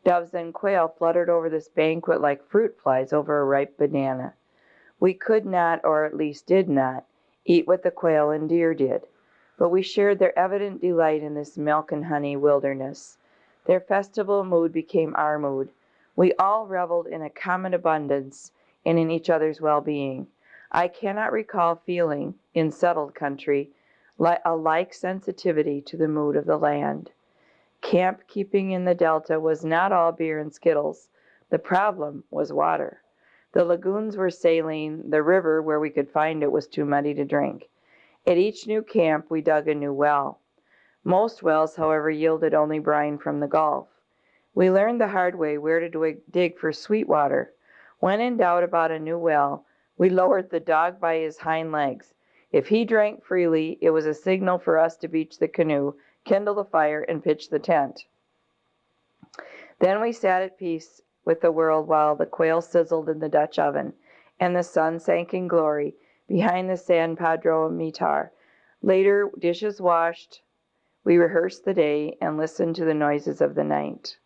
Doves and quail fluttered over this banquet like fruit flies over a ripe banana. We could not, or at least did not, eat what the quail and deer did, but we shared their evident delight in this milk and honey wilderness. Their festival mood became our mood. We all reveled in a common abundance and in each other's well-being. I cannot recall feeling, in settled country, a like sensitivity to the mood of the land. Camp keeping in the Delta was not all beer and skittles. The problem was water. The lagoons were saline. The river, where we could find it, was too muddy to drink. At each new camp, we dug a new well. Most wells, however, yielded only brine from the Gulf. We learned the hard way where to dig for sweet water. When in doubt about a new well, we lowered the dog by his hind legs. If he drank freely, it was a signal for us to beach the canoe, kindle the fire, and pitch the tent. Then we sat at peace with the world while the quail sizzled in the Dutch oven, and the sun sank in glory behind the San Pedro Mitar. Later, dishes washed, we rehearsed the day and listened to the noises of the night.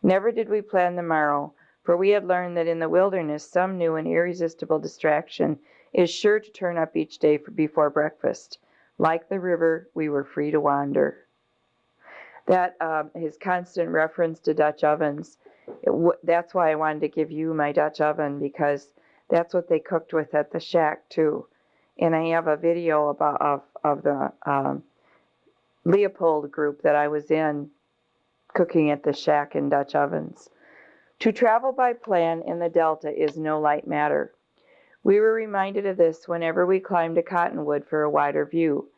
Never did we plan the morrow, for we had learned that in the wilderness some new and irresistible distraction is sure to turn up each day before breakfast. Like the river, we were free to wander. That his constant reference to Dutch ovens, that's why I wanted to give you my Dutch oven, because that's what they cooked with at the shack too. And I have a video of the Leopold group that I was in, cooking at the shack in Dutch ovens. To travel by plan in the Delta is no light matter. We were reminded of this whenever we climbed a cottonwood for a wider view.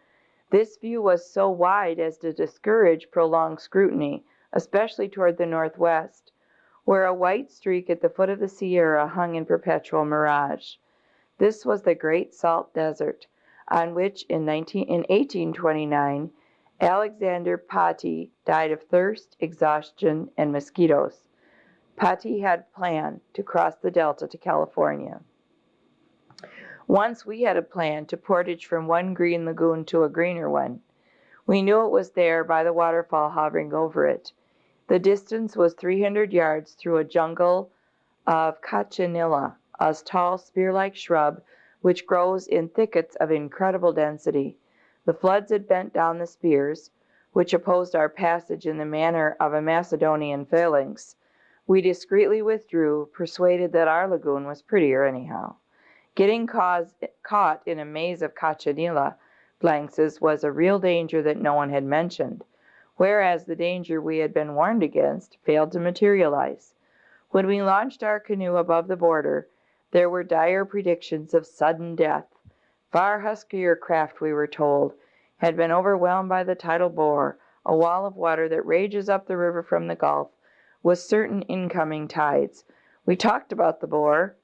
This view was so wide as to discourage prolonged scrutiny, especially toward the northwest, where a white streak at the foot of the Sierra hung in perpetual mirage. This was the Great Salt Desert, on which in 1829 Alexander Patti died of thirst, exhaustion, and mosquitoes. Patti had planned to cross the Delta to California. Once we had a plan to portage from one green lagoon to a greener one. We knew it was there by the waterfall hovering over it. The distance was 300 yards through a jungle of cochinilla, a tall spear-like shrub which grows in thickets of incredible density. The floods had bent down the spears, which opposed our passage in the manner of a Macedonian phalanx. We discreetly withdrew, persuaded that our lagoon was prettier anyhow. Getting caught in a maze of cochinilla phalanxes was a real danger that no one had mentioned, whereas the danger we had been warned against failed to materialize. When we launched our canoe above the border, there were dire predictions of sudden death. Far huskier craft, we were told, had been overwhelmed by the tidal bore, a wall of water that rages up the river from the Gulf, with certain incoming tides. We talked about the bore.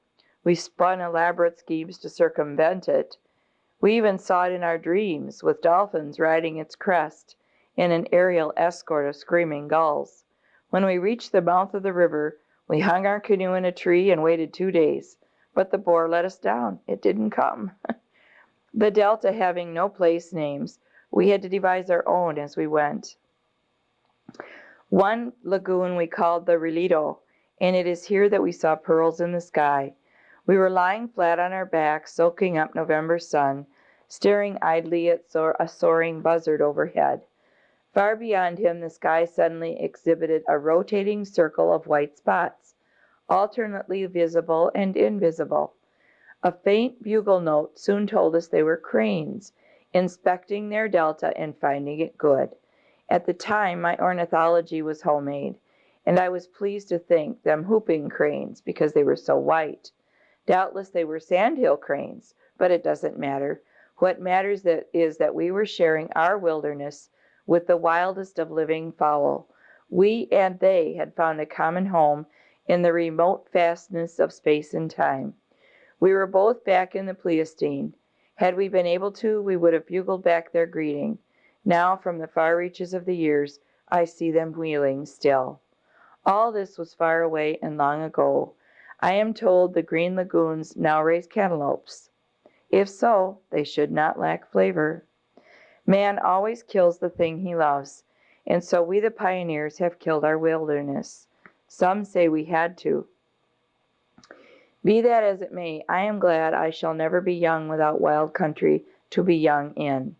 We spun elaborate schemes to circumvent it. We even saw it in our dreams, with dolphins riding its crest in an aerial escort of screaming gulls. When we reached the mouth of the river, we hung our canoe in a tree and waited 2 days. But the bore let us down. It didn't come. The Delta having no place names, we had to devise our own as we went. One lagoon we called the Relito, and it is here that we saw pearls in the sky. We were lying flat on our backs, soaking up November sun, staring idly at a soaring buzzard overhead. Far beyond him, the sky suddenly exhibited a rotating circle of white spots, alternately visible and invisible. A faint bugle note soon told us they were cranes, inspecting their delta and finding it good. At the time, my ornithology was homemade, and I was pleased to think them whooping cranes because they were so white. Doubtless they were sandhill cranes, but it doesn't matter. What matters is that we were sharing our wilderness with the wildest of living fowl. We and they had found a common home in the remote fastness of space and time. We were both back in the Pleistocene. Had we been able to, we would have bugled back their greeting. Now, from the far reaches of the years, I see them wheeling still. All this was far away and long ago. I am told the green lagoons now raise cantaloupes. If so, they should not lack flavor. Man always kills the thing he loves, and so we the pioneers have killed our wilderness. Some say we had to. Be that as it may, I am glad I shall never be young without wild country to be young in.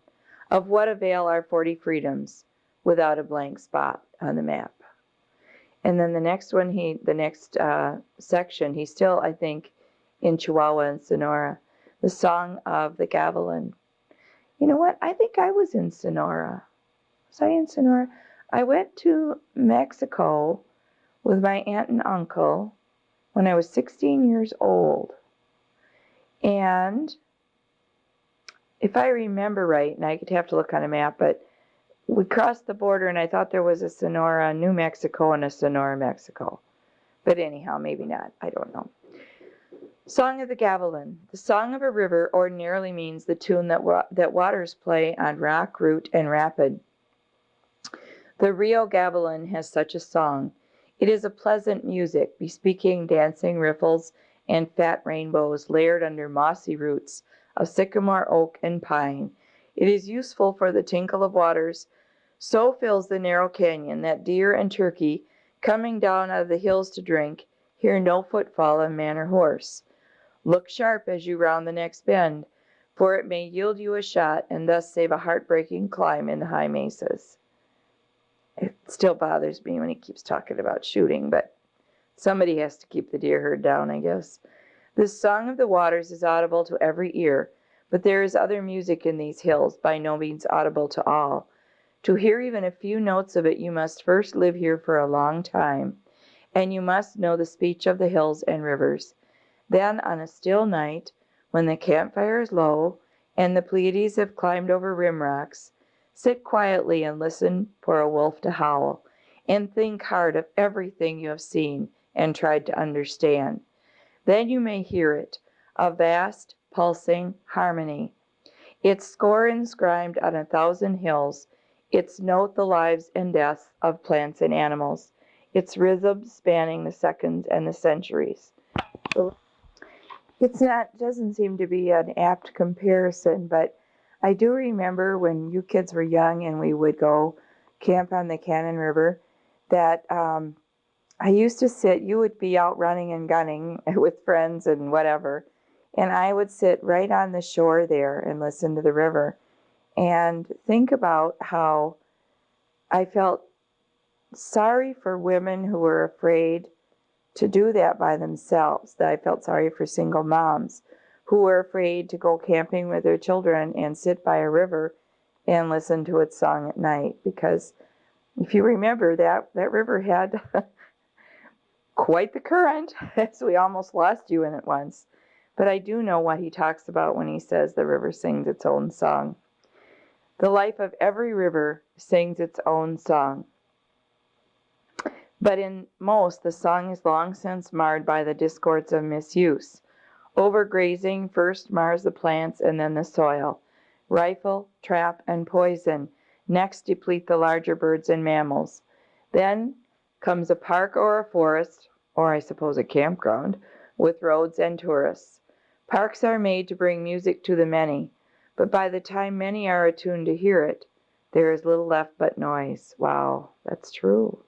Of what avail are 40 freedoms without a blank spot on the map? And then the next section, he's still, I think, in Chihuahua and Sonora. The Song of the Gavilan. You know what? I think I was in Sonora. Was I in Sonora? I went to Mexico with my aunt and uncle when I was 16 years old. And if I remember right, and I could have to look on a map, but we crossed the border and I thought there was a Sonora, New Mexico and a Sonora, Mexico. But anyhow, maybe not. I don't know. Song of the Gavilan. The song of a river ordinarily means the tune that waters play on rock, root, and rapid. The Rio Gavilan has such a song. It is a pleasant music, bespeaking dancing riffles and fat rainbows layered under mossy roots of sycamore, oak, and pine. It is useful for the tinkle of waters. So fills the narrow canyon that deer and turkey, coming down out of the hills to drink, hear no footfall of man or horse. Look sharp as you round the next bend, for it may yield you a shot and thus save a heartbreaking climb in the high mesas. It still bothers me when he keeps talking about shooting, but somebody has to keep the deer herd down, I guess. This song of the waters is audible to every ear, but there is other music in these hills, by no means audible to all. To hear even a few notes of it, you must first live here for a long time, and you must know the speech of the hills and rivers. Then, on a still night, when the campfire is low, and the Pleiades have climbed over rim rocks, sit quietly and listen for a wolf to howl, and think hard of everything you have seen and tried to understand. Then you may hear it, a vast, pulsing harmony. Its score inscribed on 1,000 hills, its note the lives and deaths of plants and animals, its rhythm spanning the seconds and the centuries. Doesn't seem to be an apt comparison, but I do remember when you kids were young and we would go camp on the Cannon River that I used to sit, you would be out running and gunning with friends and whatever, and I would sit right on the shore there and listen to the river and think about how I felt sorry for women who were afraid to do that by themselves. That I felt sorry for single moms who were afraid to go camping with their children and sit by a river and listen to its song at night. Because if you remember, that river had quite the current, as we almost lost you in it once. But I do know what he talks about when he says the river sings its own song. The life of every river sings its own song. But in most, the song is long since marred by the discords of misuse. Overgrazing first mars the plants and then the soil. Rifle, trap, and poison next deplete the larger birds and mammals. Then comes a park or a forest, or I suppose a campground, with roads and tourists. Parks are made to bring music to the many, but by the time many are attuned to hear it, there is little left but noise. Wow, that's true.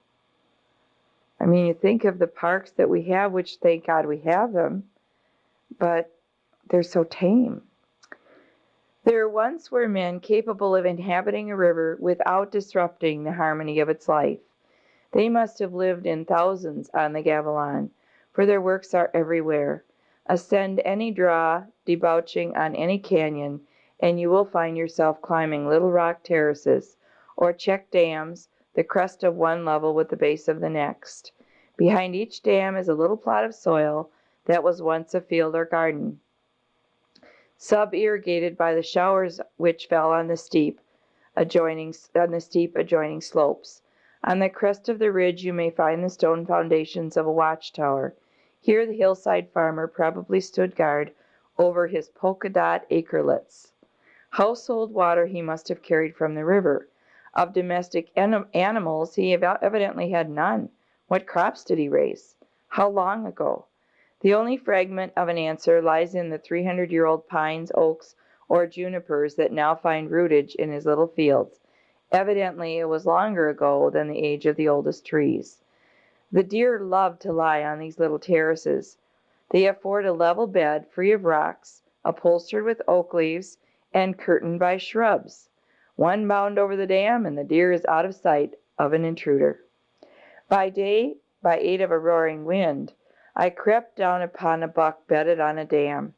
I mean, you think of the parks that we have, which thank God we have them, but they're so tame. There once were men capable of inhabiting a river without disrupting the harmony of its life. They must have lived in thousands on the Gavilan, for their works are everywhere. Ascend any draw, debouching on any canyon, and you will find yourself climbing little rock terraces, or check dams, the crest of one level with the base of the next. Behind each dam is a little plot of soil that was once a field or garden, sub-irrigated by the showers which fell on the steep adjoining slopes. On the crest of the ridge you may find the stone foundations of a watchtower. Here the hillside farmer probably stood guard over his polka-dot acrelets. Household water he must have carried from the river. Of domestic animals he evidently had none. What crops did he raise? How long ago? The only fragment of an answer lies in the 300-year-old pines, oaks, or junipers that now find rootage in his little fields. Evidently it was longer ago than the age of the oldest trees. The deer love to lie on these little terraces. They afford a level bed free of rocks, upholstered with oak leaves, and curtained by shrubs. One bound over the dam, and the deer is out of sight of an intruder. By day, by aid of a roaring wind, I crept down upon a buck bedded on a dam.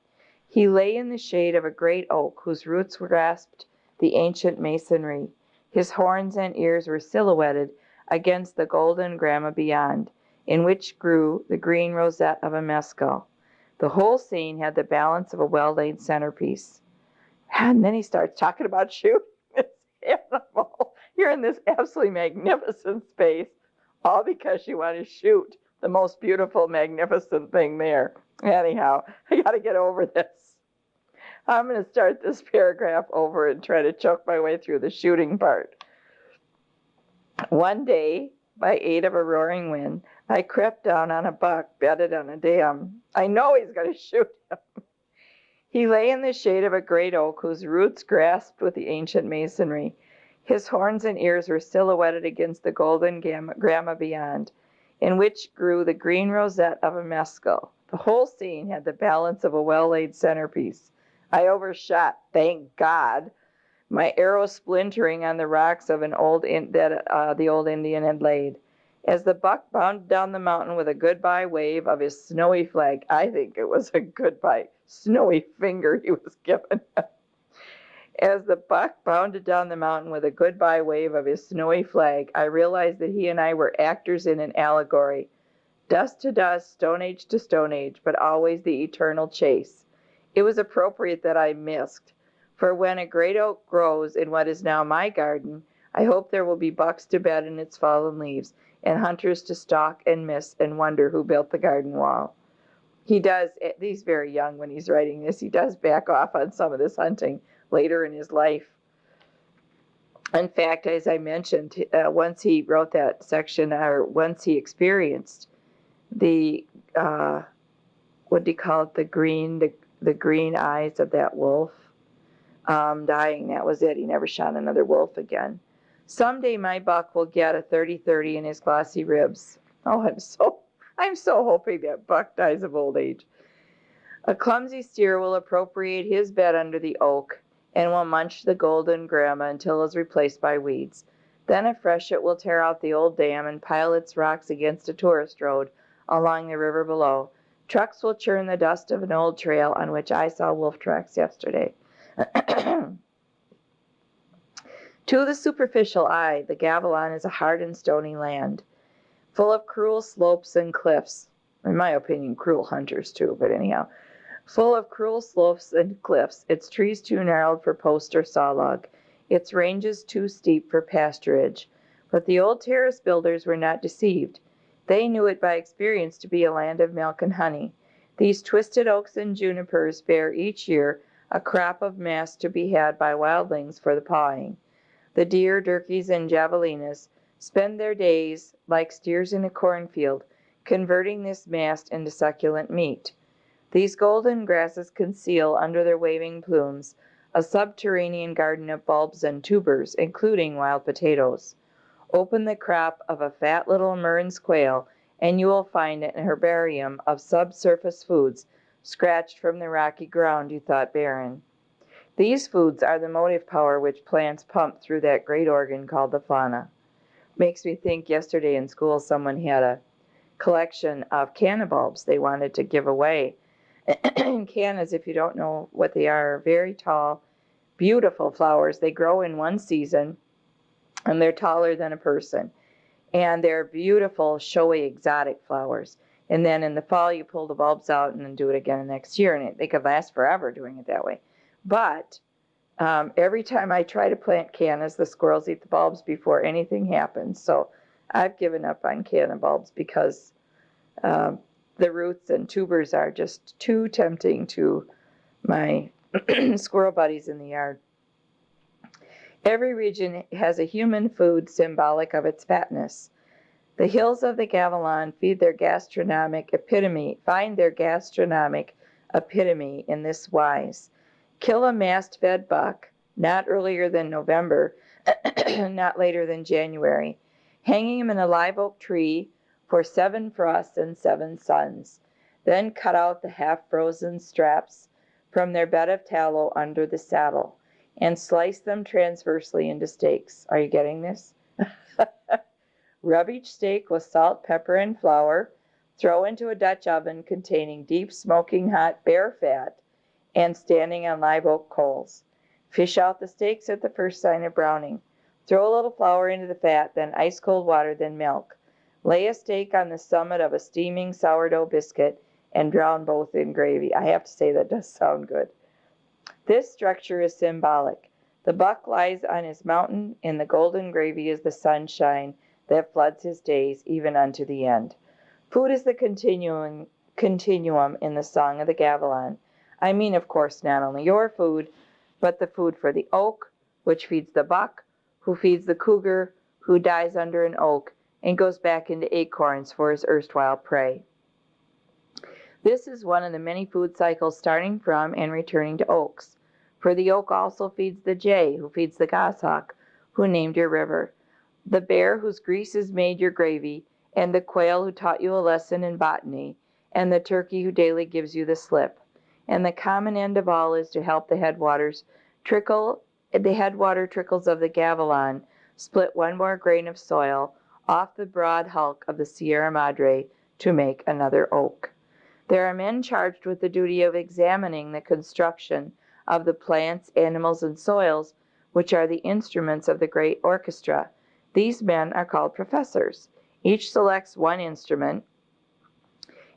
He lay in the shade of a great oak whose roots grasped the ancient masonry. His horns and ears were silhouetted against the golden grama beyond, in which grew the green rosette of a mescal. The whole scene had the balance of a well-laid centerpiece. And then he starts talking about shooting this animal. You're in this absolutely magnificent space, all because you want to shoot the most beautiful, magnificent thing there. Anyhow, I got to get over this. I'm going to start this paragraph over and try to choke my way through the shooting part. One day, by aid of a roaring wind, I crept down on a buck bedded on a dam. I know he's going to shoot him. He lay in the shade of a great oak whose roots grasped with the ancient masonry. His horns and ears were silhouetted against the golden grama beyond, in which grew the green rosette of a mescal. The whole scene had the balance of a well-laid centerpiece. I overshot, thank God, my arrow splintering on the rocks of the old Indian had laid. As the buck bounded down the mountain with a goodbye wave of his snowy flag, I think it was a goodbye snowy finger he was given. As the buck bounded down the mountain with a goodbye wave of his snowy flag, I realized that he and I were actors in an allegory. Dust to dust, stone age to stone age, but always the eternal chase. It was appropriate that I missed, for when a great oak grows in what is now my garden, I hope there will be bucks to bed in its fallen leaves, and hunters to stalk and miss and wonder who built the garden wall. He does, he's very young when he's writing this, he does back off on some of this hunting later in his life. In fact, as I mentioned, once he wrote that section, or once he experienced the, what do you call it, the green eyes of that wolf dying, that was it. He never shot another wolf again. Someday my buck will get a 30-30 in his glossy ribs. Oh, I'm so hoping that buck dies of old age. A clumsy steer will appropriate his bed under the oak and will munch the golden grama until it is replaced by weeds. Then a freshet will tear out the old dam and pile its rocks against a tourist road along the river below. Trucks will churn the dust of an old trail on which I saw wolf tracks yesterday. To the superficial eye, the Gavilan is a hard and stony land, full of cruel slopes and cliffs. In my opinion, cruel hunters too, but anyhow. Full of cruel slopes and cliffs, its trees too gnarled for post or saw log, its ranges too steep for pasturage. But the old terrace builders were not deceived. They knew it by experience to be a land of milk and honey. These twisted oaks and junipers bear each year a crop of mast to be had by wildlings for the pawing. The deer, turkeys, and javelinas spend their days, like steers in a cornfield, converting this mast into succulent meat. These golden grasses conceal under their waving plumes a subterranean garden of bulbs and tubers, including wild potatoes. Open the crop of a fat little Murren's quail, and you will find an herbarium of subsurface foods scratched from the rocky ground you thought barren. These foods are the motive power which plants pump through that great organ called the fauna. Makes me think yesterday in school someone had a collection of canna bulbs they wanted to give away. Cannas, if you don't know what they are very tall, beautiful flowers. They grow in one season, and they're taller than a person. And they're beautiful, showy, exotic flowers. And then in the fall, you pull the bulbs out and then do it again the next year. And they could last forever doing it that way. But every time I try to plant cannas, the squirrels eat the bulbs before anything happens. So I've given up on canna bulbs because the roots and tubers are just too tempting to my squirrel buddies in the yard. Every region has a human food symbolic of its fatness. The hills of the Gavilan find their gastronomic epitome in this wise. Kill a mast-fed buck, not earlier than November, not later than January, hanging him in a live oak tree for 7 frosts and 7 suns. Then cut out the half-frozen straps from their bed of tallow under the saddle, and slice them transversely into steaks. Are you getting this? Rub each steak with salt, pepper, and flour. Throw into a Dutch oven containing deep smoking hot bear fat and standing on live oak coals. Fish out the steaks at the first sign of browning. Throw a little flour into the fat, then ice cold water, then milk. Lay a steak on the summit of a steaming sourdough biscuit and drown both in gravy. I have to say that does sound good. This structure is symbolic. The buck lies on his mountain, and the golden gravy is the sunshine that floods his days even unto the end. Food is the continuum in the Song of the Gavilan. I mean, of course, not only your food, but the food for the oak, which feeds the buck, who feeds the cougar, who dies under an oak and goes back into acorns for his erstwhile prey. This is one of the many food cycles starting from and returning to oaks. For the oak also feeds the jay, who feeds the goshawk, who named your river, the bear whose greases made your gravy, and the quail who taught you a lesson in botany, and the turkey who daily gives you the slip. And the common end of all is to help the headwater trickles of the Gavilan split one more grain of soil off the broad hulk of the Sierra Madre to make another oak. There are men charged with the duty of examining the construction of the plants, animals, and soils, which are the instruments of the great orchestra. These men are called professors. Each selects one instrument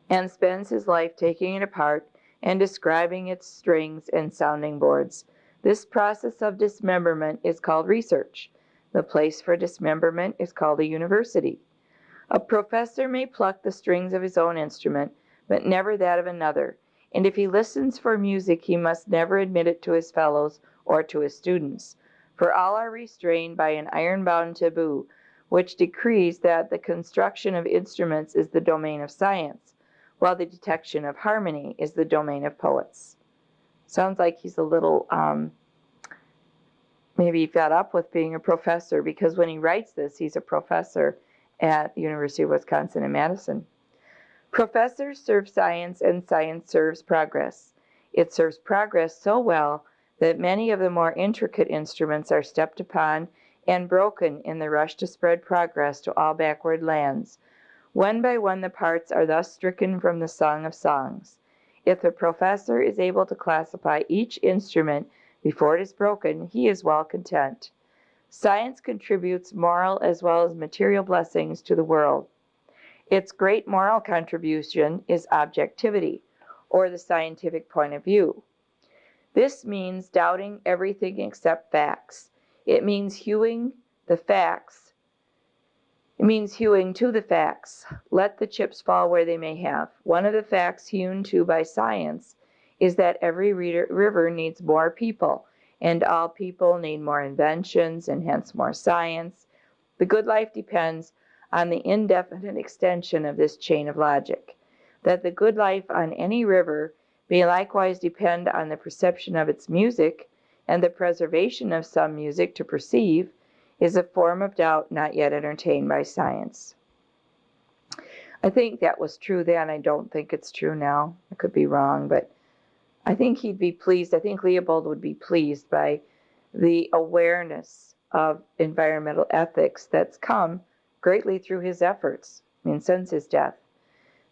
and spends his life taking it apart and describing its strings and sounding boards. This process of dismemberment is called research. The place for dismemberment is called a university. A professor may pluck the strings of his own instrument, but never that of another, and if he listens for music he must never admit it to his fellows or to his students, for all are restrained by an iron-bound taboo, which decrees that the construction of instruments is the domain of science, while the detection of harmony is the domain of poets. Sounds like he's a little maybe fed up with being a professor, because when he writes this, he's a professor at the University of Wisconsin in Madison. Professors serve science, and science serves progress. It serves progress so well that many of the more intricate instruments are stepped upon and broken in the rush to spread progress to all backward lands. One by one the parts are thus stricken from the Song of Songs. If the professor is able to classify each instrument before it is broken, he is well content. Science contributes moral as well as material blessings to the world. Its great moral contribution is objectivity, or the scientific point of view. This means doubting everything except facts. It means hewing to the facts. Let the chips fall where they may have. One of the facts hewn to by science is that every river needs more people, and all people need more inventions and hence more science. The good life depends on the indefinite extension of this chain of logic. That the good life on any river may likewise depend on the perception of its music, and the preservation of some music to perceive, is a form of doubt not yet entertained by science. I think that was true then. I don't think it's true now. I could be wrong, but I think he'd be pleased. I think Leopold would be pleased by the awareness of environmental ethics that's come greatly through his efforts, since his death.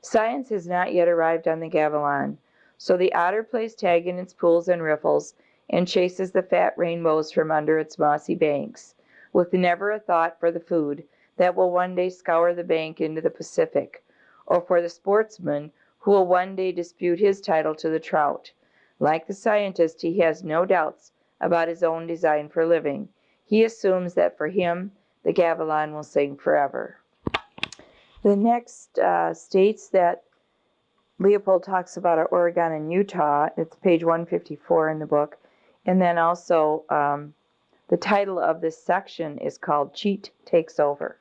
Science has not yet arrived on the Gavilan, so the otter plays tag in its pools and riffles and chases the fat rainbows from under its mossy banks, with never a thought for the food that will one day scour the bank into the Pacific, or for the sportsman who will one day dispute his title to the trout. Like the scientist, he has no doubts about his own design for living. He assumes that for him, the Gavilan will sing forever. The next states that Leopold talks about are Oregon and Utah. It's page 154 in the book. And then also the title of this section is called Cheat Takes Over.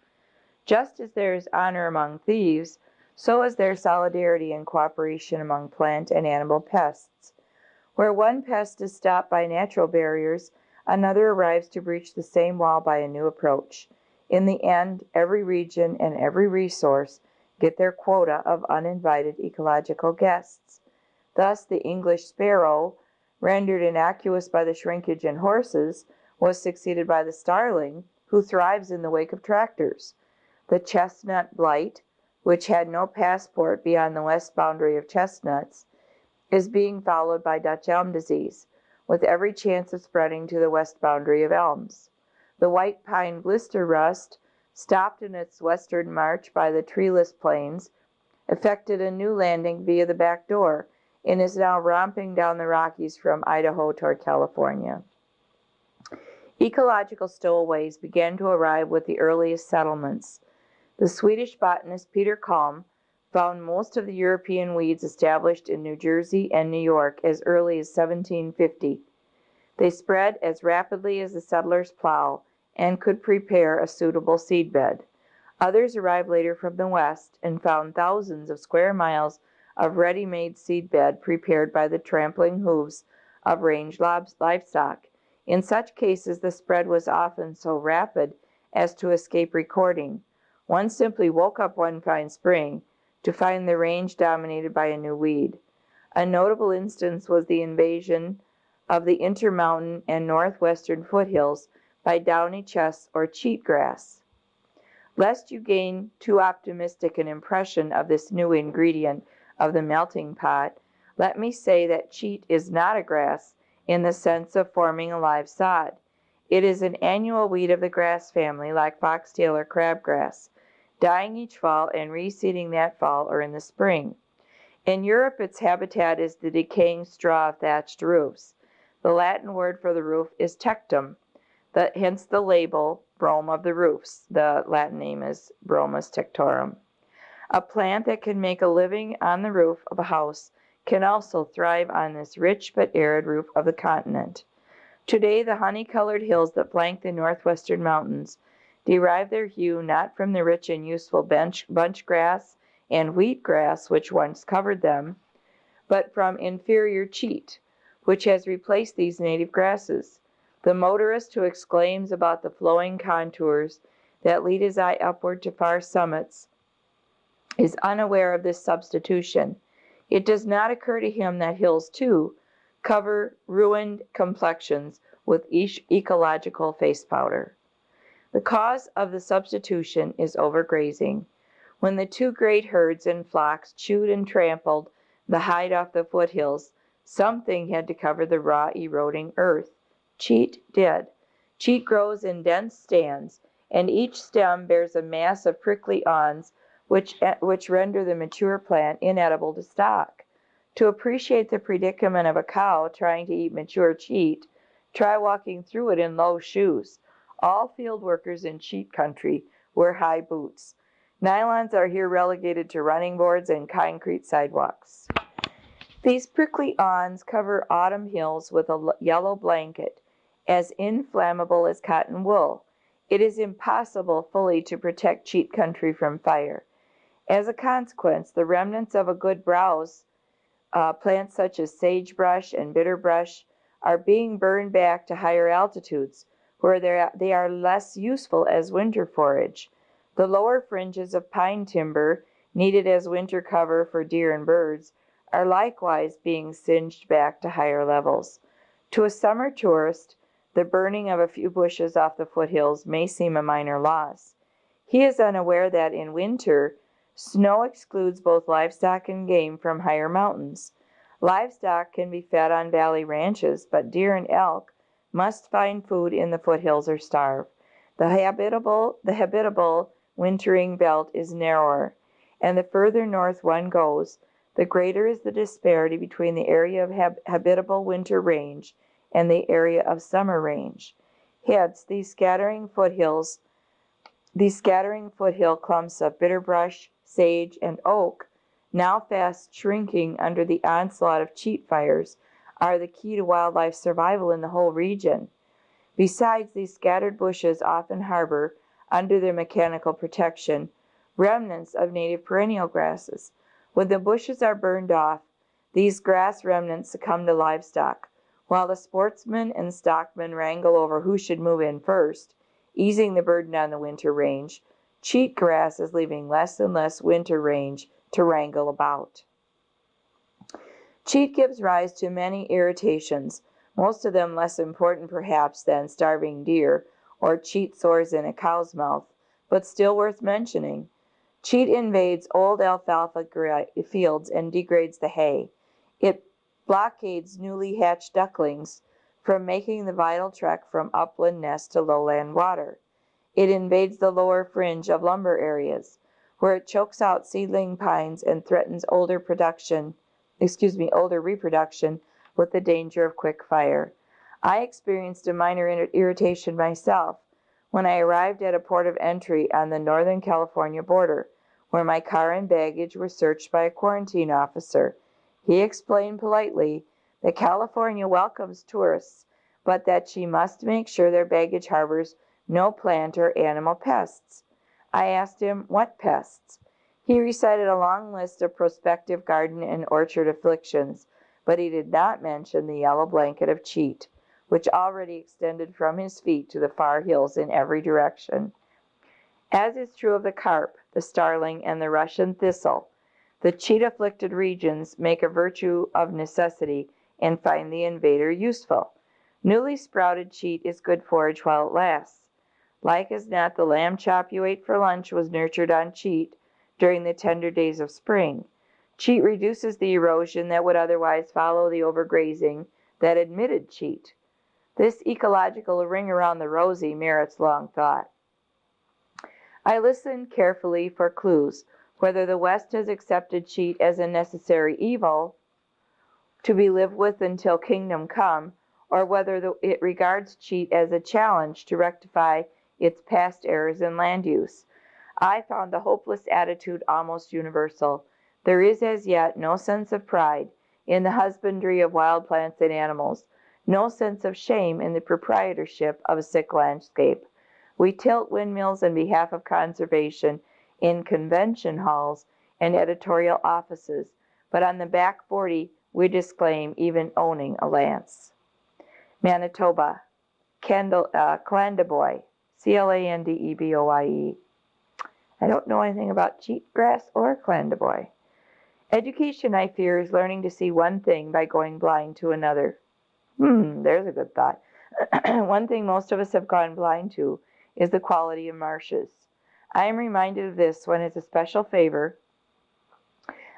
Just as there is honor among thieves, so is there solidarity and cooperation among plant and animal pests. Where one pest is stopped by natural barriers, another arrives to breach the same wall by a new approach. In the end, every region and every resource get their quota of uninvited ecological guests. Thus, the English sparrow, rendered innocuous by the shrinkage in horses, was succeeded by the starling, who thrives in the wake of tractors. The chestnut blight, which had no passport beyond the west boundary of chestnuts, is being followed by Dutch elm disease, with every chance of spreading to the west boundary of elms. The white pine blister rust, stopped in its western march by the treeless plains, effected a new landing via the back door, and is now romping down the Rockies from Idaho toward California. Ecological stowaways began to arrive with the earliest settlements. The Swedish botanist Peter Kalm found most of the European weeds established in New Jersey and New York as early as 1750. They spread as rapidly as the settler's plow and could prepare a suitable seedbed. Others arrived later from the west and found thousands of square miles of ready-made seedbed prepared by the trampling hooves of range livestock. In such cases, the spread was often so rapid as to escape recording. One simply woke up one fine spring to find the range dominated by a new weed. A notable instance was the invasion of the Intermountain and northwestern foothills by downy chess or cheatgrass. Lest you gain too optimistic an impression of this new ingredient of the melting pot, let me say that cheat is not a grass in the sense of forming a live sod. It is an annual weed of the grass family, like foxtail or crabgrass, dying each fall and reseeding that fall or in the spring. In Europe, its habitat is the decaying straw of thatched roofs. The Latin word for the roof is tectum, hence the label brome of the roofs. The Latin name is Bromus tectorum. A plant that can make a living on the roof of a house can also thrive on this rich but arid roof of the continent. Today, the honey-colored hills that flank the northwestern mountains derive their hue not from the rich and useful bunch grass and wheat grass which once covered them, but from inferior cheat, which has replaced these native grasses. The motorist who exclaims about the flowing contours that lead his eye upward to far summits is unaware of this substitution. It does not occur to him that hills, too, cover ruined complexions with ecological face powder. The cause of the substitution is overgrazing. When the two great herds and flocks chewed and trampled the hide off the foothills, something had to cover the raw, eroding earth. Cheat did. Cheat grows in dense stands, and each stem bears a mass of prickly awns which render the mature plant inedible to stock. To appreciate the predicament of a cow trying to eat mature cheat, try walking through it in low shoes. All field workers in cheat country wear high boots. Nylons are here relegated to running boards and concrete sidewalks. These prickly awns cover autumn hills with a yellow blanket, as inflammable as cotton wool. It is impossible fully to protect cheat country from fire. As a consequence, the remnants of a good browse, plants such as sagebrush and bitterbrush, are being burned back to higher altitudes, where they are less useful as winter forage. The lower fringes of pine timber, needed as winter cover for deer and birds, are likewise being singed back to higher levels. To a summer tourist, the burning of a few bushes off the foothills may seem a minor loss. He is unaware that in winter, snow excludes both livestock and game from higher mountains. Livestock can be fed on valley ranches, but deer and elk must find food in the foothills or starve. The habitable wintering belt is narrower, and the further north one goes, the greater is the disparity between the area of habitable winter range and the area of summer range. Hence, these scattering foothill clumps of bitterbrush, sage, and oak, now fast shrinking under the onslaught of cheat fires, are the key to wildlife survival in the whole region. Besides, these scattered bushes often harbor, under their mechanical protection, remnants of native perennial grasses. When the bushes are burned off, these grass remnants succumb to livestock, while the sportsmen and stockmen wrangle over who should move in first, easing the burden on the winter range. Cheat grass is leaving less and less winter range to wrangle about. Cheat gives rise to many irritations, most of them less important perhaps than starving deer or cheat sores in a cow's mouth, but still worth mentioning. Cheat invades old alfalfa fields and degrades the hay. It blockades newly hatched ducklings from making the vital trek from upland nest to lowland water. It invades the lower fringe of lumber areas, where it chokes out seedling pines and threatens older reproduction with the danger of quick fire. I experienced a minor irritation myself when I arrived at a port of entry on the Northern California border, where my car and baggage were searched by a quarantine officer. He explained politely that California welcomes tourists, but that she must make sure their baggage harbors no plant or animal pests. I asked him what pests. He recited a long list of prospective garden and orchard afflictions, but he did not mention the yellow blanket of cheat, which already extended from his feet to the far hills in every direction. As is true of the carp, the starling, and the Russian thistle, the cheat-afflicted regions make a virtue of necessity and find the invader useful. Newly sprouted cheat is good forage while it lasts. Like as not, the lamb chop you ate for lunch was nurtured on cheat during the tender days of spring. Cheat reduces the erosion that would otherwise follow the overgrazing that admitted cheat. This ecological ring around the rosy merits long thought. I listened carefully for clues, whether the West has accepted cheat as a necessary evil to be lived with until kingdom come, or whether it regards cheat as a challenge to rectify its past errors in land use. I found the hopeless attitude almost universal. There is as yet no sense of pride in the husbandry of wild plants and animals, no sense of shame in the proprietorship of a sick landscape. We tilt windmills in behalf of conservation in convention halls and editorial offices, but on the back 40 we disclaim even owning a lance. Manitoba, Clandeboye, Clandeboye. I don't know anything about cheatgrass or Clandeboye. Education, I fear, is learning to see one thing by going blind to another. There's a good thought. One thing most of us have gone blind to is the quality of marshes. I am reminded of this when, as a special favor,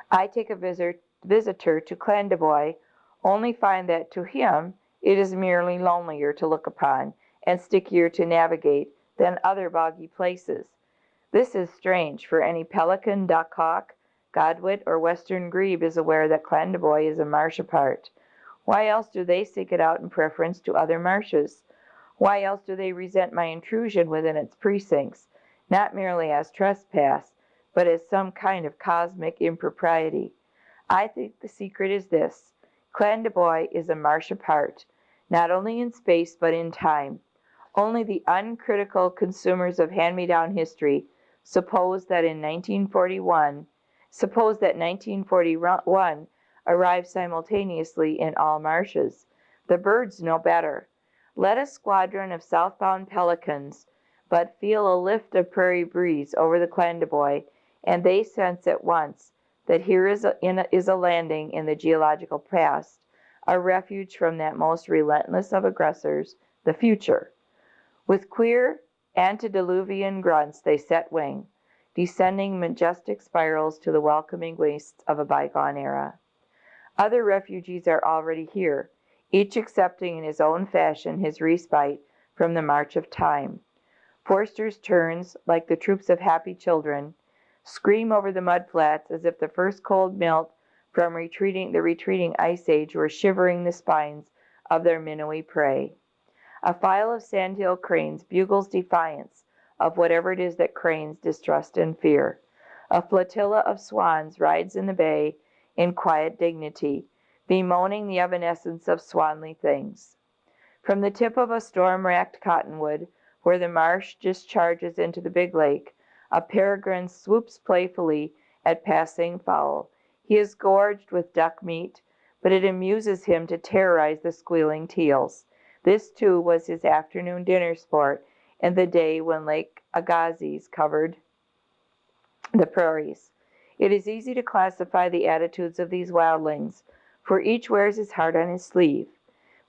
I take a visitor to Clandeboye, only find that to him it is merely lonelier to look upon and stickier to navigate than other boggy places. This is strange, for any pelican, duckhawk, godwit, or western grebe is aware that Clandeboye is a marsh apart. Why else do they seek it out in preference to other marshes? Why else do they resent my intrusion within its precincts, not merely as trespass, but as some kind of cosmic impropriety? I think the secret is this: Clandeboye is a marsh apart, not only in space but in time. Only the uncritical consumers of hand-me-down history suppose that 1941 arrived simultaneously in all marshes. The birds know better. Let a squadron of southbound pelicans but feel a lift of prairie breeze over the Clandeboye, and they sense at once that here is a landing in the geological past, a refuge from that most relentless of aggressors, the future. With queer antediluvian grunts they set wing, descending majestic spirals to the welcoming wastes of a bygone era. Other refugees are already here, each accepting in his own fashion his respite from the march of time. Forster's terns, like the troops of happy children, scream over the mud flats as if the first cold melt from the retreating ice age were shivering the spines of their minnowy prey. A file of sandhill cranes bugles defiance of whatever it is that cranes distrust and fear. A flotilla of swans rides in the bay in quiet dignity, bemoaning the evanescence of swanly things. From the tip of a storm-racked cottonwood, where the marsh discharges into the big lake, a peregrine swoops playfully at passing fowl. He is gorged with duck meat, but it amuses him to terrorize the squealing teals. This, too, was his afternoon dinner sport in the day when Lake Agassiz covered the prairies. It is easy to classify the attitudes of these wildlings, for each wears his heart on his sleeve.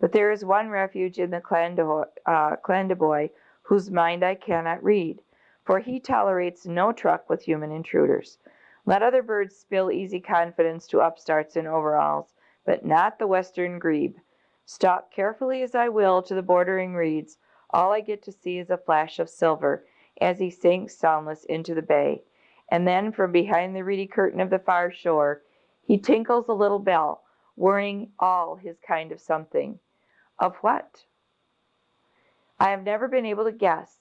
But there is one refuge in the Clandeboye whose mind I cannot read, for he tolerates no truck with human intruders. Let other birds spill easy confidence to upstarts in overalls, but not the western grebe. Stalk carefully as I will to the bordering reeds, all I get to see is a flash of silver as he sinks soundless into the bay. And then from behind the reedy curtain of the far shore, he tinkles a little bell, worrying all his kind of something. Of what? I have never been able to guess,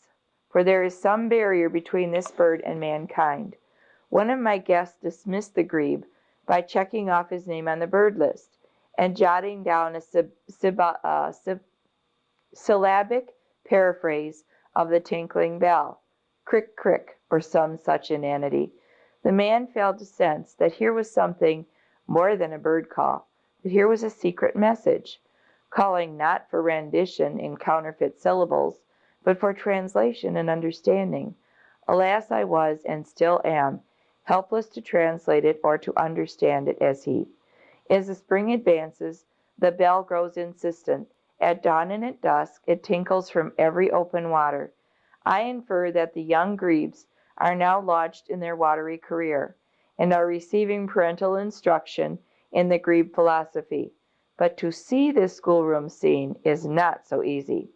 for there is some barrier between this bird and mankind. One of my guests dismissed the grebe by checking off his name on the bird list and jotting down a syllabic paraphrase of the tinkling bell, crick, crick, or some such inanity. The man failed to sense that here was something more than a bird call, that here was a secret message, calling not for rendition in counterfeit syllables, but for translation and understanding. Alas, I was, and still am, helpless to translate it or to understand it as he. As the spring advances, the bell grows insistent. At dawn and at dusk, it tinkles from every open water. I infer that the young grebes are now lodged in their watery career, and are receiving parental instruction in the grebe philosophy. But to see this schoolroom scene is not so easy.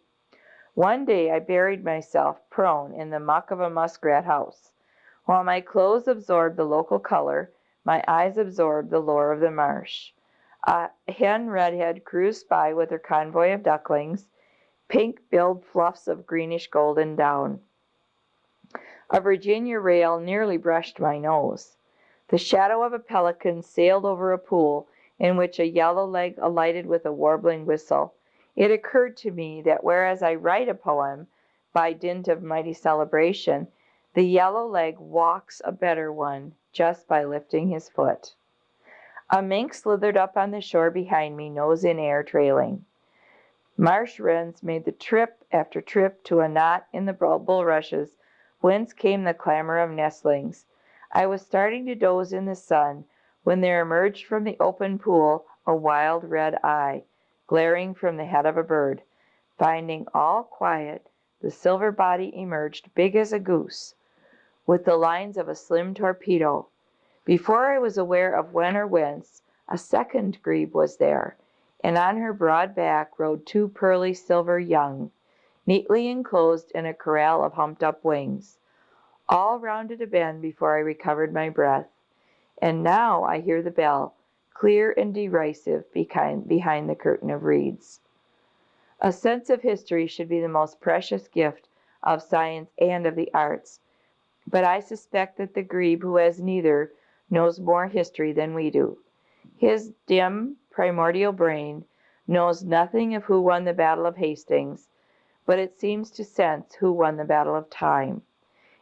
One day I buried myself prone in the muck of a muskrat house. While my clothes absorbed the local color, my eyes absorbed the lore of the marsh. A hen redhead cruised by with her convoy of ducklings, pink-billed fluffs of greenish golden down. A Virginia rail nearly brushed my nose. The shadow of a pelican sailed over a pool in which a yellow leg alighted with a warbling whistle. It occurred to me that whereas I write a poem by dint of mighty celebration, the yellow leg walks a better one just by lifting his foot. A mink slithered up on the shore behind me, nose in air, trailing. Marsh wrens made the trip after trip to a knot in the bulrushes, whence came the clamor of nestlings. I was starting to doze in the sun when there emerged from the open pool a wild red eye, glaring from the head of a bird. Finding all quiet, the silver body emerged big as a goose, with the lines of a slim torpedo. Before I was aware of when or whence, a second grebe was there, and on her broad back rode two pearly silver young, neatly enclosed in a corral of humped-up wings. All rounded a bend before I recovered my breath. And now I hear the bell, clear and derisive behind the curtain of reeds. A sense of history should be the most precious gift of science and of the arts, but I suspect that the grebe who has neither knows more history than we do. His dim, primordial brain knows nothing of who won the Battle of Hastings, but it seems to sense who won the Battle of Time.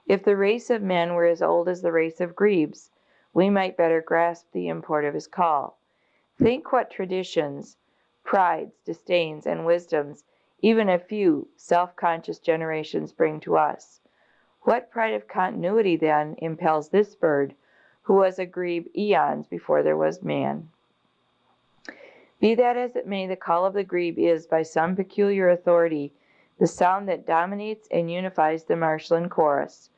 If the race of men were as old as the race of grebes, we might better grasp the import of his call. Think what traditions, prides, disdains, and wisdoms even a few self-conscious generations bring to us. What pride of continuity, then, impels this bird, who was a grebe eons before there was man? Be that as it may, the call of the grebe is, by some peculiar authority, the sound that dominates and unifies the marshland chorus.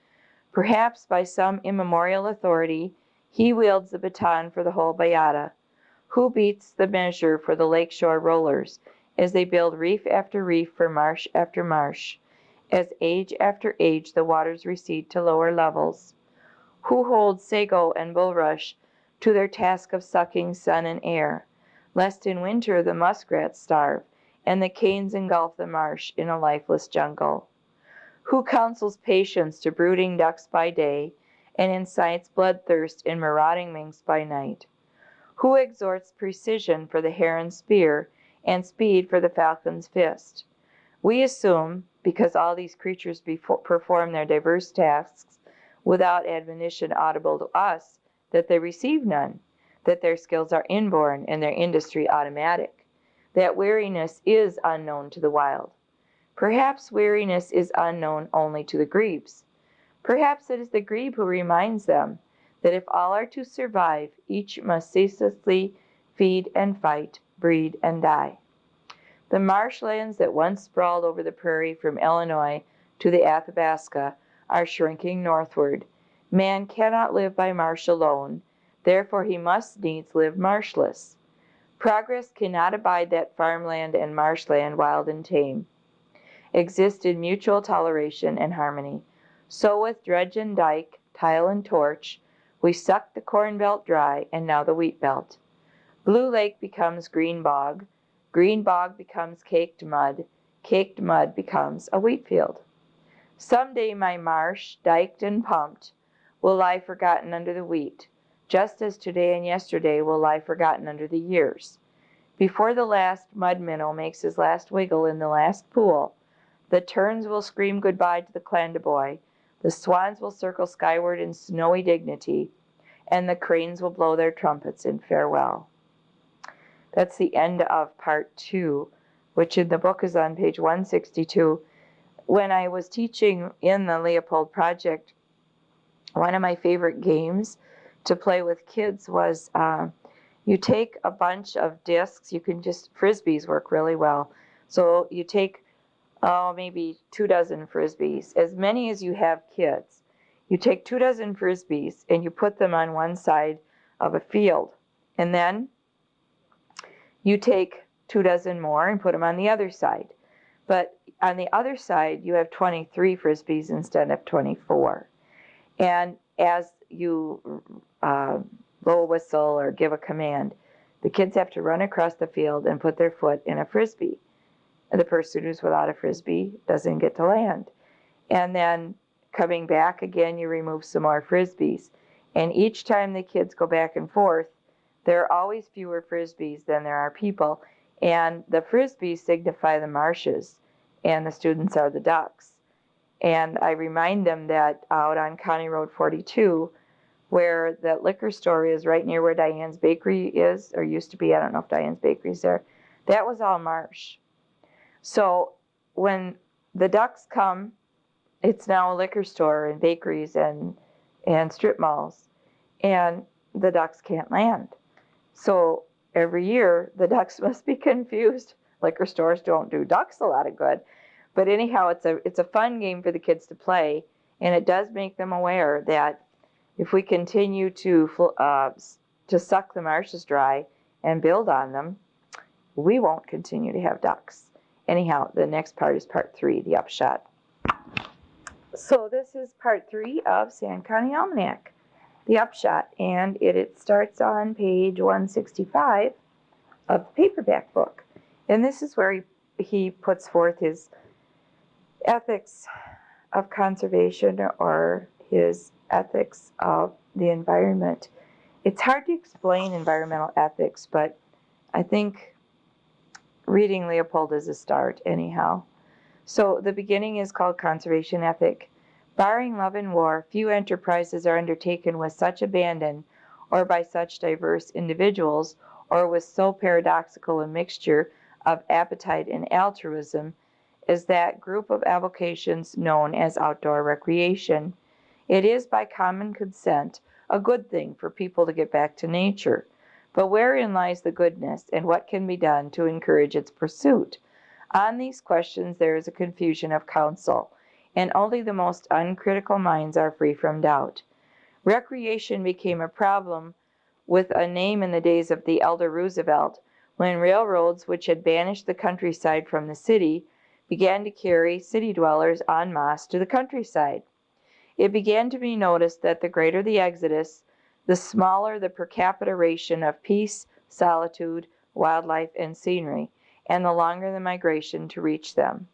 Perhaps by some immemorial authority, he wields the baton for the whole Bayada. Who beats the measure for the lakeshore rollers as they build reef after reef for marsh after marsh, as age after age the waters recede to lower levels? Who holds sago and bulrush to their task of sucking sun and air, lest in winter the muskrats starve and the canes engulf the marsh in a lifeless jungle? Who counsels patience to brooding ducks by day and incites bloodthirst in marauding minks by night? Who exhorts precision for the heron's spear and speed for the falcon's fist? We assume, because all these creatures perform their diverse tasks without admonition audible to us, that they receive none, that their skills are inborn and their industry automatic, that weariness is unknown to the wild. Perhaps weariness is unknown only to the grebes. Perhaps it is the grebe who reminds them that if all are to survive, each must ceaselessly feed and fight, breed and die. The marshlands that once sprawled over the prairie from Illinois to the Athabasca are shrinking northward. Man cannot live by marsh alone, therefore he must needs live marshless. Progress cannot abide that farmland and marshland, wild and tame, exist in mutual toleration and harmony. So with dredge and dike, tile and torch, we sucked the corn belt dry, and now the wheat belt. Blue Lake becomes green bog becomes caked mud, caked mud becomes a wheat field. Someday my marsh, diked and pumped, will lie forgotten under the wheat, just as today and yesterday will lie forgotten under the years. Before the last mud minnow makes his last wiggle in the last pool, the terns will scream goodbye to the clandeboy, the swans will circle skyward in snowy dignity, and the cranes will blow their trumpets in farewell. That's the end of part 2, which in the book is on page 162. When I was teaching in the Leopold Project, one of my favorite games to play with kids was you take a bunch of discs. You can just, frisbees work really well. So you take, maybe 24 frisbees, as many as you have kids. You take 24 frisbees and you put them on one side of a field. And then you take 24 more and put them on the other side. But on the other side, you have 23 frisbees instead of 24. And as you blow a whistle or give a command, the kids have to run across the field and put their foot in a frisbee. And the person who's without a frisbee doesn't get to land. And then coming back again, you remove some more frisbees. And each time the kids go back and forth, there are always fewer frisbees than there are people. And the frisbees signify the marshes, and the students are the ducks. And I remind them that out on County Road 42, where the liquor store is right near where Diane's Bakery is, or used to be, I don't know if Diane's Bakery is there, that was all marsh. So when the ducks come, it's now a liquor store and bakeries and strip malls, and the ducks can't land. So every year, the ducks must be confused. Liquor stores don't do ducks a lot of good. But anyhow, it's a fun game for the kids to play, and it does make them aware that if we continue to suck the marshes dry and build on them, we won't continue to have ducks. Anyhow, the next part is part 3, the upshot. So this is part 3 of Sand County Almanac, the upshot, and it starts on page 165 of the paperback book. And this is where he puts forth his ethics of conservation, or his ethics of the environment. It's hard to explain environmental ethics, but I think reading Leopold is a start anyhow. So the beginning is called Conservation Ethic. Barring love and war, few enterprises are undertaken with such abandon, or by such diverse individuals, or with so paradoxical a mixture of appetite and altruism, as that group of avocations known as outdoor recreation. It is by common consent a good thing for people to get back to nature. But wherein lies the goodness, and what can be done to encourage its pursuit? On these questions there is a confusion of counsel, and only the most uncritical minds are free from doubt. Recreation became a problem with a name in the days of the elder Roosevelt, when railroads, which had banished the countryside from the city, began to carry city dwellers en masse to the countryside. It began to be noticed that the greater the exodus, the smaller the per capita ration of peace, solitude, wildlife, and scenery, and the longer the migration to reach them.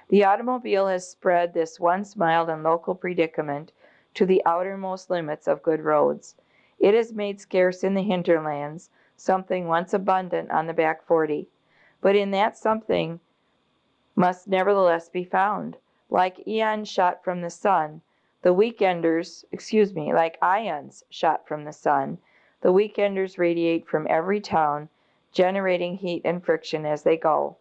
The automobile has spread this once mild and local predicament to the outermost limits of good roads. It has made scarce in the hinterlands something once abundant on the back 40, but in that something must nevertheless be found. Like ions shot from the sun, the weekenders radiate from every town, generating heat and friction as they go.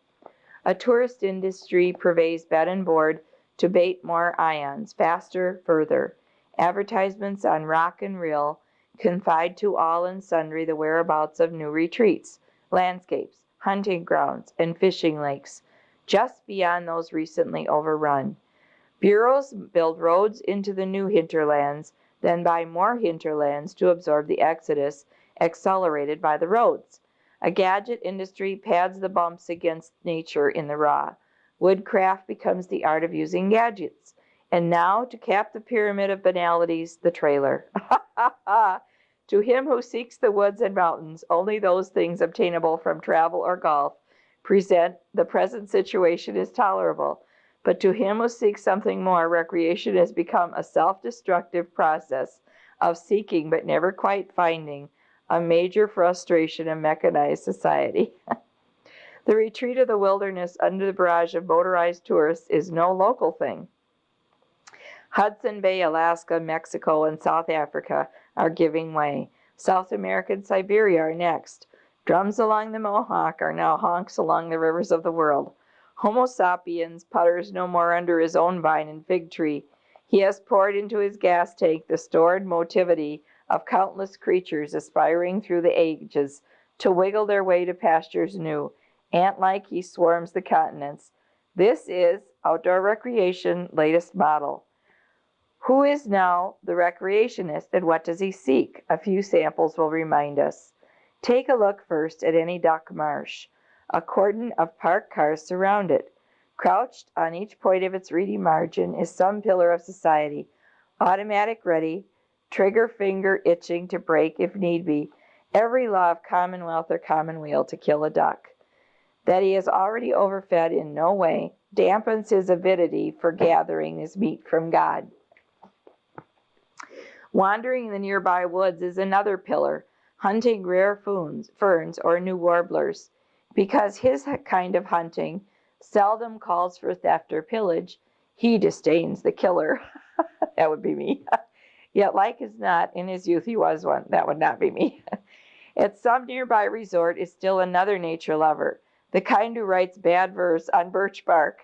A tourist industry purveys bed and board to bait more ions, faster, further. Advertisements on rock and reel confide to all and sundry the whereabouts of new retreats, landscapes, hunting grounds, and fishing lakes, just beyond those recently overrun. Bureaus build roads into the new hinterlands, then buy more hinterlands to absorb the exodus accelerated by the roads. A gadget industry pads the bumps against nature in the raw. Woodcraft becomes the art of using gadgets. And now, to cap the pyramid of banalities, the trailer. To him who seeks the woods and mountains, only those things obtainable from travel or golf the present situation is tolerable. But to him who seeks something more, recreation has become a self-destructive process of seeking but never quite finding, a major frustration of mechanized society. The retreat of the wilderness under the barrage of motorized tourists is no local thing. Hudson Bay, Alaska, Mexico, and South Africa are giving way. South America and Siberia are next. Drums along the Mohawk are now honks along the rivers of the world. Homo sapiens putters no more under his own vine and fig tree. He has poured into his gas tank the stored motivity of countless creatures aspiring through the ages to wiggle their way to pastures new. Ant-like he swarms the continents. This is outdoor recreation latest model. Who is now the recreationist and what does he seek? A few samples will remind us. Take a look first at any duck marsh. A cordon of parked cars surround it. Crouched on each point of its reedy margin is some pillar of society, automatic ready, trigger finger itching to break if need be, every law of commonwealth or commonweal to kill a duck. That he is already overfed in no way dampens his avidity for gathering his meat from God. Wandering in the nearby woods is another pillar, hunting rare ferns or new warblers. Because his kind of hunting seldom calls for theft or pillage, he disdains the killer. That would be me. Yet like as not, in his youth he was one. That would not be me. At some nearby resort is still another nature lover, the kind who writes bad verse on birch bark.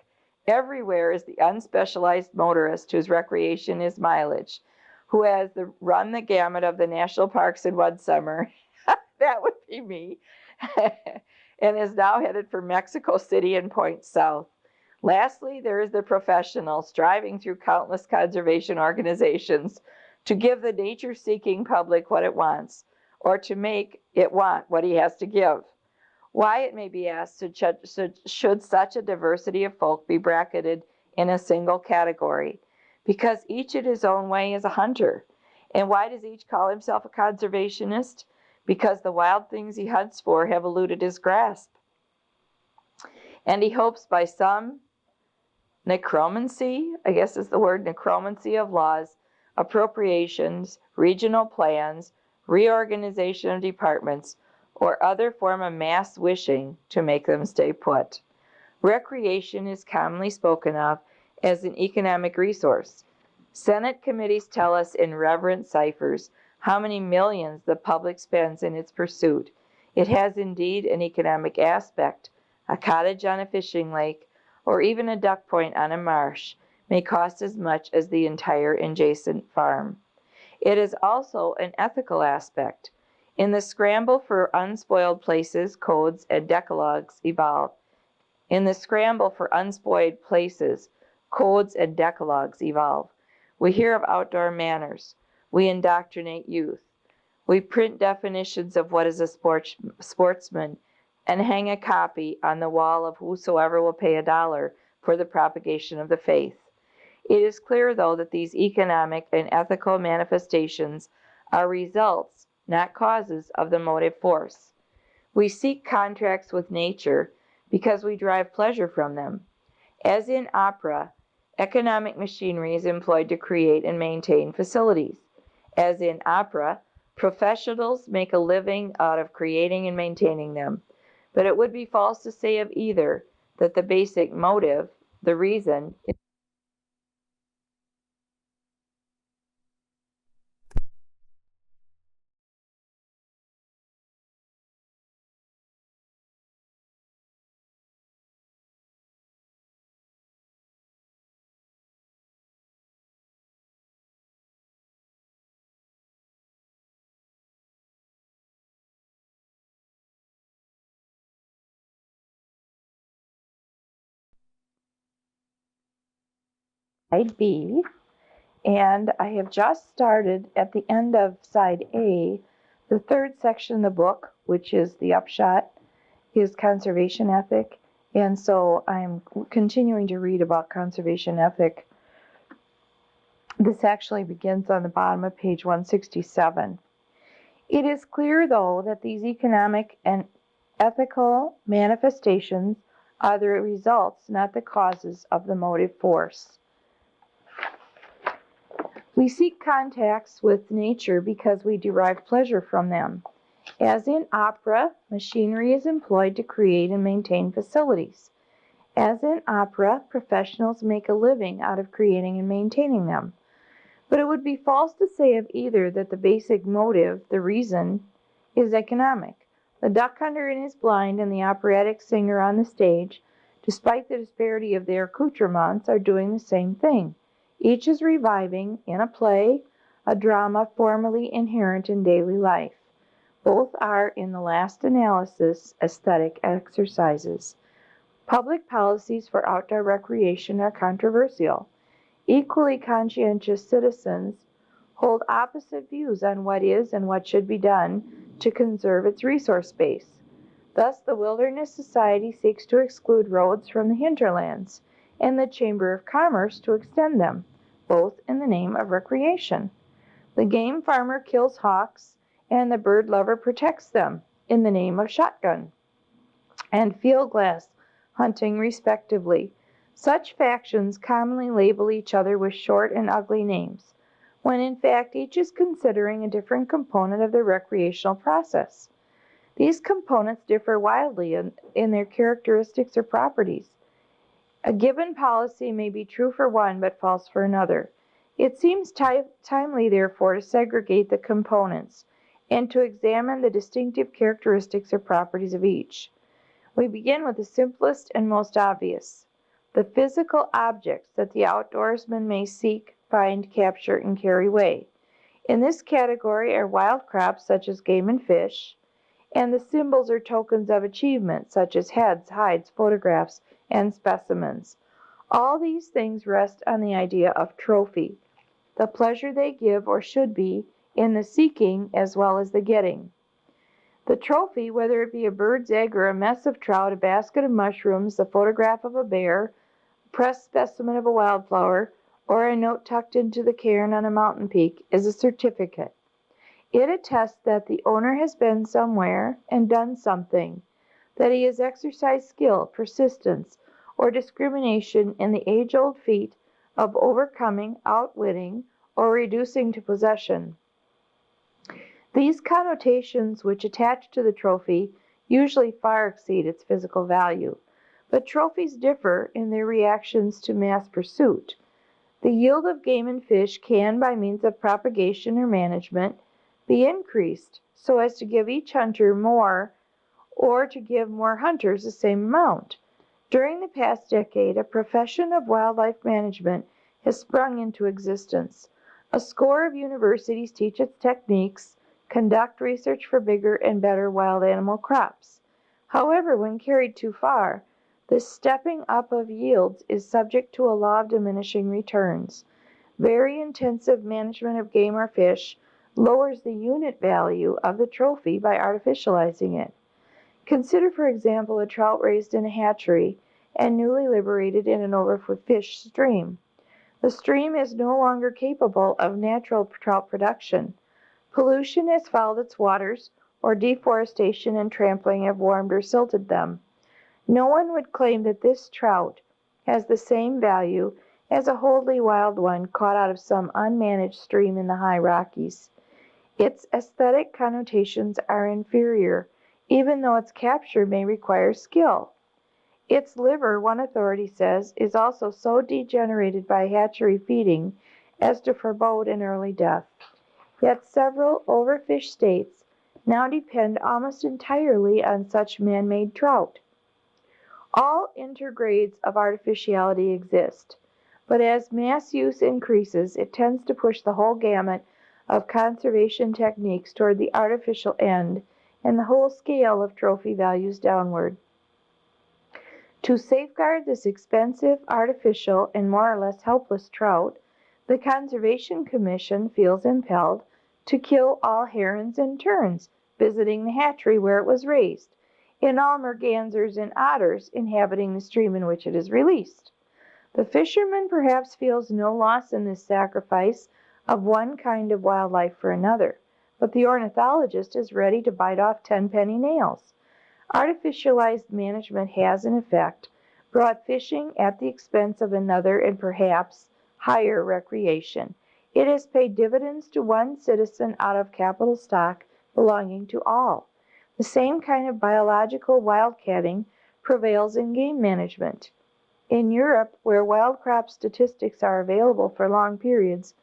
Everywhere is the unspecialized motorist whose recreation is mileage, who has run the gamut of the national parks in one summer. That would be me. And is now headed for Mexico City and points south. Lastly, there is the professional striving through countless conservation organizations to give the nature-seeking public what it wants, or to make it want what he has to give. Why, it may be asked, should such a diversity of folk be bracketed in a single category? Because each in his own way is a hunter. And why does each call himself a conservationist? Because the wild things he hunts for have eluded his grasp. And he hopes by some necromancy, I guess is the word, necromancy of laws, appropriations, regional plans, reorganization of departments, or other form of mass wishing to make them stay put. Recreation is commonly spoken of as an economic resource. Senate committees tell us in reverent ciphers how many millions the public spends in its pursuit. It has indeed an economic aspect. A cottage on a fishing lake, or even a duck point on a marsh, may cost as much as the entire adjacent farm. It is also an ethical aspect. In the scramble for unspoiled places, codes and decalogues evolve. In the scramble for unspoiled places, codes and decalogues evolve. We hear of outdoor manners. We indoctrinate youth. We print definitions of what is a sportsman and hang a copy on the wall of whosoever will pay $1 for the propagation of the faith. It is clear, though, that these economic and ethical manifestations are results, not causes, of the motive force. We seek contracts with nature because we derive pleasure from them. As in opera, economic machinery is employed to create and maintain facilities. As in opera, professionals make a living out of creating and maintaining them. But it would be false to say of either that the basic motive, the reason, side B, and I have just started at the end of side A, the third section of the book, which is the upshot, is conservation ethic. And so I'm continuing to read about conservation ethic. This actually begins on the bottom of page 167. It is clear, though, that these economic and Ethical manifestations are the results, not the causes, of the motive force. We seek contacts with nature because we derive pleasure from them. As in opera, machinery is employed to create and maintain facilities. As in opera, professionals make a living out of creating and maintaining them. But it would be false to say of either that the basic motive, the reason, is economic. The duck hunter in his blind and the operatic singer on the stage, despite the disparity of their accoutrements, are doing the same thing. Each is reviving, in a play, a drama formerly inherent in daily life. Both are, in the last analysis, aesthetic exercises. Public policies for outdoor recreation are controversial. Equally conscientious citizens hold opposite views on what is and what should be done to conserve its resource base. Thus, the Wilderness Society seeks to exclude roads from the hinterlands, and the Chamber of Commerce to extend them, both in the name of recreation. The game farmer kills hawks, and the bird lover protects them in the name of shotgun and field glass hunting, respectively. Such factions commonly label each other with short and ugly names, when in fact each is considering a different component of the recreational process. These components differ wildly in their characteristics or properties. A given policy may be true for one but false for another. It seems timely, therefore, to segregate the components and to examine the distinctive characteristics or properties of each. We begin with the simplest and most obvious, the physical objects that the outdoorsman may seek, find, capture, and carry away. In this category are wild crops such as game and fish, and the symbols or tokens of achievement such as heads, hides, photographs, and specimens. All these things rest on the idea of trophy, the pleasure they give or should be in the seeking as well as the getting. The trophy, whether it be a bird's egg or a mess of trout, a basket of mushrooms, the photograph of a bear, a pressed specimen of a wildflower, or a note tucked into the cairn on a mountain peak, is a certificate. It attests that the owner has been somewhere and done something, that he has exercised skill, persistence, or discrimination in the age-old feat of overcoming, outwitting, or reducing to possession. These connotations which attach to the trophy usually far exceed its physical value, but trophies differ in their reactions to mass pursuit. The yield of game and fish can, by means of propagation or management, be increased so as to give each hunter more or to give more hunters the same amount. During the past decade, a profession of wildlife management has sprung into existence. A score of universities teach its techniques, conduct research for bigger and better wild animal crops. However, when carried too far, this stepping up of yields is subject to a law of diminishing returns. Very intensive management of game or fish lowers the unit value of the trophy by artificializing it. Consider, for example, a trout raised in a hatchery and newly liberated in an overfished stream. The stream is no longer capable of natural trout production. Pollution has fouled its waters, or deforestation and trampling have warmed or silted them. No one would claim that this trout has the same value as a wholly wild one caught out of some unmanaged stream in the high Rockies. Its aesthetic connotations are inferior, even though its capture may require skill. Its liver, one authority says, is also so degenerated by hatchery feeding as to forebode an early death. Yet several overfished states now depend almost entirely on such man-made trout. All intergrades of artificiality exist, but as mass use increases, it tends to push the whole gamut of conservation techniques toward the artificial end, and the whole scale of trophy values downward. To safeguard this expensive, artificial, and more or less helpless trout, the Conservation Commission feels impelled to kill all herons and terns visiting the hatchery where it was raised, and all mergansers and otters inhabiting the stream in which it is released. The fisherman perhaps feels no loss in this sacrifice of one kind of wildlife for another, but the ornithologist is ready to bite off 10-penny nails. Artificialized management has, in effect, brought fishing at the expense of another and perhaps higher recreation. It has paid dividends to one citizen out of capital stock belonging to all. The same kind of biological wildcatting prevails in game management. In Europe, where wild crop statistics are available for long periods,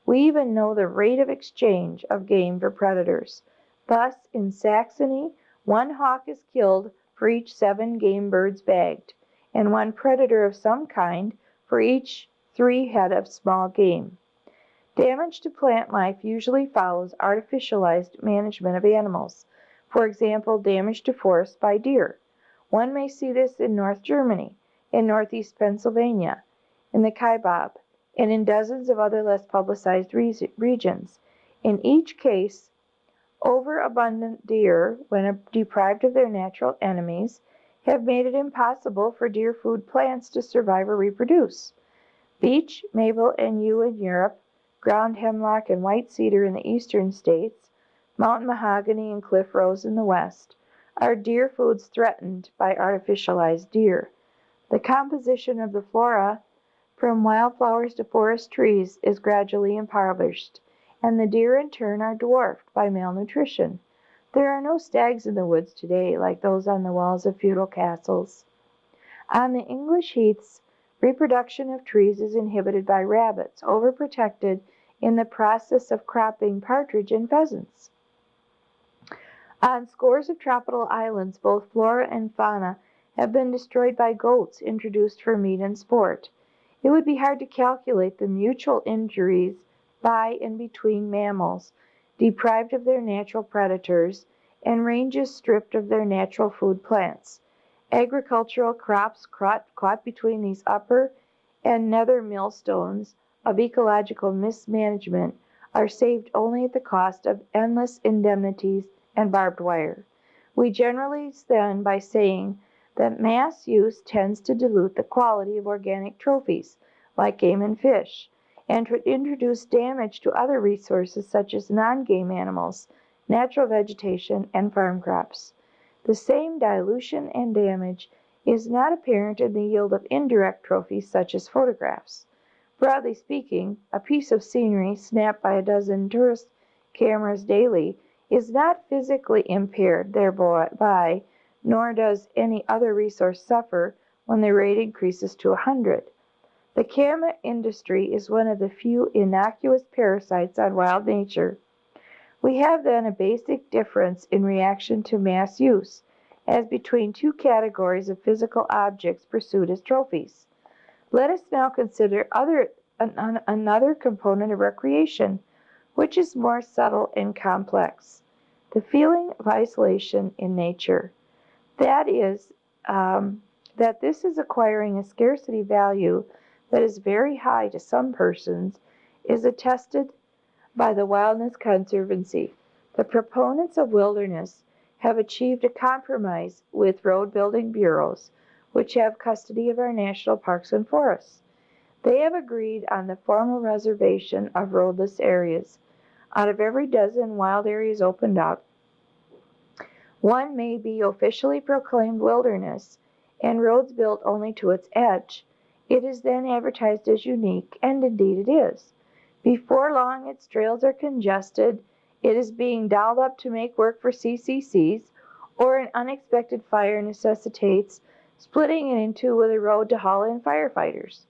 we even know the rate of exchange of game for predators. Thus, in Saxony, one hawk is killed for each 7 game birds bagged, and one predator of some kind for each 3 head of small game. Damage to plant life usually follows artificialized management of animals. For example, damage to forests by deer. One may see this in North Germany, in northeast Pennsylvania, in the Kaibab, and in dozens of other less publicized regions. In each case, overabundant deer, when deprived of their natural enemies, have made it impossible for deer food plants to survive or reproduce. Beech, maple, and yew in Europe, ground hemlock and white cedar in the eastern states, mountain mahogany and cliff rose in the west, are deer foods threatened by artificialized deer. The composition of the flora, from wildflowers to forest trees, is gradually impoverished, and the deer in turn are dwarfed by malnutrition. There are no stags in the woods today like those on the walls of feudal castles. On the English heaths, reproduction of trees is inhibited by rabbits, overprotected in the process of cropping partridge and pheasants. On scores of tropical islands, both flora and fauna have been destroyed by goats introduced for meat and sport. It would be hard to calculate the mutual injuries by and between mammals, deprived of their natural predators, and ranges stripped of their natural food plants. Agricultural crops caught between these upper and nether millstones of ecological mismanagement are saved only at the cost of endless indemnities and barbed wire. We generally stand by saying that mass use tends to dilute the quality of organic trophies, like game and fish, and to introduce damage to other resources such as non-game animals, natural vegetation, and farm crops. The same dilution and damage is not apparent in the yield of indirect trophies such as photographs. Broadly speaking, a piece of scenery snapped by a dozen tourist cameras daily is not physically impaired thereby, nor does any other resource suffer when the rate increases to 100. The camera industry is one of the few innocuous parasites on wild nature. We have then a basic difference in reaction to mass use, as between 2 categories of physical objects pursued as trophies. Let us now consider another component of recreation, which is more subtle and complex: the feeling of isolation in nature. That is, that this is acquiring a scarcity value that is very high to some persons is attested by the Wilderness Conservancy. The proponents of wilderness have achieved a compromise with road building bureaus, which have custody of our national parks and forests. They have agreed on the formal reservation of roadless areas. Out of every dozen wild areas opened up, one may be officially proclaimed wilderness and roads built only to its edge. It is then advertised as unique, and indeed it is. Before long, its trails are congested, it is being dialed up to make work for CCCs, or an unexpected fire necessitates splitting it in two with a road to haul in firefighters.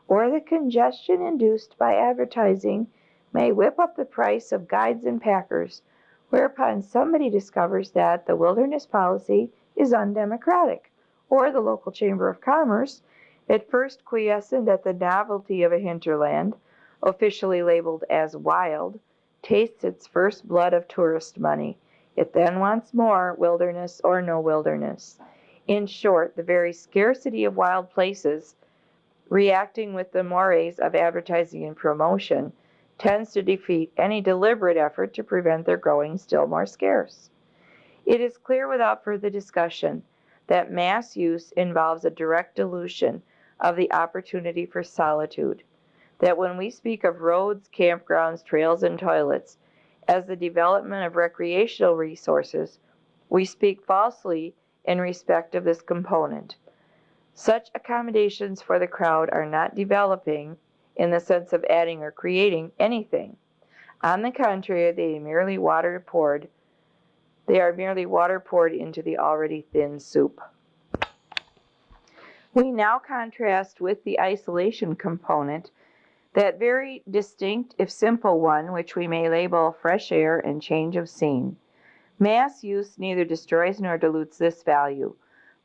Or the congestion induced by advertising may whip up the price of guides and packers, whereupon somebody discovers that the wilderness policy is undemocratic, or the local chamber of commerce, at first quiescent at the novelty of a hinterland, officially labeled as wild, tastes its first blood of tourist money. It then wants more, wilderness or no wilderness. In short, the very scarcity of wild places, reacting with the mores of advertising and promotion, tends to defeat any deliberate effort to prevent their growing still more scarce. It is clear without further discussion that mass use involves a direct dilution of the opportunity for solitude, that when we speak of roads, campgrounds, trails, and toilets as the development of recreational resources, we speak falsely in respect of this component. Such accommodations for the crowd are not developing in the sense of adding or creating anything. On the contrary, they are merely water poured into the already thin soup. We now contrast with the isolation component that very distinct, if simple one, which we may label fresh air and change of scene. Mass use neither destroys nor dilutes this value.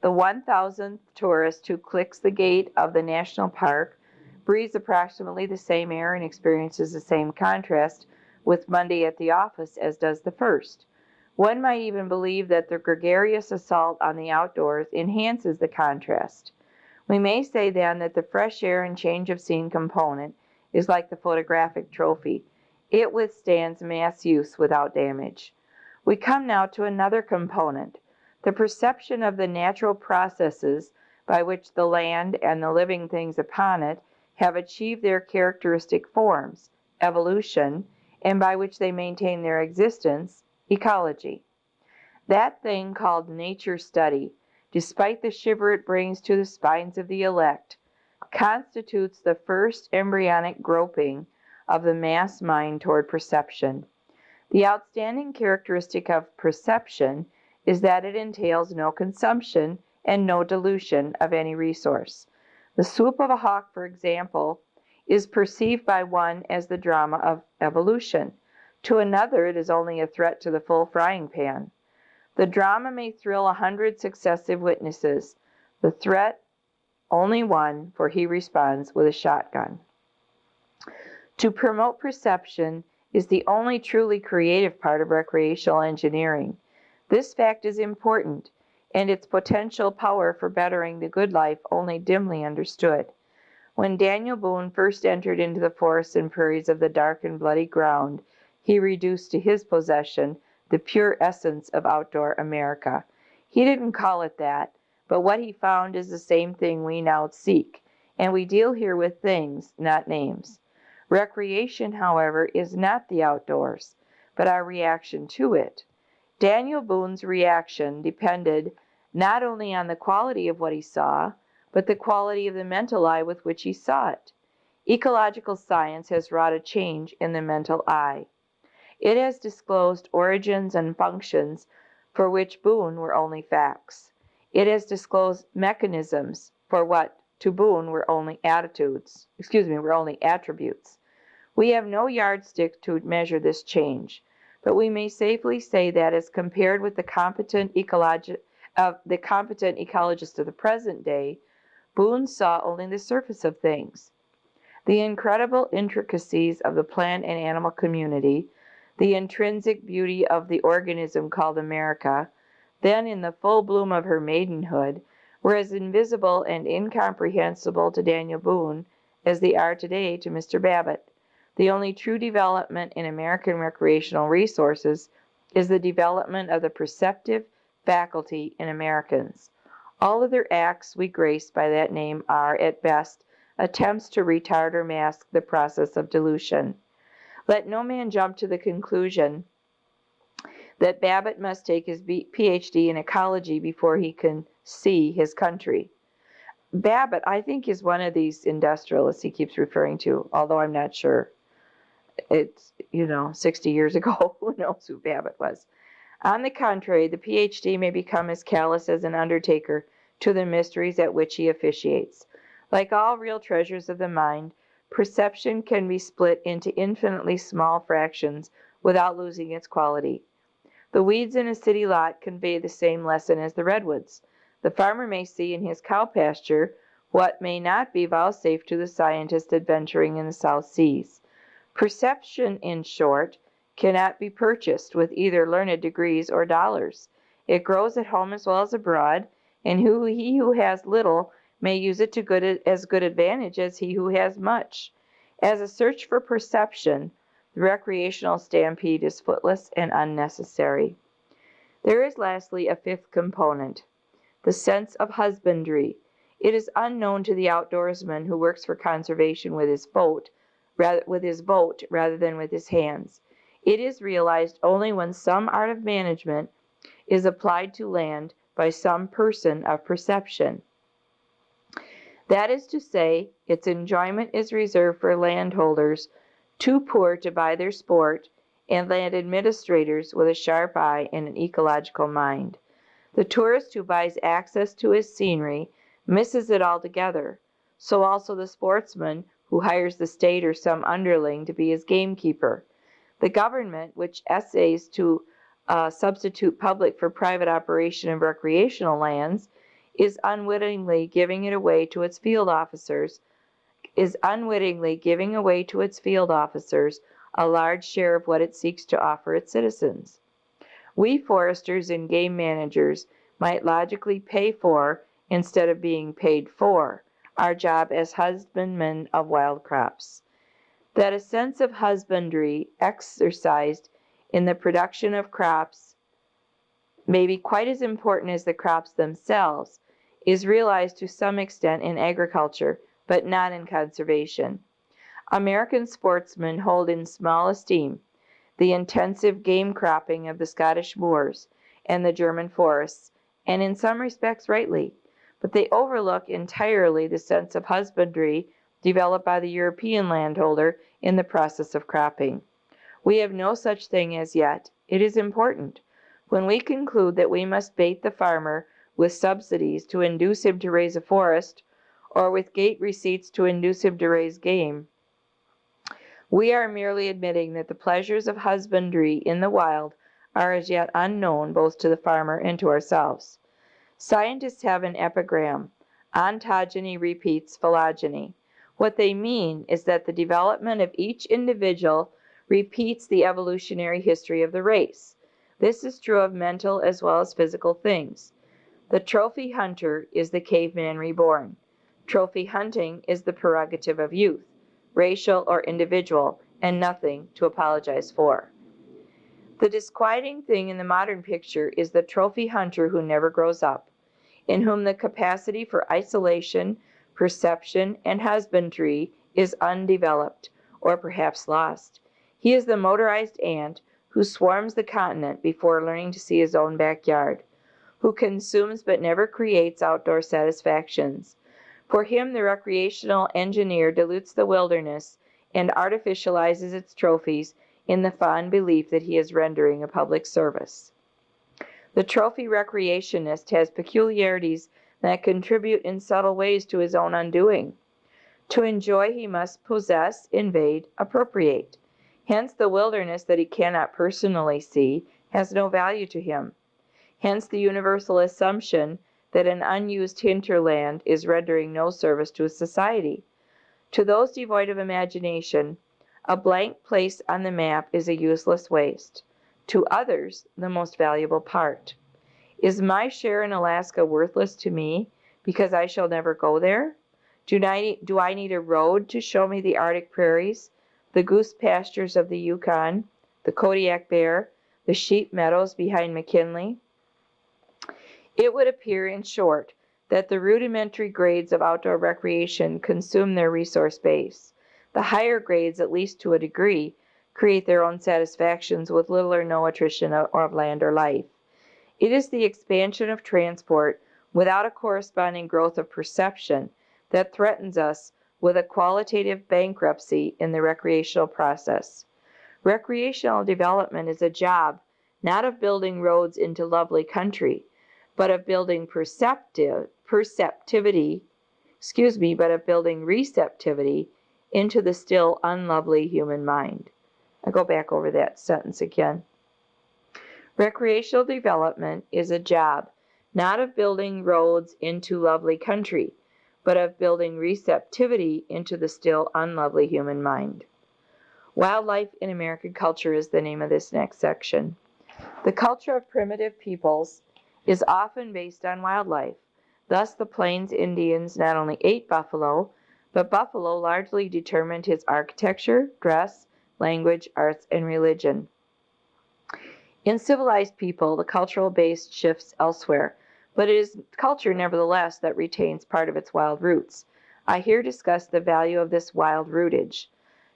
The 1,000th tourist who clicks the gate of the national park breathes approximately the same air and experiences the same contrast with Monday at the office as does the first. One might even believe that the gregarious assault on the outdoors enhances the contrast. We may say then that the fresh air and change of scene component is like the photographic trophy. It withstands mass use without damage. We come now to another component, the perception of the natural processes by which the land and the living things upon it have achieved their characteristic forms, evolution, and by which they maintain their existence, ecology. That thing called nature study, despite the shiver it brings to the spines of the elect, constitutes the first embryonic groping of the mass mind toward perception. The outstanding characteristic of perception is that it entails no consumption and no dilution of any resource. The swoop of a hawk, for example, is perceived by one as the drama of evolution. To another, it is only a threat to the full frying pan. The drama may thrill 100 successive witnesses. The threat, only one, for he responds with a shotgun. To promote perception is the only truly creative part of recreational engineering. This fact is important, and its potential power for bettering the good life only dimly understood. When Daniel Boone first entered into the forests and prairies of the dark and bloody ground, he reduced to his possession the pure essence of outdoor America. He didn't call it that, but what he found is the same thing we now seek, and we deal here with things, not names. Recreation, however, is not the outdoors, but our reaction to it. Daniel Boone's reaction depended not only on the quality of what he saw, but the quality of the mental eye with which he saw it. Ecological science has wrought a change in the mental eye. It has disclosed origins and functions for which Boone were only facts. It has disclosed mechanisms for what to Boone were only attributes. We have no yardstick to measure this change, but we may safely say that as compared with the competent ecologist of the present day, Boone saw only the surface of things. The incredible intricacies of the plant and animal community, the intrinsic beauty of the organism called America, then in the full bloom of her maidenhood, were as invisible and incomprehensible to Daniel Boone as they are today to Mr. Babbitt. The only true development in American recreational resources is the development of the perceptive faculty in Americans. All other acts we grace by that name are, at best, attempts to retard or mask the process of dilution. Let no man jump to the conclusion that Babbitt must take his PhD in ecology before he can see his country. Babbitt, I think, is one of these industrialists he keeps referring to, although I'm not sure. It's, 60 years ago, who knows who Babbitt was. On the contrary, the PhD may become as callous as an undertaker to the mysteries at which he officiates. Like all real treasures of the mind, perception can be split into infinitely small fractions without losing its quality. The weeds in a city lot convey the same lesson as the redwoods. The farmer may see in his cow pasture what may not be vouchsafed to the scientist adventuring in the South Seas. Perception, in short, cannot be purchased with either learned degrees or dollars. It grows at home as well as abroad, and he who has little may use it to as good advantage as he who has much. As a search for perception, the recreational stampede is footless and unnecessary. There is lastly a fifth component, the sense of husbandry. It is unknown to the outdoorsman who works for conservation with his boat rather than with his hands. It is realized only when some art of management is applied to land by some person of perception. That is to say, its enjoyment is reserved for landholders too poor to buy their sport and land administrators with a sharp eye and an ecological mind. The tourist who buys access to his scenery misses it altogether. So also the sportsman who hires the state or some underling to be his gamekeeper. The government, which essays to substitute public for private operation of recreational lands, is unwittingly giving away to its field officers a large share of what it seeks to offer its citizens. We foresters and game managers might logically pay for, instead of being paid for, our job as husbandmen of wild crops. That a sense of husbandry exercised in the production of crops may be quite as important as the crops themselves is realized to some extent in agriculture, but not in conservation. American sportsmen hold in small esteem the intensive game cropping of the Scottish moors and the German forests, and in some respects rightly, but they overlook entirely the sense of husbandry developed by the European landholder in the process of cropping. We have no such thing as yet. It is important. When we conclude that we must bait the farmer with subsidies to induce him to raise a forest, or with gate receipts to induce him to raise game, we are merely admitting that the pleasures of husbandry in the wild are as yet unknown both to the farmer and to ourselves. Scientists have an epigram: ontogeny repeats phylogeny. What they mean is that the development of each individual repeats the evolutionary history of the race. This is true of mental as well as physical things. The trophy hunter is the caveman reborn. Trophy hunting is the prerogative of youth, racial or individual, and nothing to apologize for. The disquieting thing in the modern picture is the trophy hunter who never grows up, in whom the capacity for isolation, perception, and husbandry is undeveloped, or perhaps lost. He is the motorized ant who swarms the continent before learning to see his own backyard, who consumes but never creates outdoor satisfactions. For him, the recreational engineer dilutes the wilderness and artificializes its trophies in the fond belief that he is rendering a public service. The trophy recreationist has peculiarities that contribute in subtle ways to his own undoing. To enjoy, he must possess, invade, appropriate. Hence, the wilderness that he cannot personally see has no value to him. Hence, the universal assumption that an unused hinterland is rendering no service to society. To those devoid of imagination, a blank place on the map is a useless waste. To others, the most valuable part. Is my share in Alaska worthless to me because I shall never go there? Do I need a road to show me the Arctic prairies, the goose pastures of the Yukon, the Kodiak bear, the sheep meadows behind McKinley? It would appear, in short, that the rudimentary grades of outdoor recreation consume their resource base. The higher grades, at least to a degree, create their own satisfactions with little or no attrition of land or life. It is the expansion of transport without a corresponding growth of perception that threatens us with a qualitative bankruptcy in the recreational process. Recreational development is a job not of building roads into lovely country, but of building receptivity into the still unlovely human mind. I'll go back over that sentence again. Recreational development is a job not of building roads into lovely country, but of building receptivity into the still unlovely human mind. Wildlife in American culture is the name of this next section. The culture of primitive peoples is often based on wildlife. Thus, the Plains Indians not only ate buffalo, but buffalo largely determined his architecture, dress, language, arts, and religion. In civilized people, the cultural base shifts elsewhere, but it is culture, nevertheless, that retains part of its wild roots. I here discuss the value of this wild rootage.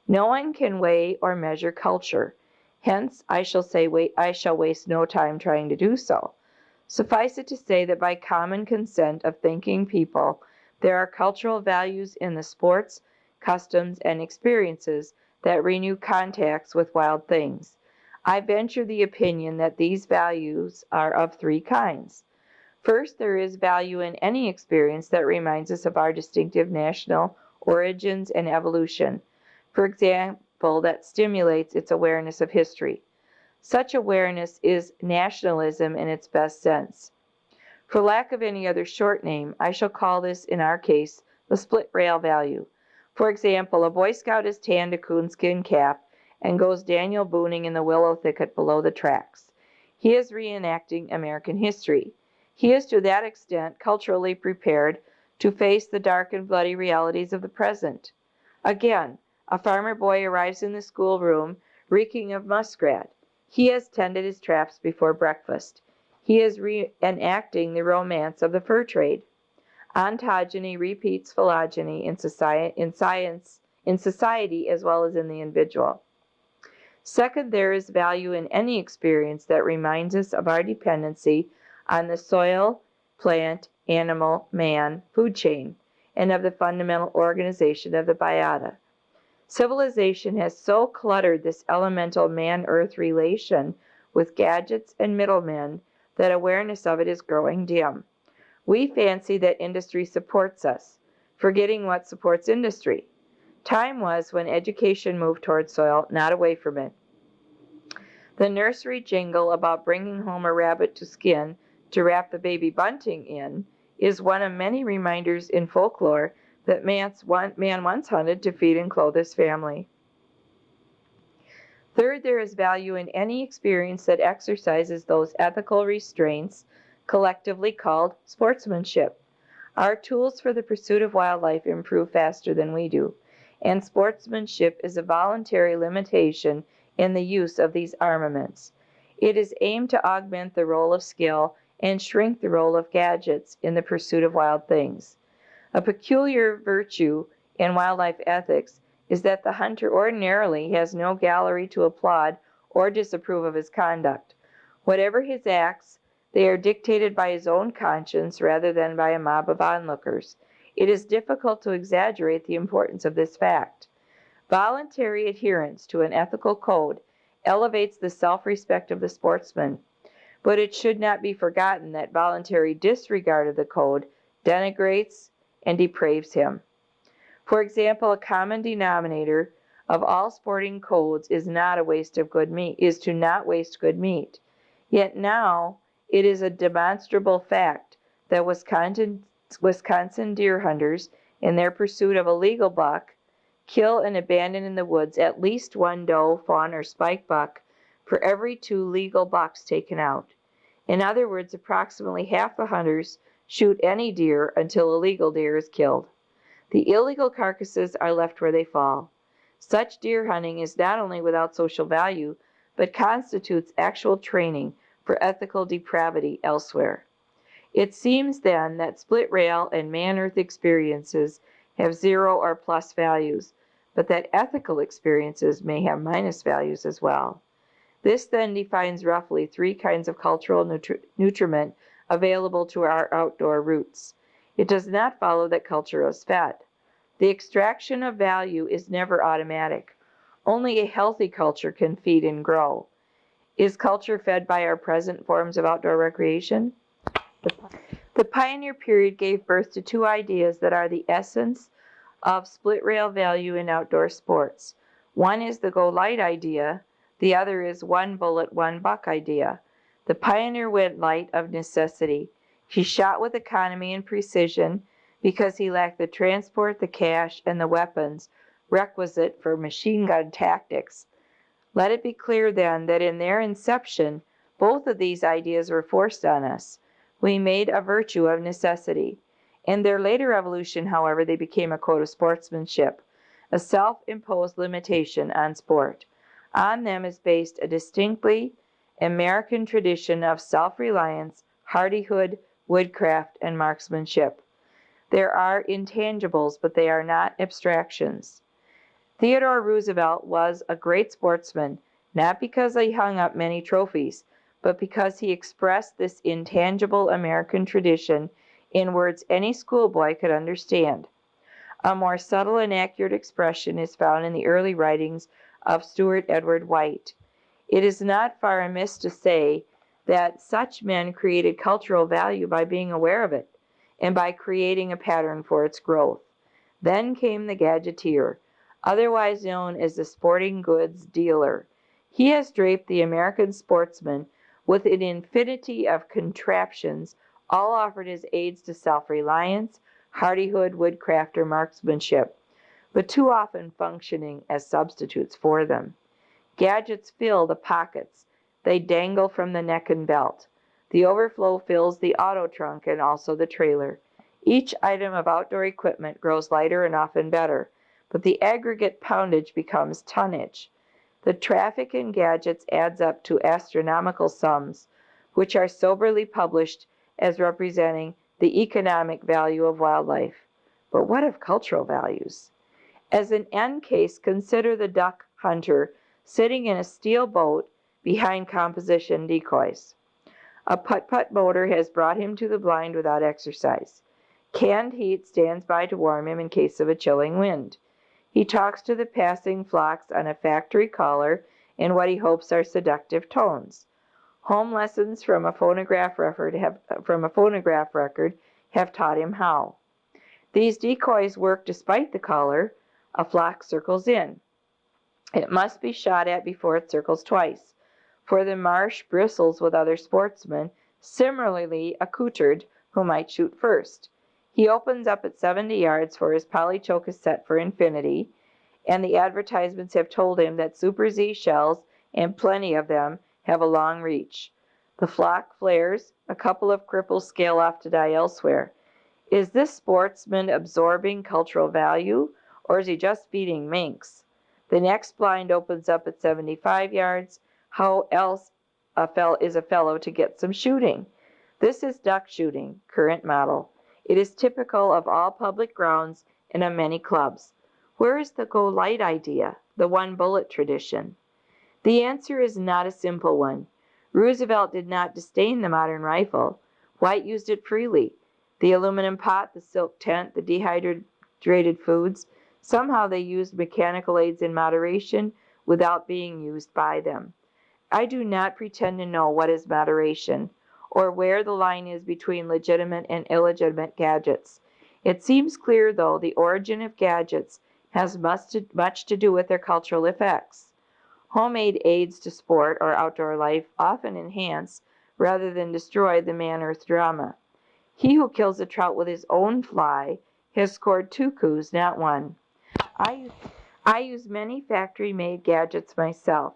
No one can weigh or measure culture. Hence, I shall waste no time trying to do so. Suffice it to say that by common consent of thinking people, there are cultural values in the sports, customs, and experiences that renew contacts with wild things. I venture the opinion that these values are of three kinds. First, there is value in any experience that reminds us of our distinctive national origins and evolution. For example, that stimulates its awareness of history. Such awareness is nationalism in its best sense. For lack of any other short name, I shall call this, in our case, the split rail value. For example, a Boy Scout has tanned a coonskin cap and goes Daniel Booning in the willow thicket below the tracks. He is reenacting American history. He is to that extent culturally prepared to face the dark and bloody realities of the present. Again, a farmer boy arrives in the schoolroom reeking of muskrat. He has tended his traps before breakfast. He is reenacting the romance of the fur trade. Ontogeny repeats phylogeny in society as well as in the individual. Second, there is value in any experience that reminds us of our dependency on the soil, plant, animal, man, food chain, and of the fundamental organization of the biota. Civilization has so cluttered this elemental man-earth relation with gadgets and middlemen that awareness of it is growing dim. We fancy that industry supports us, forgetting what supports industry. Time was when education moved toward soil, not away from it. The nursery jingle about bringing home a rabbit to skin to wrap the baby bunting in is one of many reminders in folklore that man once hunted to feed and clothe his family. Third, there is value in any experience that exercises those ethical restraints collectively called sportsmanship. Our tools for the pursuit of wildlife improve faster than we do, and sportsmanship is a voluntary limitation in the use of these armaments. It is aimed to augment the role of skill and shrink the role of gadgets in the pursuit of wild things. A peculiar virtue in wildlife ethics is that the hunter ordinarily has no gallery to applaud or disapprove of his conduct. Whatever his acts, they are dictated by his own conscience rather than by a mob of onlookers. It is difficult to exaggerate the importance of this fact. Voluntary adherence to an ethical code elevates the self-respect of the sportsman, but it should not be forgotten that voluntary disregard of the code denigrates and depraves him. For example, a common denominator of all sporting codes is not a waste of good meat, is to not waste good meat. Yet now it is a demonstrable fact that Wisconsin deer hunters, in their pursuit of a legal buck, kill and abandon in the woods at least one doe, fawn, or spike buck for every 2 legal bucks taken out. In other words, approximately half the hunters shoot any deer until a legal deer is killed. The illegal carcasses are left where they fall. Such deer hunting is not only without social value, but constitutes actual training for ethical depravity elsewhere. It seems then that split rail and man-earth experiences have 0 or plus values, but that ethical experiences may have minus values as well. This then defines roughly 3 kinds of cultural nutriment available to our outdoor roots. It does not follow that culture is fed. The extraction of value is never automatic. Only a healthy culture can feed and grow. Is culture fed by our present forms of outdoor recreation? The pioneer period gave birth to 2 ideas that are the essence of split rail value in outdoor sports. One is the go light idea, the other is 1 bullet, 1 buck idea. The pioneer went light of necessity. He shot with economy and precision because he lacked the transport, the cash, and the weapons requisite for machine gun tactics. Let it be clear then that in their inception, both of these ideas were forced on us. We made a virtue of necessity. In their later evolution, however, they became a code of sportsmanship, a self-imposed limitation on sport. On them is based a distinctly American tradition of self-reliance, hardihood, woodcraft, and marksmanship. There are intangibles, but they are not abstractions. Theodore Roosevelt was a great sportsman, not because he hung up many trophies, but because he expressed this intangible American tradition in words any schoolboy could understand. A more subtle and accurate expression is found in the early writings of Stuart Edward White. It is not far amiss to say that such men created cultural value by being aware of it, and by creating a pattern for its growth. Then came the gadgeteer, otherwise known as the sporting goods dealer. He has draped the American sportsman with an infinity of contraptions, all offered as aids to self-reliance, hardihood, woodcraft, or marksmanship, but too often functioning as substitutes for them. Gadgets fill the pockets. They dangle from the neck and belt. The overflow fills the auto trunk and also the trailer. Each item of outdoor equipment grows lighter and often better, but the aggregate poundage becomes tonnage. The traffic in gadgets adds up to astronomical sums, which are soberly published as representing the economic value of wildlife. But what of cultural values? As an end case, consider the duck hunter sitting in a steel boat behind composition decoys. A putt-putt motor has brought him to the blind without exercise. Canned heat stands by to warm him in case of a chilling wind. He talks to the passing flocks on a factory caller in what he hopes are seductive tones. Home lessons from a phonograph record have taught him how. These decoys work despite the caller. A flock circles in. It must be shot at before it circles twice, for the marsh bristles with other sportsmen, similarly accoutred, who might shoot first. He opens up at 70 yards, for his polychoke is set for infinity, and the advertisements have told him that Super Z shells, and plenty of them, have a long reach. The flock flares. A couple of cripples scale off to die elsewhere. Is this sportsman absorbing cultural value, or is he just feeding minks? The next blind opens up at 75 yards. How else is a fellow to get some shooting? This is duck shooting, current model. It is typical of all public grounds and of many clubs. Where is the go light idea, the one bullet tradition? The answer is not a simple one. Roosevelt did not disdain the modern rifle. White used it freely. The aluminum pot, the silk tent, the dehydrated foods, somehow they used mechanical aids in moderation without being used by them. I do not pretend to know what is moderation, or where the line is between legitimate and illegitimate gadgets. It seems clear, though, the origin of gadgets has much to do with their cultural effects. Homemade aids to sport or outdoor life often enhance, rather than destroy, the man-earth drama. He who kills a trout with his own fly has scored 2 coups, not 1. I use many factory-made gadgets myself,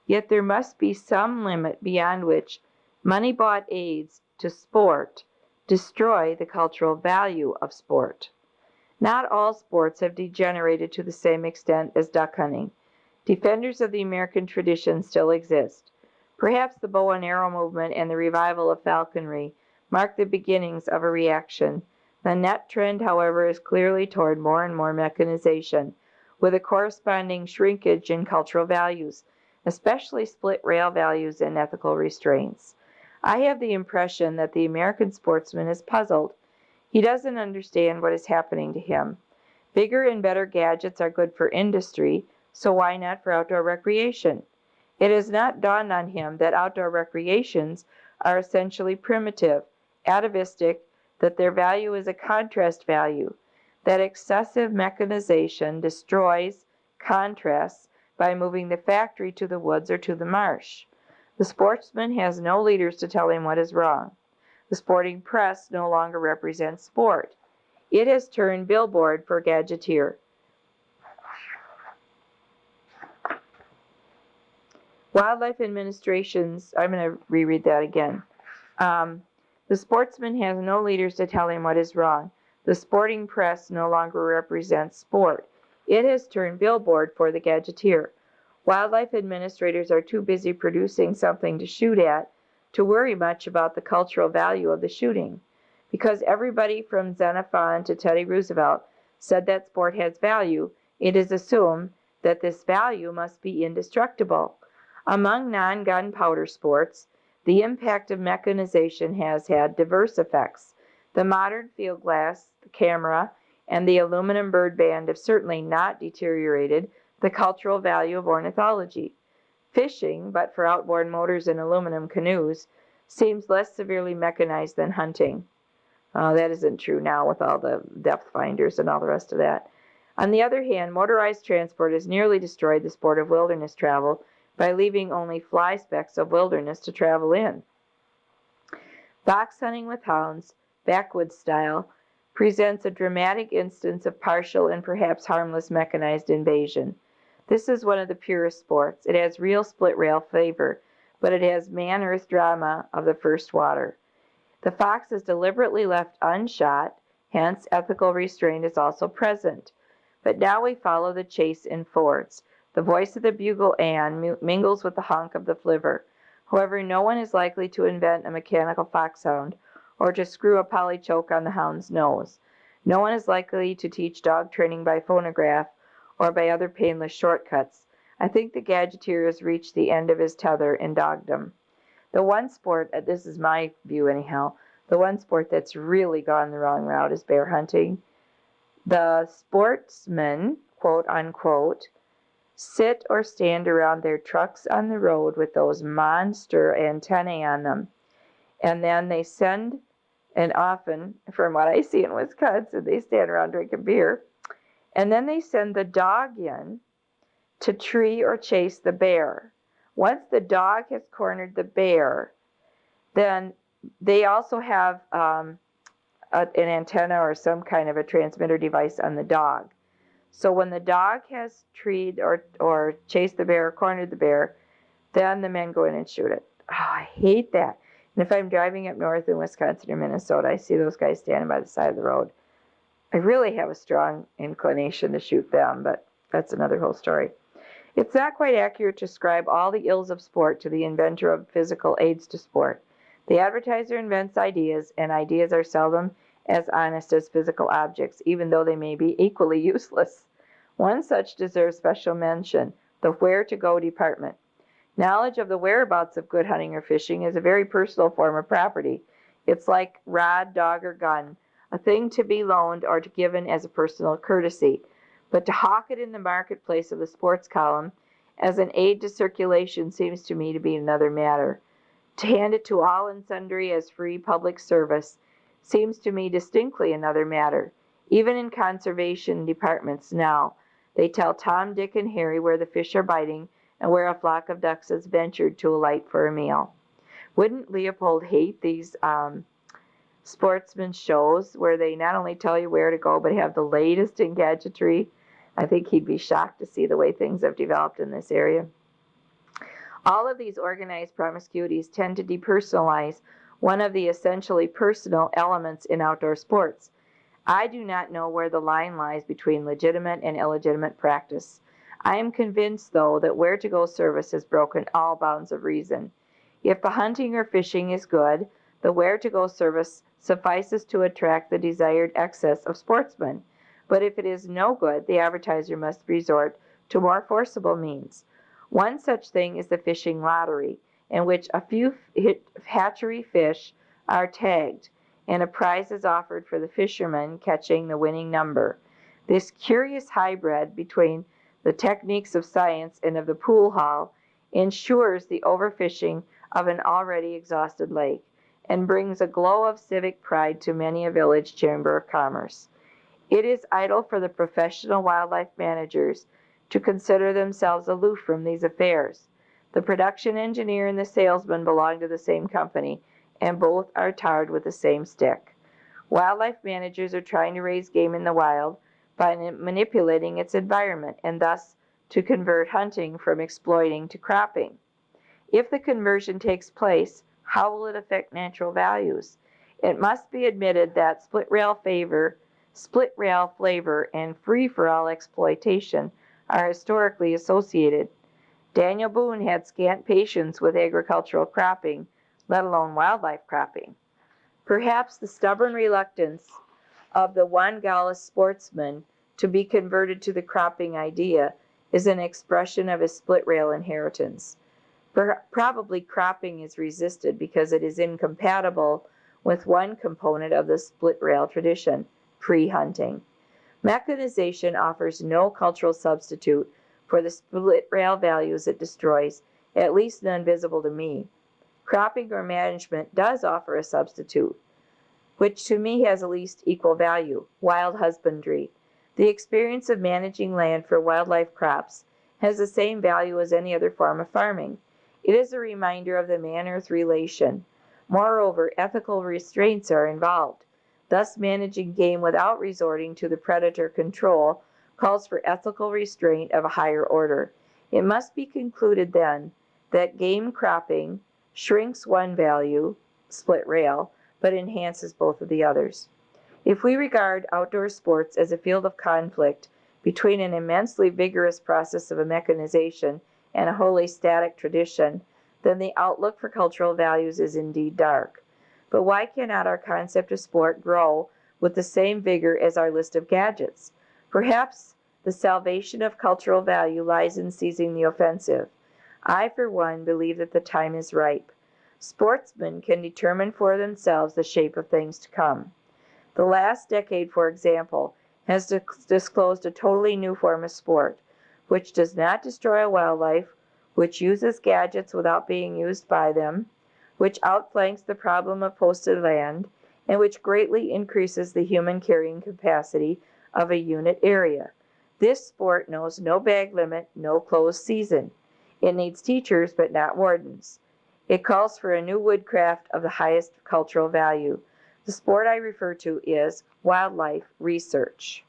yet there must be some limit beyond which money-bought aids to sport destroy the cultural value of sport. Not all sports have degenerated to the same extent as duck hunting. Defenders of the American tradition still exist. Perhaps the bow and arrow movement and the revival of falconry mark the beginnings of a reaction. The net trend, however, is clearly toward more and more mechanization, with a corresponding shrinkage in cultural values, especially split rail values and ethical restraints. I have the impression that the American sportsman is puzzled. He doesn't understand what is happening to him. Bigger and better gadgets are good for industry, so why not for outdoor recreation? It has not dawned on him that outdoor recreations are essentially primitive, atavistic, that their value is a contrast value, that excessive mechanization destroys contrasts by moving the factory to the woods or to the marsh. The sportsman has no leaders to tell him what is wrong. The sporting press no longer represents sport. It has turned billboard for gadgeteer. Wildlife administrations, I'm going to reread that again. The sportsman has no leaders to tell him what is wrong. The sporting press no longer represents sport. It has turned billboard for the gadgeteer. Wildlife administrators are too busy producing something to shoot at to worry much about the cultural value of the shooting. Because everybody from Xenophon to Teddy Roosevelt said that sport has value, it is assumed that this value must be indestructible. Among non-gunpowder sports, The impact of mechanization has had diverse effects. The modern field glass, the camera, and the aluminum bird band have certainly not deteriorated the cultural value of ornithology. Fishing, but for outboard motors and aluminum canoes, seems less severely mechanized than hunting. That isn't true now with all the depth finders and all the rest of that. On the other hand, motorized transport has nearly destroyed the sport of wilderness travel by leaving only fly specks of wilderness to travel in. Fox hunting with hounds, backwoods style, presents a dramatic instance of partial and perhaps harmless mechanized invasion. This is one of the purest sports. It has real split rail flavor, but it has man-earth drama of the first water. The fox is deliberately left unshot, hence ethical restraint is also present. But now we follow the chase in forts. The voice of the bugle Ann mingles with the honk of the flivver. However, no one is likely to invent a mechanical foxhound or to screw a polychoke on the hound's nose. No one is likely to teach dog training by phonograph or by other painless shortcuts. I think the gadgeteer has reached the end of his tether in dogdom. The one sport, this is my view anyhow, the one sport that's really gone the wrong route is bear hunting. The sportsmen, quote unquote, sit or stand around their trucks on the road with those monster antennae on them. And then they send, and often, from what I see in Wisconsin, they stand around drinking beer. And then they send the dog in to tree or chase the bear. Once the dog has cornered the bear, then they also have an antenna or some kind of a transmitter device on the dog. So when the dog has treed or chased the bear or cornered the bear, then the men go in and shoot it. Oh, I hate that. And if I'm driving up north in Wisconsin or Minnesota, I see those guys standing by the side of the road. I really have a strong inclination to shoot them, but that's another whole story. It's not quite accurate to ascribe all the ills of sport to the inventor of physical aids to sport. The advertiser invents ideas, and ideas are seldom as honest as physical objects, even though they may be equally useless. One such deserves special mention, the where-to-go department. Knowledge of the whereabouts of good hunting or fishing is a very personal form of property. It's like rod, dog, or gun, a thing to be loaned or to given as a personal courtesy. But to hawk it in the marketplace of the sports column as an aid to circulation seems to me to be another matter. To hand it to all and sundry as free public service seems to me distinctly another matter. Even in conservation departments now, they tell Tom, Dick, and Harry where the fish are biting and where a flock of ducks has ventured to alight for a meal. Wouldn't Leopold hate these sportsman shows where they not only tell you where to go but have the latest in gadgetry? I think he'd be shocked to see the way things have developed in this area. All of these organized promiscuities tend to depersonalize one of the essentially personal elements in outdoor sports. I do not know where the line lies between legitimate and illegitimate practice. I am convinced, though, that where-to-go service has broken all bounds of reason. If the hunting or fishing is good, the where-to-go service suffices to attract the desired excess of sportsmen. But if it is no good, the advertiser must resort to more forcible means. One such thing is the fishing lottery, in which a few hatchery fish are tagged, and a prize is offered for the fisherman catching the winning number. This curious hybrid between the techniques of science and of the pool hall ensures the overfishing of an already exhausted lake, and brings a glow of civic pride to many a village chamber of commerce. It is idle for the professional wildlife managers to consider themselves aloof from these affairs. The production engineer and the salesman belong to the same company, and both are tarred with the same stick. Wildlife managers are trying to raise game in the wild by manipulating its environment, and thus to convert hunting from exploiting to cropping. If the conversion takes place, how will it affect natural values? It must be admitted that split rail flavor and free-for-all exploitation are historically associated. Daniel Boone had scant patience with agricultural cropping, let alone wildlife cropping. Perhaps the stubborn reluctance of the Juan Gallus sportsman to be converted to the cropping idea is an expression of his split rail inheritance. Probably cropping is resisted because it is incompatible with one component of the split rail tradition, pre-hunting. Mechanization offers no cultural substitute for the split rail values it destroys, at least none visible to me. Cropping or management does offer a substitute, which to me has at least equal value: wild husbandry. The experience of managing land for wildlife crops has the same value as any other form of farming. It is a reminder of the man-earth relation. Moreover, ethical restraints are involved. Thus, managing game without resorting to the predator control calls for ethical restraint of a higher order. It must be concluded then that game cropping shrinks one value, split rail, but enhances both of the others. If we regard outdoor sports as a field of conflict between an immensely vigorous process of mechanization and a wholly static tradition, then the outlook for cultural values is indeed dark. But why cannot our concept of sport grow with the same vigor as our list of gadgets? Perhaps the salvation of cultural value lies in seizing the offensive. I, for one, believe that the time is ripe. Sportsmen can determine for themselves the shape of things to come. The last decade, for example, has disclosed a totally new form of sport, which does not destroy wildlife, which uses gadgets without being used by them, which outflanks the problem of posted land, and which greatly increases the human carrying capacity of a unit area. This sport knows no bag limit, no closed season. It needs teachers, but not wardens. It calls for a new woodcraft of the highest cultural value. The sport I refer to is wildlife research.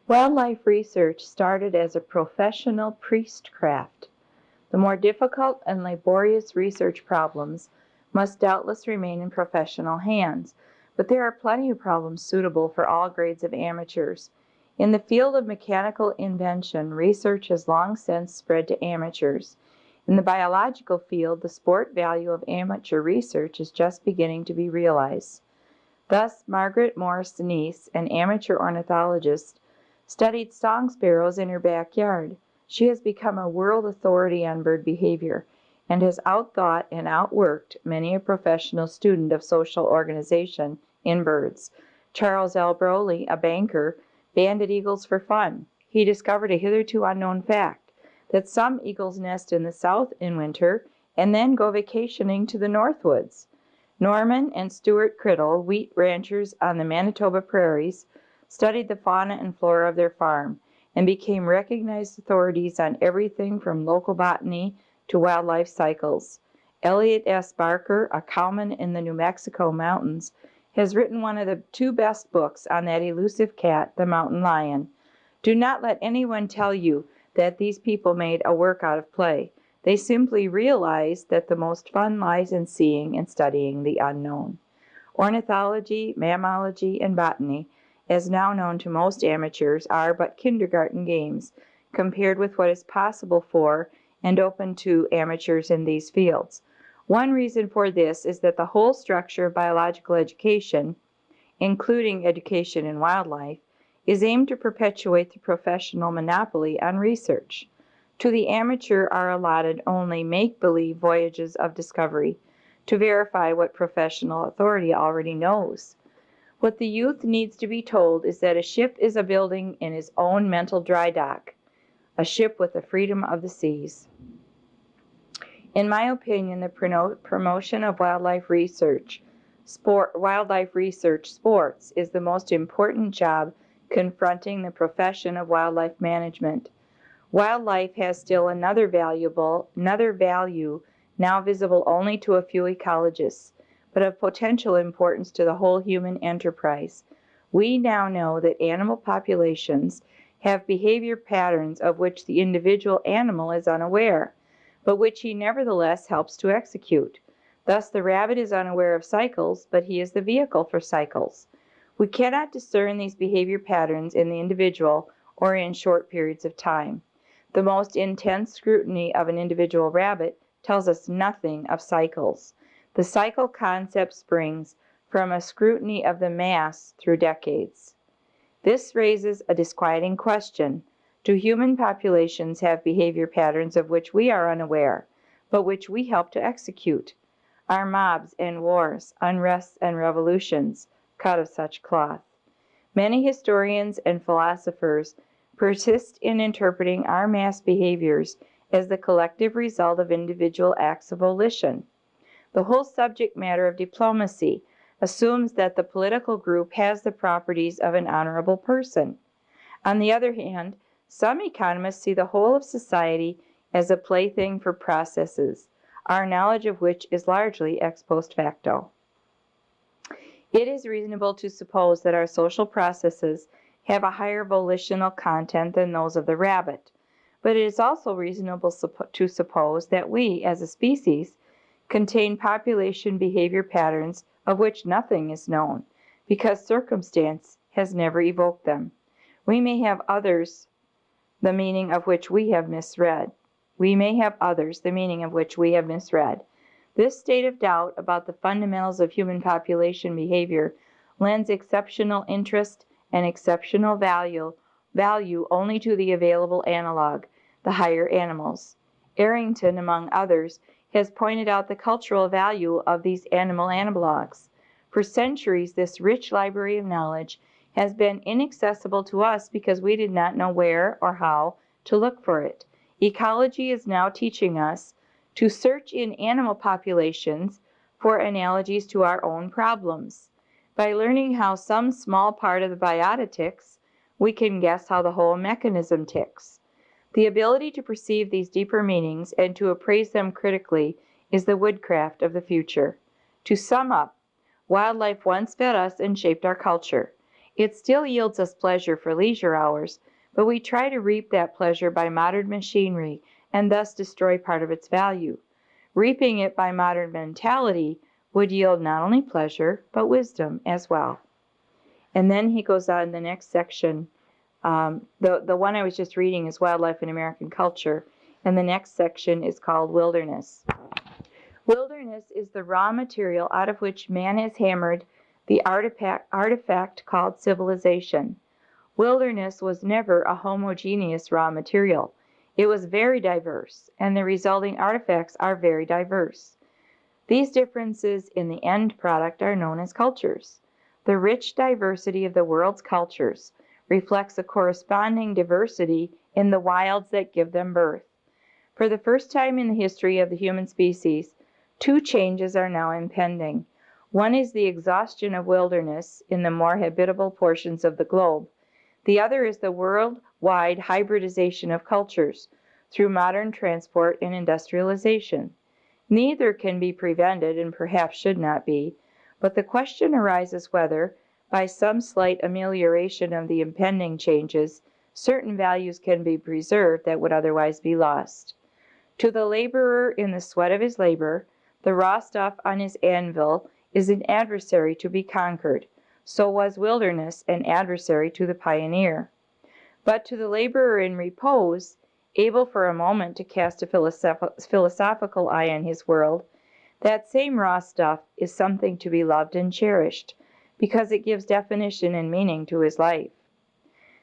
Wildlife research started as a professional priestcraft. The more difficult and laborious research problems must doubtless remain in professional hands, but there are plenty of problems suitable for all grades of amateurs. In the field of mechanical invention, research has long since spread to amateurs. In the biological field, the sport value of amateur research is just beginning to be realized. Thus, Margaret Morse Niece, an amateur ornithologist, studied song sparrows in her backyard. She has become a world authority on bird behavior and has outthought and outworked many a professional student of social organization in birds. Charles L. Broley, a banker, banded eagles for fun. He discovered a hitherto unknown fact, that some eagles nest in the south in winter and then go vacationing to the northwoods. Norman and Stuart Criddle, wheat ranchers on the Manitoba prairies, studied the fauna and flora of their farm and became recognized authorities on everything from local botany to wildlife cycles. Elliot S. Barker, a cowman in the New Mexico mountains, has written one of the two best books on that elusive cat, the mountain lion. Do not let anyone tell you that these people made a work out of play. They simply realized that the most fun lies in seeing and studying the unknown. Ornithology, mammalogy, and botany, as now known to most amateurs, are but kindergarten games compared with what is possible for and open to amateurs in these fields. One reason for this is that the whole structure of biological education, including education in wildlife, is aimed to perpetuate the professional monopoly on research. To the amateur are allotted only make-believe voyages of discovery to verify what professional authority already knows. What the youth needs to be told is that a ship is a building in his own mental dry dock, a ship with the freedom of the seas. In my opinion, the promotion of wildlife research sports is the most important job confronting the profession of wildlife management. Wildlife has still another value now visible only to a few ecologists, but of potential importance to the whole human enterprise. We now know that animal populations have behavior patterns of which the individual animal is unaware, but which he nevertheless helps to execute. Thus, the rabbit is unaware of cycles, but he is the vehicle for cycles. We cannot discern these behavior patterns in the individual or in short periods of time. The most intense scrutiny of an individual rabbit tells us nothing of cycles. The cycle concept springs from a scrutiny of the mass through decades. This raises a disquieting question. Do human populations have behavior patterns of which we are unaware, but which we help to execute? Are mobs and wars, unrests and revolutions cut of such cloth? Many historians and philosophers persist in interpreting our mass behaviors as the collective result of individual acts of volition. The whole subject matter of diplomacy assumes that the political group has the properties of an honorable person. On the other hand, some economists see the whole of society as a plaything for processes, our knowledge of which is largely ex post facto. It is reasonable to suppose that our social processes have a higher volitional content than those of the rabbit, but it is also reasonable to suppose that we, as a species, contain population behavior patterns of which nothing is known, because circumstance has never evoked them. We may have others, the meaning of which we have misread. This state of doubt about the fundamentals of human population behavior lends exceptional interest and exceptional value only to the available analog, the higher animals. Arrington, among others, has pointed out the cultural value of these animal analogs. For centuries, this rich library of knowledge has been inaccessible to us because we did not know where or how to look for it. Ecology is now teaching us to search in animal populations for analogies to our own problems. By learning how some small part of the biota ticks, we can guess how the whole mechanism ticks. The ability to perceive these deeper meanings and to appraise them critically is the woodcraft of the future. To sum up, wildlife once fed us and shaped our culture. It still yields us pleasure for leisure hours, but we try to reap that pleasure by modern machinery and thus destroy part of its value. Reaping it by modern mentality would yield not only pleasure, but wisdom as well. And then he goes on in the next section. The one I was just reading is Wildlife in American Culture, and the next section is called Wilderness. Wilderness is the raw material out of which man has hammered the artifact called civilization. Wilderness was never a homogeneous raw material. It was very diverse, and the resulting artifacts are very diverse. These differences in the end product are known as cultures. The rich diversity of the world's cultures reflects a corresponding diversity in the wilds that give them birth. For the first time in the history of the human species, two changes are now impending. One is the exhaustion of wilderness in the more habitable portions of the globe. The other is the worldwide hybridization of cultures through modern transport and industrialization. Neither can be prevented and perhaps should not be, but the question arises whether, by some slight amelioration of the impending changes, certain values can be preserved that would otherwise be lost. To the laborer in the sweat of his labor, the raw stuff on his anvil is an adversary to be conquered. So was wilderness an adversary to the pioneer. But to the laborer in repose, able for a moment to cast a philosophical eye on his world, that same raw stuff is something to be loved and cherished, because it gives definition and meaning to his life.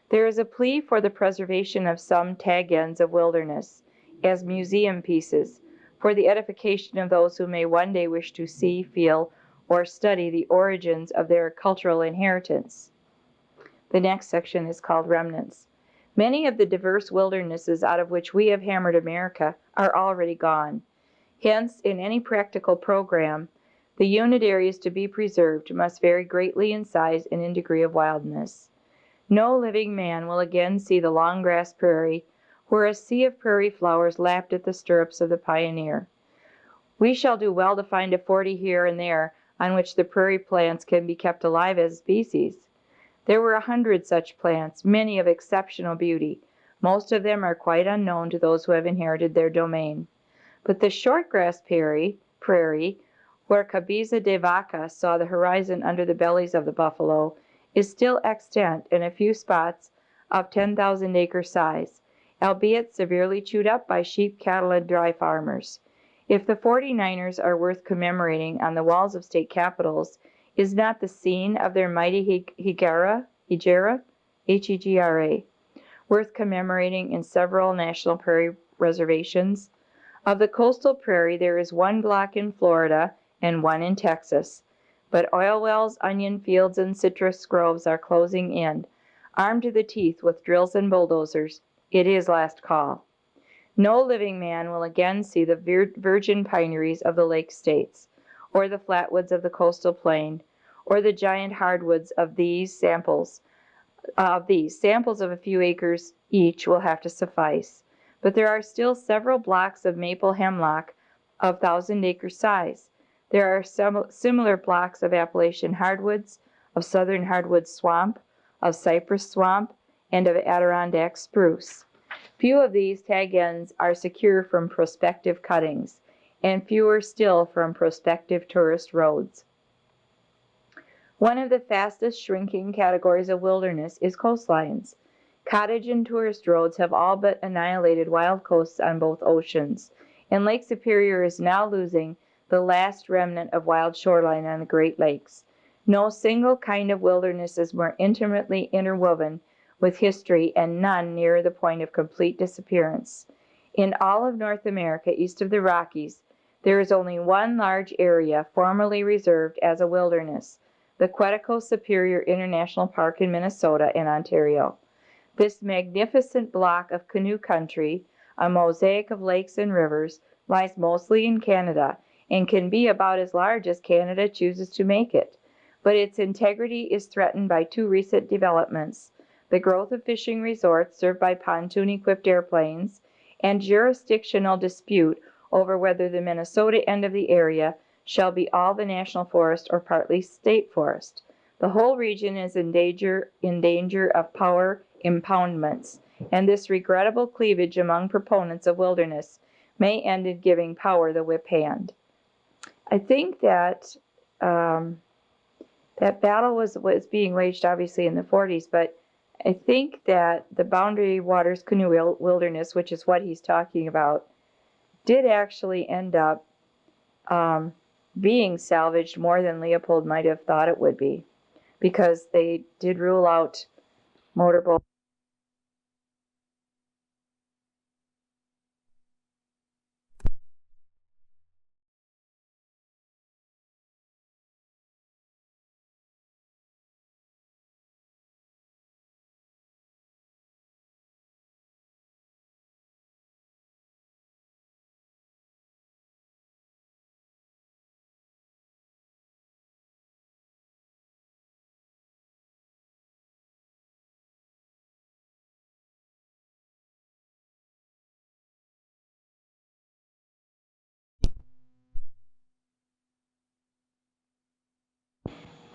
There is a plea for the preservation of some tag ends of wilderness as museum pieces for the edification of those who may one day wish to see, feel, or study the origins of their cultural inheritance. The next section is called Remnants. Many of the diverse wildernesses out of which we have hammered America are already gone. Hence, in any practical program, the unit areas to be preserved must vary greatly in size and in degree of wildness. No living man will again see the long grass prairie, where a sea of prairie flowers lapped at the stirrups of the pioneer. We shall do well to find a 40 here and there on which the prairie plants can be kept alive as species. There were 100 such plants, many of exceptional beauty. Most of them are quite unknown to those who have inherited their domain. But the shortgrass prairie, where Cabeza de Vaca saw the horizon under the bellies of the buffalo, is still extant in a few spots of 10,000-acre size, albeit severely chewed up by sheep, cattle, and dry farmers. If the 49ers are worth commemorating on the walls of state capitals, is not the scene of their mighty Hegira, Hegira, Hegira? worth commemorating in several national prairie reservations. Of the coastal prairie, there is one block in Florida and one in Texas. But oil wells, onion fields, and citrus groves are closing in. Armed to the teeth with drills and bulldozers, it is last call. No living man will again see the virgin pineries of the Lake States, or the flatwoods of the coastal plain, or the giant hardwoods of these. Samples of a few acres each will have to suffice. But there are still several blocks of maple hemlock of 1,000-acre size. There are similar blocks of Appalachian hardwoods, of southern hardwood swamp, of cypress swamp, and of Adirondack spruce. Few of these tag ends are secure from prospective cuttings, and fewer still from prospective tourist roads. One of the fastest shrinking categories of wilderness is coastlines. Cottage and tourist roads have all but annihilated wild coasts on both oceans, and Lake Superior is now losing the last remnant of wild shoreline on the Great Lakes. No single kind of wilderness is more intimately interwoven with history, and none nearer the point of complete disappearance. In all of North America east of the Rockies, there is only one large area formerly reserved as a wilderness, the Quetico Superior International Park in Minnesota and Ontario. This magnificent block of canoe country, a mosaic of lakes and rivers, lies mostly in Canada and can be about as large as Canada chooses to make it. But its integrity is threatened by two recent developments: the growth of fishing resorts served by pontoon-equipped airplanes, and jurisdictional dispute over whether the Minnesota end of the area shall be all the national forest or partly state forest. The whole region is in danger of power impoundments, and this regrettable cleavage among proponents of wilderness may end in giving power the whip hand. I think that that battle was being waged obviously in the 40s, but I think that the Boundary Waters Canoe Wilderness, which is what he's talking about, did actually end up being salvaged more than Leopold might have thought it would be, because they did rule out motorboats.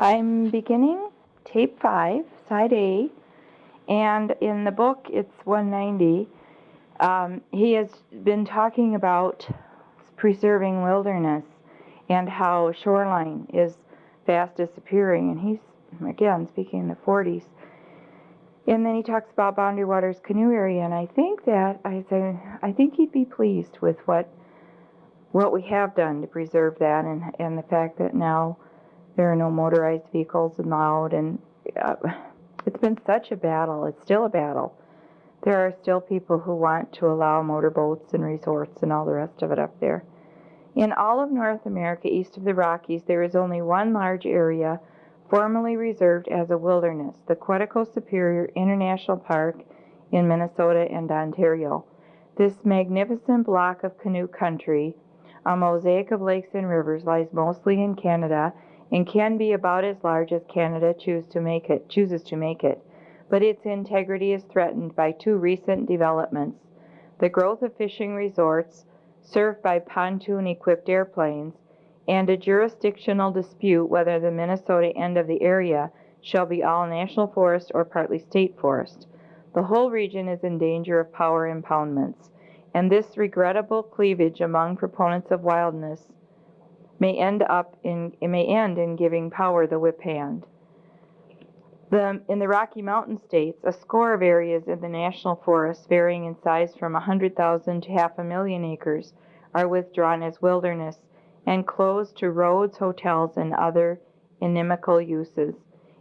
I'm beginning tape 5, side A, and in the book it's 190. He has been talking about preserving wilderness and how shoreline is fast disappearing, and he's, again, speaking in the 40s. And then he talks about Boundary Waters Canoe Area, and I think he'd be pleased with what we have done to preserve that, and the fact that now there are no motorized vehicles allowed, and it's been such a battle. It's still a battle. There are still people who want to allow motorboats and resorts and all the rest of it up there. In all of North America east of the Rockies, there is only one large area formerly reserved as a wilderness, the Quetico Superior International Park in Minnesota and Ontario. This magnificent block of canoe country, a mosaic of lakes and rivers, lies mostly in Canada and can be about as large as Canada chooses to make it. But its integrity is threatened by two recent developments: the growth of fishing resorts served by pontoon-equipped airplanes, and a jurisdictional dispute whether the Minnesota end of the area shall be all national forest or partly state forest. The whole region is in danger of power impoundments, and this regrettable cleavage among proponents of wildness may end in giving power the whip hand. In the Rocky Mountain states, a score of areas in the national forests, varying in size from 100,000 to 500,000 acres, are withdrawn as wilderness and closed to roads, hotels, and other inimical uses.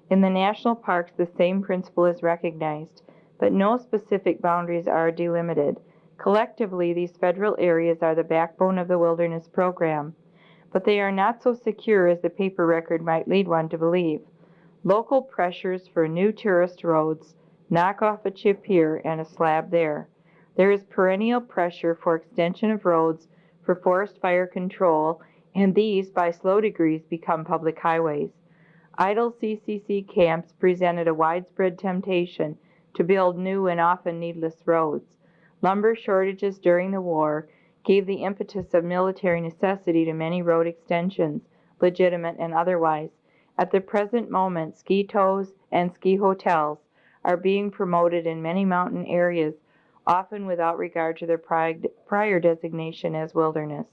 In the national parks, the same principle is recognized. but no specific boundaries are delimited. Collectively, these federal areas are the backbone of the wilderness program, but they are not so secure as the paper record might lead one to believe. Local pressures for new tourist roads knock off a chip here and a slab there. There is perennial pressure for extension of roads for forest fire control, and these, by slow degrees, become public highways. Idle CCC camps presented a widespread temptation to build new and often needless roads. Lumber shortages during the war gave the impetus of military necessity to many road extensions, legitimate and otherwise. At the present moment, ski tows and ski hotels are being promoted in many mountain areas, often without regard to their prior designation as wilderness.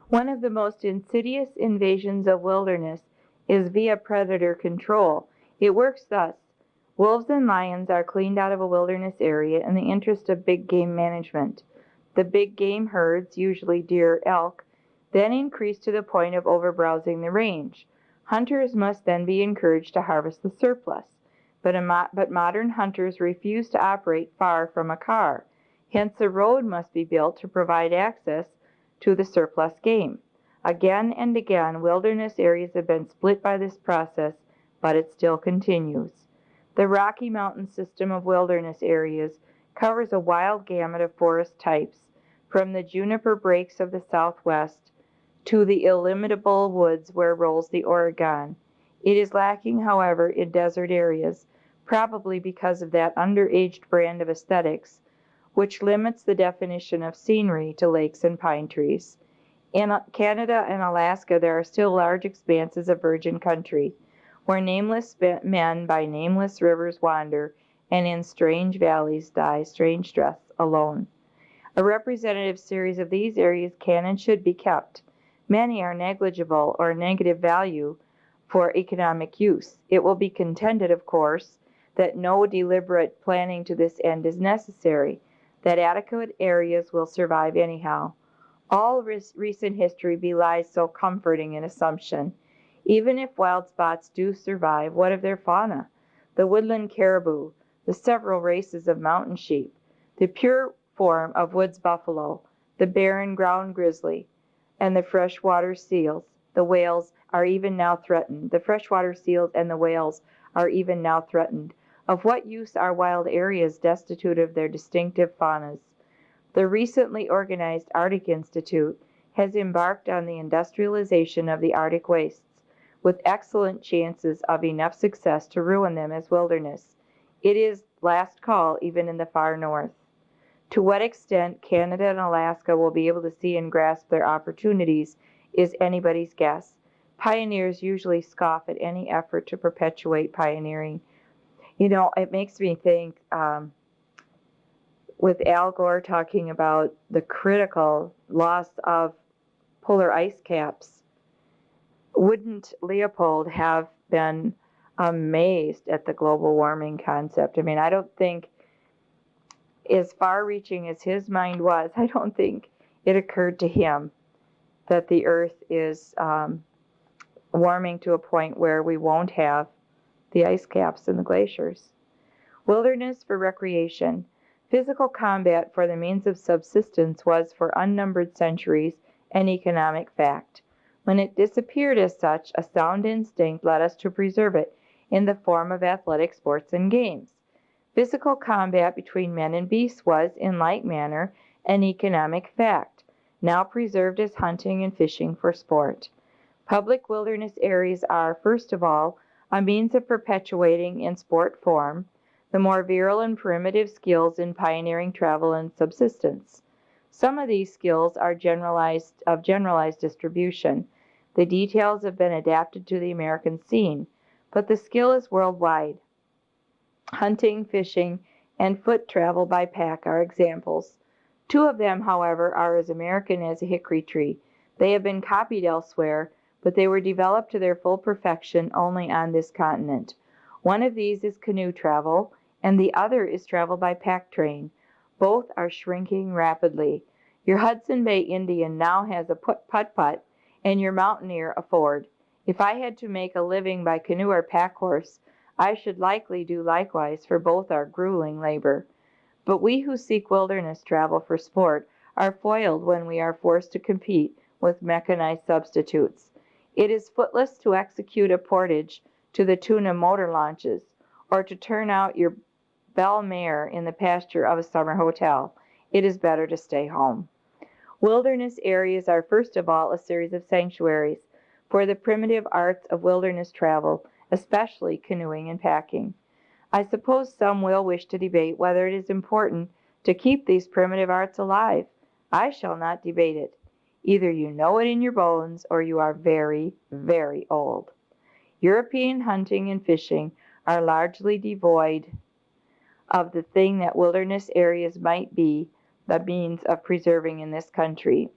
One of the most insidious invasions of wilderness is via predator control. It works thus. Wolves and lions are cleaned out of a wilderness area in the interest of big game management. The big game herds, usually deer, elk, then increase to the point of overbrowsing the range. Hunters must then be encouraged to harvest the surplus, but modern hunters refuse to operate far from a car. Hence a road must be built to provide access to the surplus game. Again and again, wilderness areas have been split by this process, but it still continues. The Rocky Mountain system of wilderness areas covers a wild gamut of forest types, from the juniper breaks of the Southwest to the illimitable woods where rolls the Oregon. It is lacking, however, in desert areas, probably because of that underaged brand of aesthetics, which limits the definition of scenery to lakes and pine trees. In Canada and Alaska, there are still large expanses of virgin country, where nameless men by nameless rivers wander, and in strange valleys die strange deaths alone. A representative series of these areas can and should be kept. Many are negligible or negative value for economic use. It will be contended, of course, that no deliberate planning to this end is necessary, that adequate areas will survive anyhow. All recent history belies so comforting an assumption. Even if wild spots do survive, what of their fauna? The woodland caribou, the several races of mountain sheep, the pure form of woods buffalo, the barren ground grizzly, and the freshwater seals. The whales are even now threatened. The freshwater seals and the whales are even now threatened. Of what use are wild areas destitute of their distinctive faunas? The recently organized Arctic Institute has embarked on the industrialization of the Arctic wastes, with excellent chances of enough success to ruin them as wilderness. It is last call even in the far north. To what extent Canada and Alaska will be able to see and grasp their opportunities is anybody's guess. Pioneers usually scoff at any effort to perpetuate pioneering. You know, it makes me think, with Al Gore talking about the critical loss of polar ice caps, wouldn't Leopold have been amazed at the global warming concept? I mean, I don't think, as far-reaching as his mind was, I don't think it occurred to him that the Earth is warming to a point where we won't have the ice caps and the glaciers. Wilderness for recreation. Physical combat for the means of subsistence was for unnumbered centuries an economic fact. When it disappeared as such, a sound instinct led us to preserve it in the form of athletic sports and games. Physical combat between men and beasts was, in like manner, an economic fact, now preserved as hunting and fishing for sport. Public wilderness areas are, first of all, a means of perpetuating in sport form the more virile and primitive skills in pioneering travel and subsistence. Some of these skills are of generalized distribution. The details have been adapted to the American scene, but the skill is worldwide. Hunting, fishing, and foot travel by pack are examples. Two of them, however, are as American as a hickory tree. They have been copied elsewhere, but they were developed to their full perfection only on this continent. One of these is canoe travel, and the other is travel by pack train. Both are shrinking rapidly. Your Hudson Bay Indian now has a putt-putt, and your mountaineer a Ford. If I had to make a living by canoe or pack horse, I should likely do likewise, for both are grueling labor. But we who seek wilderness travel for sport are foiled when we are forced to compete with mechanized substitutes. It is footless to execute a portage to the tune of motor launches, or to turn out your bell mare in the pasture of a summer hotel. It is better to stay home. Wilderness areas are first of all a series of sanctuaries for the primitive arts of wilderness travel, especially canoeing and packing. I suppose some will wish to debate whether it is important to keep these primitive arts alive. I shall not debate it. Either you know it in your bones or you are very, very old. European hunting and fishing are largely devoid of the thing that wilderness areas might be the means of preserving in this country.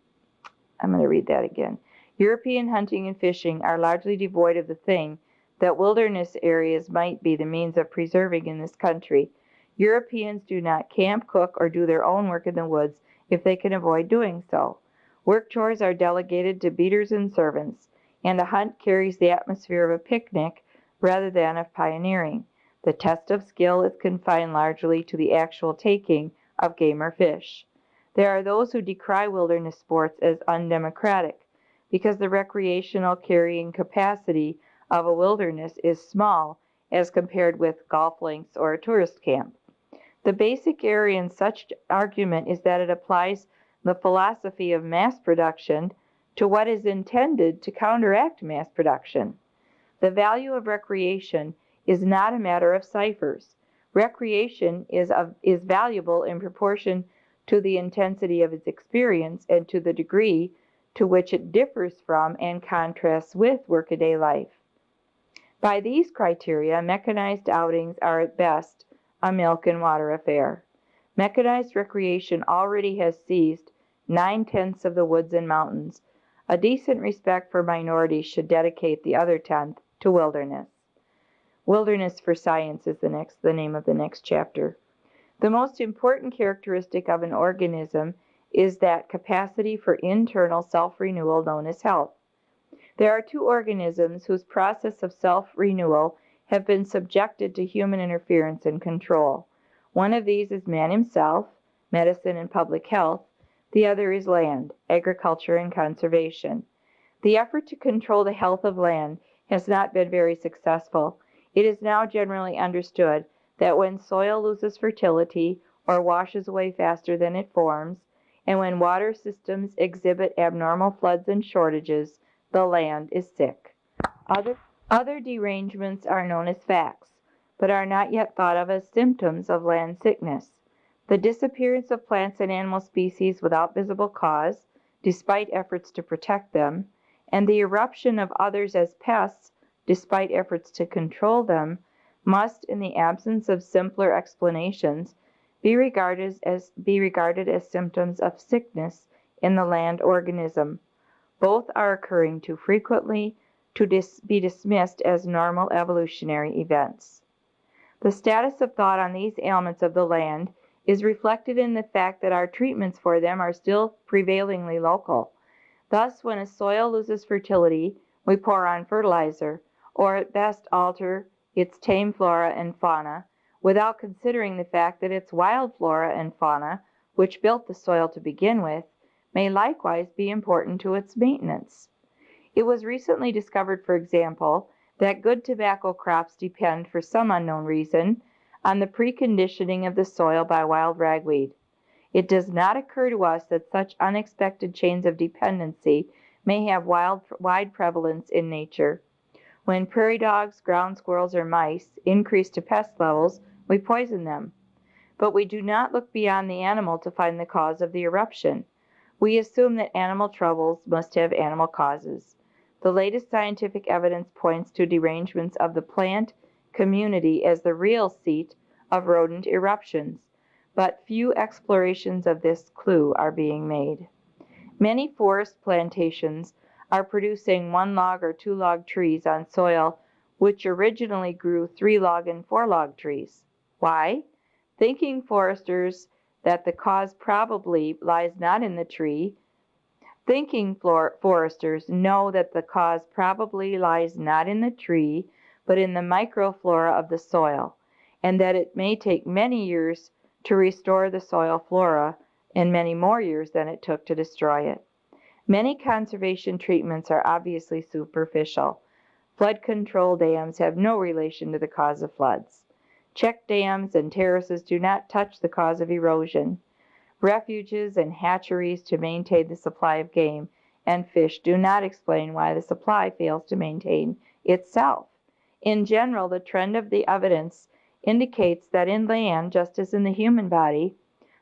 I'm going to read that again. European hunting and fishing are largely devoid of the thing that wilderness areas might be the means of preserving in this country. Europeans do not camp, cook, or do their own work in the woods if they can avoid doing so. Work chores are delegated to beaters and servants, and a hunt carries the atmosphere of a picnic rather than of pioneering. The test of skill is confined largely to the actual taking of game or fish. There are those who decry wilderness sports as undemocratic, because the recreational carrying capacity of a wilderness is small as compared with golf links or a tourist camp. The basic error in such argument is that it applies the philosophy of mass production to what is intended to counteract mass production. The value of recreation is not a matter of ciphers. Recreation is valuable in proportion to the intensity of its experience and to the degree to which it differs from and contrasts with workaday life. By these criteria, mechanized outings are at best a milk and water affair. Mechanized recreation already has seized 9/10 of the woods and mountains. A decent respect for minorities should dedicate the other tenth to wilderness. Wilderness for Science is the name of the next chapter. The most important characteristic of an organism is that capacity for internal self-renewal known as health. There are two organisms whose process of self-renewal have been subjected to human interference and control. One of these is man himself, medicine and public health. The other is land, agriculture and conservation. The effort to control the health of land has not been very successful. It is now generally understood that when soil loses fertility or washes away faster than it forms, and when water systems exhibit abnormal floods and shortages, the land is sick. Other derangements are known as facts, but are not yet thought of as symptoms of land sickness. The disappearance of plants and animal species without visible cause, despite efforts to protect them, and the eruption of others as pests, despite efforts to control them, must, in the absence of simpler explanations, be regarded as symptoms of sickness in the land organism. Both are occurring too frequently to be dismissed as normal evolutionary events. The status of thought on these ailments of the land is reflected in the fact that our treatments for them are still prevailingly local. Thus, when a soil loses fertility, we pour on fertilizer, or at best alter its tame flora and fauna, without considering the fact that its wild flora and fauna, which built the soil to begin with, may likewise be important to its maintenance. It was recently discovered, for example, that good tobacco crops depend, for some unknown reason, on the preconditioning of the soil by wild ragweed. It does not occur to us that such unexpected chains of dependency may have wide prevalence in nature. When prairie dogs, ground squirrels, or mice increase to pest levels, we poison them. But we do not look beyond the animal to find the cause of the eruption. We assume that animal troubles must have animal causes. The latest scientific evidence points to derangements of the plant community as the real seat of rodent eruptions, but few explorations of this clue are being made. Many forest plantations are producing 1-log or 2-log trees on soil which originally grew 3-log and 4-log trees. Why? Thinking foresters that the cause probably lies not in the tree, foresters know that the cause probably lies not in the tree, but in the microflora of the soil, and that it may take many years to restore the soil flora and many more years than it took to destroy it. Many conservation treatments are obviously superficial. Flood control dams have no relation to the cause of floods. Check dams and terraces do not touch the cause of erosion. Refuges and hatcheries to maintain the supply of game and fish do not explain why the supply fails to maintain itself. In general, the trend of the evidence indicates that in land, just as in the human body,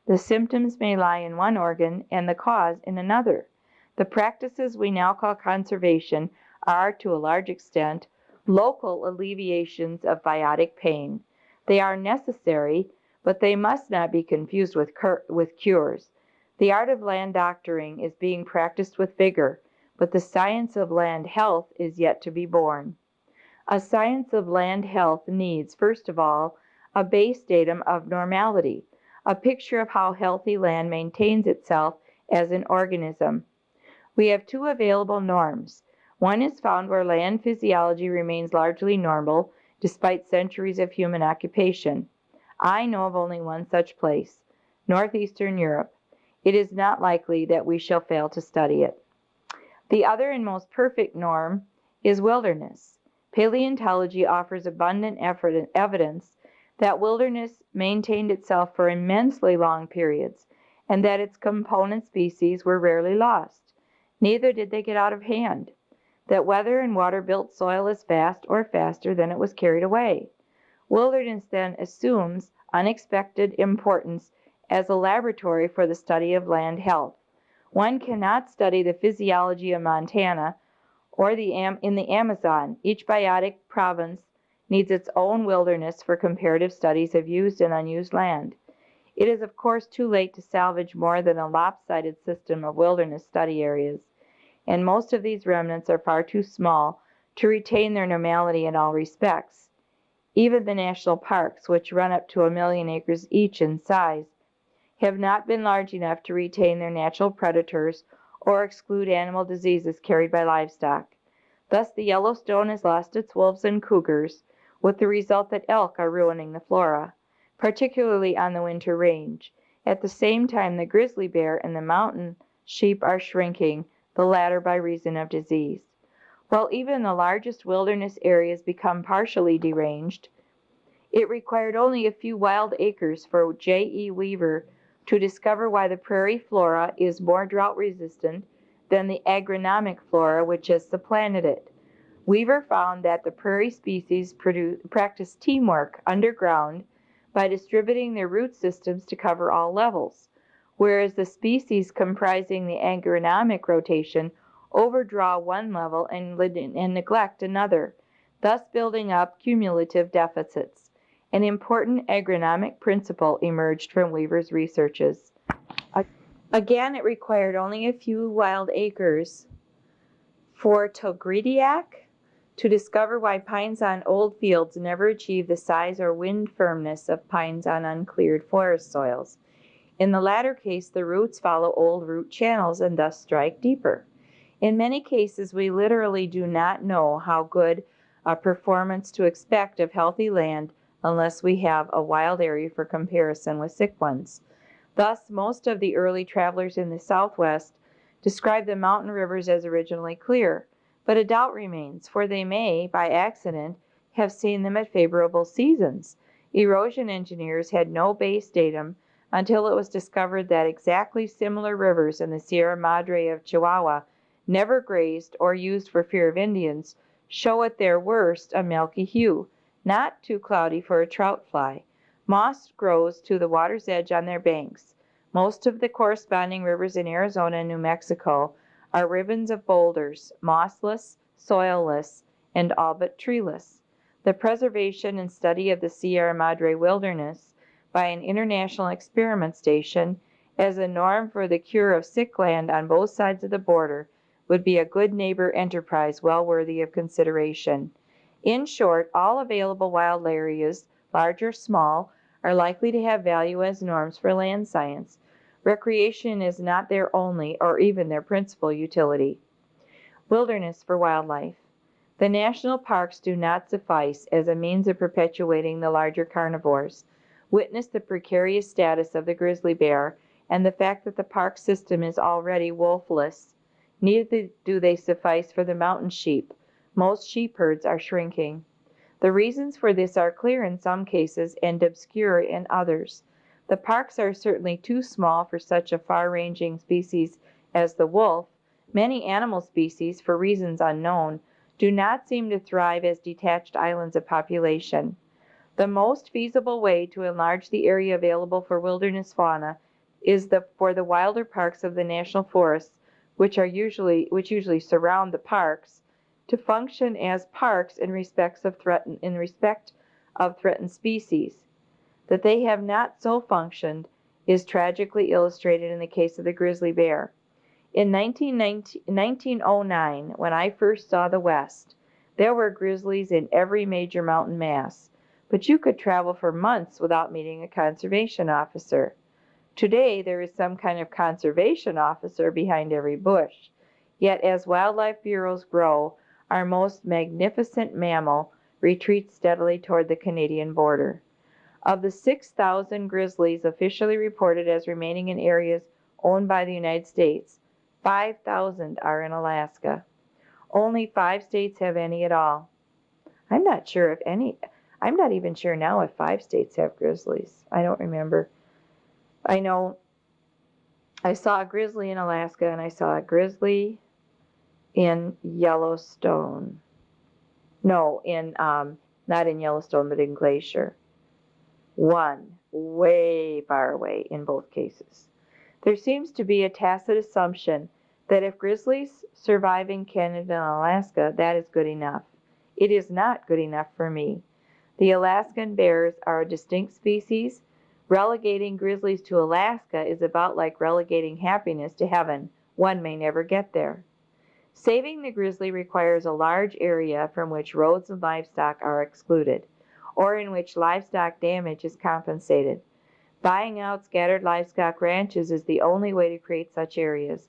the symptoms may lie in one organ and the cause in another. The practices we now call conservation are, to a large extent, local alleviations of biotic pain. They are necessary, but they must not be confused with cures. The art of land doctoring is being practiced with vigor, but the science of land health is yet to be born. A science of land health needs, first of all, a base datum of normality, a picture of how healthy land maintains itself as an organism. We have two available norms. One is found where land physiology remains largely normal despite centuries of human occupation. I know of only one such place, northeastern Europe. It is not likely that we shall fail to study it. The other and most perfect norm is wilderness. Paleontology offers abundant evidence that wilderness maintained itself for immensely long periods, and that its component species were rarely lost. Neither did they get out of hand. That weather and water built soil is fast or faster than it was carried away. Wilderness then assumes unexpected importance as a laboratory for the study of land health. One cannot study the physiology of Montana or in the Amazon. Each biotic province needs its own wilderness for comparative studies of used and unused land. It is of course too late to salvage more than a lopsided system of wilderness study areas, and most of these remnants are far too small to retain their normality in all respects. Even the national parks, which run up to 1 million acres each in size, have not been large enough to retain their natural predators or exclude animal diseases carried by livestock. Thus the Yellowstone has lost its wolves and cougars, with the result that elk are ruining the flora, particularly on the winter range. At the same time, the grizzly bear and the mountain sheep are shrinking, the latter by reason of disease. While even the largest wilderness areas become partially deranged, it required only a few wild acres for J.E. Weaver to discover why the prairie flora is more drought resistant than the agronomic flora which has supplanted it. Weaver found that the prairie species practice teamwork underground by distributing their root systems to cover all levels, whereas the species comprising the agronomic rotation overdraw one level and neglect another, thus building up cumulative deficits. An important agronomic principle emerged from Weaver's researches. Again, it required only a few wild acres for Togridiac to discover why pines on old fields never achieve the size or wind firmness of pines on uncleared forest soils. In the latter case, the roots follow old root channels and thus strike deeper. In many cases, we literally do not know how good a performance to expect of healthy land unless we have a wild area for comparison with sick ones. Thus, most of the early travelers in the Southwest describe the mountain rivers as originally clear, but a doubt remains, for they may, by accident, have seen them at favorable seasons. Erosion engineers had no base datum until it was discovered that exactly similar rivers in the Sierra Madre of Chihuahua, never grazed or used for fear of Indians, show at their worst a milky hue, not too cloudy for a trout fly. Moss grows to the water's edge on their banks. Most of the corresponding rivers in Arizona and New Mexico are ribbons of boulders, mossless, soilless, and all but treeless. The preservation and study of the Sierra Madre wilderness by an international experiment station as a norm for the cure of sick land on both sides of the border would be a good neighbor enterprise well worthy of consideration. In short, all available wild areas, large or small, are likely to have value as norms for land science. Recreation is not their only or even their principal utility. Wilderness for wildlife. The national parks do not suffice as a means of perpetuating the larger carnivores. Witness the precarious status of the grizzly bear and the fact that the park system is already wolfless. Neither do they suffice for the mountain sheep. Most sheep herds are shrinking. The reasons for this are clear in some cases and obscure in others. The parks are certainly too small for such a far-ranging species as the wolf. Many animal species, for reasons unknown, do not seem to thrive as detached islands of population. The most feasible way to enlarge the area available for wilderness fauna is for the wilder parks of the national forests, which usually surround the parks, to function as parks in respect of threatened species. That they have not so functioned is tragically illustrated in the case of the grizzly bear. In 1909, when I first saw the West, there were grizzlies in every major mountain mass, but you could travel for months without meeting a conservation officer. Today, there is some kind of conservation officer behind every bush. Yet, as wildlife bureaus grow, our most magnificent mammal retreats steadily toward the Canadian border. Of the 6,000 grizzlies officially reported as remaining in areas owned by the United States, 5,000 are in Alaska. Only 5 states have any at all. I'm not even sure now if 5 states have grizzlies. I don't remember. I know I saw a grizzly in Alaska and I saw a grizzly in Yellowstone. No, not in Yellowstone, but in Glacier. One, way far away in both cases. There seems to be a tacit assumption that if grizzlies survive in Canada and Alaska, that is good enough. It is not good enough for me. The Alaskan bears are a distinct species. Relegating grizzlies to Alaska is about like relegating happiness to heaven. One may never get there. Saving the grizzly requires a large area from which roads and livestock are excluded, or in which livestock damage is compensated. Buying out scattered livestock ranches is the only way to create such areas.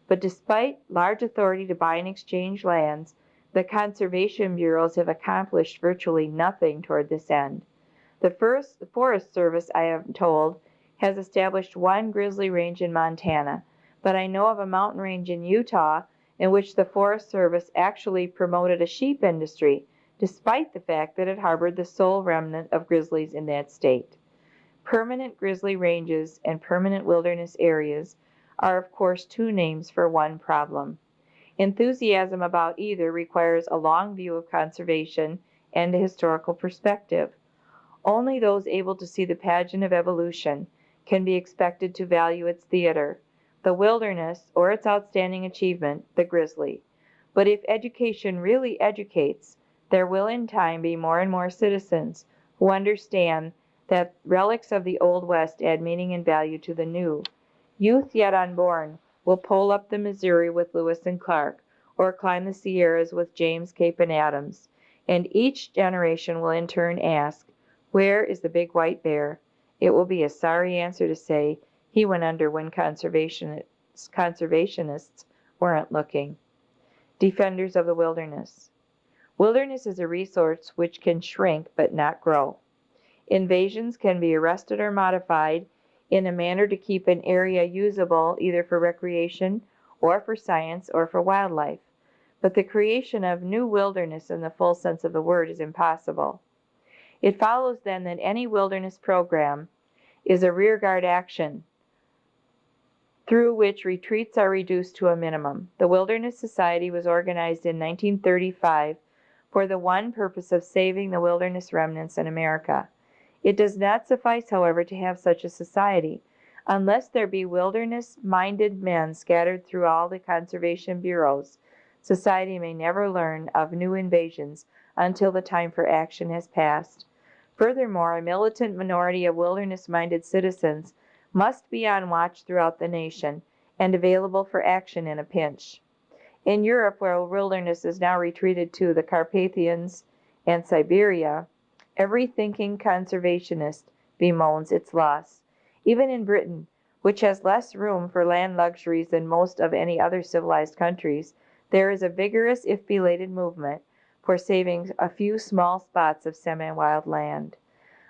But despite large authority to buy and exchange lands, the conservation bureaus have accomplished virtually nothing toward this end. The Forest Service, I am told, has established one grizzly range in Montana, but I know of a mountain range in Utah in which the Forest Service actually promoted a sheep industry, despite the fact that it harbored the sole remnant of grizzlies in that state. Permanent grizzly ranges and permanent wilderness areas are, of course, two names for one problem. Enthusiasm about either requires a long view of conservation and a historical perspective. Only those able to see the pageant of evolution can be expected to value its theater, the wilderness, or its outstanding achievement, the grizzly. But if education really educates, there will in time be more and more citizens who understand that relics of the Old West add meaning and value to the new. Youth yet unborn will pole up the Missouri with Lewis and Clark, or climb the Sierras with James, Cape, and Adams, and each generation will in turn ask, "Where is the big white bear?" It will be a sorry answer to say, "He went under when conservationists weren't looking." Defenders of the wilderness. Wilderness is a resource which can shrink but not grow. Invasions can be arrested or modified in a manner to keep an area usable either for recreation or for science or for wildlife. But the creation of new wilderness in the full sense of the word is impossible. It follows then that any wilderness program is a rearguard action through which retreats are reduced to a minimum. The Wilderness Society was organized in 1935 for the one purpose of saving the wilderness remnants in America. It does not suffice, however, to have such a society. Unless there be wilderness-minded men scattered through all the conservation bureaus, society may never learn of new invasions until the time for action has passed. Furthermore, a militant minority of wilderness-minded citizens must be on watch throughout the nation and available for action in a pinch. In Europe, where wilderness is now retreated to the Carpathians and Siberia, every thinking conservationist bemoans its loss. Even in Britain, which has less room for land luxuries than most of any other civilized countries, there is a vigorous if belated movement for saving a few small spots of semi-wild land.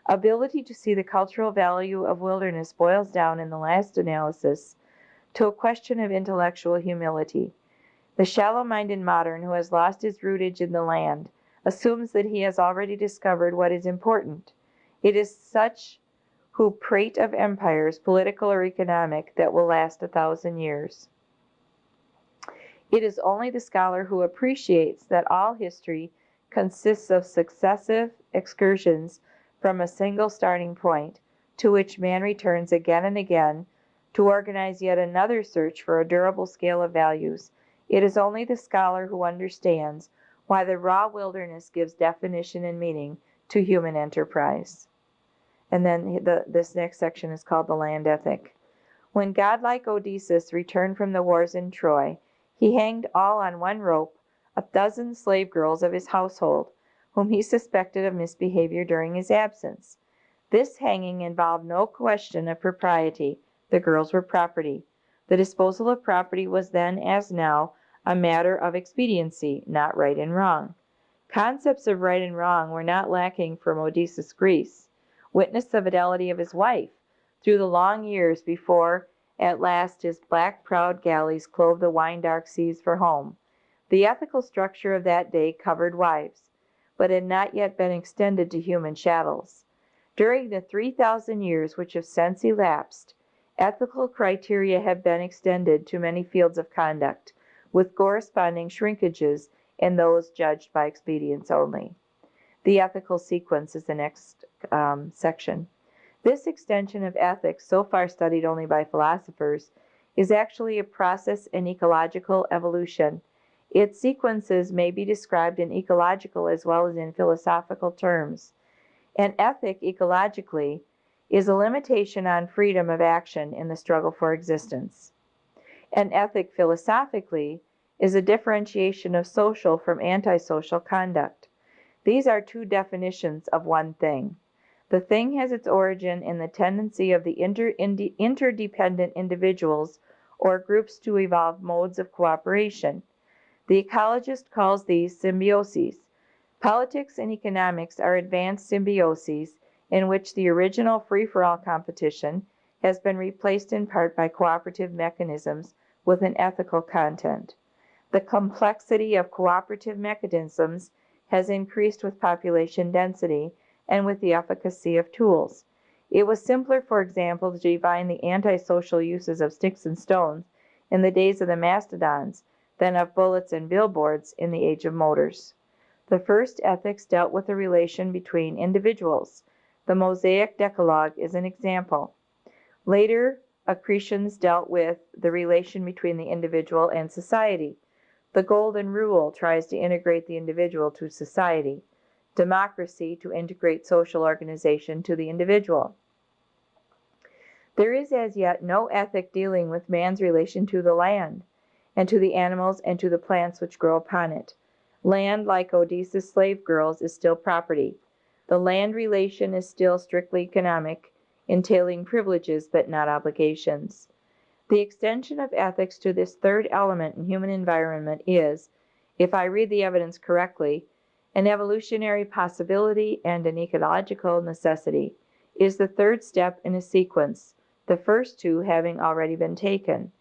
Ability to see the cultural value of wilderness boils down in the last analysis to a question of intellectual humility. The shallow-minded modern who has lost his rootage in the land assumes that he has already discovered what is important. It is such who prate of empires, political or economic, that will last 1,000 years. It is only the scholar who appreciates that all history consists of successive excursions from a single starting point, to which man returns again and again to organize yet another search for a durable scale of values. It is only the scholar who understands why the raw wilderness gives definition and meaning to human enterprise. And then this next section is called the land ethic. When godlike Odysseus returned from the wars in Troy, he hanged all on one rope 12 slave girls of his household, whom he suspected of misbehavior during his absence. This hanging involved no question of propriety. The girls were property. The disposal of property was then, as now, a matter of expediency, not right and wrong. Concepts of right and wrong were not lacking from Odysseus' Greece. Witness the fidelity of his wife through the long years before at last his black prowed galleys clove the wine-dark seas for home. The ethical structure of that day covered wives, but had not yet been extended to human chattels. During the 3,000 years which have since elapsed, ethical criteria have been extended to many fields of conduct, with corresponding shrinkages in those judged by expedience only. The ethical sequence is the next section. This extension of ethics, so far studied only by philosophers, is actually a process in ecological evolution. Its sequences may be described in ecological as well as in philosophical terms. An ethic, ecologically, is a limitation on freedom of action in the struggle for existence. An ethic, philosophically, is a differentiation of social from antisocial conduct. These are two definitions of one thing. The thing has its origin in the tendency of the interdependent individuals or groups to evolve modes of cooperation. The ecologist calls these symbioses. Politics and economics are advanced symbioses in which the original free-for-all competition has been replaced in part by cooperative mechanisms with an ethical content. The complexity of cooperative mechanisms has increased with population density and with the efficacy of tools. It was simpler, for example, to define the antisocial uses of sticks and stones in the days of the mastodons than of bullets and billboards in the age of motors. The first ethics dealt with the relation between individuals. The Mosaic Decalogue is an example. Later accretions dealt with the relation between the individual and society. The Golden Rule tries to integrate the individual to society. Democracy to integrate social organization to the individual. There is as yet no ethic dealing with man's relation to the land, and to the animals and to the plants which grow upon it. Land, like Odysseus' slave girls, is still property. The land relation is still strictly economic, entailing privileges but not obligations. The extension of ethics to this third element in human environment is, if I read the evidence correctly, an evolutionary possibility and an ecological necessity, is the third step in a sequence, the first two having already been taken.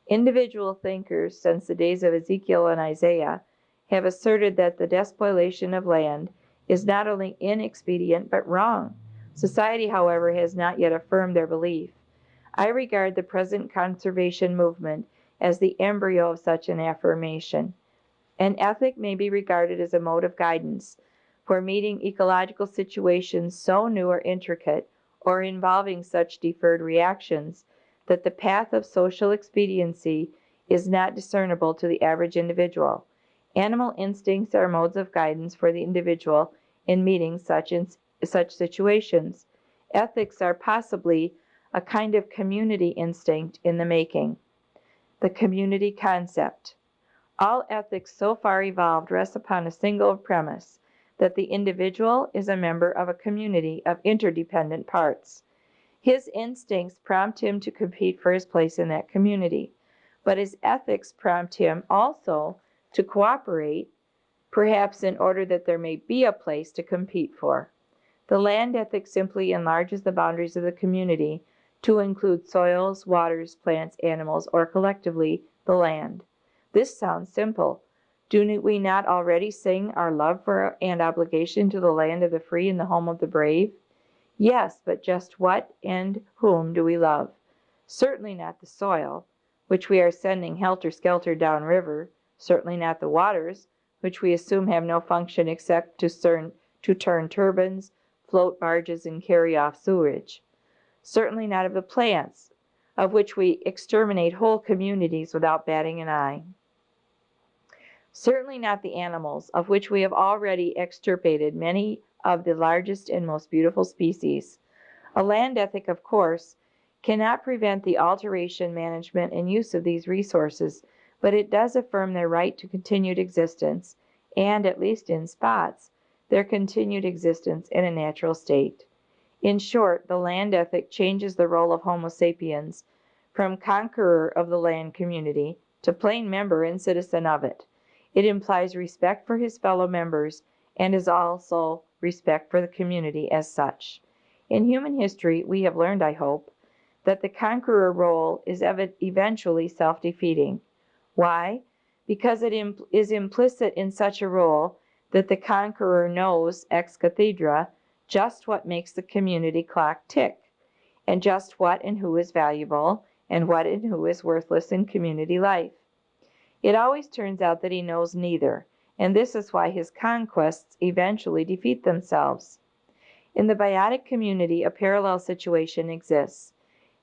Individual thinkers, since the days of Ezekiel and Isaiah, have asserted that the despoilation of land is not only inexpedient but wrong. Society, however, has not yet affirmed their belief. I regard the present conservation movement as the embryo of such an affirmation. An ethic may be regarded as a mode of guidance for meeting ecological situations so new or intricate, or involving such deferred reactions, that the path of social expediency is not discernible to the average individual. Animal instincts are modes of guidance for the individual in meeting such situations. Ethics are possibly a kind of community instinct in the making. The community concept. All ethics so far evolved rests upon a single premise, that the individual is a member of a community of interdependent parts. His instincts prompt him to compete for his place in that community, but his ethics prompt him also to cooperate, perhaps in order that there may be a place to compete for. The land ethic simply enlarges the boundaries of the community to include soils, waters, plants, animals, or collectively, the land. This sounds simple. Do we not already sing our love for and obligation to the land of the free and the home of the brave? Yes, but just what and whom do we love? Certainly not the soil, which we are sending helter-skelter downriver, certainly not the waters, which we assume have no function except to turn turbines, float barges, and carry off sewage. Certainly not of the plants, of which we exterminate whole communities without batting an eye. Certainly not the animals, of which we have already extirpated many of the largest and most beautiful species. A land ethic, of course, cannot prevent the alteration, management, and use of these resources, but it does affirm their right to continued existence, and, at least in spots, their continued existence in a natural state. In short, the land ethic changes the role of Homo sapiens from conqueror of the land community to plain member and citizen of it. It implies respect for his fellow members and is also respect for the community as such. In human history, we have learned, I hope, that the conqueror role is eventually self-defeating. Why? Because it is implicit in such a role that the conqueror knows ex cathedra just what makes the community clock tick, and just what and who is valuable, and what and who is worthless in community life. It always turns out that he knows neither, and this is why his conquests eventually defeat themselves. In the biotic community, a parallel situation exists.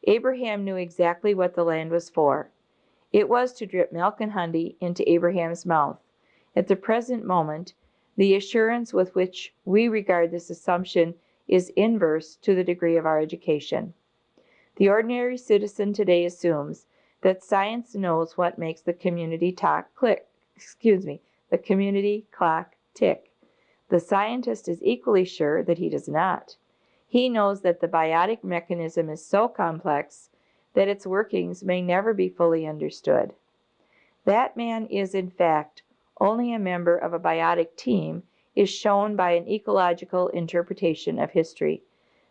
Abraham knew exactly what the land was for. It was to drip milk and honey into Abraham's mouth. At the present moment, the assurance with which we regard this assumption is inverse to the degree of our education. The ordinary citizen today assumes that science knows what makes the community clock tick. The scientist is equally sure that he does not. He knows that the biotic mechanism is so complex that its workings may never be fully understood. That man is, in fact, only a member of a biotic team is shown by an ecological interpretation of history.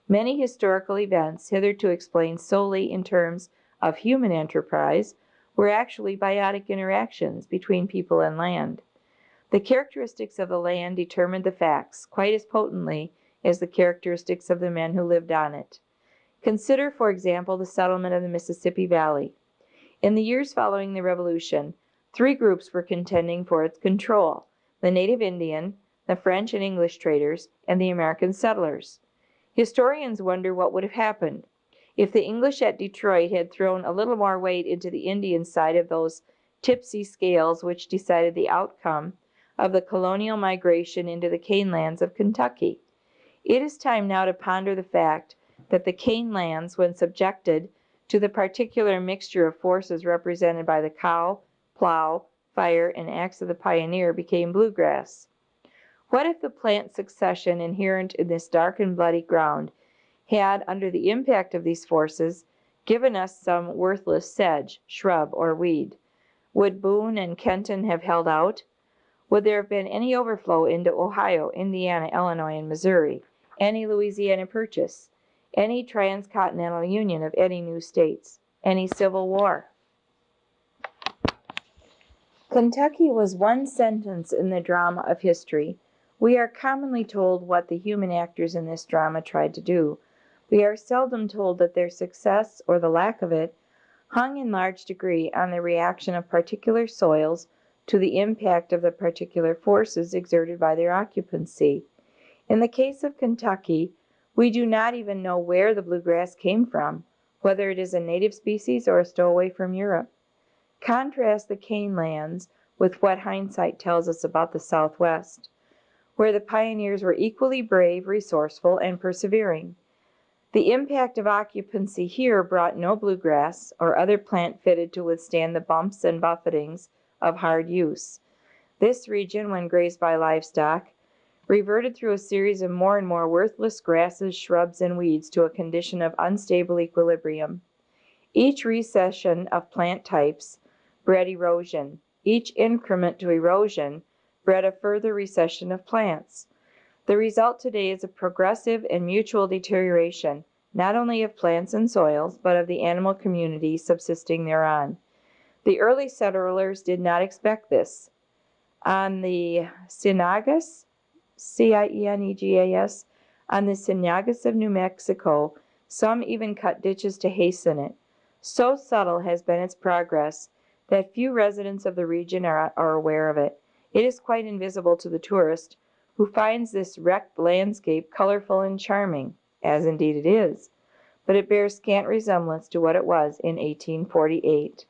Many historical events, hitherto explained solely in terms of human enterprise, were actually biotic interactions between people and land. The characteristics of the land determined the facts quite as potently as the characteristics of the men who lived on it. Consider, for example, the settlement of the Mississippi Valley. In the years following the Revolution, 3 groups were contending for its control: the native Indian, the French and English traders, and the American settlers. Historians wonder what would have happened if the English at Detroit had thrown a little more weight into the Indian side of those tipsy scales which decided the outcome of the colonial migration into the cane lands of Kentucky. It is time now to ponder the fact that the cane lands, when subjected to the particular mixture of forces represented by the cow, plow, fire, and axe of the pioneer, became bluegrass. What if the plant succession inherent in this dark and bloody ground had, under the impact of these forces, given us some worthless sedge, shrub, or weed? Would Boone and Kenton have held out? Would there have been any overflow into Ohio, Indiana, Illinois, and Missouri, any Louisiana Purchase, any transcontinental union of any new states, any civil war? Kentucky was one sentence in the drama of history. We are commonly told what the human actors in this drama tried to do. We are seldom told that their success, or the lack of it, hung in large degree on the reaction of particular soils to the impact of the particular forces exerted by their occupancy. In the case of Kentucky, we do not even know where the bluegrass came from, whether it is a native species or a stowaway from Europe. Contrast the cane lands with what hindsight tells us about the Southwest, where the pioneers were equally brave, resourceful, and persevering. The impact of occupancy here brought no bluegrass or other plant fitted to withstand the bumps and buffetings of hard use. This region, when grazed by livestock, reverted through a series of more and more worthless grasses, shrubs, and weeds to a condition of unstable equilibrium. Each recession of plant types bred erosion. Each increment to erosion bred a further recession of plants. The result today is a progressive and mutual deterioration, not only of plants and soils, but of the animal community subsisting thereon. The early settlers did not expect this. On the Cienegas, Cienegas, on the Cienegas of New Mexico, some even cut ditches to hasten it. So subtle has been its progress that few residents of the region are aware of it. It is quite invisible to the tourist, who finds this wrecked landscape colorful and charming, as indeed it is, but it bears scant resemblance to what it was in 1848.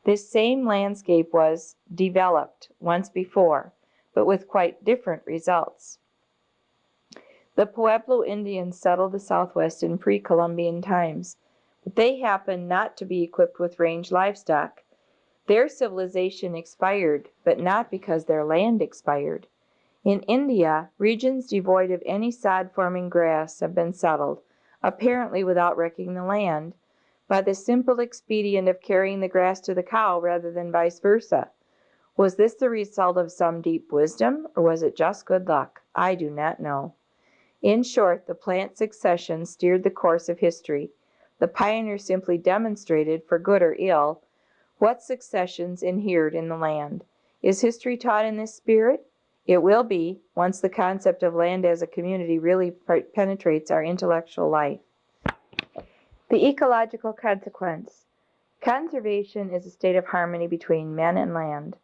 This same landscape was developed once before, but with quite different results. The Pueblo Indians settled the Southwest in pre-Columbian times, but they happened not to be equipped with range livestock. Their civilization expired, but not because their land expired. In India, regions devoid of any sod-forming grass have been settled, apparently without wrecking the land, by the simple expedient of carrying the grass to the cow rather than vice versa. Was this the result of some deep wisdom, or was it just good luck? I do not know. In short, the plant succession steered the course of history. The pioneer simply demonstrated, for good or ill, what successions inhered in the land. Is history taught in this spirit? It will be, once the concept of land as a community really penetrates our intellectual life. The ecological consequence. Conservation is a state of harmony between men and land.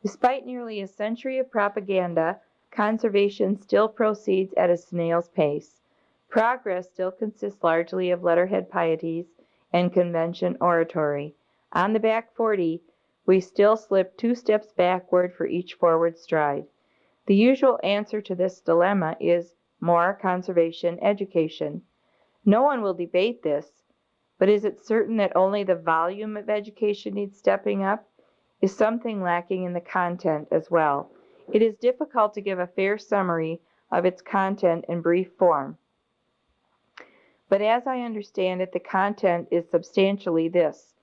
Despite nearly a century of propaganda, conservation still proceeds at a snail's pace. Progress still consists largely of letterhead pieties and convention oratory. On the back 40, we still slip 2 steps backward for each forward stride. The usual answer to this dilemma is more conservation education. No one will debate this, but is it certain that only the volume of education needs stepping up? Is something lacking in the content as well? It is difficult to give a fair summary of its content in brief form. But as I understand it, the content is substantially this: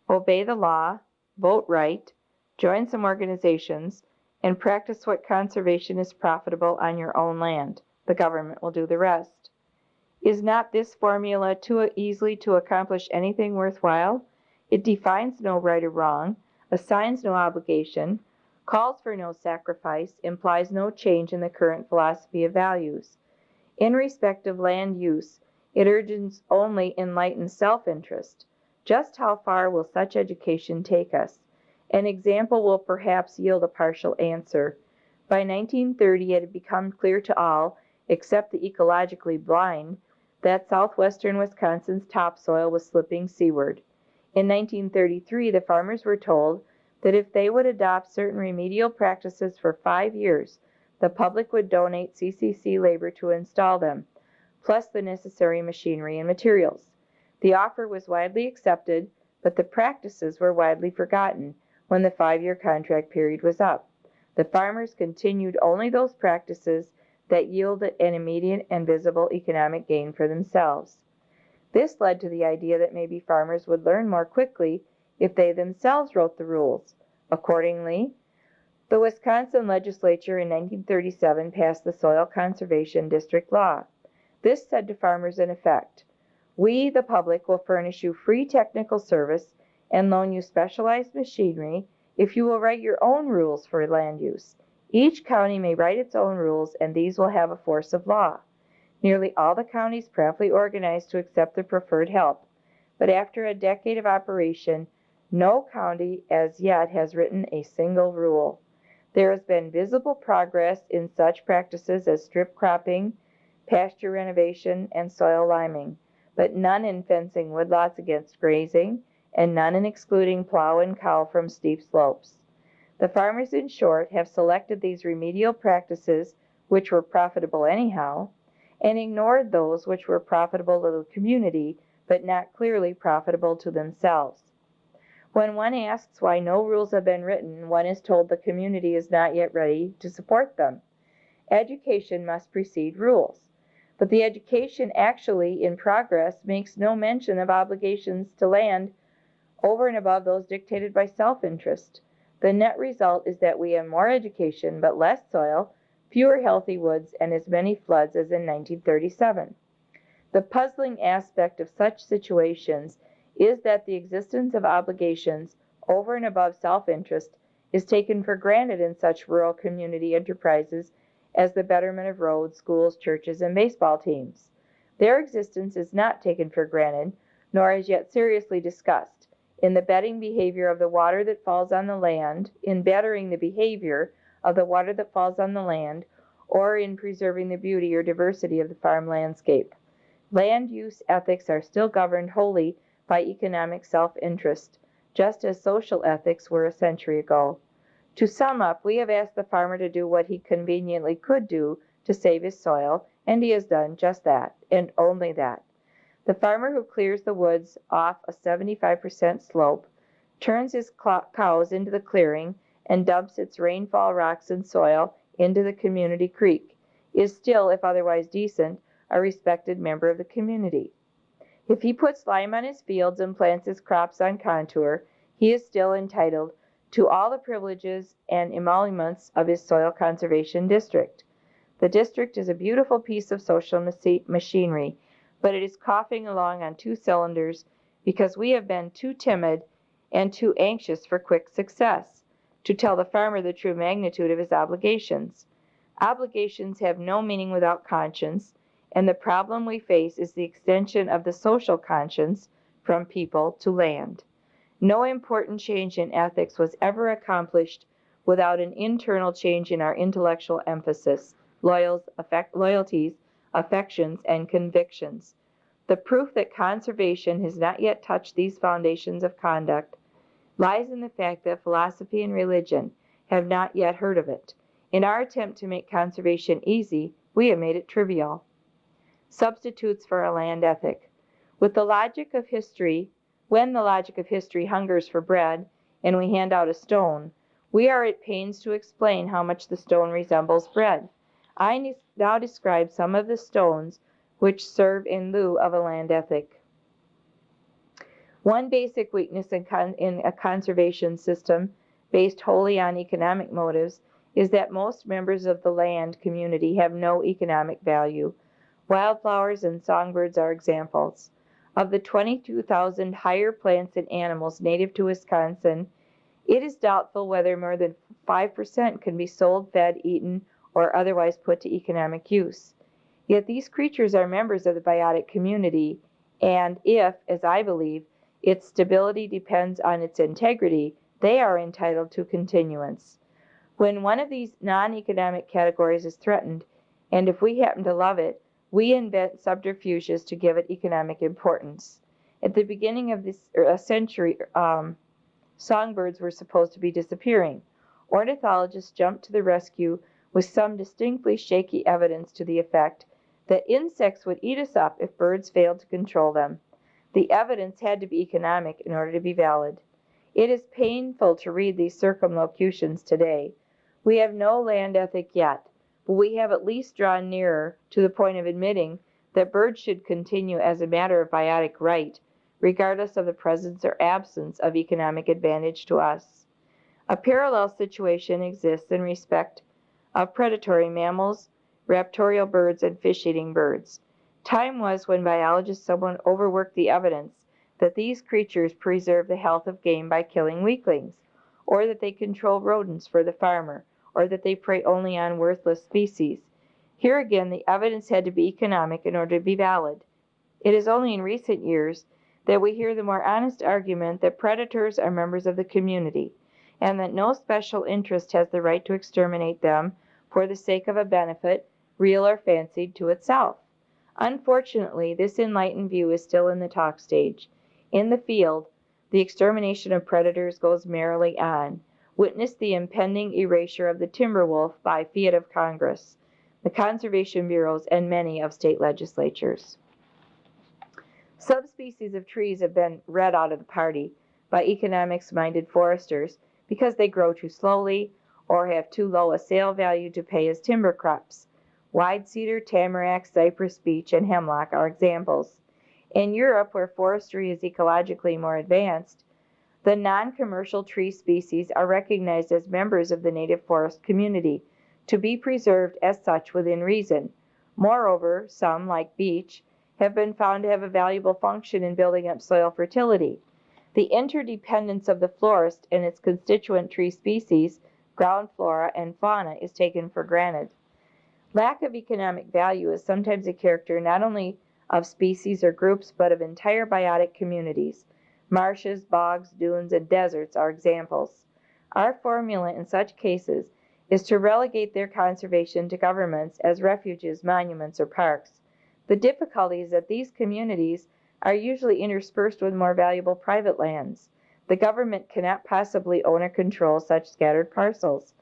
obey the law, vote right, join some organizations, and practice what conservation is profitable on your own land. The government will do the rest. Is not this formula too easily to accomplish anything worthwhile? It defines no right or wrong, assigns no obligation, calls for no sacrifice, implies no change in the current philosophy of values. In respect of land use, it urges only enlightened self-interest. Just how far will such education take us? An example will perhaps yield a partial answer. By 1930, it had become clear to all, except the ecologically blind, that southwestern Wisconsin's topsoil was slipping seaward. In 1933, the farmers were told that if they would adopt certain remedial practices for 5 years, the public would donate CCC labor to install them, plus the necessary machinery and materials. The offer was widely accepted, but the practices were widely forgotten when the 5-year contract period was up. The farmers continued only those practices that yielded an immediate and visible economic gain for themselves. This led to the idea that maybe farmers would learn more quickly if they themselves wrote the rules. Accordingly, the Wisconsin legislature in 1937 passed the Soil Conservation District Law. This said to farmers in effect, "We, the public, will furnish you free technical service and loan you specialized machinery if you will write your own rules for land use. Each county may write its own rules, and these will have a force of law." Nearly all the counties promptly organized to accept the preferred help, but after a decade of operation, no county as yet has written a single rule. There has been visible progress in such practices as strip cropping, pasture renovation, and soil liming, but none in fencing woodlots against grazing, and none in excluding plow and cow from steep slopes. The farmers, in short, have selected these remedial practices, which were profitable anyhow, and ignored those which were profitable to the community, but not clearly profitable to themselves. When one asks why no rules have been written, one is told the community is not yet ready to support them. Education must precede rules, but the education actually in progress makes no mention of obligations to land over and above those dictated by self-interest. The net result is that we have more education but less soil, fewer healthy woods, and as many floods as in 1937. The puzzling aspect of such situations is that the existence of obligations over and above self-interest is taken for granted in such rural community enterprises as the betterment of roads, schools, churches, and baseball teams. Their existence is not taken for granted, nor as yet seriously discussed, in the bettering behavior of the water that falls on the land, or in preserving the beauty or diversity of the farm landscape. Land use ethics are still governed wholly by economic self-interest, just as social ethics were a century ago. To sum up, we have asked the farmer to do what he conveniently could do to save his soil, and he has done just that, and only that. The farmer who clears the woods off a 75% slope, turns his cows into the clearing, and dumps its rainfall rocks and soil into the community creek, is still, if otherwise decent, a respected member of the community. If he puts lime on his fields and plants his crops on contour, he is still entitled to all the privileges and emoluments of his soil conservation district. The district is a beautiful piece of social machinery, but it is coughing along on two cylinders because we have been too timid and too anxious for quick success to tell the farmer the true magnitude of his obligations. Obligations have no meaning without conscience, and the problem we face is the extension of the social conscience from people to land. No important change in ethics was ever accomplished without an internal change in our intellectual emphasis, loyalties, affections, and convictions. The proof that conservation has not yet touched these foundations of conduct lies in the fact that philosophy and religion have not yet heard of it. In our attempt to make conservation easy, we have made it trivial. Substitutes for a land ethic. When the logic of history hungers for bread, and we hand out a stone, we are at pains to explain how much the stone resembles bread. I now describe some of the stones which serve in lieu of a land ethic. One basic weakness in a conservation system based wholly on economic motives is that most members of the land community have no economic value. Wildflowers and songbirds are examples. Of the 22,000 higher plants and animals native to Wisconsin, it is doubtful whether more than 5% can be sold, fed, eaten, or otherwise put to economic use. Yet these creatures are members of the biotic community, and if, as I believe, its stability depends on its integrity, they are entitled to continuance. When one of these non-economic categories is threatened, and if we happen to love it, we invent subterfuges to give it economic importance. At the beginning of this century, songbirds were supposed to be disappearing. Ornithologists jumped to the rescue with some distinctly shaky evidence to the effect that insects would eat us up if birds failed to control them. The evidence had to be economic in order to be valid. It is painful to read these circumlocutions today. We have no land ethic yet, but we have at least drawn nearer to the point of admitting that birds should continue as a matter of biotic right, regardless of the presence or absence of economic advantage to us. A parallel situation exists in respect of predatory mammals, raptorial birds, and fish-eating birds. Time was when biologists somewhat overworked the evidence that these creatures preserve the health of game by killing weaklings, or that they control rodents for the farmer, or that they prey only on worthless species. Here again, the evidence had to be economic in order to be valid. It is only in recent years that we hear the more honest argument that predators are members of the community, and that no special interest has the right to exterminate them for the sake of a benefit, real or fancied, to itself. Unfortunately, this enlightened view is still in the talk stage. In the field, the extermination of predators goes merrily on. Witness the impending erasure of the timber wolf by fiat of Congress, the conservation bureaus, and many of state legislatures. Subspecies of trees have been read out of the party by economics-minded foresters because they grow too slowly or have too low a sale value to pay as timber crops. Wide cedar, tamarack, cypress, beech, and hemlock are examples. In Europe, where forestry is ecologically more advanced, The non-commercial tree species are recognized as members of the native forest community, to be preserved as such within reason. Moreover, some, like beech, have been found to have a valuable function in building up soil fertility. The interdependence of the forest and its constituent tree species, ground flora, and fauna is taken for granted. Lack of economic value is sometimes a character not only of species or groups, but of entire biotic communities. Marshes, bogs, dunes, and deserts are examples. Our formula in such cases is to relegate their conservation to governments as refuges, monuments, or parks. The difficulty is that these communities are usually interspersed with more valuable private lands. The government cannot possibly own or control such scattered parcels.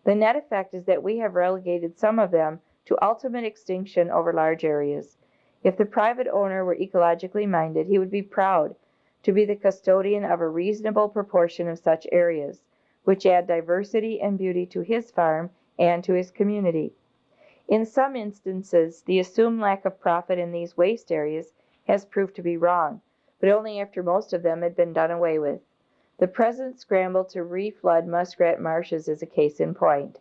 The net effect is that we have relegated some of them to ultimate extinction over large areas. If the private owner were ecologically minded, he would be proud to be the custodian of a reasonable proportion of such areas, which add diversity and beauty to his farm and to his community. In some instances, the assumed lack of profit in these waste areas has proved to be wrong, but only after most of them had been done away with. The present scramble to reflood muskrat marshes is a case in point.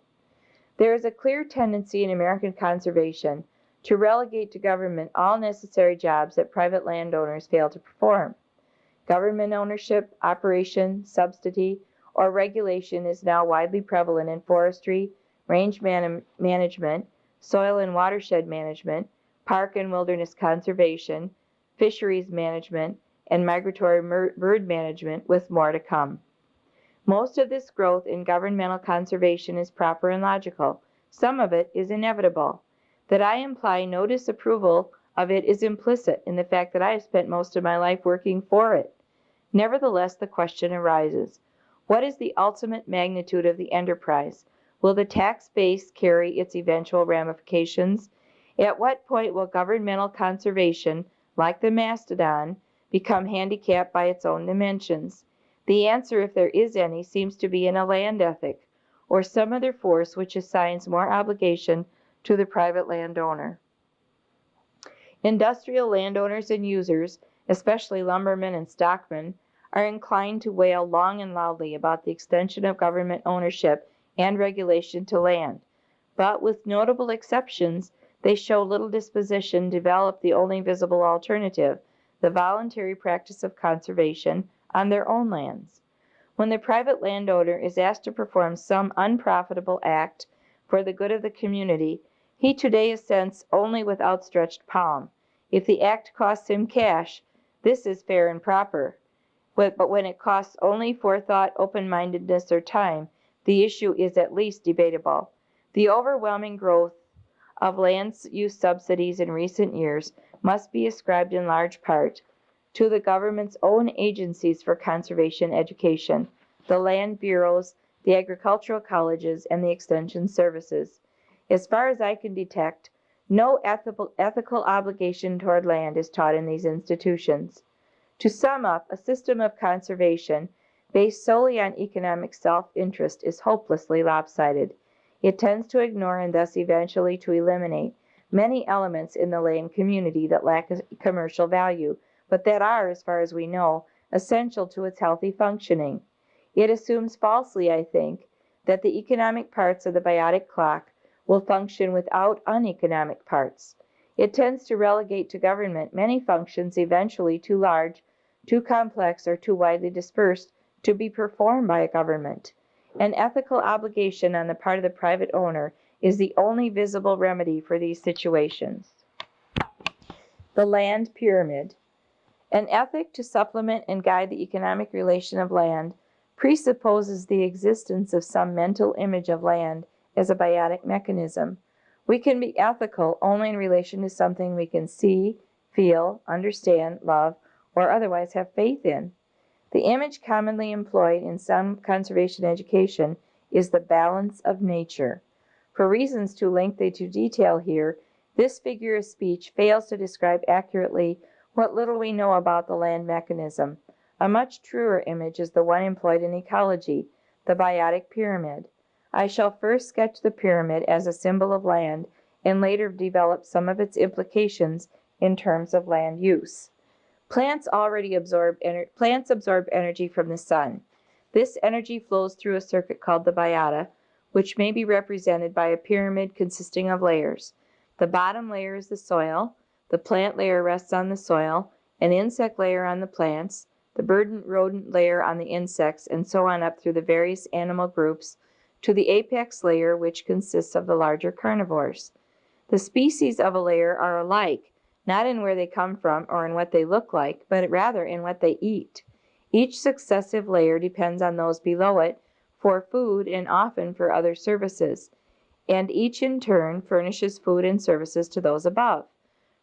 There is a clear tendency in American conservation to relegate to government all necessary jobs that private landowners fail to perform. Government ownership, operation, subsidy, or regulation is now widely prevalent in forestry, range management, soil and watershed management, park and wilderness conservation, fisheries management, and migratory bird management, with more to come. Most of this growth in governmental conservation is proper and logical. Some of it is inevitable. That I imply no disapproval of it is implicit in the fact that I have spent most of my life working for it. Nevertheless, the question arises: what is the ultimate magnitude of the enterprise? Will the tax base carry its eventual ramifications? At what point will governmental conservation, like the mastodon, become handicapped by its own dimensions? The answer, if there is any, seems to be in a land ethic, or some other force which assigns more obligation to the private landowner. Industrial landowners and users, especially lumbermen and stockmen, are inclined to wail long and loudly about the extension of government ownership and regulation to land, but with notable exceptions, they show little disposition to develop the only visible alternative, the voluntary practice of conservation on their own lands. When the private landowner is asked to perform some unprofitable act for the good of the community, he today assents only with outstretched palm. If the act costs him cash, this is fair and proper. But when it costs only forethought, open-mindedness, or time, the issue is at least debatable. The overwhelming growth of land use subsidies in recent years must be ascribed in large part to the government's own agencies for conservation education, the land bureaus, the agricultural colleges, and the extension services. As far as I can detect, no ethical obligation toward land is taught in these institutions. To sum up, a system of conservation based solely on economic self-interest is hopelessly lopsided. It tends to ignore and thus eventually to eliminate many elements in the land community that lack commercial value, but that are, as far as we know, essential to its healthy functioning. It assumes falsely, I think, that the economic parts of the biotic clock will function without uneconomic parts. It tends to relegate to government many functions eventually too large, too complex, or too widely dispersed to be performed by a government. An ethical obligation on the part of the private owner is the only visible remedy for these situations. The land pyramid. An ethic to supplement and guide the economic relation of land presupposes the existence of some mental image of land as a biotic mechanism. We can be ethical only in relation to something we can see, feel, understand, love, or otherwise have faith in. The image commonly employed in some conservation education is the balance of nature. For reasons too lengthy to detail here, this figure of speech fails to describe accurately what little we know about the land mechanism. A much truer image is the one employed in ecology, the biotic pyramid. I shall first sketch the pyramid as a symbol of land and later develop some of its implications in terms of land use. Plants absorb energy from the sun. This energy flows through a circuit called the biota, which may be represented by a pyramid consisting of layers. The bottom layer is the soil, the plant layer rests on the soil, an insect layer on the plants, the bird and rodent layer on the insects, and so on up through the various animal groups to the apex layer, which consists of the larger carnivores. The species of a layer are alike, not in where they come from or in what they look like, but rather in what they eat. Each successive layer depends on those below it for food and often for other services, and each in turn furnishes food and services to those above.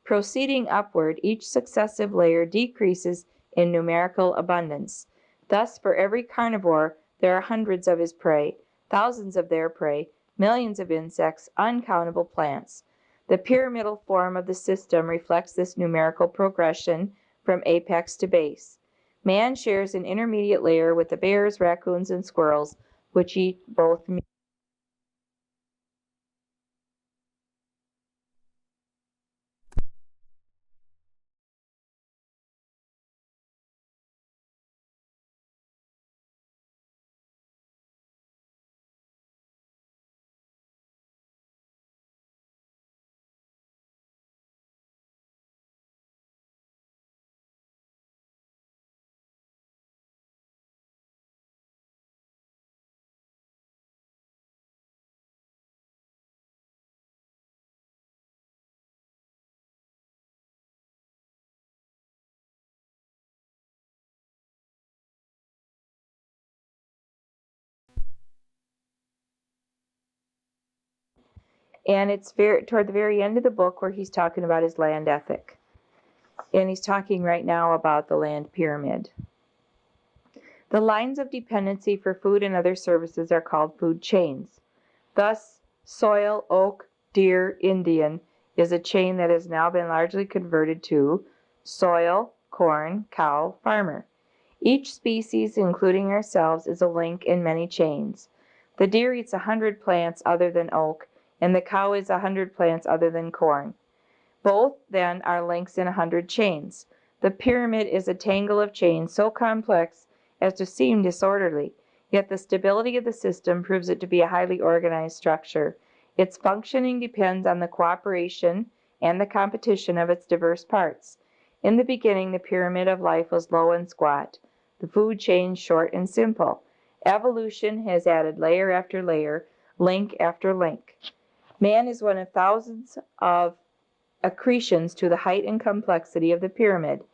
Proceeding upward, each successive layer decreases in numerical abundance. Thus, for every carnivore, there are hundreds of his prey, thousands of their prey, millions of insects, uncountable plants. The pyramidal form of the system reflects this numerical progression from apex to base. Man shares an intermediate layer with the bears, raccoons, and squirrels, which eat both meat. And it's toward the very end of the book where he's talking about his land ethic. And he's talking right now about the land pyramid. The lines of dependency for food and other services are called food chains. Thus, soil, oak, deer, Indian is a chain that has now been largely converted to soil, corn, cow, farmer. Each species, including ourselves, is a link in many chains. The deer eats 100 plants other than oak, and the cow is 100 plants other than corn. Both, then, are links in 100 chains. The pyramid is a tangle of chains so complex as to seem disorderly, yet the stability of the system proves it to be a highly organized structure. Its functioning depends on the cooperation and the competition of its diverse parts. In the beginning, the pyramid of life was low and squat, the food chain short and simple. Evolution has added layer after layer, link after link. Man is one of thousands of accretions to the height and complexity of the pyramid.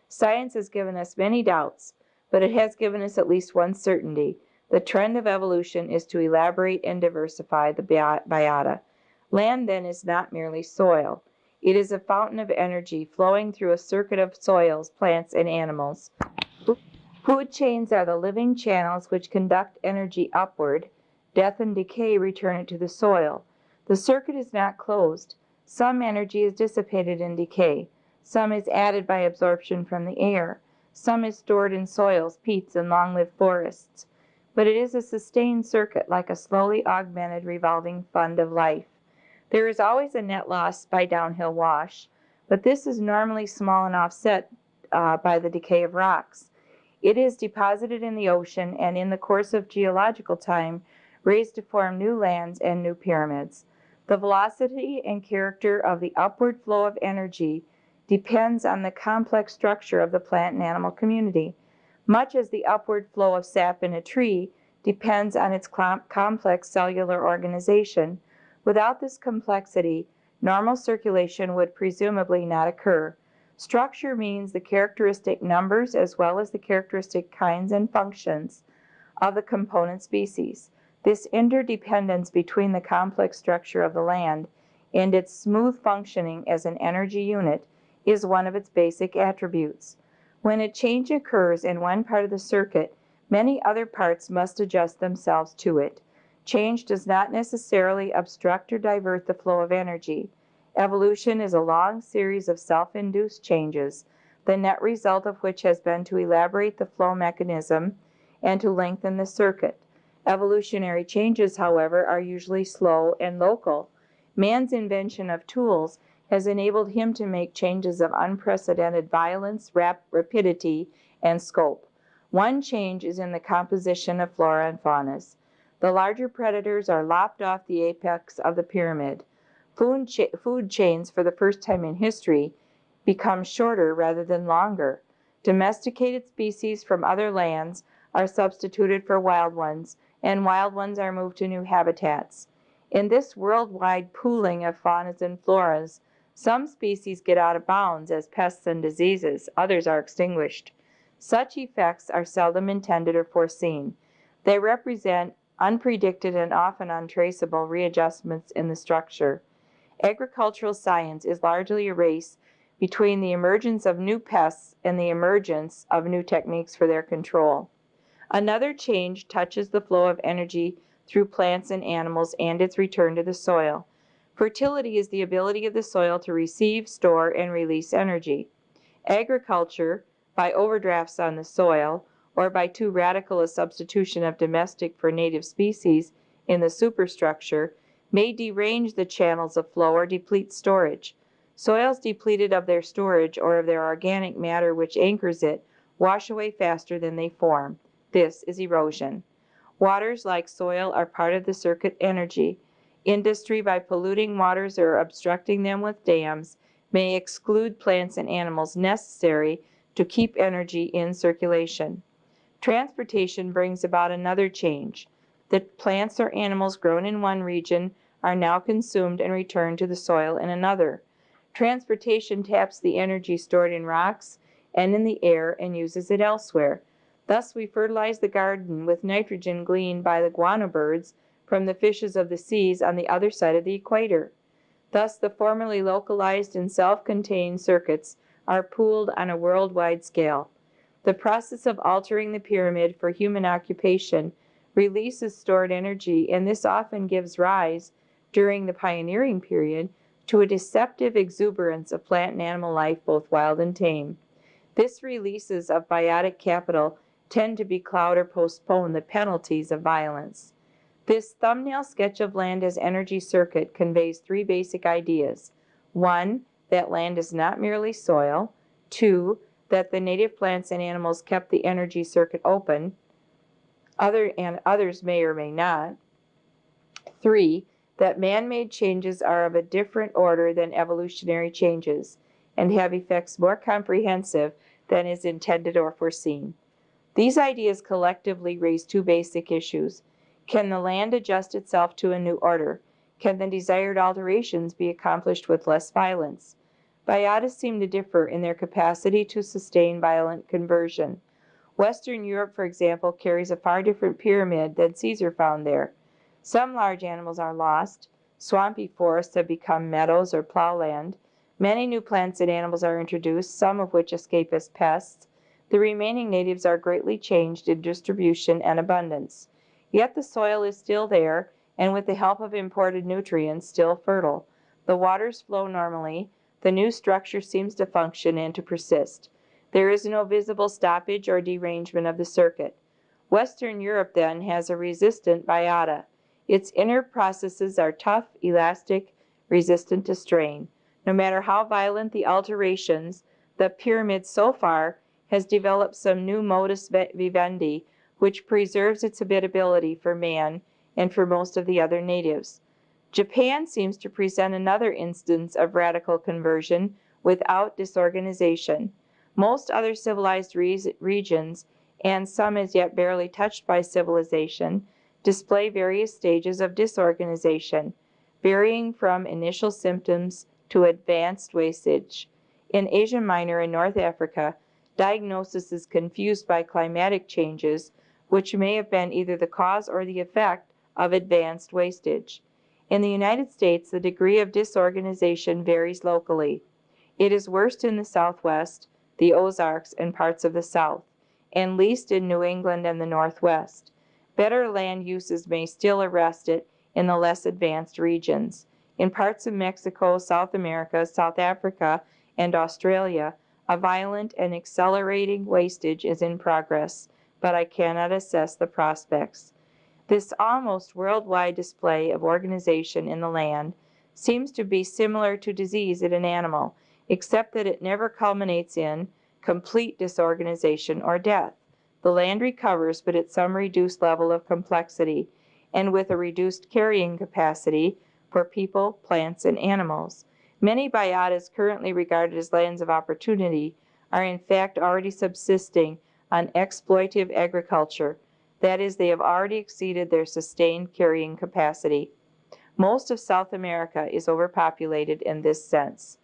Science has given us many doubts, but it has given us at least one certainty. The trend of evolution is to elaborate and diversify the biota. Land, then, is not merely soil. It is a fountain of energy flowing through a circuit of soils, plants, and animals. Food chains are the living channels which conduct energy upward. Death and decay return it to the soil. The circuit is not closed. Some energy is dissipated in decay. Some is added by absorption from the air. Some is stored in soils, peats, and long-lived forests. But it is a sustained circuit, like a slowly augmented revolving fund of life. There is always a net loss by downhill wash, but this is normally small and offset by the decay of rocks. It is deposited in the ocean and in the course of geological time raised to form new lands and new pyramids. The velocity and character of the upward flow of energy depends on the complex structure of the plant and animal community, much as the upward flow of sap in a tree depends on its complex cellular organization. Without this complexity, normal circulation would presumably not occur. Structure means the characteristic numbers as well as the characteristic kinds and functions of the component species. This interdependence between the complex structure of the land and its smooth functioning as an energy unit is one of its basic attributes. When a change occurs in one part of the circuit, many other parts must adjust themselves to it. Change does not necessarily obstruct or divert the flow of energy. Evolution is a long series of self-induced changes, the net result of which has been to elaborate the flow mechanism and to lengthen the circuit. Evolutionary changes, however, are usually slow and local. Man's invention of tools has enabled him to make changes of unprecedented violence, rapidity, and scope. One change is in the composition of flora and faunas. The larger predators are lopped off the apex of the pyramid. Food chains, for the first time in history, become shorter rather than longer. Domesticated species from other lands are substituted for wild ones, and wild ones are moved to new habitats. In this worldwide pooling of faunas and floras, some species get out of bounds as pests and diseases, others are extinguished. Such effects are seldom intended or foreseen. They represent unpredicted and often untraceable readjustments in the structure. Agricultural science is largely a race between the emergence of new pests and the emergence of new techniques for their control. Another change touches the flow of energy through plants and animals and its return to the soil. Fertility is the ability of the soil to receive, store, and release energy. Agriculture, by overdrafts on the soil, or by too radical a substitution of domestic for native species in the superstructure, may derange the channels of flow or deplete storage. Soils depleted of their storage or of their organic matter which anchors it wash away faster than they form. This is erosion. Waters, like soil, are part of the circuit energy. Industry, by polluting waters or obstructing them with dams, may exclude plants and animals necessary to keep energy in circulation. Transportation brings about another change. The plants or animals grown in one region are now consumed and returned to the soil in another. Transportation taps the energy stored in rocks and in the air and uses it elsewhere. Thus, we fertilize the garden with nitrogen gleaned by the guano birds from the fishes of the seas on the other side of the equator. Thus, the formerly localized and self-contained circuits are pooled on a worldwide scale. The process of altering the pyramid for human occupation releases stored energy, and this often gives rise, during the pioneering period, to a deceptive exuberance of plant and animal life, both wild and tame. This releases of biotic capital tend to becloud or postpone the penalties of violence. This thumbnail sketch of land as energy circuit conveys three basic ideas. 1, that land is not merely soil. 2, that the native plants and animals kept the energy circuit open, others may or may not. 3, that man-made changes are of a different order than evolutionary changes and have effects more comprehensive than is intended or foreseen. These ideas collectively raise two basic issues. Can the land adjust itself to a new order? Can the desired alterations be accomplished with less violence? Biotas seem to differ in their capacity to sustain violent conversion. Western Europe, for example, carries a far different pyramid than Caesar found there. Some large animals are lost. Swampy forests have become meadows or plowland. Many new plants and animals are introduced, some of which escape as pests. The remaining natives are greatly changed in distribution and abundance. Yet the soil is still there, and with the help of imported nutrients, still fertile. The waters flow normally. The new structure seems to function and to persist. There is no visible stoppage or derangement of the circuit. Western Europe, then, has a resistant biota. Its inner processes are tough, elastic, resistant to strain. No matter how violent the alterations, the pyramid so far has developed some new modus vivendi which preserves its habitability for man and for most of the other natives. Japan seems to present another instance of radical conversion without disorganization. Most other civilized regions, and some as yet barely touched by civilization, display various stages of disorganization, varying from initial symptoms to advanced wastage. In Asia Minor and North Africa, diagnosis is confused by climatic changes, which may have been either the cause or the effect of advanced wastage. In the United States, the degree of disorganization varies locally. It is worst in the Southwest, the Ozarks, and parts of the South, and least in New England and the Northwest. Better land uses may still arrest it in the less advanced regions. In parts of Mexico, South America, South Africa, and Australia, a violent and accelerating wastage is in progress, but I cannot assess the prospects. This almost worldwide display of organization in the land seems to be similar to disease in an animal, except that it never culminates in complete disorganization or death. The land recovers, but at some reduced level of complexity, and with a reduced carrying capacity for people, plants, and animals. Many biotas currently regarded as lands of opportunity are in fact already subsisting on exploitive agriculture. That is, they have already exceeded their sustained carrying capacity. Most of South America is overpopulated in this sense.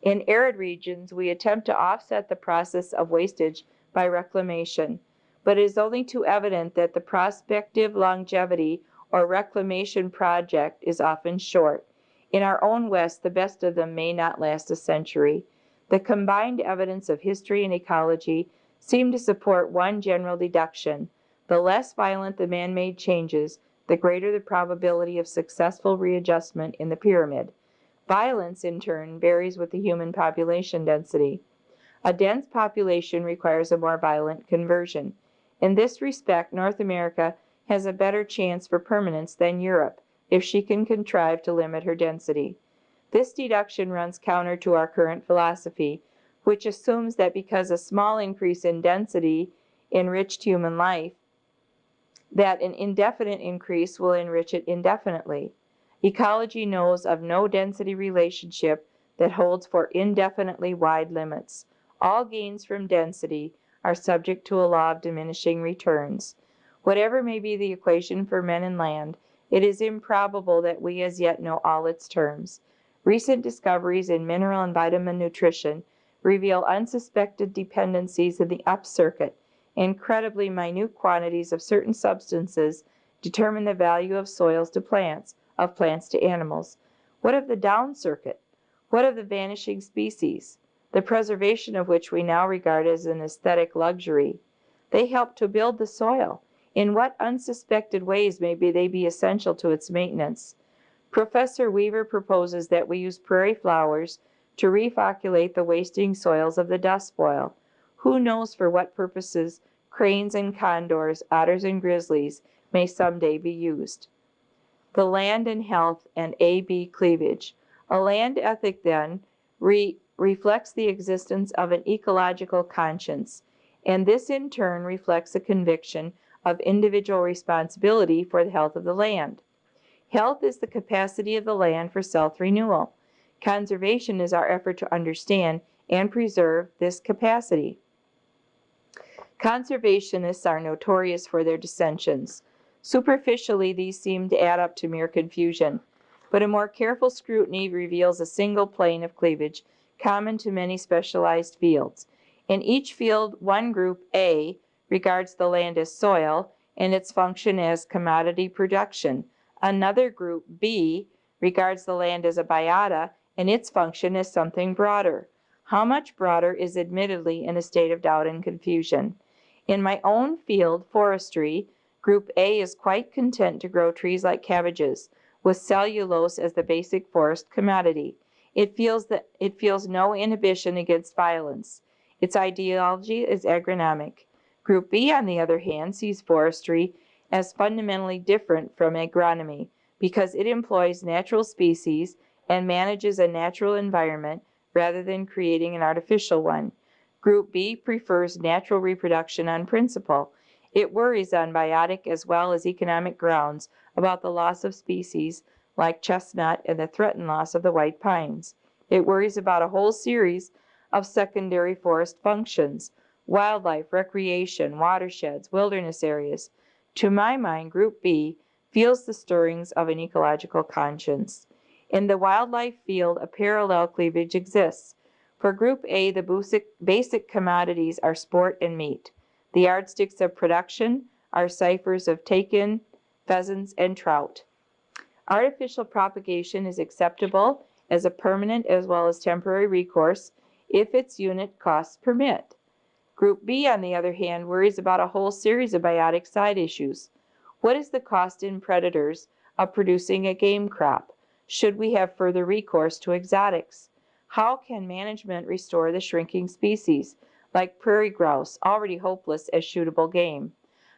In arid regions, we attempt to offset the process of wastage by reclamation, but it is only too evident that the prospective longevity or reclamation project is often short. In our own West, the best of them may not last a century. The combined evidence of history and ecology seem to support one general deduction. The less violent the man-made changes, the greater the probability of successful readjustment in the pyramid. Violence, in turn, varies with the human population density. A dense population requires a more violent conversion. In this respect, North America has a better chance for permanence than Europe, if she can contrive to limit her density. This deduction runs counter to our current philosophy, which assumes that because a small increase in density enriched human life, that an indefinite increase will enrich it indefinitely. Ecology knows of no density relationship that holds for indefinitely wide limits. All gains from density are subject to a law of diminishing returns. Whatever may be the equation for men and land, it is improbable that we as yet know all its terms. Recent discoveries in mineral and vitamin nutrition reveal unsuspected dependencies in the up circuit. Incredibly minute quantities of certain substances determine the value of soils to plants, of plants to animals. What of the down circuit? What of the vanishing species, the preservation of which we now regard as an aesthetic luxury? They help to build the soil. In what unsuspected ways may they be essential to its maintenance? Professor Weaver proposes that we use prairie flowers to refocculate the wasting soils of the Dust Bowl. Who knows for what purposes cranes and condors, otters and grizzlies may someday be used? The land and health and A-B cleavage. A land ethic, then, reflects the existence of an ecological conscience, and this in turn reflects a conviction of individual responsibility for the health of the land. Health is the capacity of the land for self-renewal. Conservation is our effort to understand and preserve this capacity. Conservationists are notorious for their dissensions. Superficially, these seem to add up to mere confusion, but a more careful scrutiny reveals a single plane of cleavage common to many specialized fields. In each field, one group, A, regards the land as soil and its function as commodity production. Another group, B, regards the land as a biota and its function as something broader. How much broader is admittedly in a state of doubt and confusion. In my own field, forestry, Group A is quite content to grow trees like cabbages, with cellulose as the basic forest commodity. It feels no inhibition against violence. Its ideology is agronomic. Group B, on the other hand, sees forestry as fundamentally different from agronomy because it employs natural species and manages a natural environment rather than creating an artificial one. Group B prefers natural reproduction on principle. It worries on biotic as well as economic grounds about the loss of species like chestnut and the threatened loss of the white pines. It worries about a whole series of secondary forest functions, wildlife, recreation, watersheds, wilderness areas. To my mind, Group B feels the stirrings of an ecological conscience. In the wildlife field, a parallel cleavage exists. For Group A, the basic commodities are sport and meat. The yardsticks of production are ciphers of take-in, pheasants, and trout. Artificial propagation is acceptable as a permanent as well as temporary recourse if its unit costs permit. Group B, on the other hand, worries about a whole series of biotic side issues. What is the cost in predators of producing a game crop? Should we have further recourse to exotics? How can management restore the shrinking species, like prairie grouse, already hopeless as shootable game?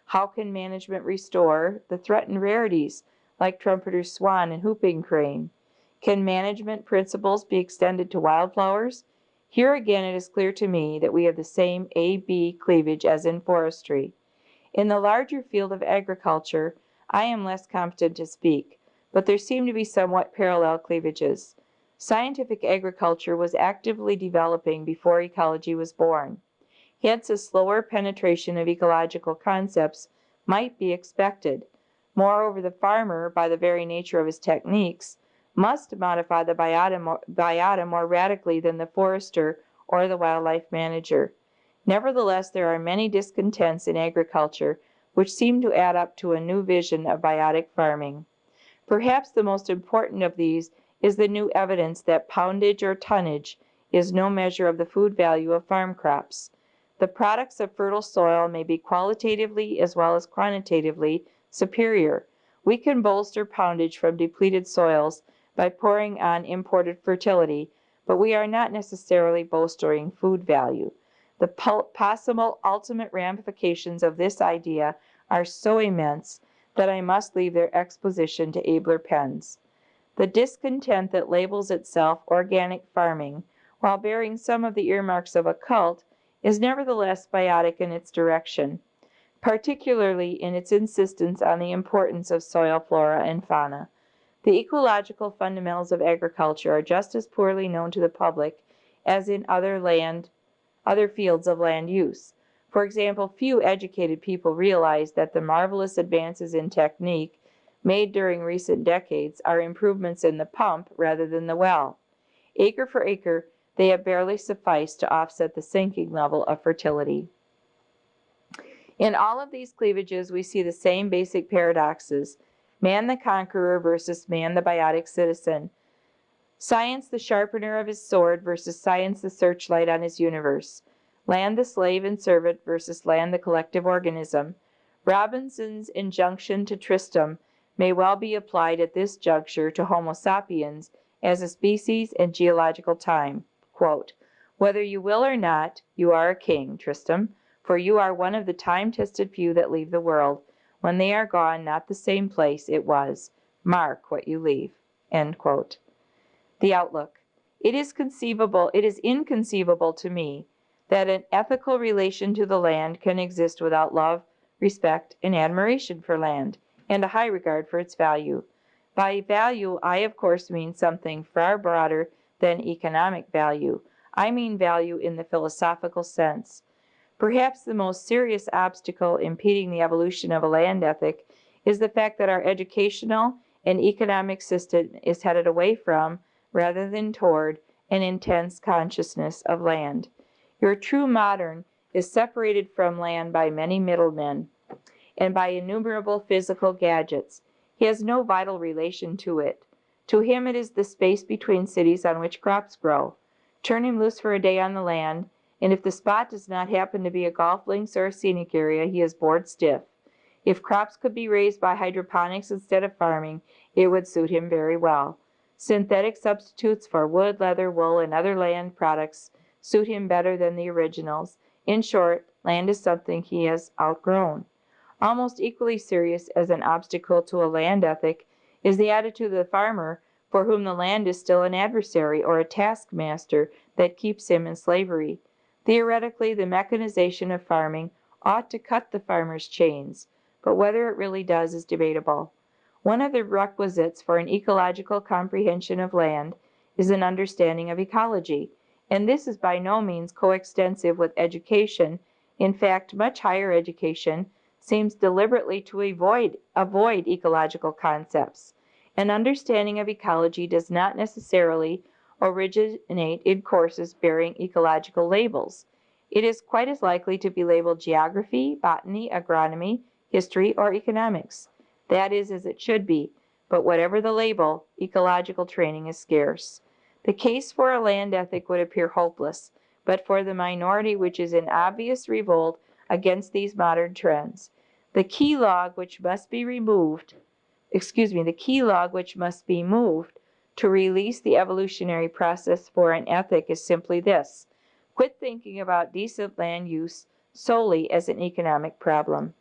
How can management restore the threatened rarities, like trumpeter swan and whooping crane? Can management principles be extended to wildflowers? Here again, it is clear to me that we have the same A-B cleavage as in forestry. In the larger field of agriculture, I am less competent to speak, but there seem to be somewhat parallel cleavages. Scientific agriculture was actively developing before ecology was born. Hence, a slower penetration of ecological concepts might be expected. Moreover, the farmer, by the very nature of his techniques, must modify the biota more radically than the forester or the wildlife manager. Nevertheless, there are many discontents in agriculture which seem to add up to a new vision of biotic farming. Perhaps the most important of these is the new evidence that poundage or tonnage is no measure of the food value of farm crops. The products of fertile soil may be qualitatively as well as quantitatively superior. We can bolster poundage from depleted soils by pouring on imported fertility, but we are not necessarily bolstering food value. The possible ultimate ramifications of this idea are so immense that I must leave their exposition to abler pens. The discontent that labels itself organic farming, while bearing some of the earmarks of a cult, is nevertheless biotic in its direction, particularly in its insistence on the importance of soil flora and fauna. The ecological fundamentals of agriculture are just as poorly known to the public as in other fields of land use. For example, few educated people realize that the marvelous advances in technique made during recent decades are improvements in the pump rather than the well. Acre for acre, they have barely sufficed to offset the sinking level of fertility. In all of these cleavages, we see the same basic paradoxes: man the conqueror versus man the biotic citizen, science the sharpener of his sword versus science the searchlight on his universe, land the slave and servant versus land the collective organism. Robinson's injunction to Tristram may well be applied at this juncture to Homo sapiens as a species and geological time. Quote, "Whether you will or not, you are a king, Tristram, for you are one of the time-tested few that leave the world, when they are gone, not the same place it was. Mark what you leave." End quote. The outlook. It is inconceivable to me that an ethical relation to the land can exist without love, respect, and admiration for land, and a high regard for its value. By value, I of course mean something far broader than economic value. I mean value in the philosophical sense. Perhaps the most serious obstacle impeding the evolution of a land ethic is the fact that our educational and economic system is headed away from, rather than toward, an intense consciousness of land. Your true modern is separated from land by many middlemen and by innumerable physical gadgets. He has no vital relation to it. To him it is the space between cities on which crops grow. Turn him loose for a day on the land, and if the spot does not happen to be a golf links or a scenic area, he is bored stiff. If crops could be raised by hydroponics instead of farming, it would suit him very well. Synthetic substitutes for wood, leather, wool, and other land products suit him better than the originals. In short, land is something he has outgrown. Almost equally serious as an obstacle to a land ethic is the attitude of the farmer, for whom the land is still an adversary or a taskmaster that keeps him in slavery. Theoretically, the mechanization of farming ought to cut the farmer's chains, but whether it really does is debatable. One of the requisites for an ecological comprehension of land is an understanding of ecology, and this is by no means coextensive with education. In fact, much higher education seems deliberately to avoid ecological concepts. An understanding of ecology does not necessarily originate in courses bearing ecological labels. It is quite as likely to be labeled geography, botany, agronomy, history, or economics. That is as it should be, but whatever the label, ecological training is scarce. The case for a land ethic would appear hopeless, but for the minority which is in obvious revolt against these modern trends. The key log which must be moved to release the evolutionary process for an ethic is simply this: quit thinking about decent land use solely as an economic problem.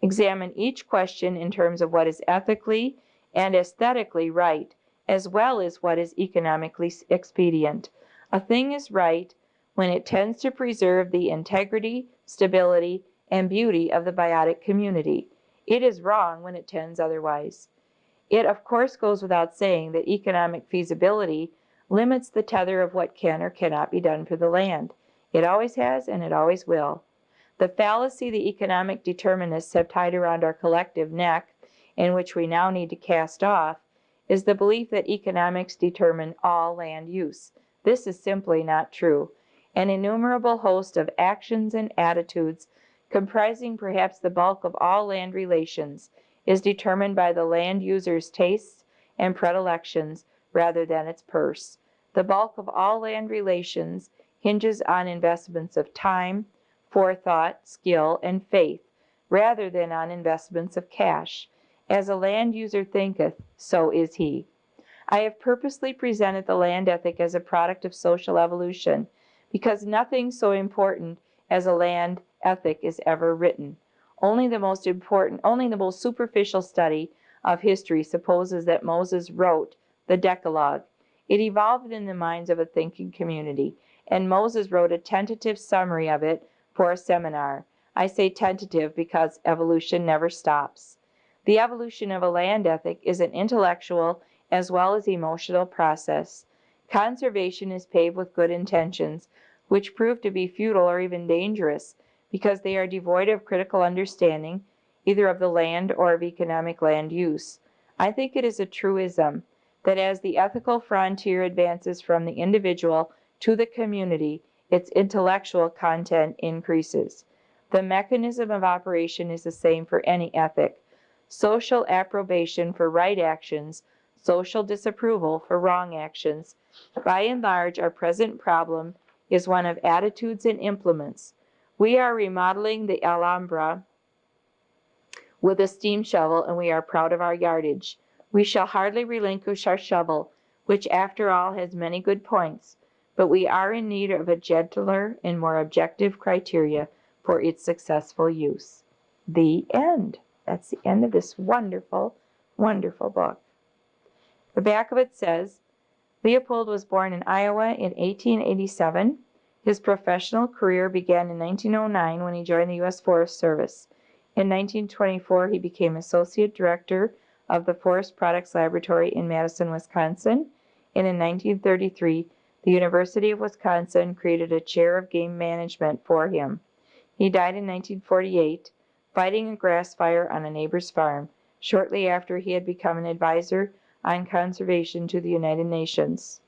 Examine each question in terms of what is ethically and aesthetically right, as well as what is economically expedient. A thing is right when it tends to preserve the integrity, stability, and beauty of the biotic community. It is wrong when it tends otherwise. It, of course, goes without saying that economic feasibility limits the tether of what can or cannot be done for the land. It always has, and it always will. The fallacy the economic determinists have tied around our collective neck, and which we now need to cast off, is the belief that economics determine all land use. This is simply not true. An innumerable host of actions and attitudes, comprising perhaps the bulk of all land relations, is determined by the land user's tastes and predilections rather than its purse. The bulk of all land relations hinges on investments of time, forethought, skill, and faith, rather than on investments of cash. As a land user thinketh, so is he. I have purposely presented the land ethic as a product of social evolution, because nothing so important as a land ethic is ever written. Only the most superficial study of history supposes that Moses wrote the Decalogue. It evolved in the minds of a thinking community, and Moses wrote a tentative summary of it for a seminar. I say tentative because evolution never stops. The evolution of a land ethic is an intellectual as well as emotional process. Conservation is paved with good intentions, which prove to be futile or even dangerous, because they are devoid of critical understanding, either of the land or of economic land use. I think it is a truism that as the ethical frontier advances from the individual to the community, its intellectual content increases. The mechanism of operation is the same for any ethic. Social approbation for right actions, social disapproval for wrong actions. By and large, our present problem is one of attitudes and implements. We are remodeling the Alhambra with a steam shovel, and we are proud of our yardage. We shall hardly relinquish our shovel, which after all has many good points, but we are in need of a gentler and more objective criteria for its successful use. The end. That's the end of this wonderful, wonderful book. The back of it says, Leopold was born in Iowa in 1887. His professional career began in 1909 when he joined the U.S. Forest Service. In 1924, he became Associate Director of the Forest Products Laboratory in Madison, Wisconsin, and in 1933, the University of Wisconsin created a chair of game management for him. He died in 1948, fighting a grass fire on a neighbor's farm, shortly after he had become an advisor on conservation to the United Nations.